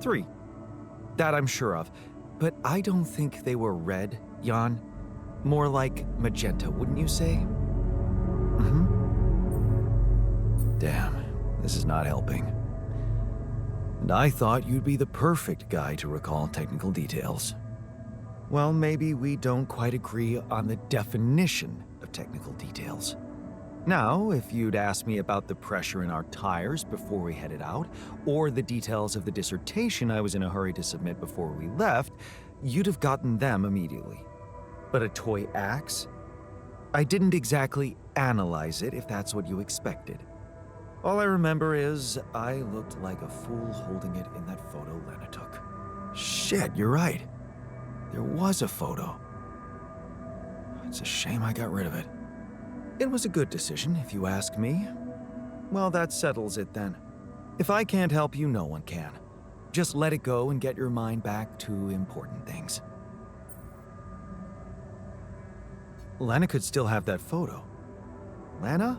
3. That I'm sure of. But I don't think they were red, Jan. More like magenta, wouldn't you say? Damn, this is not helping. And I thought you'd be the perfect guy to recall technical details. Well, maybe we don't quite agree on the definition of technical details. Now, if you'd asked me about the pressure in our tires before we headed out, or the details of the dissertation I was in a hurry to submit before we left, you'd have gotten them immediately. But a toy axe? I didn't exactly analyze it, if that's what you expected. All I remember is I looked like a fool holding it in that photo Lena took. Shit, you're right. There was a photo. It's a shame I got rid of it. It was a good decision, if you ask me. Well, that settles it then. If I can't help you, no one can. Just let it go and get your mind back to important things. Lena could still have that photo. Lena?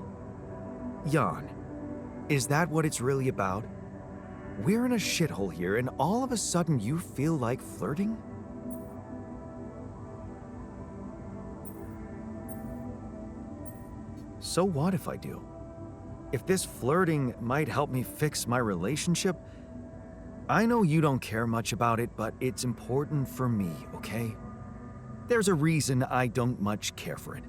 Jan, is that what it's really about? We're in a shithole here, and all of a sudden you feel like flirting? So what if I do? If this flirting might help me fix my relationship, I know you don't care much about it, but it's important for me, okay? There's a reason I don't much care for it.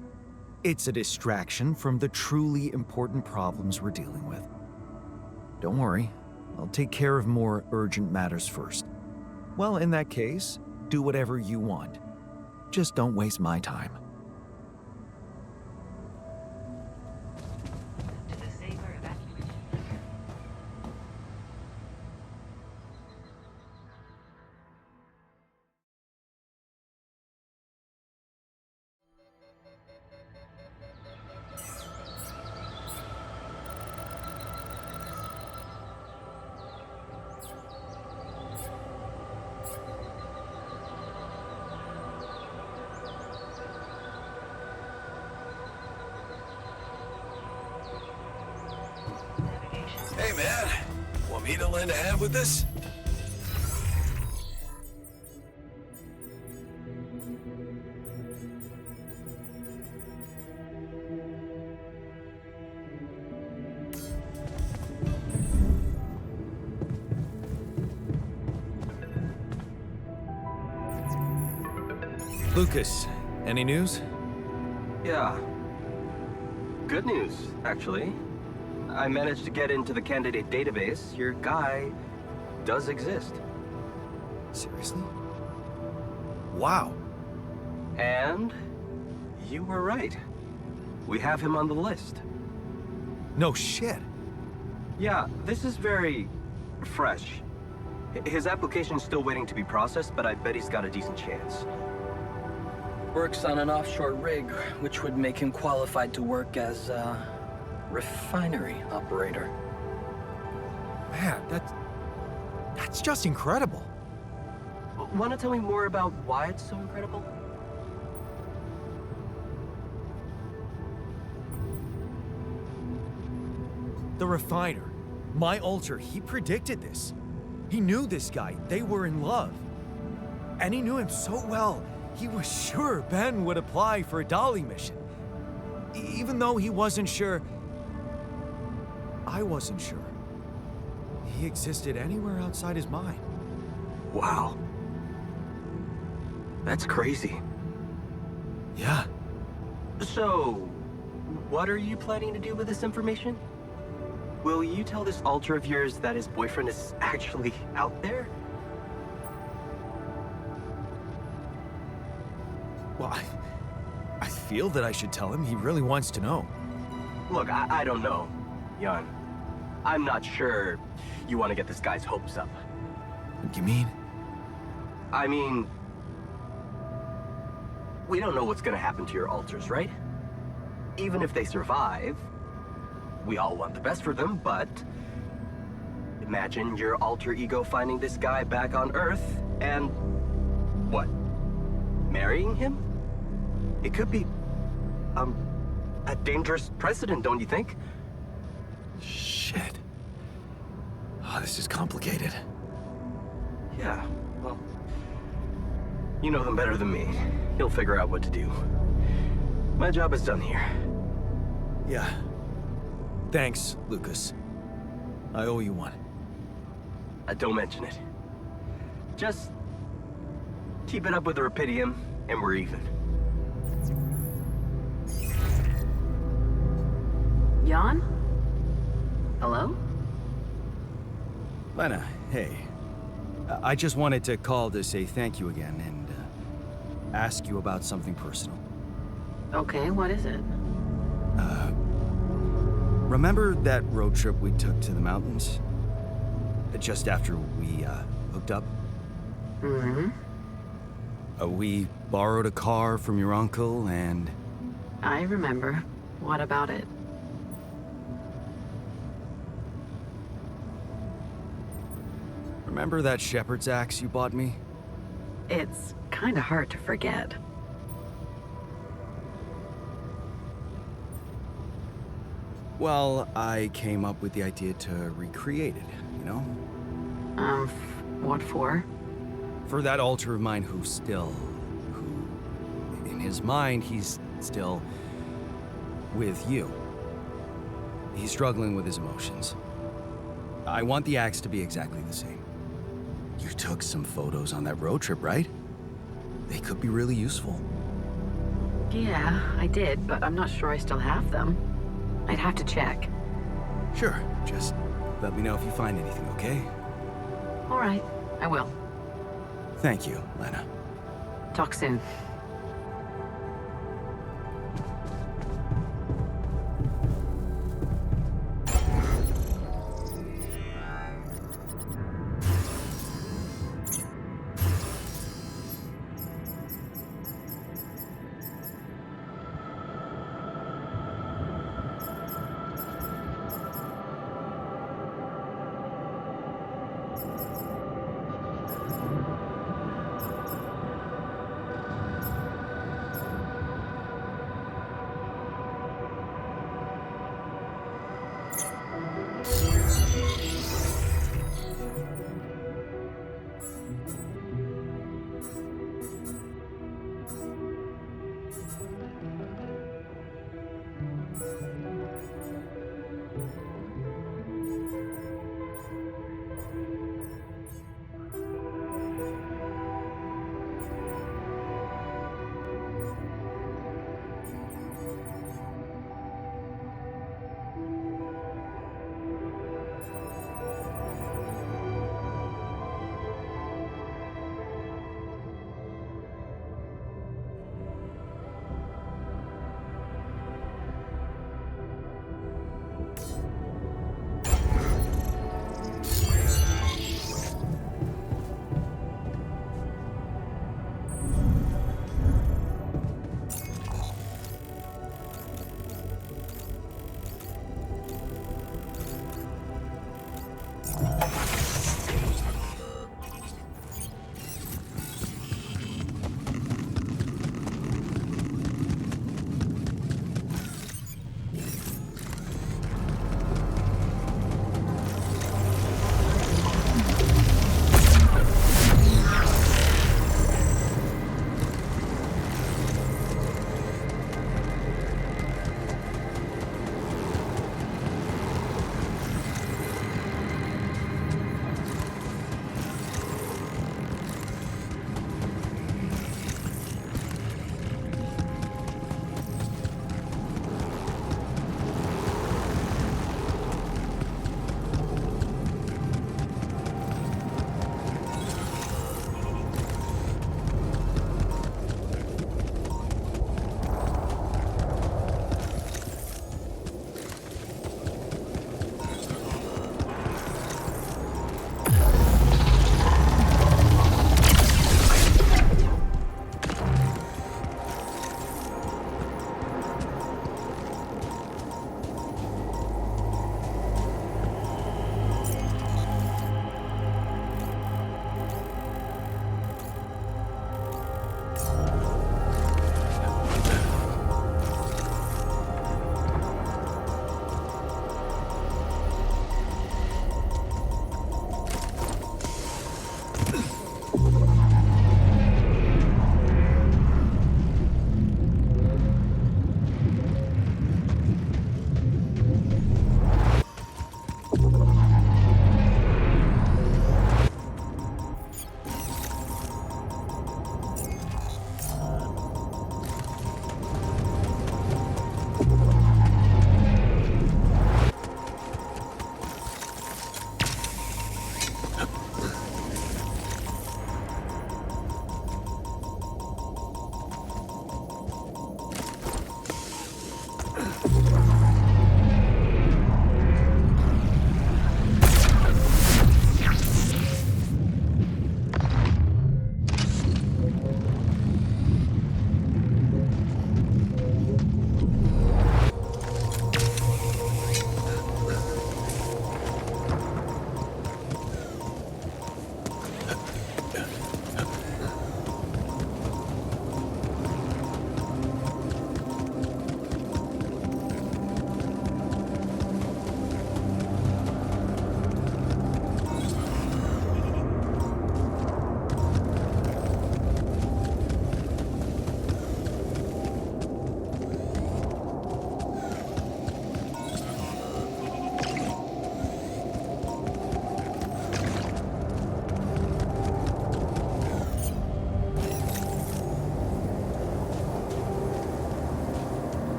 It's a distraction from the truly important problems we're dealing with. Don't worry, I'll take care of more urgent matters first. Well, in that case, do whatever you want. Just don't waste my time. Hey, man. Want me to lend a hand with this? Lucas, any news? Yeah. Good news, actually. I managed to get into the candidate database. Your guy does exist. Seriously? Wow. And you were right. We have him on the list. No shit. Yeah, this is very fresh. His application's still waiting to be processed, but I bet he's got a decent chance. Works on an offshore rig, which would make him qualified to work as a refinery operator. Man, that's just incredible. Want to tell me more about why it's so incredible? The refiner, my alter, he predicted this. He knew this guy. They were in love. And he knew him so well, he was sure Ben would apply for a Dolly mission. Even though he wasn't sure, I wasn't sure. He existed anywhere outside his mind. Wow. That's crazy. Yeah. So, what are you planning to do with this information? Will you tell this alter of yours that his boyfriend is actually out there? Well, I feel that I should tell him. He really wants to know. Look, I don't know, Jan. I'm not sure you want to get this guy's hopes up. What do you mean? I mean, we don't know what's gonna happen to your alters, right? Even if they survive, we all want the best for them, but imagine your alter ego finding this guy back on Earth and what? Marrying him? It could be, a dangerous precedent, don't you think? Shit. Oh, this is complicated. Yeah, well, you know them better than me. He'll figure out what to do. My job is done here. Yeah. Thanks, Lucas. I owe you one. Don't mention it. Just keep it up with the Rapidium, and we're even. Jan? Hello? Lena, hey. I just wanted to call to say thank you again and ask you about something personal. Okay, what is it? Remember that road trip we took to the mountains? Just after we hooked up? Mm-hmm. We borrowed a car from your uncle and... I remember. What about it? Remember that shepherd's axe you bought me? It's kinda hard to forget. Well, I came up with the idea to recreate it, you know? What for? For that alter of mine who, in his mind, he's still with you. He's struggling with his emotions. I want the axe to be exactly the same. You took some photos on that road trip, right? They could be really useful. Yeah, I did, but I'm not sure I still have them. I'd have to check. Sure, just let me know if you find anything, okay? All right, I will. Thank you, Lena. Talk soon.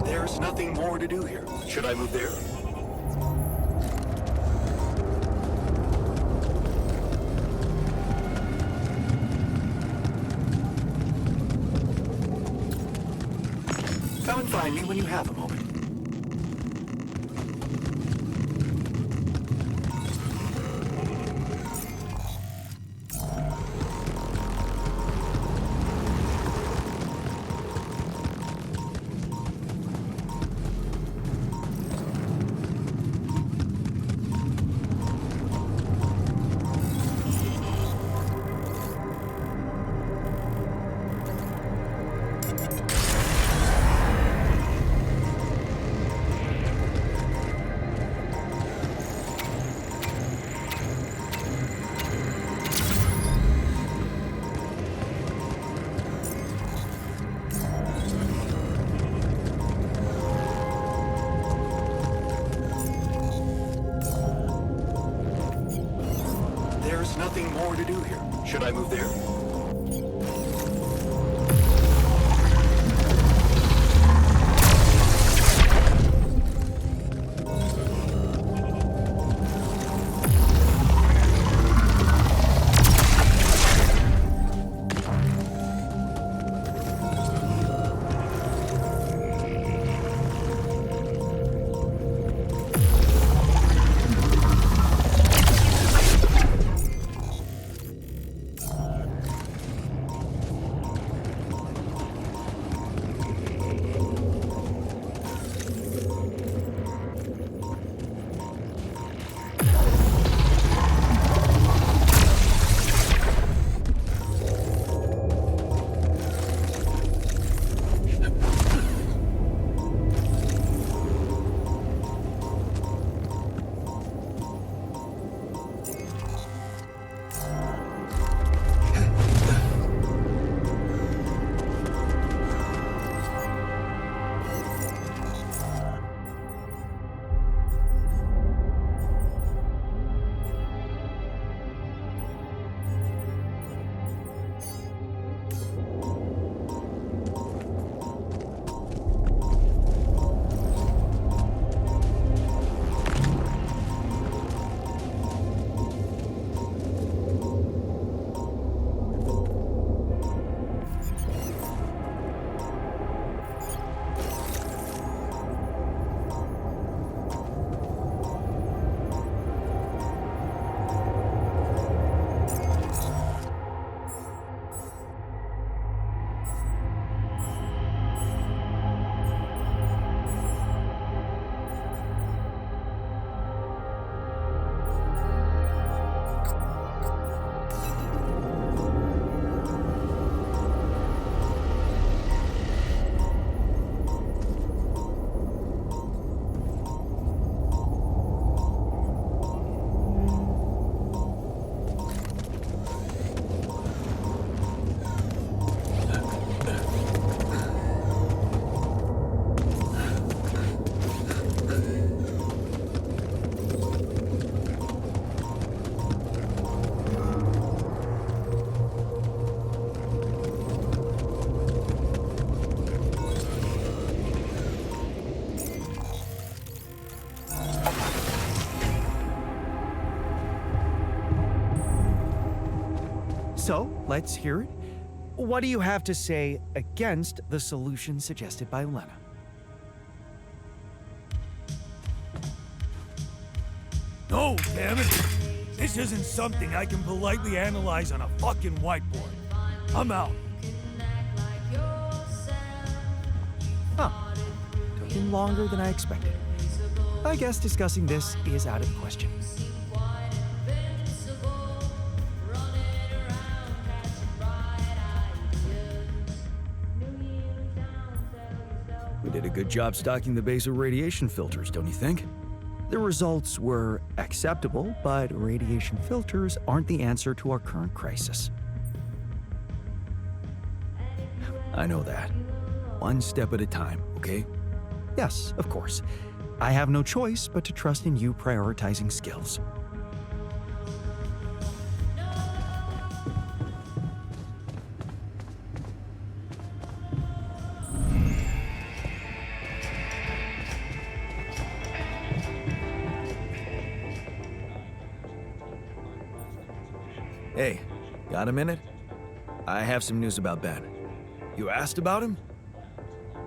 There's nothing more to do here. Should I move there? Come and find me when you have a moment. There's nothing more to do here. Should I move there? So, let's hear it. What do you have to say against the solution suggested by Lena? No, damn it! This isn't something I can politely analyze on a fucking whiteboard. I'm out. Huh. Took him longer than I expected. I guess discussing this is out of the question. We did a good job stocking the base of radiation filters, don't you think? The results were acceptable, but radiation filters aren't the answer to our current crisis. I know that. One step at a time, okay? Yes, of course. I have no choice but to trust in you prioritizing skills. Hey, got a minute? I have some news about Ben. You asked about him?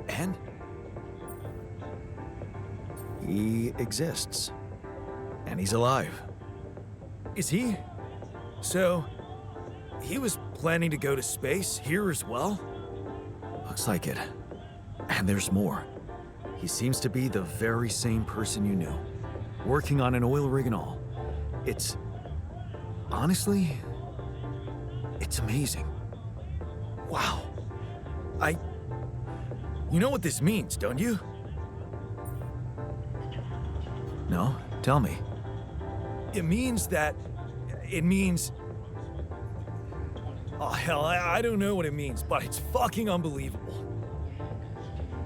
And? He exists. And he's alive. Is he? So, he was planning to go to space here as well? Looks like it. And there's more. He seems to be the very same person you knew. Working on an oil rig and all. It's... honestly... it's amazing. Wow. You know what this means, don't you? No? Tell me. It means... Oh, hell, I don't know what it means, but it's fucking unbelievable.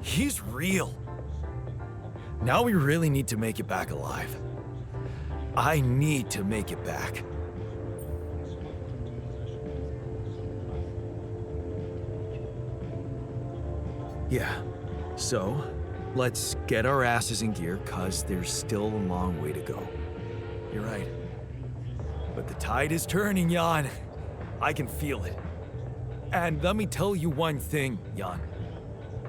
He's real. Now we really need to make it back alive. I need to make it back. Yeah, so let's get our asses in gear, cause there's still a long way to go. You're right. But the tide is turning, Jan. I can feel it. And let me tell you one thing, Jan.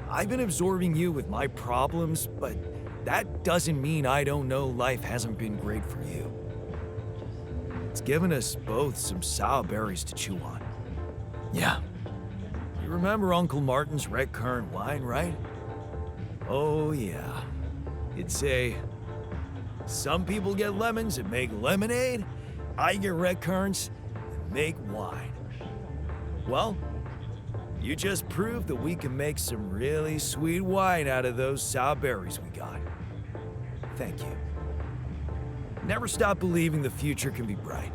I've been absorbing you with my problems, but that doesn't mean I don't know life hasn't been great for you. It's given us both some sour berries to chew on. Yeah. You remember Uncle Martin's red currant wine, right? Oh, yeah. It'd say, some people get lemons and make lemonade. I get red currants and make wine. Well, you just proved that we can make some really sweet wine out of those sour berries we got. Thank you. Never stop believing the future can be bright.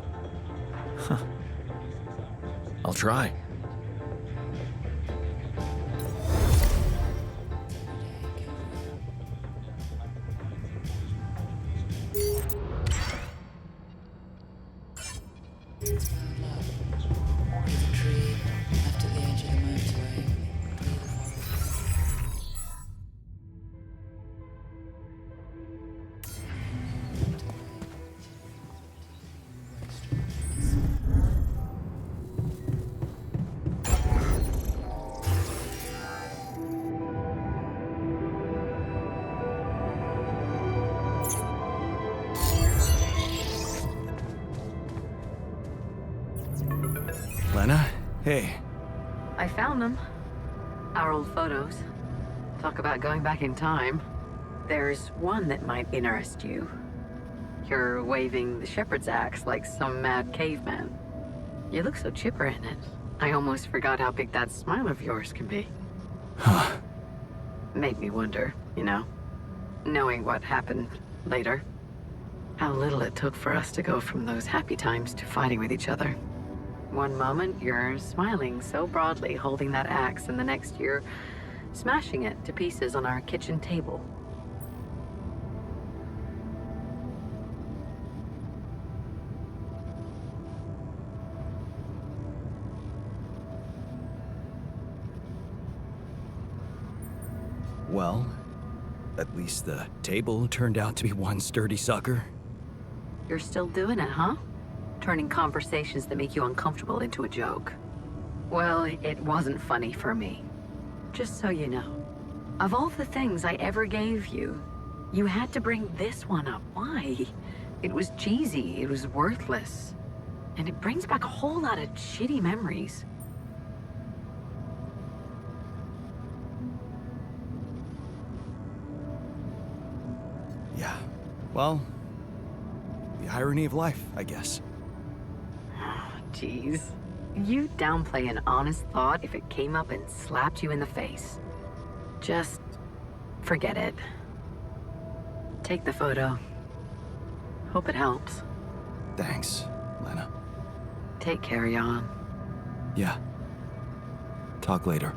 Huh. I'll try. Lena? Hey. I found them. Our old photos. Talk about going back in time. There's one that might interest you. You're waving the shepherd's axe like some mad caveman. You look so chipper in it. I almost forgot how big that smile of yours can be. Huh. Made me wonder, you know, knowing what happened later. How little it took for us to go from those happy times to fighting with each other. One moment, you're smiling so broadly, holding that axe, and the next you're smashing it to pieces on our kitchen table. Well, at least the table turned out to be one sturdy sucker. You're still doing it, huh? Turning conversations that make you uncomfortable into a joke. Well, it wasn't funny for me. Just so you know. Of all the things I ever gave you, you had to bring this one up. Why? It was cheesy, it was worthless. And it brings back a whole lot of shitty memories. Yeah, well, the irony of life, I guess. Jeez. You'd downplay an honest thought if it came up and slapped you in the face. Just forget it. Take the photo. Hope it helps. Thanks, Lena. Take care, Jan. Yeah. Talk later.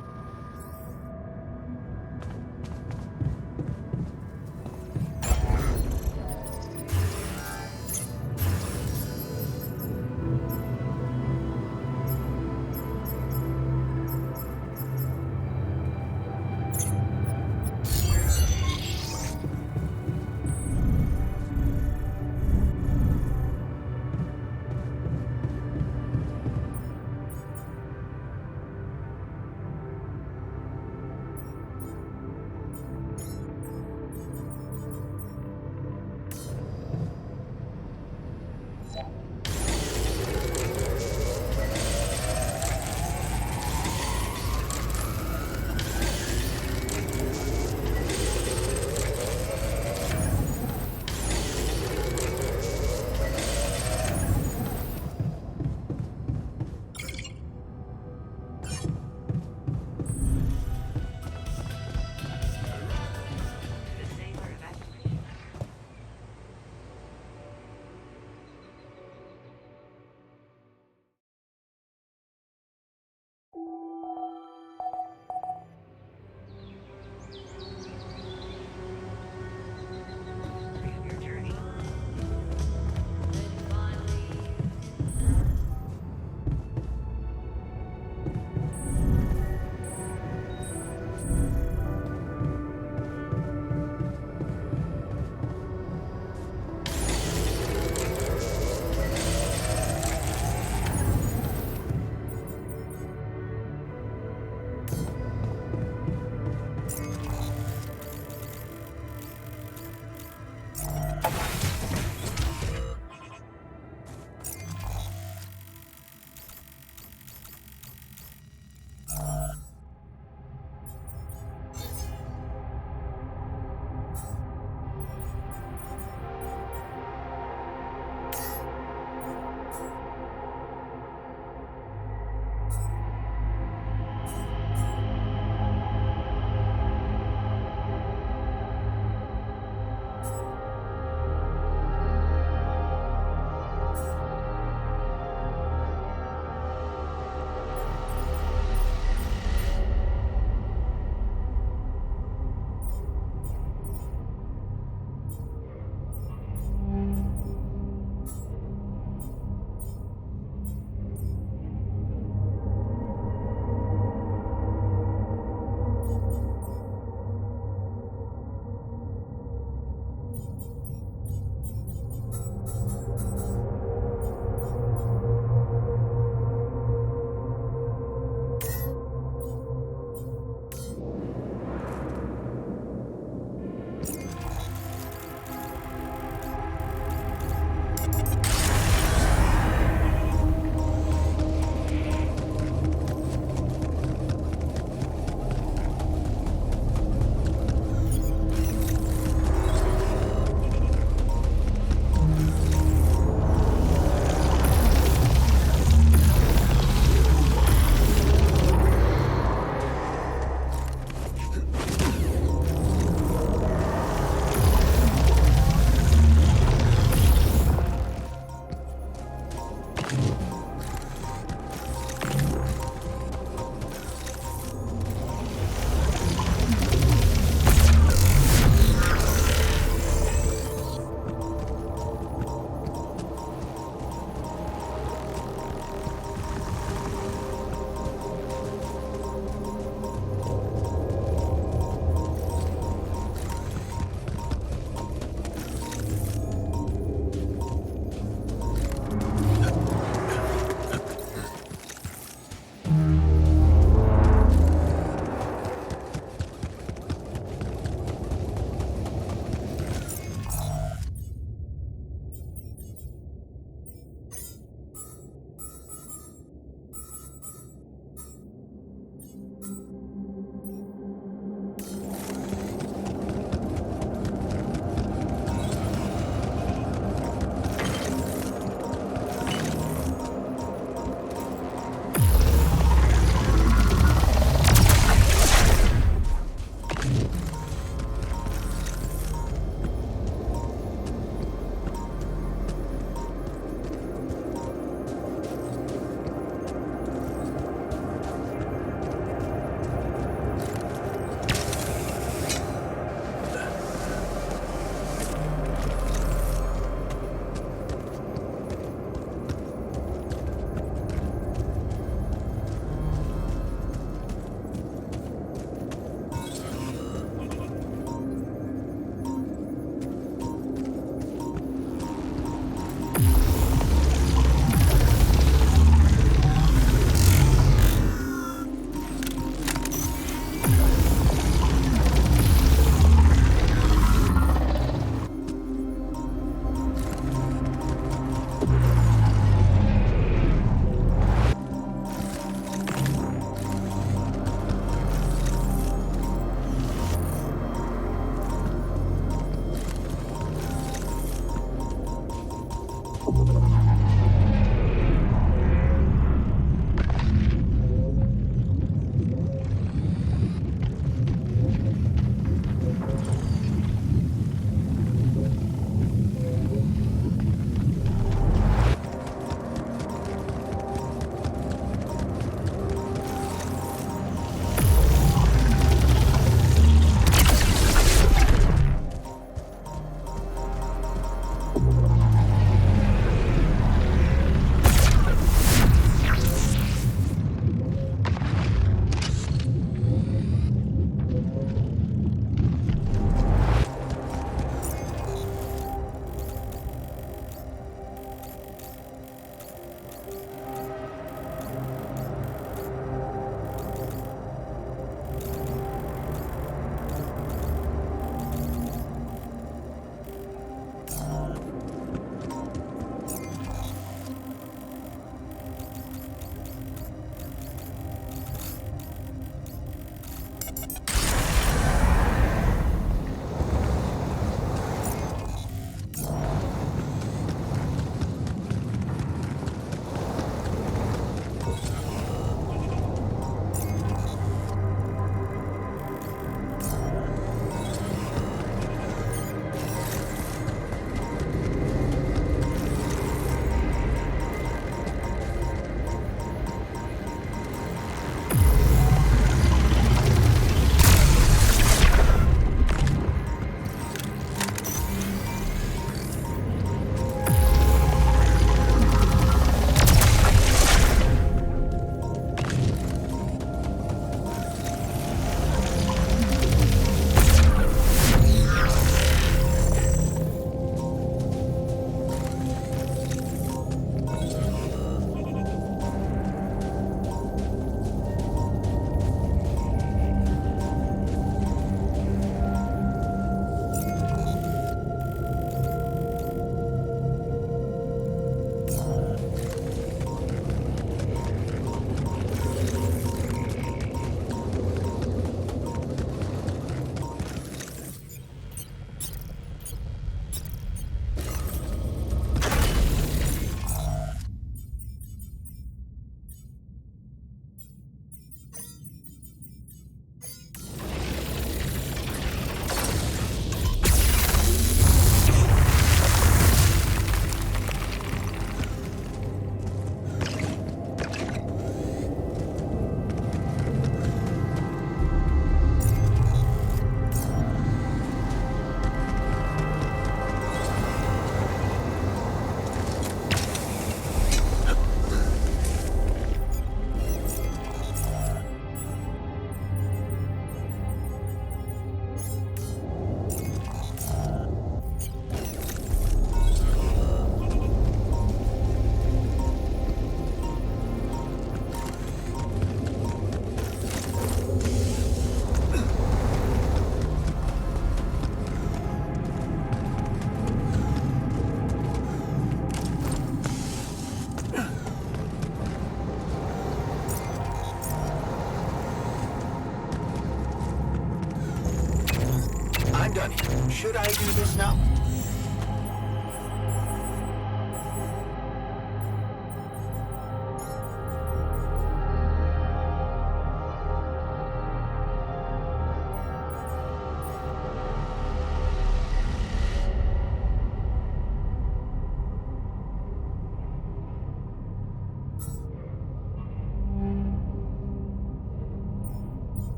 Should I do this now?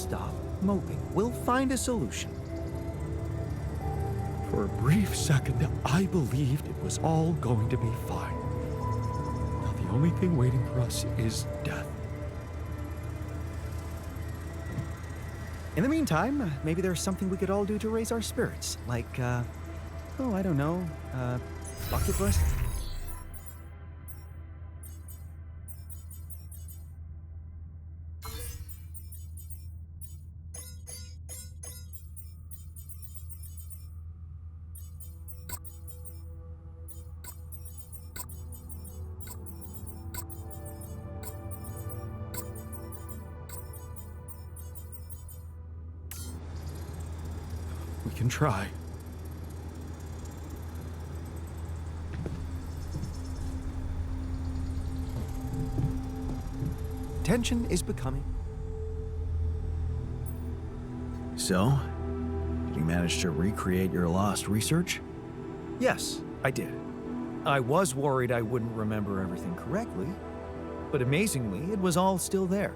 stop moping. We'll find a solution. For a brief second, I believed it was all going to be fine. Now the only thing waiting for us is death. In the meantime, maybe there's something we could all do to raise our spirits. Like, oh, I don't know, bucket list? We can try. Tension is becoming. So, did you manage to recreate your lost research? Yes, I did. I was worried I wouldn't remember everything correctly, but amazingly, it was all still there,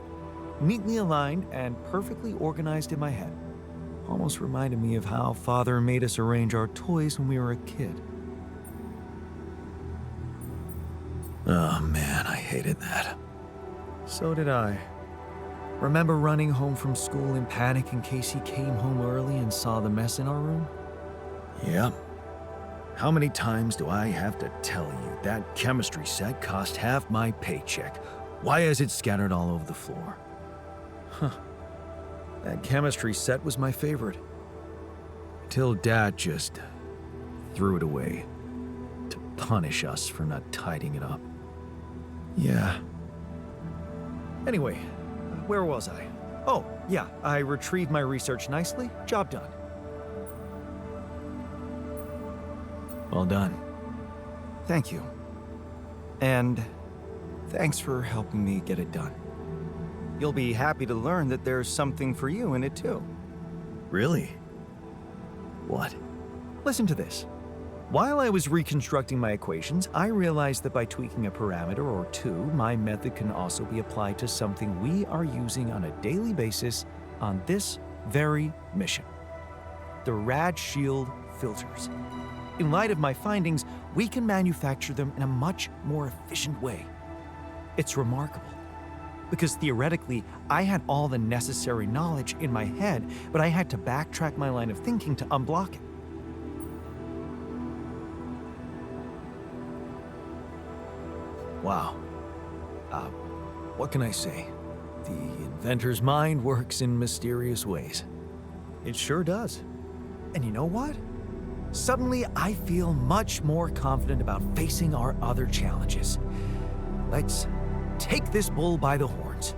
neatly aligned and perfectly organized in my head. Almost reminded me of how Father made us arrange our toys when we were a kid. Oh man, I hated that. So did I. Remember running home from school in panic in case he came home early and saw the mess in our room? Yep. How many times do I have to tell you that chemistry set cost half my paycheck? Why is it scattered all over the floor? Huh. That chemistry set was my favorite. Till Dad just threw it away to punish us for not tidying it up. Yeah. Anyway, where was I? Oh, yeah, I retrieved my research nicely. Job done. Well done. Thank you. And thanks for helping me get it done. You'll be happy to learn that there's something for you in it too. Really? What? Listen to this. While I was reconstructing my equations, I realized that by tweaking a parameter or two, my method can also be applied to something we are using on a daily basis on this very mission. The Rad Shield filters. In light of my findings, we can manufacture them in a much more efficient way. It's remarkable. Because theoretically, I had all the necessary knowledge in my head, but I had to backtrack my line of thinking to unblock it. Wow. What can I say? The inventor's mind works in mysterious ways. It sure does. And you know what? Suddenly, I feel much more confident about facing our other challenges. Let's take this bull by the horns.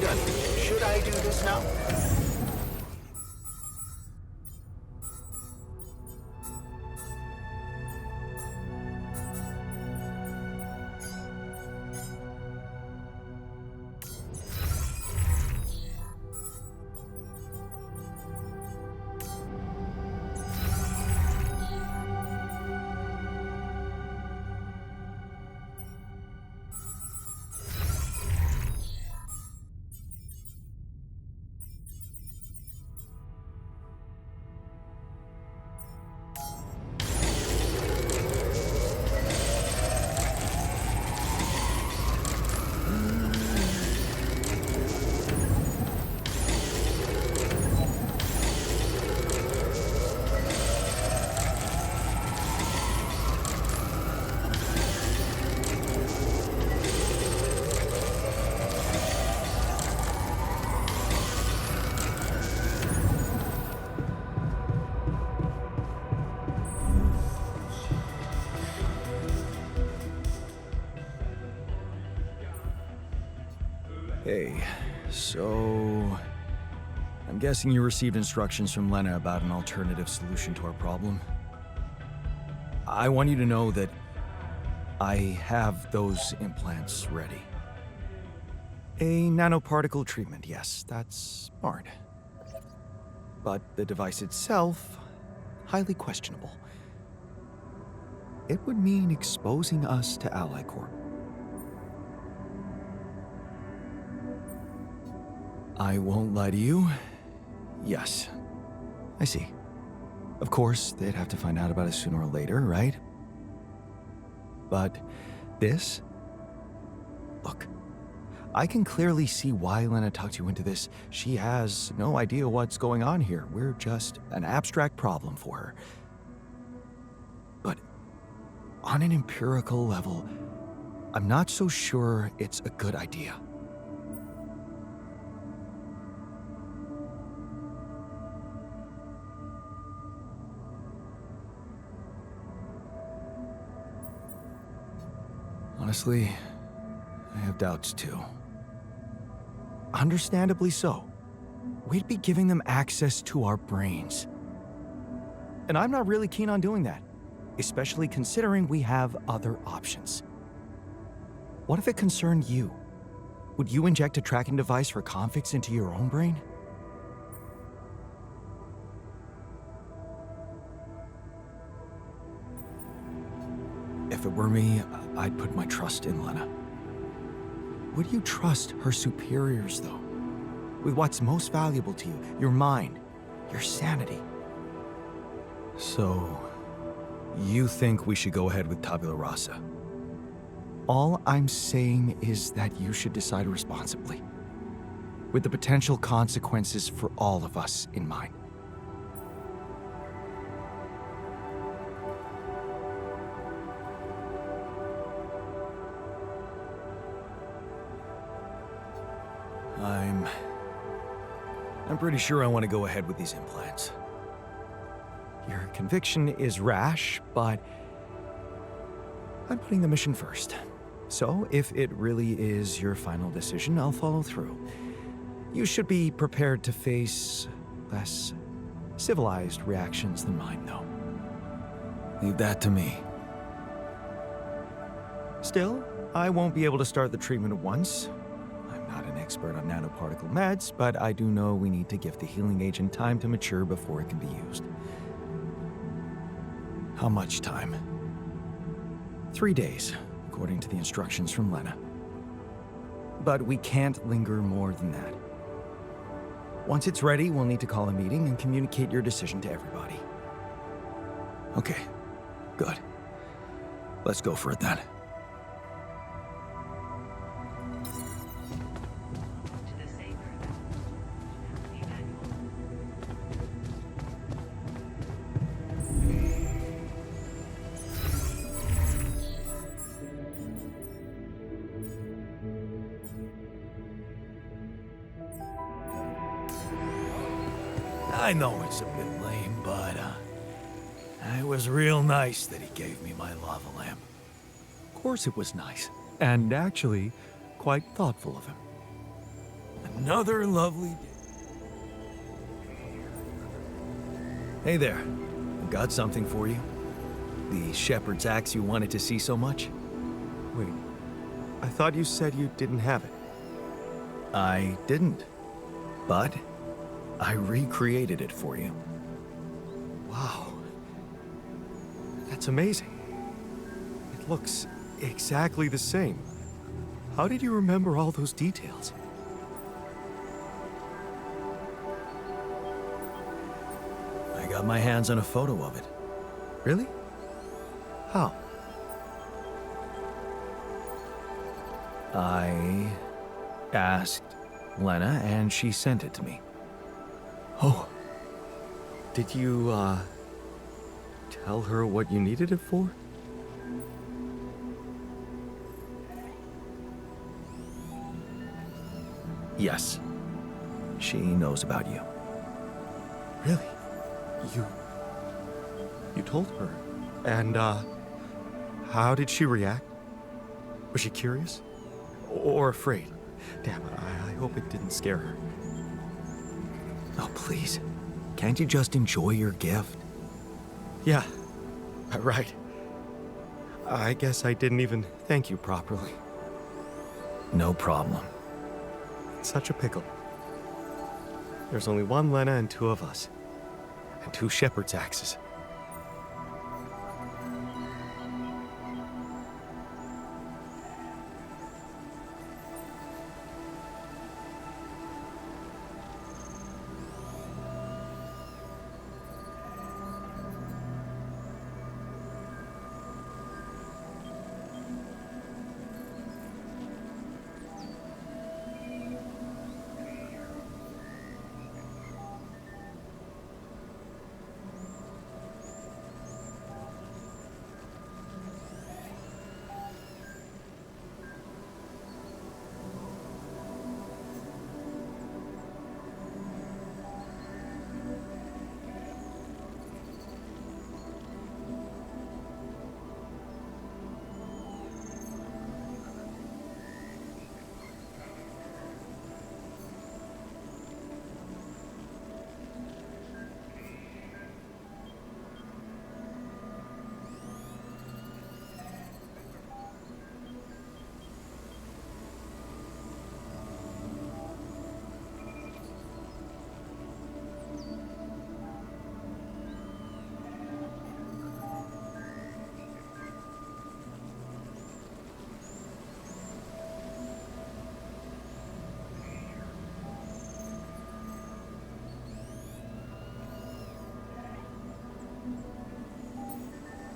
done. Should I do this now? Hey, so... I'm guessing you received instructions from Lena about an alternative solution to our problem. I want you to know that I have those implants ready. A nanoparticle treatment, yes, that's smart. But the device itself, highly questionable. It would mean exposing us to Ally Corp. I won't lie to you. Yes, I see. Of course, they'd have to find out about it sooner or later, right? But this? Look, I can clearly see why Lena tucked you into this. She has no idea what's going on here. We're just an abstract problem for her. But on an empirical level, I'm not so sure it's a good idea. Honestly, I have doubts too. Understandably so. We'd be giving them access to our brains. And I'm not really keen on doing that, especially considering we have other options. What if it concerned you? Would you inject a tracking device for convicts into your own brain? If it were me, I'd put my trust in Lena. Would you trust her superiors, though? With what's most valuable to you, your mind, your sanity. So, you think we should go ahead with Tabula Rasa? All I'm saying is that you should decide responsibly, with the potential consequences for all of us in mind. I'm pretty sure I want to go ahead with these implants. Your conviction is rash, but I'm putting the mission first. So, if it really is your final decision, I'll follow through. You should be prepared to face less civilized reactions than mine, though. Leave that to me. Still, I won't be able to start the treatment at once. Not an expert on nanoparticle meds, but I do know we need to give the healing agent time to mature before it can be used. How much time? 3 days, according to the instructions from Lena. But we can't linger more than that. Once it's ready, we'll need to call a meeting and communicate your decision to everybody. Okay, good. Let's go for it then. I know it's a bit lame, but it was real nice that he gave me my lava lamp. Of course it was nice, and actually quite thoughtful of him. Another lovely day. Hey there. I've got something for you. The shepherd's axe you wanted to see so much. Wait, I thought you said you didn't have it. I didn't. But I recreated it for you. Wow. That's amazing. It looks exactly the same. How did you remember all those details? I got my hands on a photo of it. Really? How? I asked Lena, and she sent it to me. Oh. Did you, tell her what you needed it for? Yes. She knows about you. Really? You told her? And, how did she react? Was she curious? Or afraid? Damn, I hope it didn't scare her. Oh, please. Can't you just enjoy your gift? Yeah, right. I guess I didn't even thank you properly. No problem. Such a pickle. There's only one Lena and two of us. And two shepherd's axes.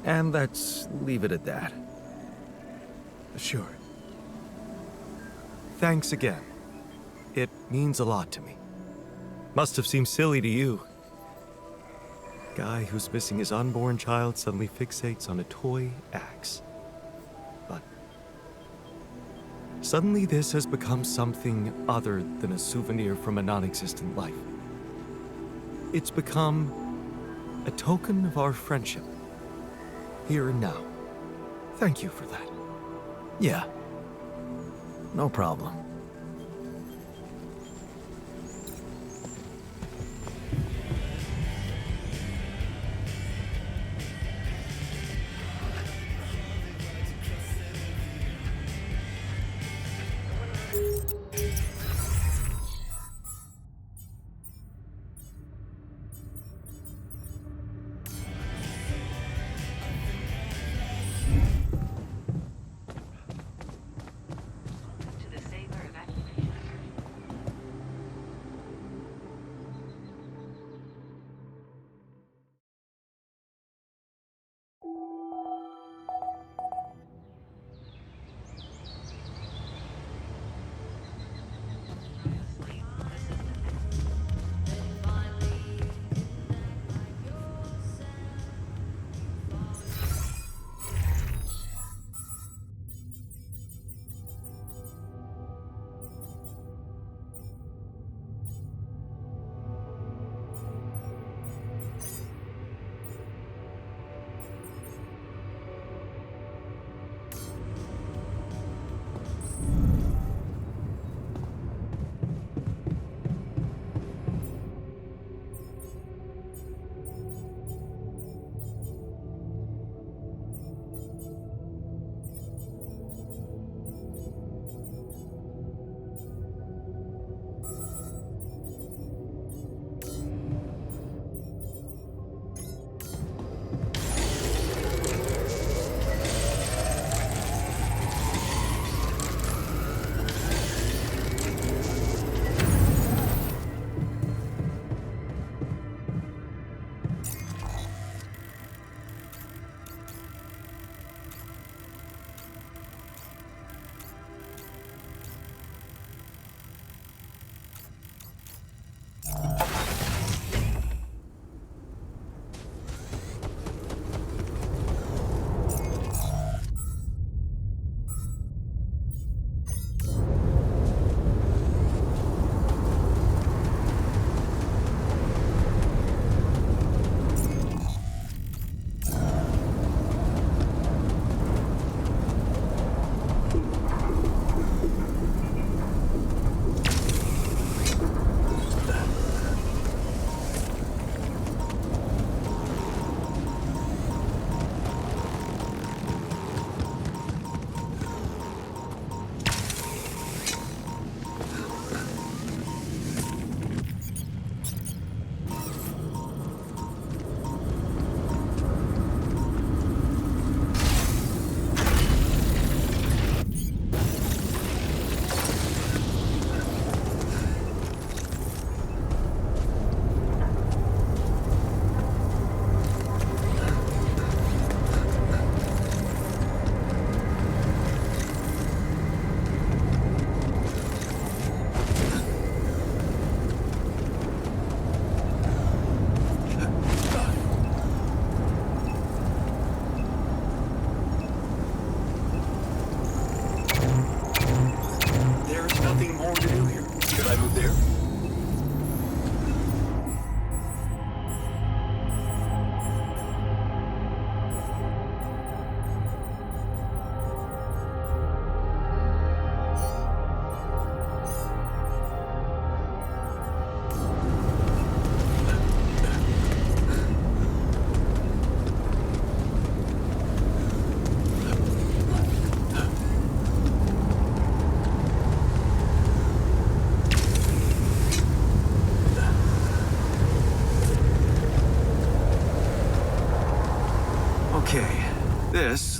And let's leave it at that. Sure. Thanks again. It means a lot to me. Must have seemed silly to you. Guy who's missing his unborn child suddenly fixates on a toy axe. But suddenly this has become something other than a souvenir from a non-existent life. It's become a token of our friendship. Here and now. Thank you for that. Yeah. No problem. To the Savor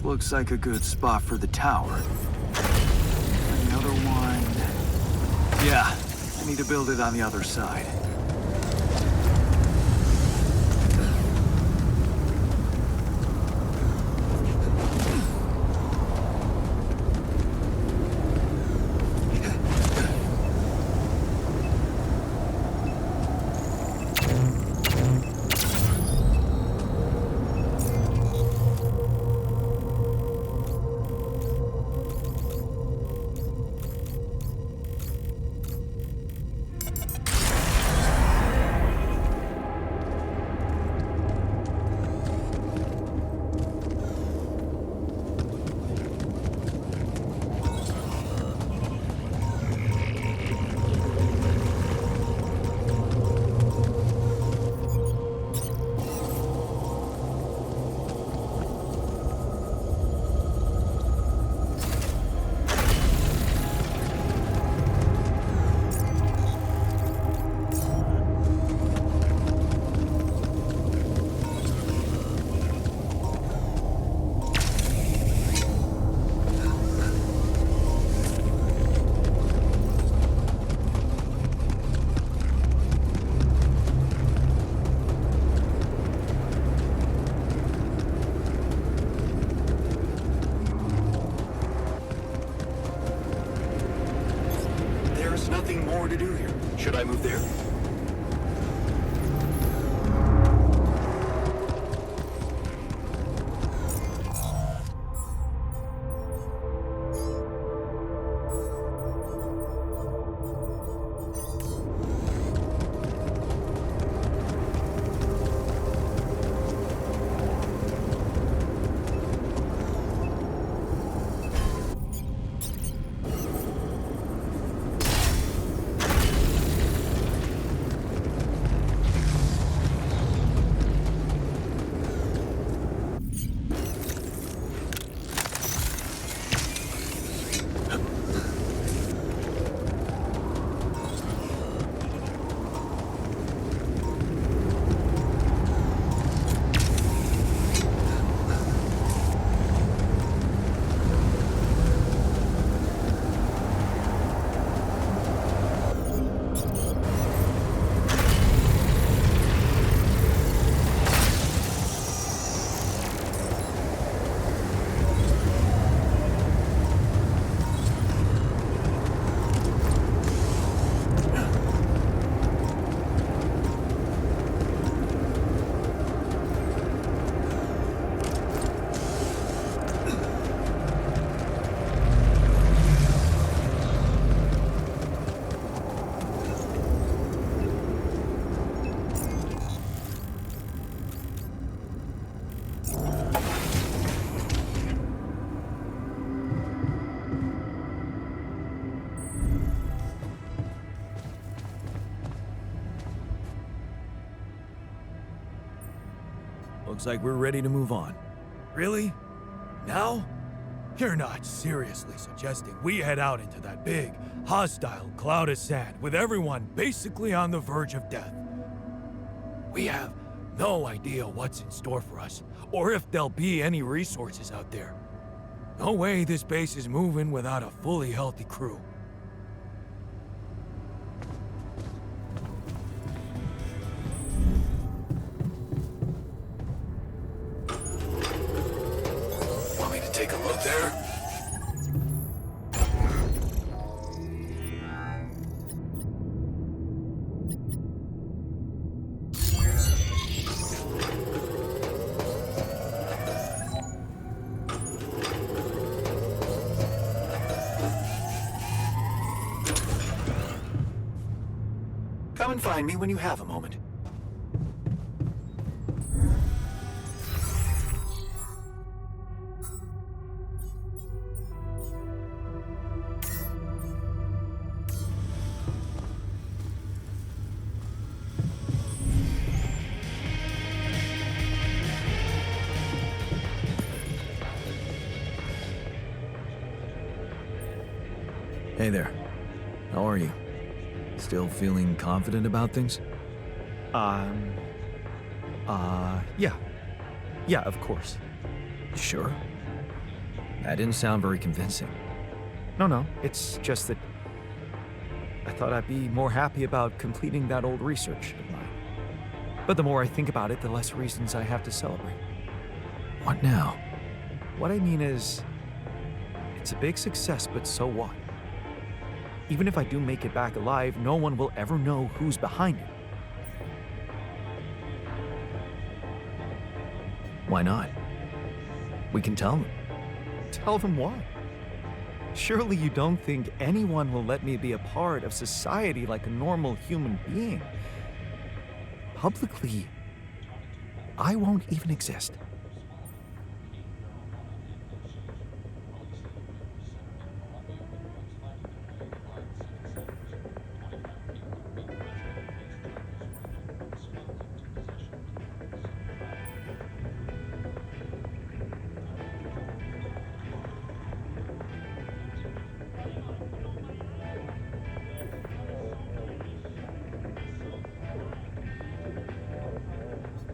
looks like a good spot for the tower. And the other one... Yeah, I need to build it on the other side. Nothing more to do here. Should I move there? Looks like we're ready to move on. Really? Now? You're not seriously suggesting we head out into that big, hostile cloud of sand with everyone basically on the verge of death? We have no idea what's in store for us, or if there'll be any resources out there. No way this base is moving without a fully healthy crew. Want me to take a look there? Come and find me when you have a moment. Hey there. How are you? Still feeling confident about things? Yeah. Yeah, of course. Sure? That didn't sound very convincing. No, it's just that I thought I'd be more happy about completing that old research of mine. But the more I think about it, the less reasons I have to celebrate. What now? What I mean is, it's a big success, but so what? Even if I do make it back alive, no one will ever know who's behind it. Why not? We can tell them. Tell them what? Surely you don't think anyone will let me be a part of society like a normal human being? Publicly, I won't even exist.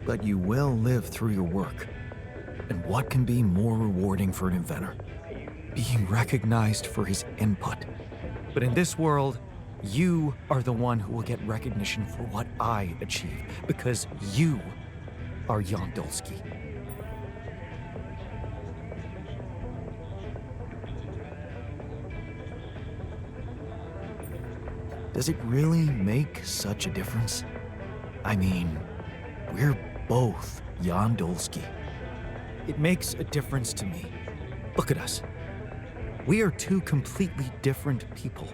But you will live through your work. And what can be more rewarding for an inventor? Being recognized for his input. But in this world, you are the one who will get recognition for what I achieve, because you are Jan Dolsky. Does it really make such a difference? I mean, we're both Jan Dolsky. It makes a difference to me. Look at us. We are two completely different people.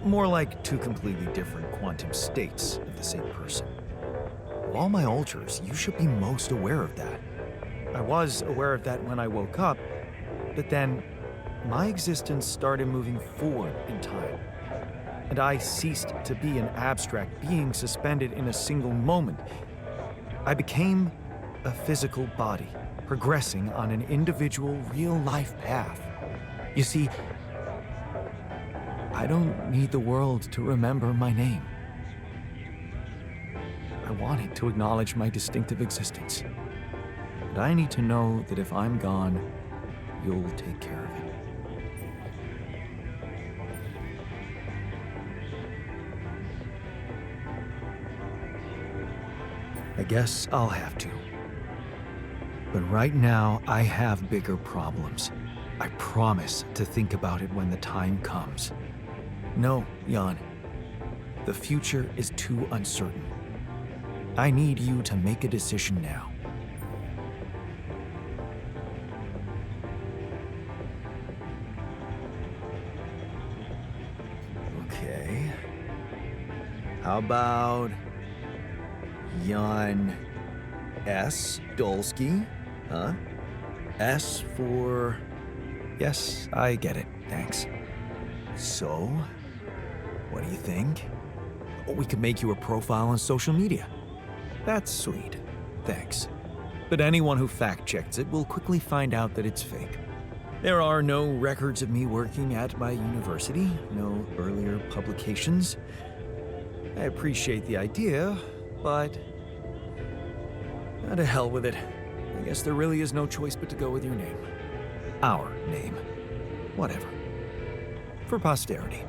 More like two completely different quantum states of the same person. Of all my ultras, you should be most aware of that. I was aware of that when I woke up, but then my existence started moving forward in time, and I ceased to be an abstract being suspended in a single moment. I became a physical body, progressing on an individual, real-life path. You see, I don't need the world to remember my name. I want it to acknowledge my distinctive existence. And I need to know that if I'm gone, you'll take care of it. I guess I'll have to. But right now, I have bigger problems. I promise to think about it when the time comes. No, Jan. The future is too uncertain. I need you to make a decision now. Okay. How about Jan S. Dolsky? Huh? S for... Yes, I get it. Thanks. So, what do you think? We could make you a profile on social media. That's sweet. Thanks. But anyone who fact-checks it will quickly find out that it's fake. There are no records of me working at my university, no earlier publications. I appreciate the idea, but... to hell with it. I guess there really is no choice but to go with your name. Our name. Whatever. For posterity.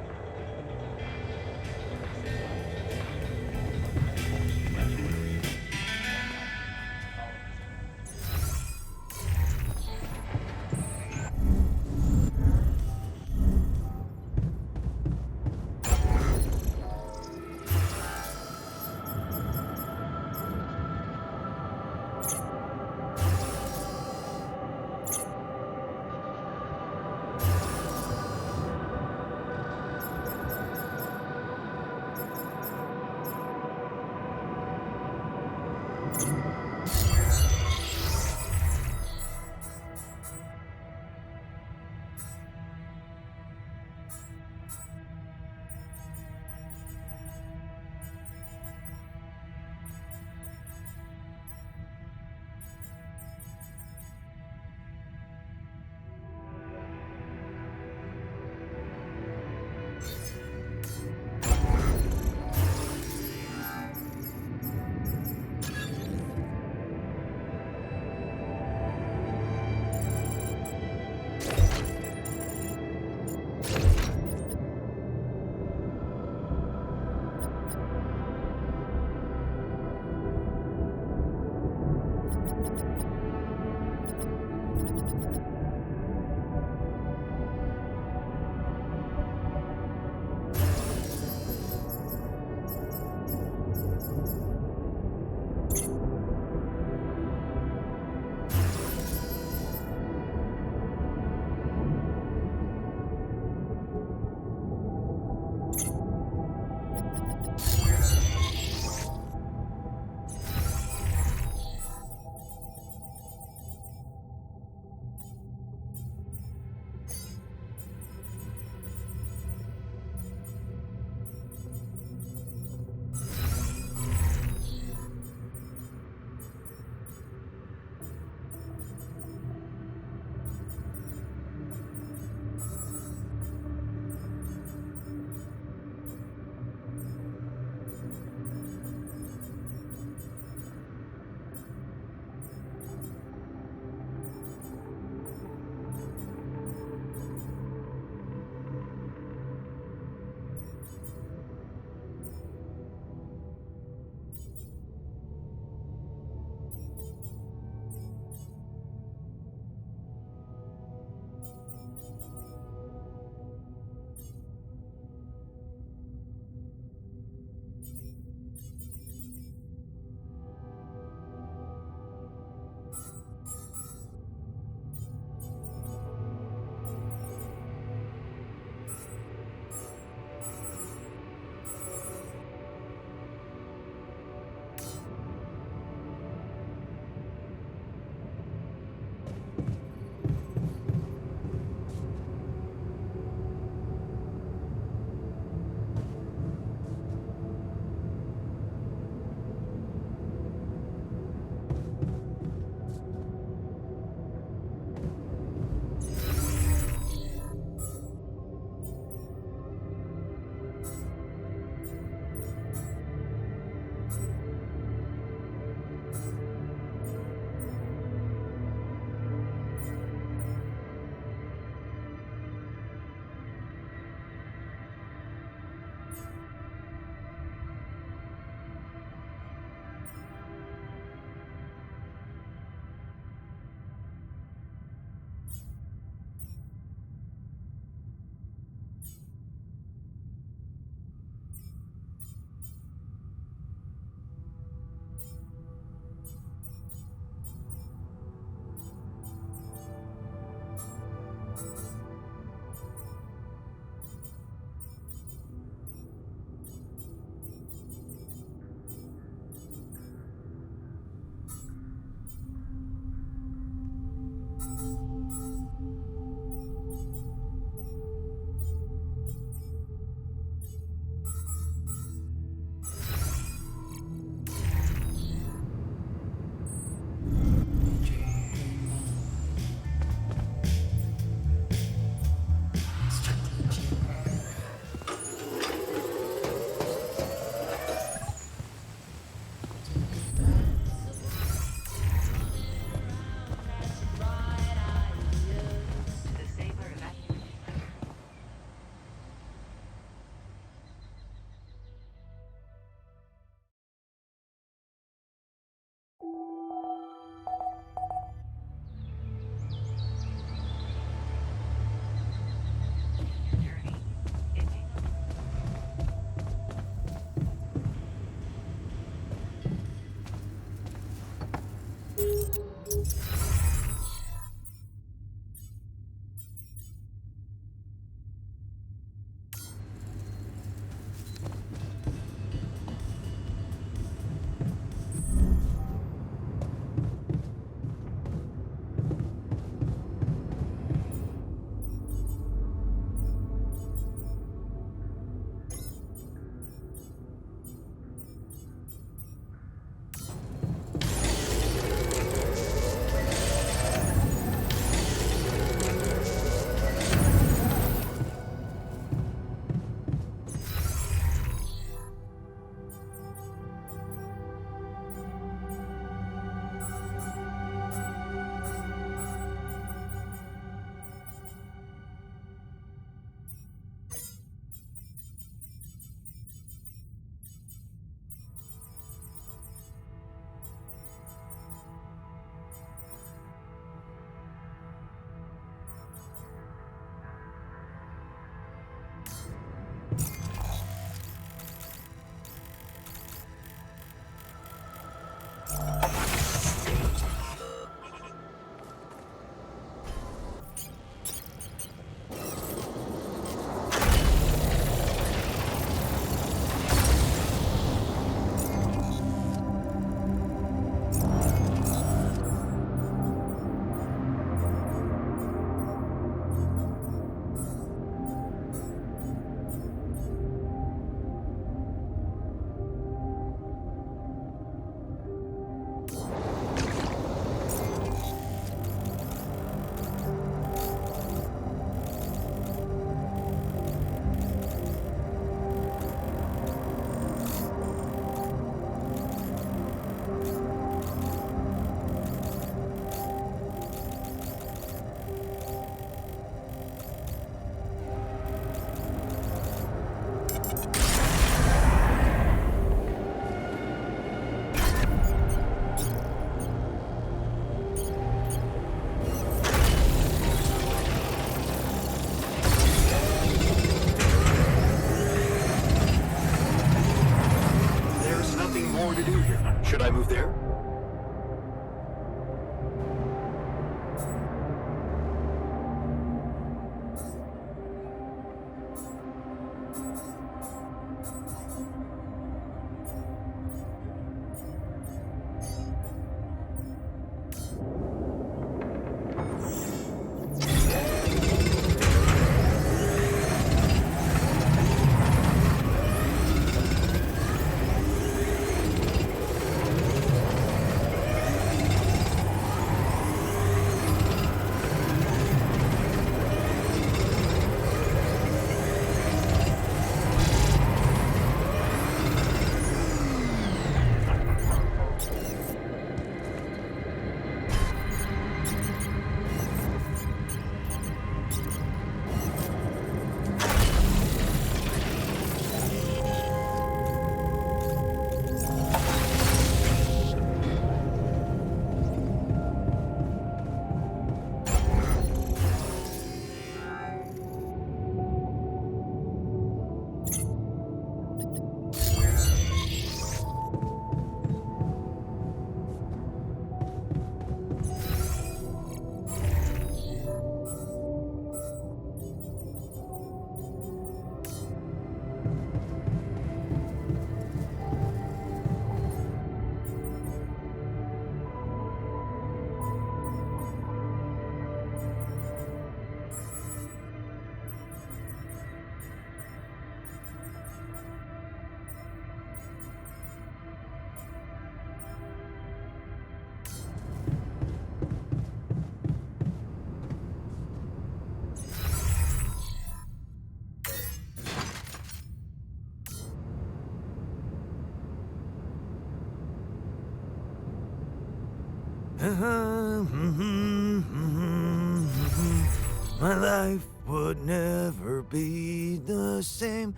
My life would never be the same.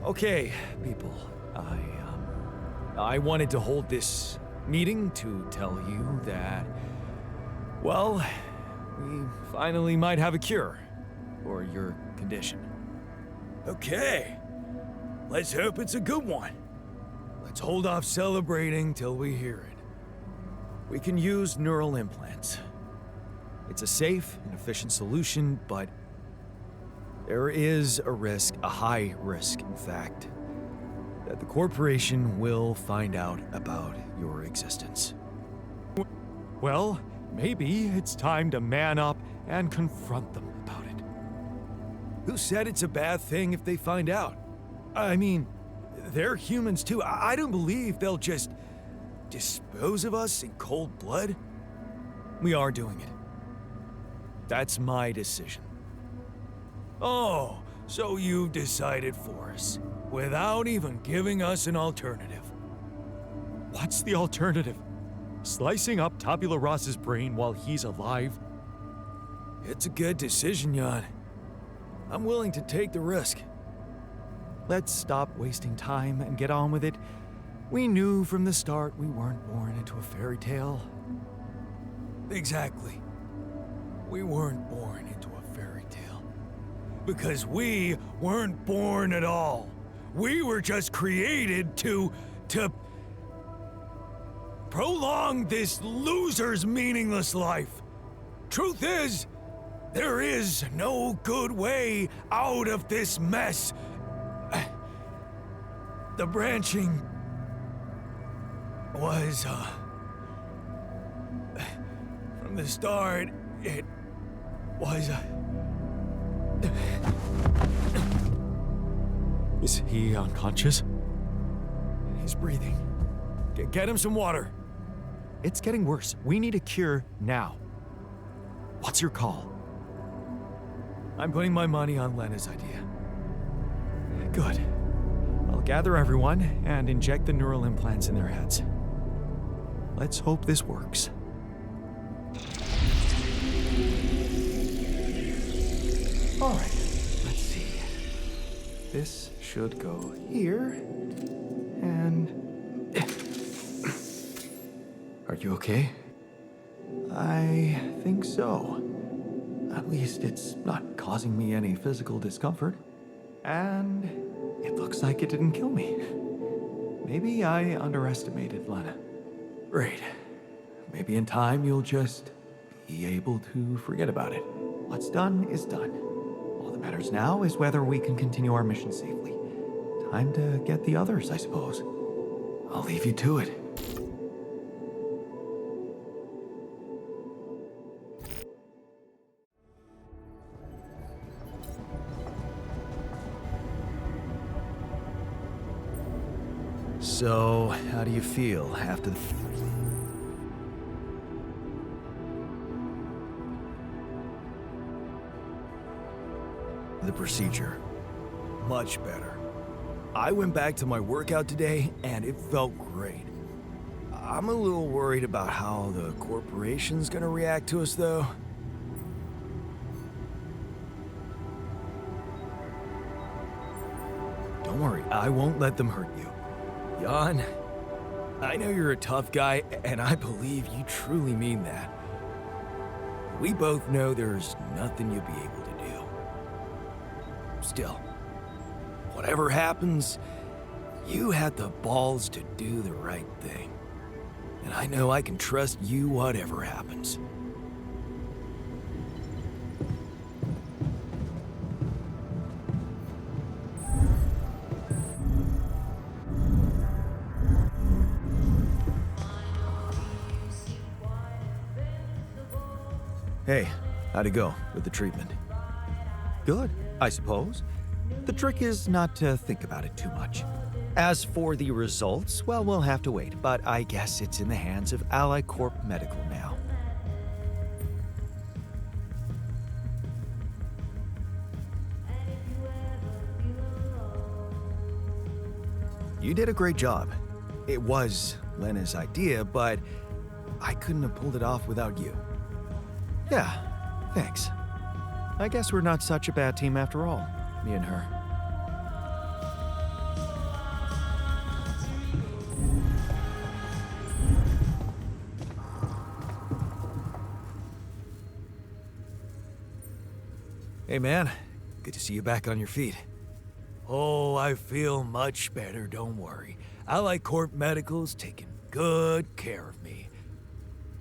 Okay, people. I wanted to hold this meeting to tell you that, well, we finally might have a cure for your condition. Okay. Let's hope it's a good one. Let's hold off celebrating till we hear it. We can use neural implants. It's a safe and efficient solution, but there is a risk, a high risk, in fact, that the corporation will find out about your existence. Well, maybe it's time to man up and confront them about it. Who said it's a bad thing if they find out? I mean, they're humans too. I don't believe they'll just dispose of us in cold blood. We are doing it. That's my decision. Oh, so you've decided for us, without even giving us an alternative. What's the alternative? Slicing up Tabula Rasa's brain while he's alive? It's a good decision, Jan. I'm willing to take the risk. Let's stop wasting time and get on with it. We knew from the start we weren't born into a fairy tale. Exactly. We weren't born into a fairy tale. Because we weren't born at all. We were just created to prolong this loser's meaningless life. Truth is, there is no good way out of this mess. The branching was, from the start, it was, Is he unconscious? He's breathing. Get him some water. It's getting worse. We need a cure now. What's your call? I'm putting my money on Lena's idea. Good. I'll gather everyone and inject the neural implants in their heads. Let's hope this works. All right, let's see. This should go here, and... Are you okay? I think so. At least it's not causing me any physical discomfort. And it looks like it didn't kill me. Maybe I underestimated Lena. Great. Maybe in time you'll just be able to forget about it. What's done is done. All that matters now is whether we can continue our mission safely. Time to get the others, I suppose. I'll leave you to it. So, how do you feel after the procedure? Much better. I went back to my workout today, and it felt great. I'm a little worried about how the corporation's gonna react to us, though. Don't worry, I won't let them hurt you. Jan, I know you're a tough guy, and I believe you truly mean that. We both know there's nothing you'll be able to do. Still, whatever happens, you had the balls to do the right thing. And I know I can trust you whatever happens. Hey, how'd it go with the treatment? Good, I suppose. The trick is not to think about it too much. As for the results, well, we'll have to wait, but I guess it's in the hands of Ally Corp Medical now. You did a great job. It was Lena's idea, but I couldn't have pulled it off without you. Yeah, thanks. I guess we're not such a bad team after all, me and her. Hey man, good to see you back on your feet. Oh, I feel much better, don't worry. Ally Corp Medical's taking good care of me.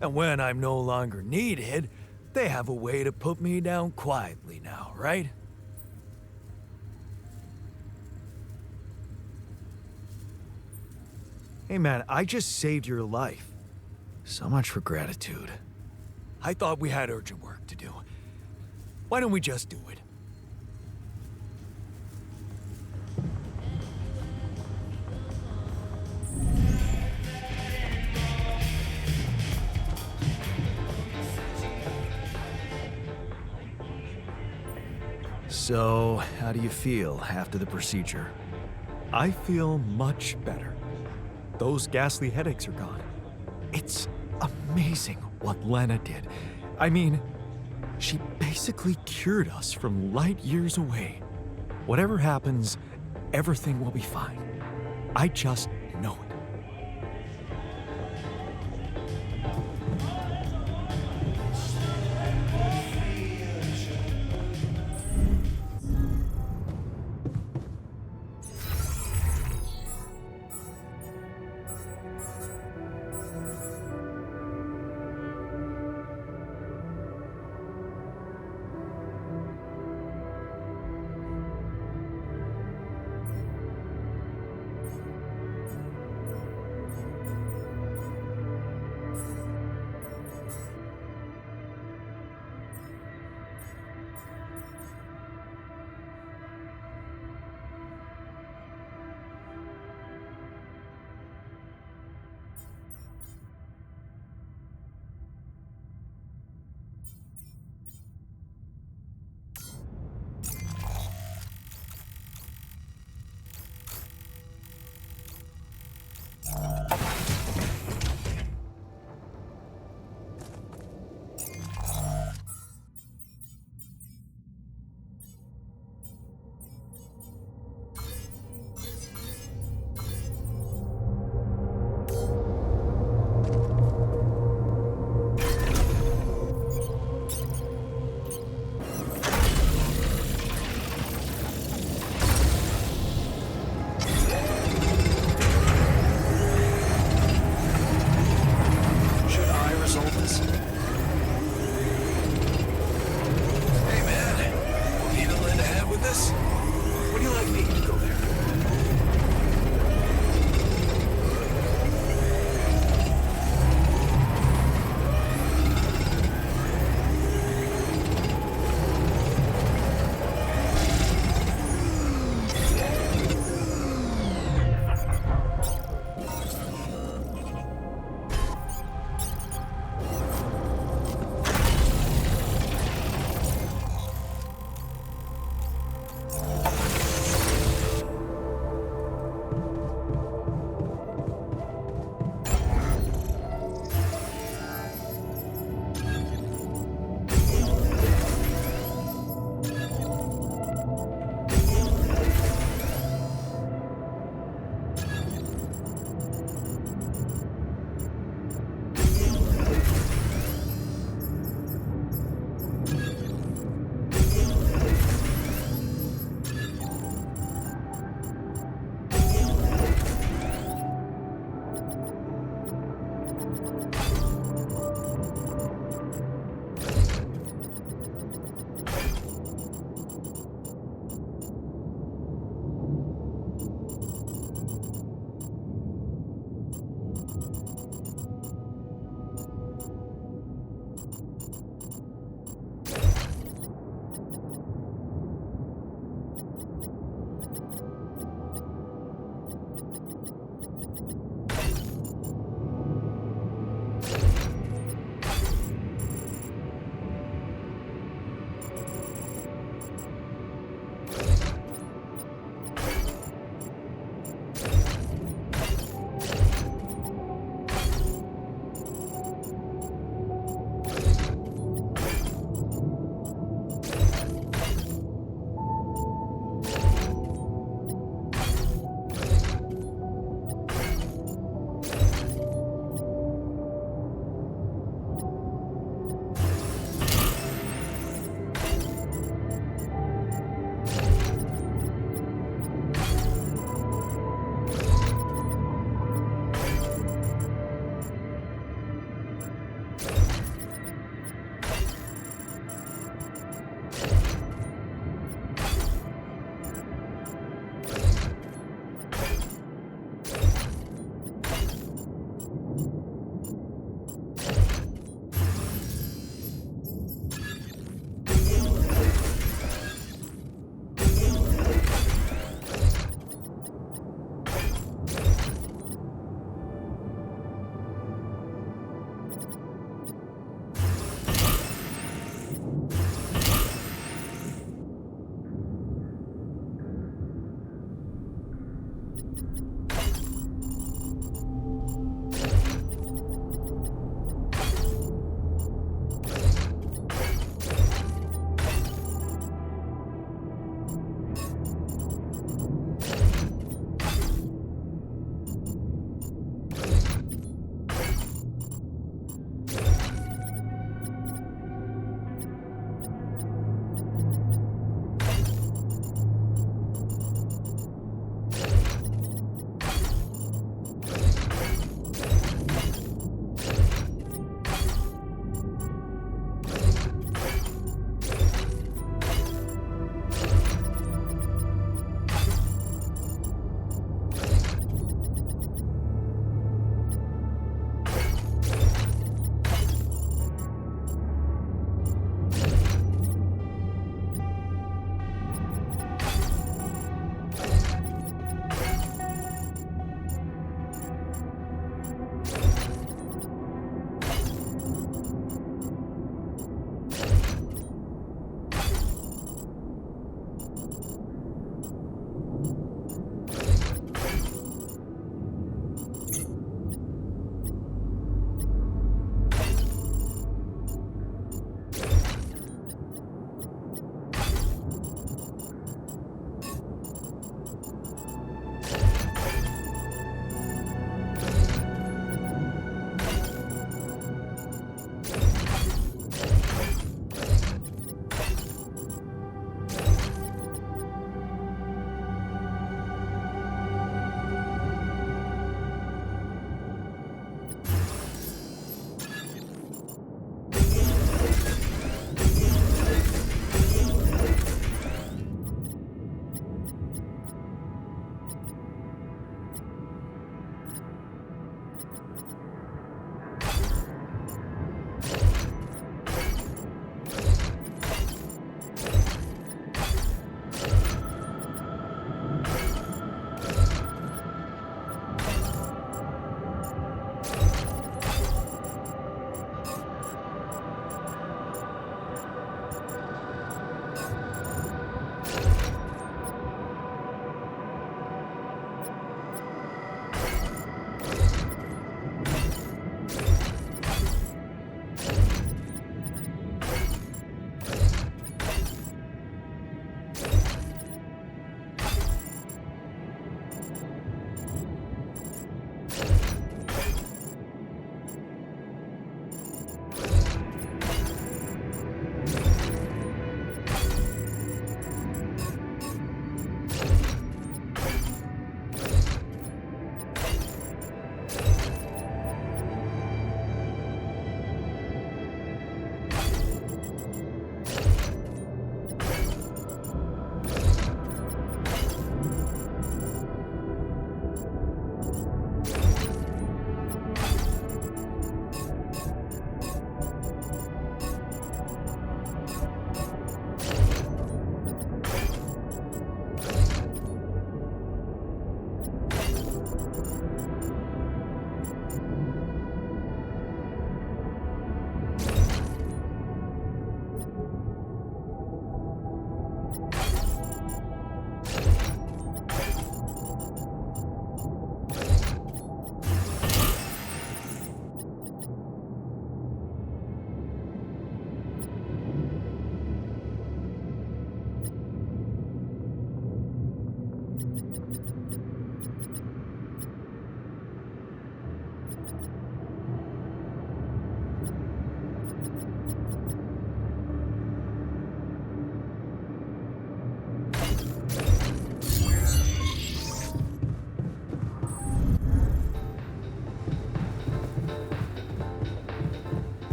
And when I'm no longer needed, they have a way to put me down quietly now, right? Hey man, I just saved your life. So much for gratitude. I thought we had urgent work to do. Why don't we just do it? So, how do you feel after the procedure? I feel much better. Those ghastly headaches are gone. It's amazing what Lena did. I mean, she basically cured us from light years away. Whatever happens, everything will be fine. I just know it.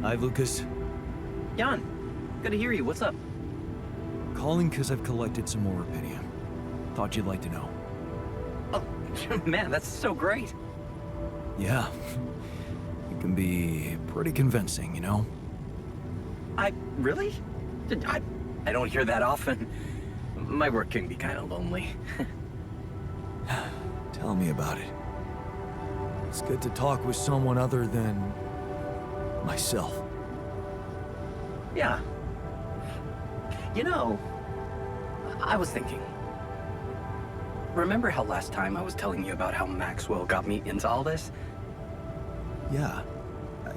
Hi, Lucas. Jan, good to hear you. What's up? Calling because I've collected some more Rubidium. Thought you'd like to know. Oh, man, that's so great. Yeah. It can be pretty convincing, you know? Really? I don't hear that often. My work can be kind of lonely. Tell me about it. It's good to talk with someone other than myself. Yeah. You know, I was thinking. Remember how last time I was telling you about how Maxwell got me into all this? Yeah.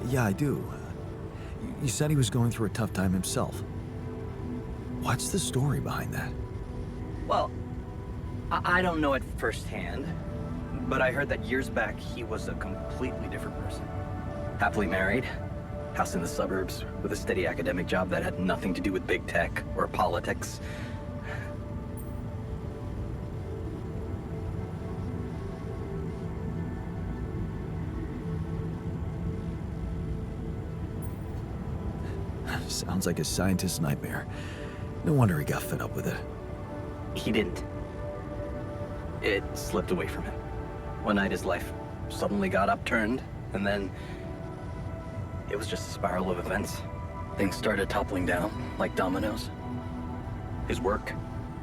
Yeah, I do. You said he was going through a tough time himself. What's the story behind that? Well, I don't know it firsthand, but I heard that years back he was a completely different person. Happily married, house in the suburbs, with a steady academic job that had nothing to do with big tech or politics. Sounds like a scientist's nightmare. No wonder he got fed up with it. He didn't. It slipped away from him. One night his life suddenly got upturned, and then it was just a spiral of events. Things started toppling down like dominoes. His work,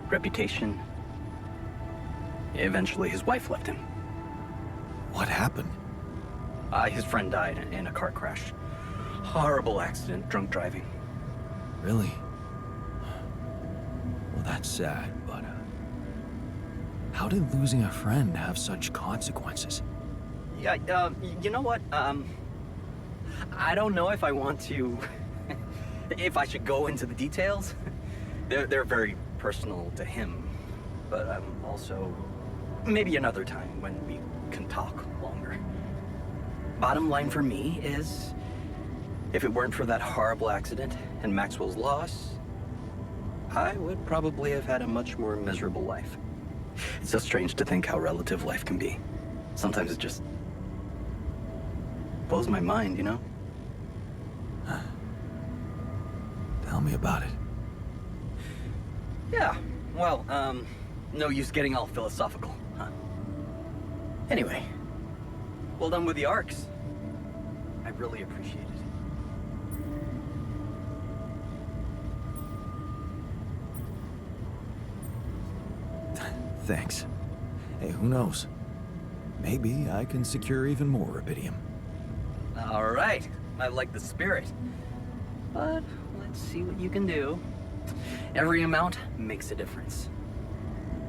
reputation. Eventually his wife left him. What happened? His friend died in a car crash. Horrible accident, drunk driving. Really? Well, that's sad, but how did losing a friend have such consequences? Yeah, you know what? I don't know if I want to... if I should go into the details. They're very personal to him. But also... maybe another time when we can talk longer. Bottom line for me is... if it weren't for that horrible accident and Maxwell's loss, I would probably have had a much more miserable life. It's so strange to think how relative life can be. Sometimes it just blows my mind, you know? Tell me about it. Yeah, well, no use getting all philosophical, huh? Anyway, well done with the arcs. I really appreciate it. Thanks. Hey, who knows? Maybe I can secure even more Rubidium. All right, I like the spirit. But let's see what you can do. Every amount makes a difference.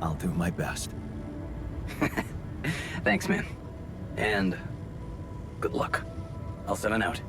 I'll do my best. Thanks, man. And good luck. I'll 7 out.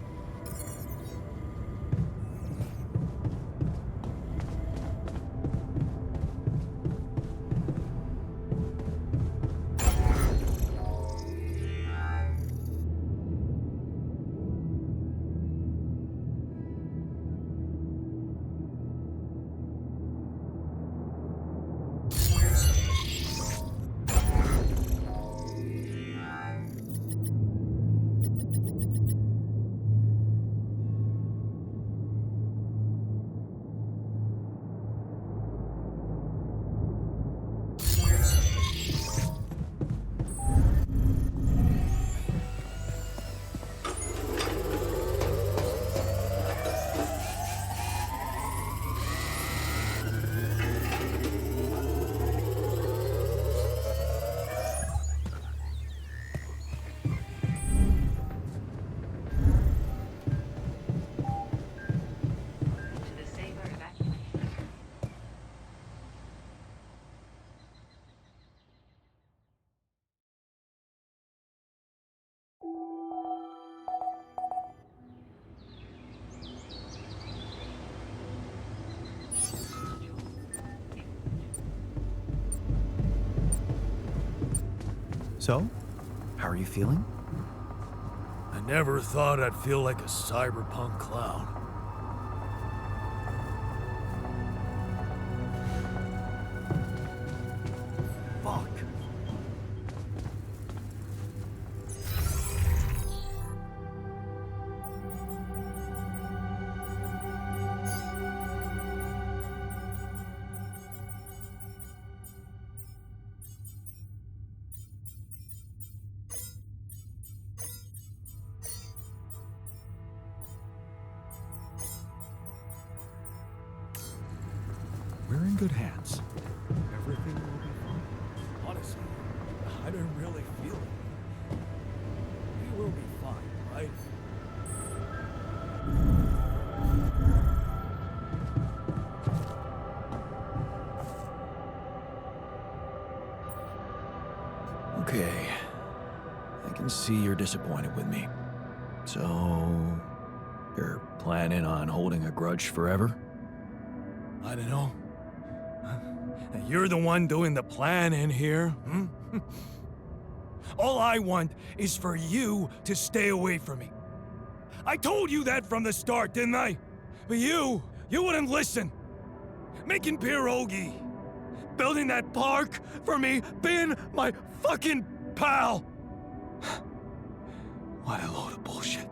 So, how are you feeling? I never thought I'd feel like a cyberpunk clown. Fuck. We're in good hands. Everything will be fine. Honestly, I don't really feel it. We will be fine, right? Okay. I can see you're disappointed with me. So, you're planning on holding a grudge forever? I don't know. You're the one doing the planning here, hmm? All I want is for you to stay away from me. I told you that from the start, didn't I? But you wouldn't listen. Making pierogi, building that park for me, being my fucking pal. What a load of bullshit.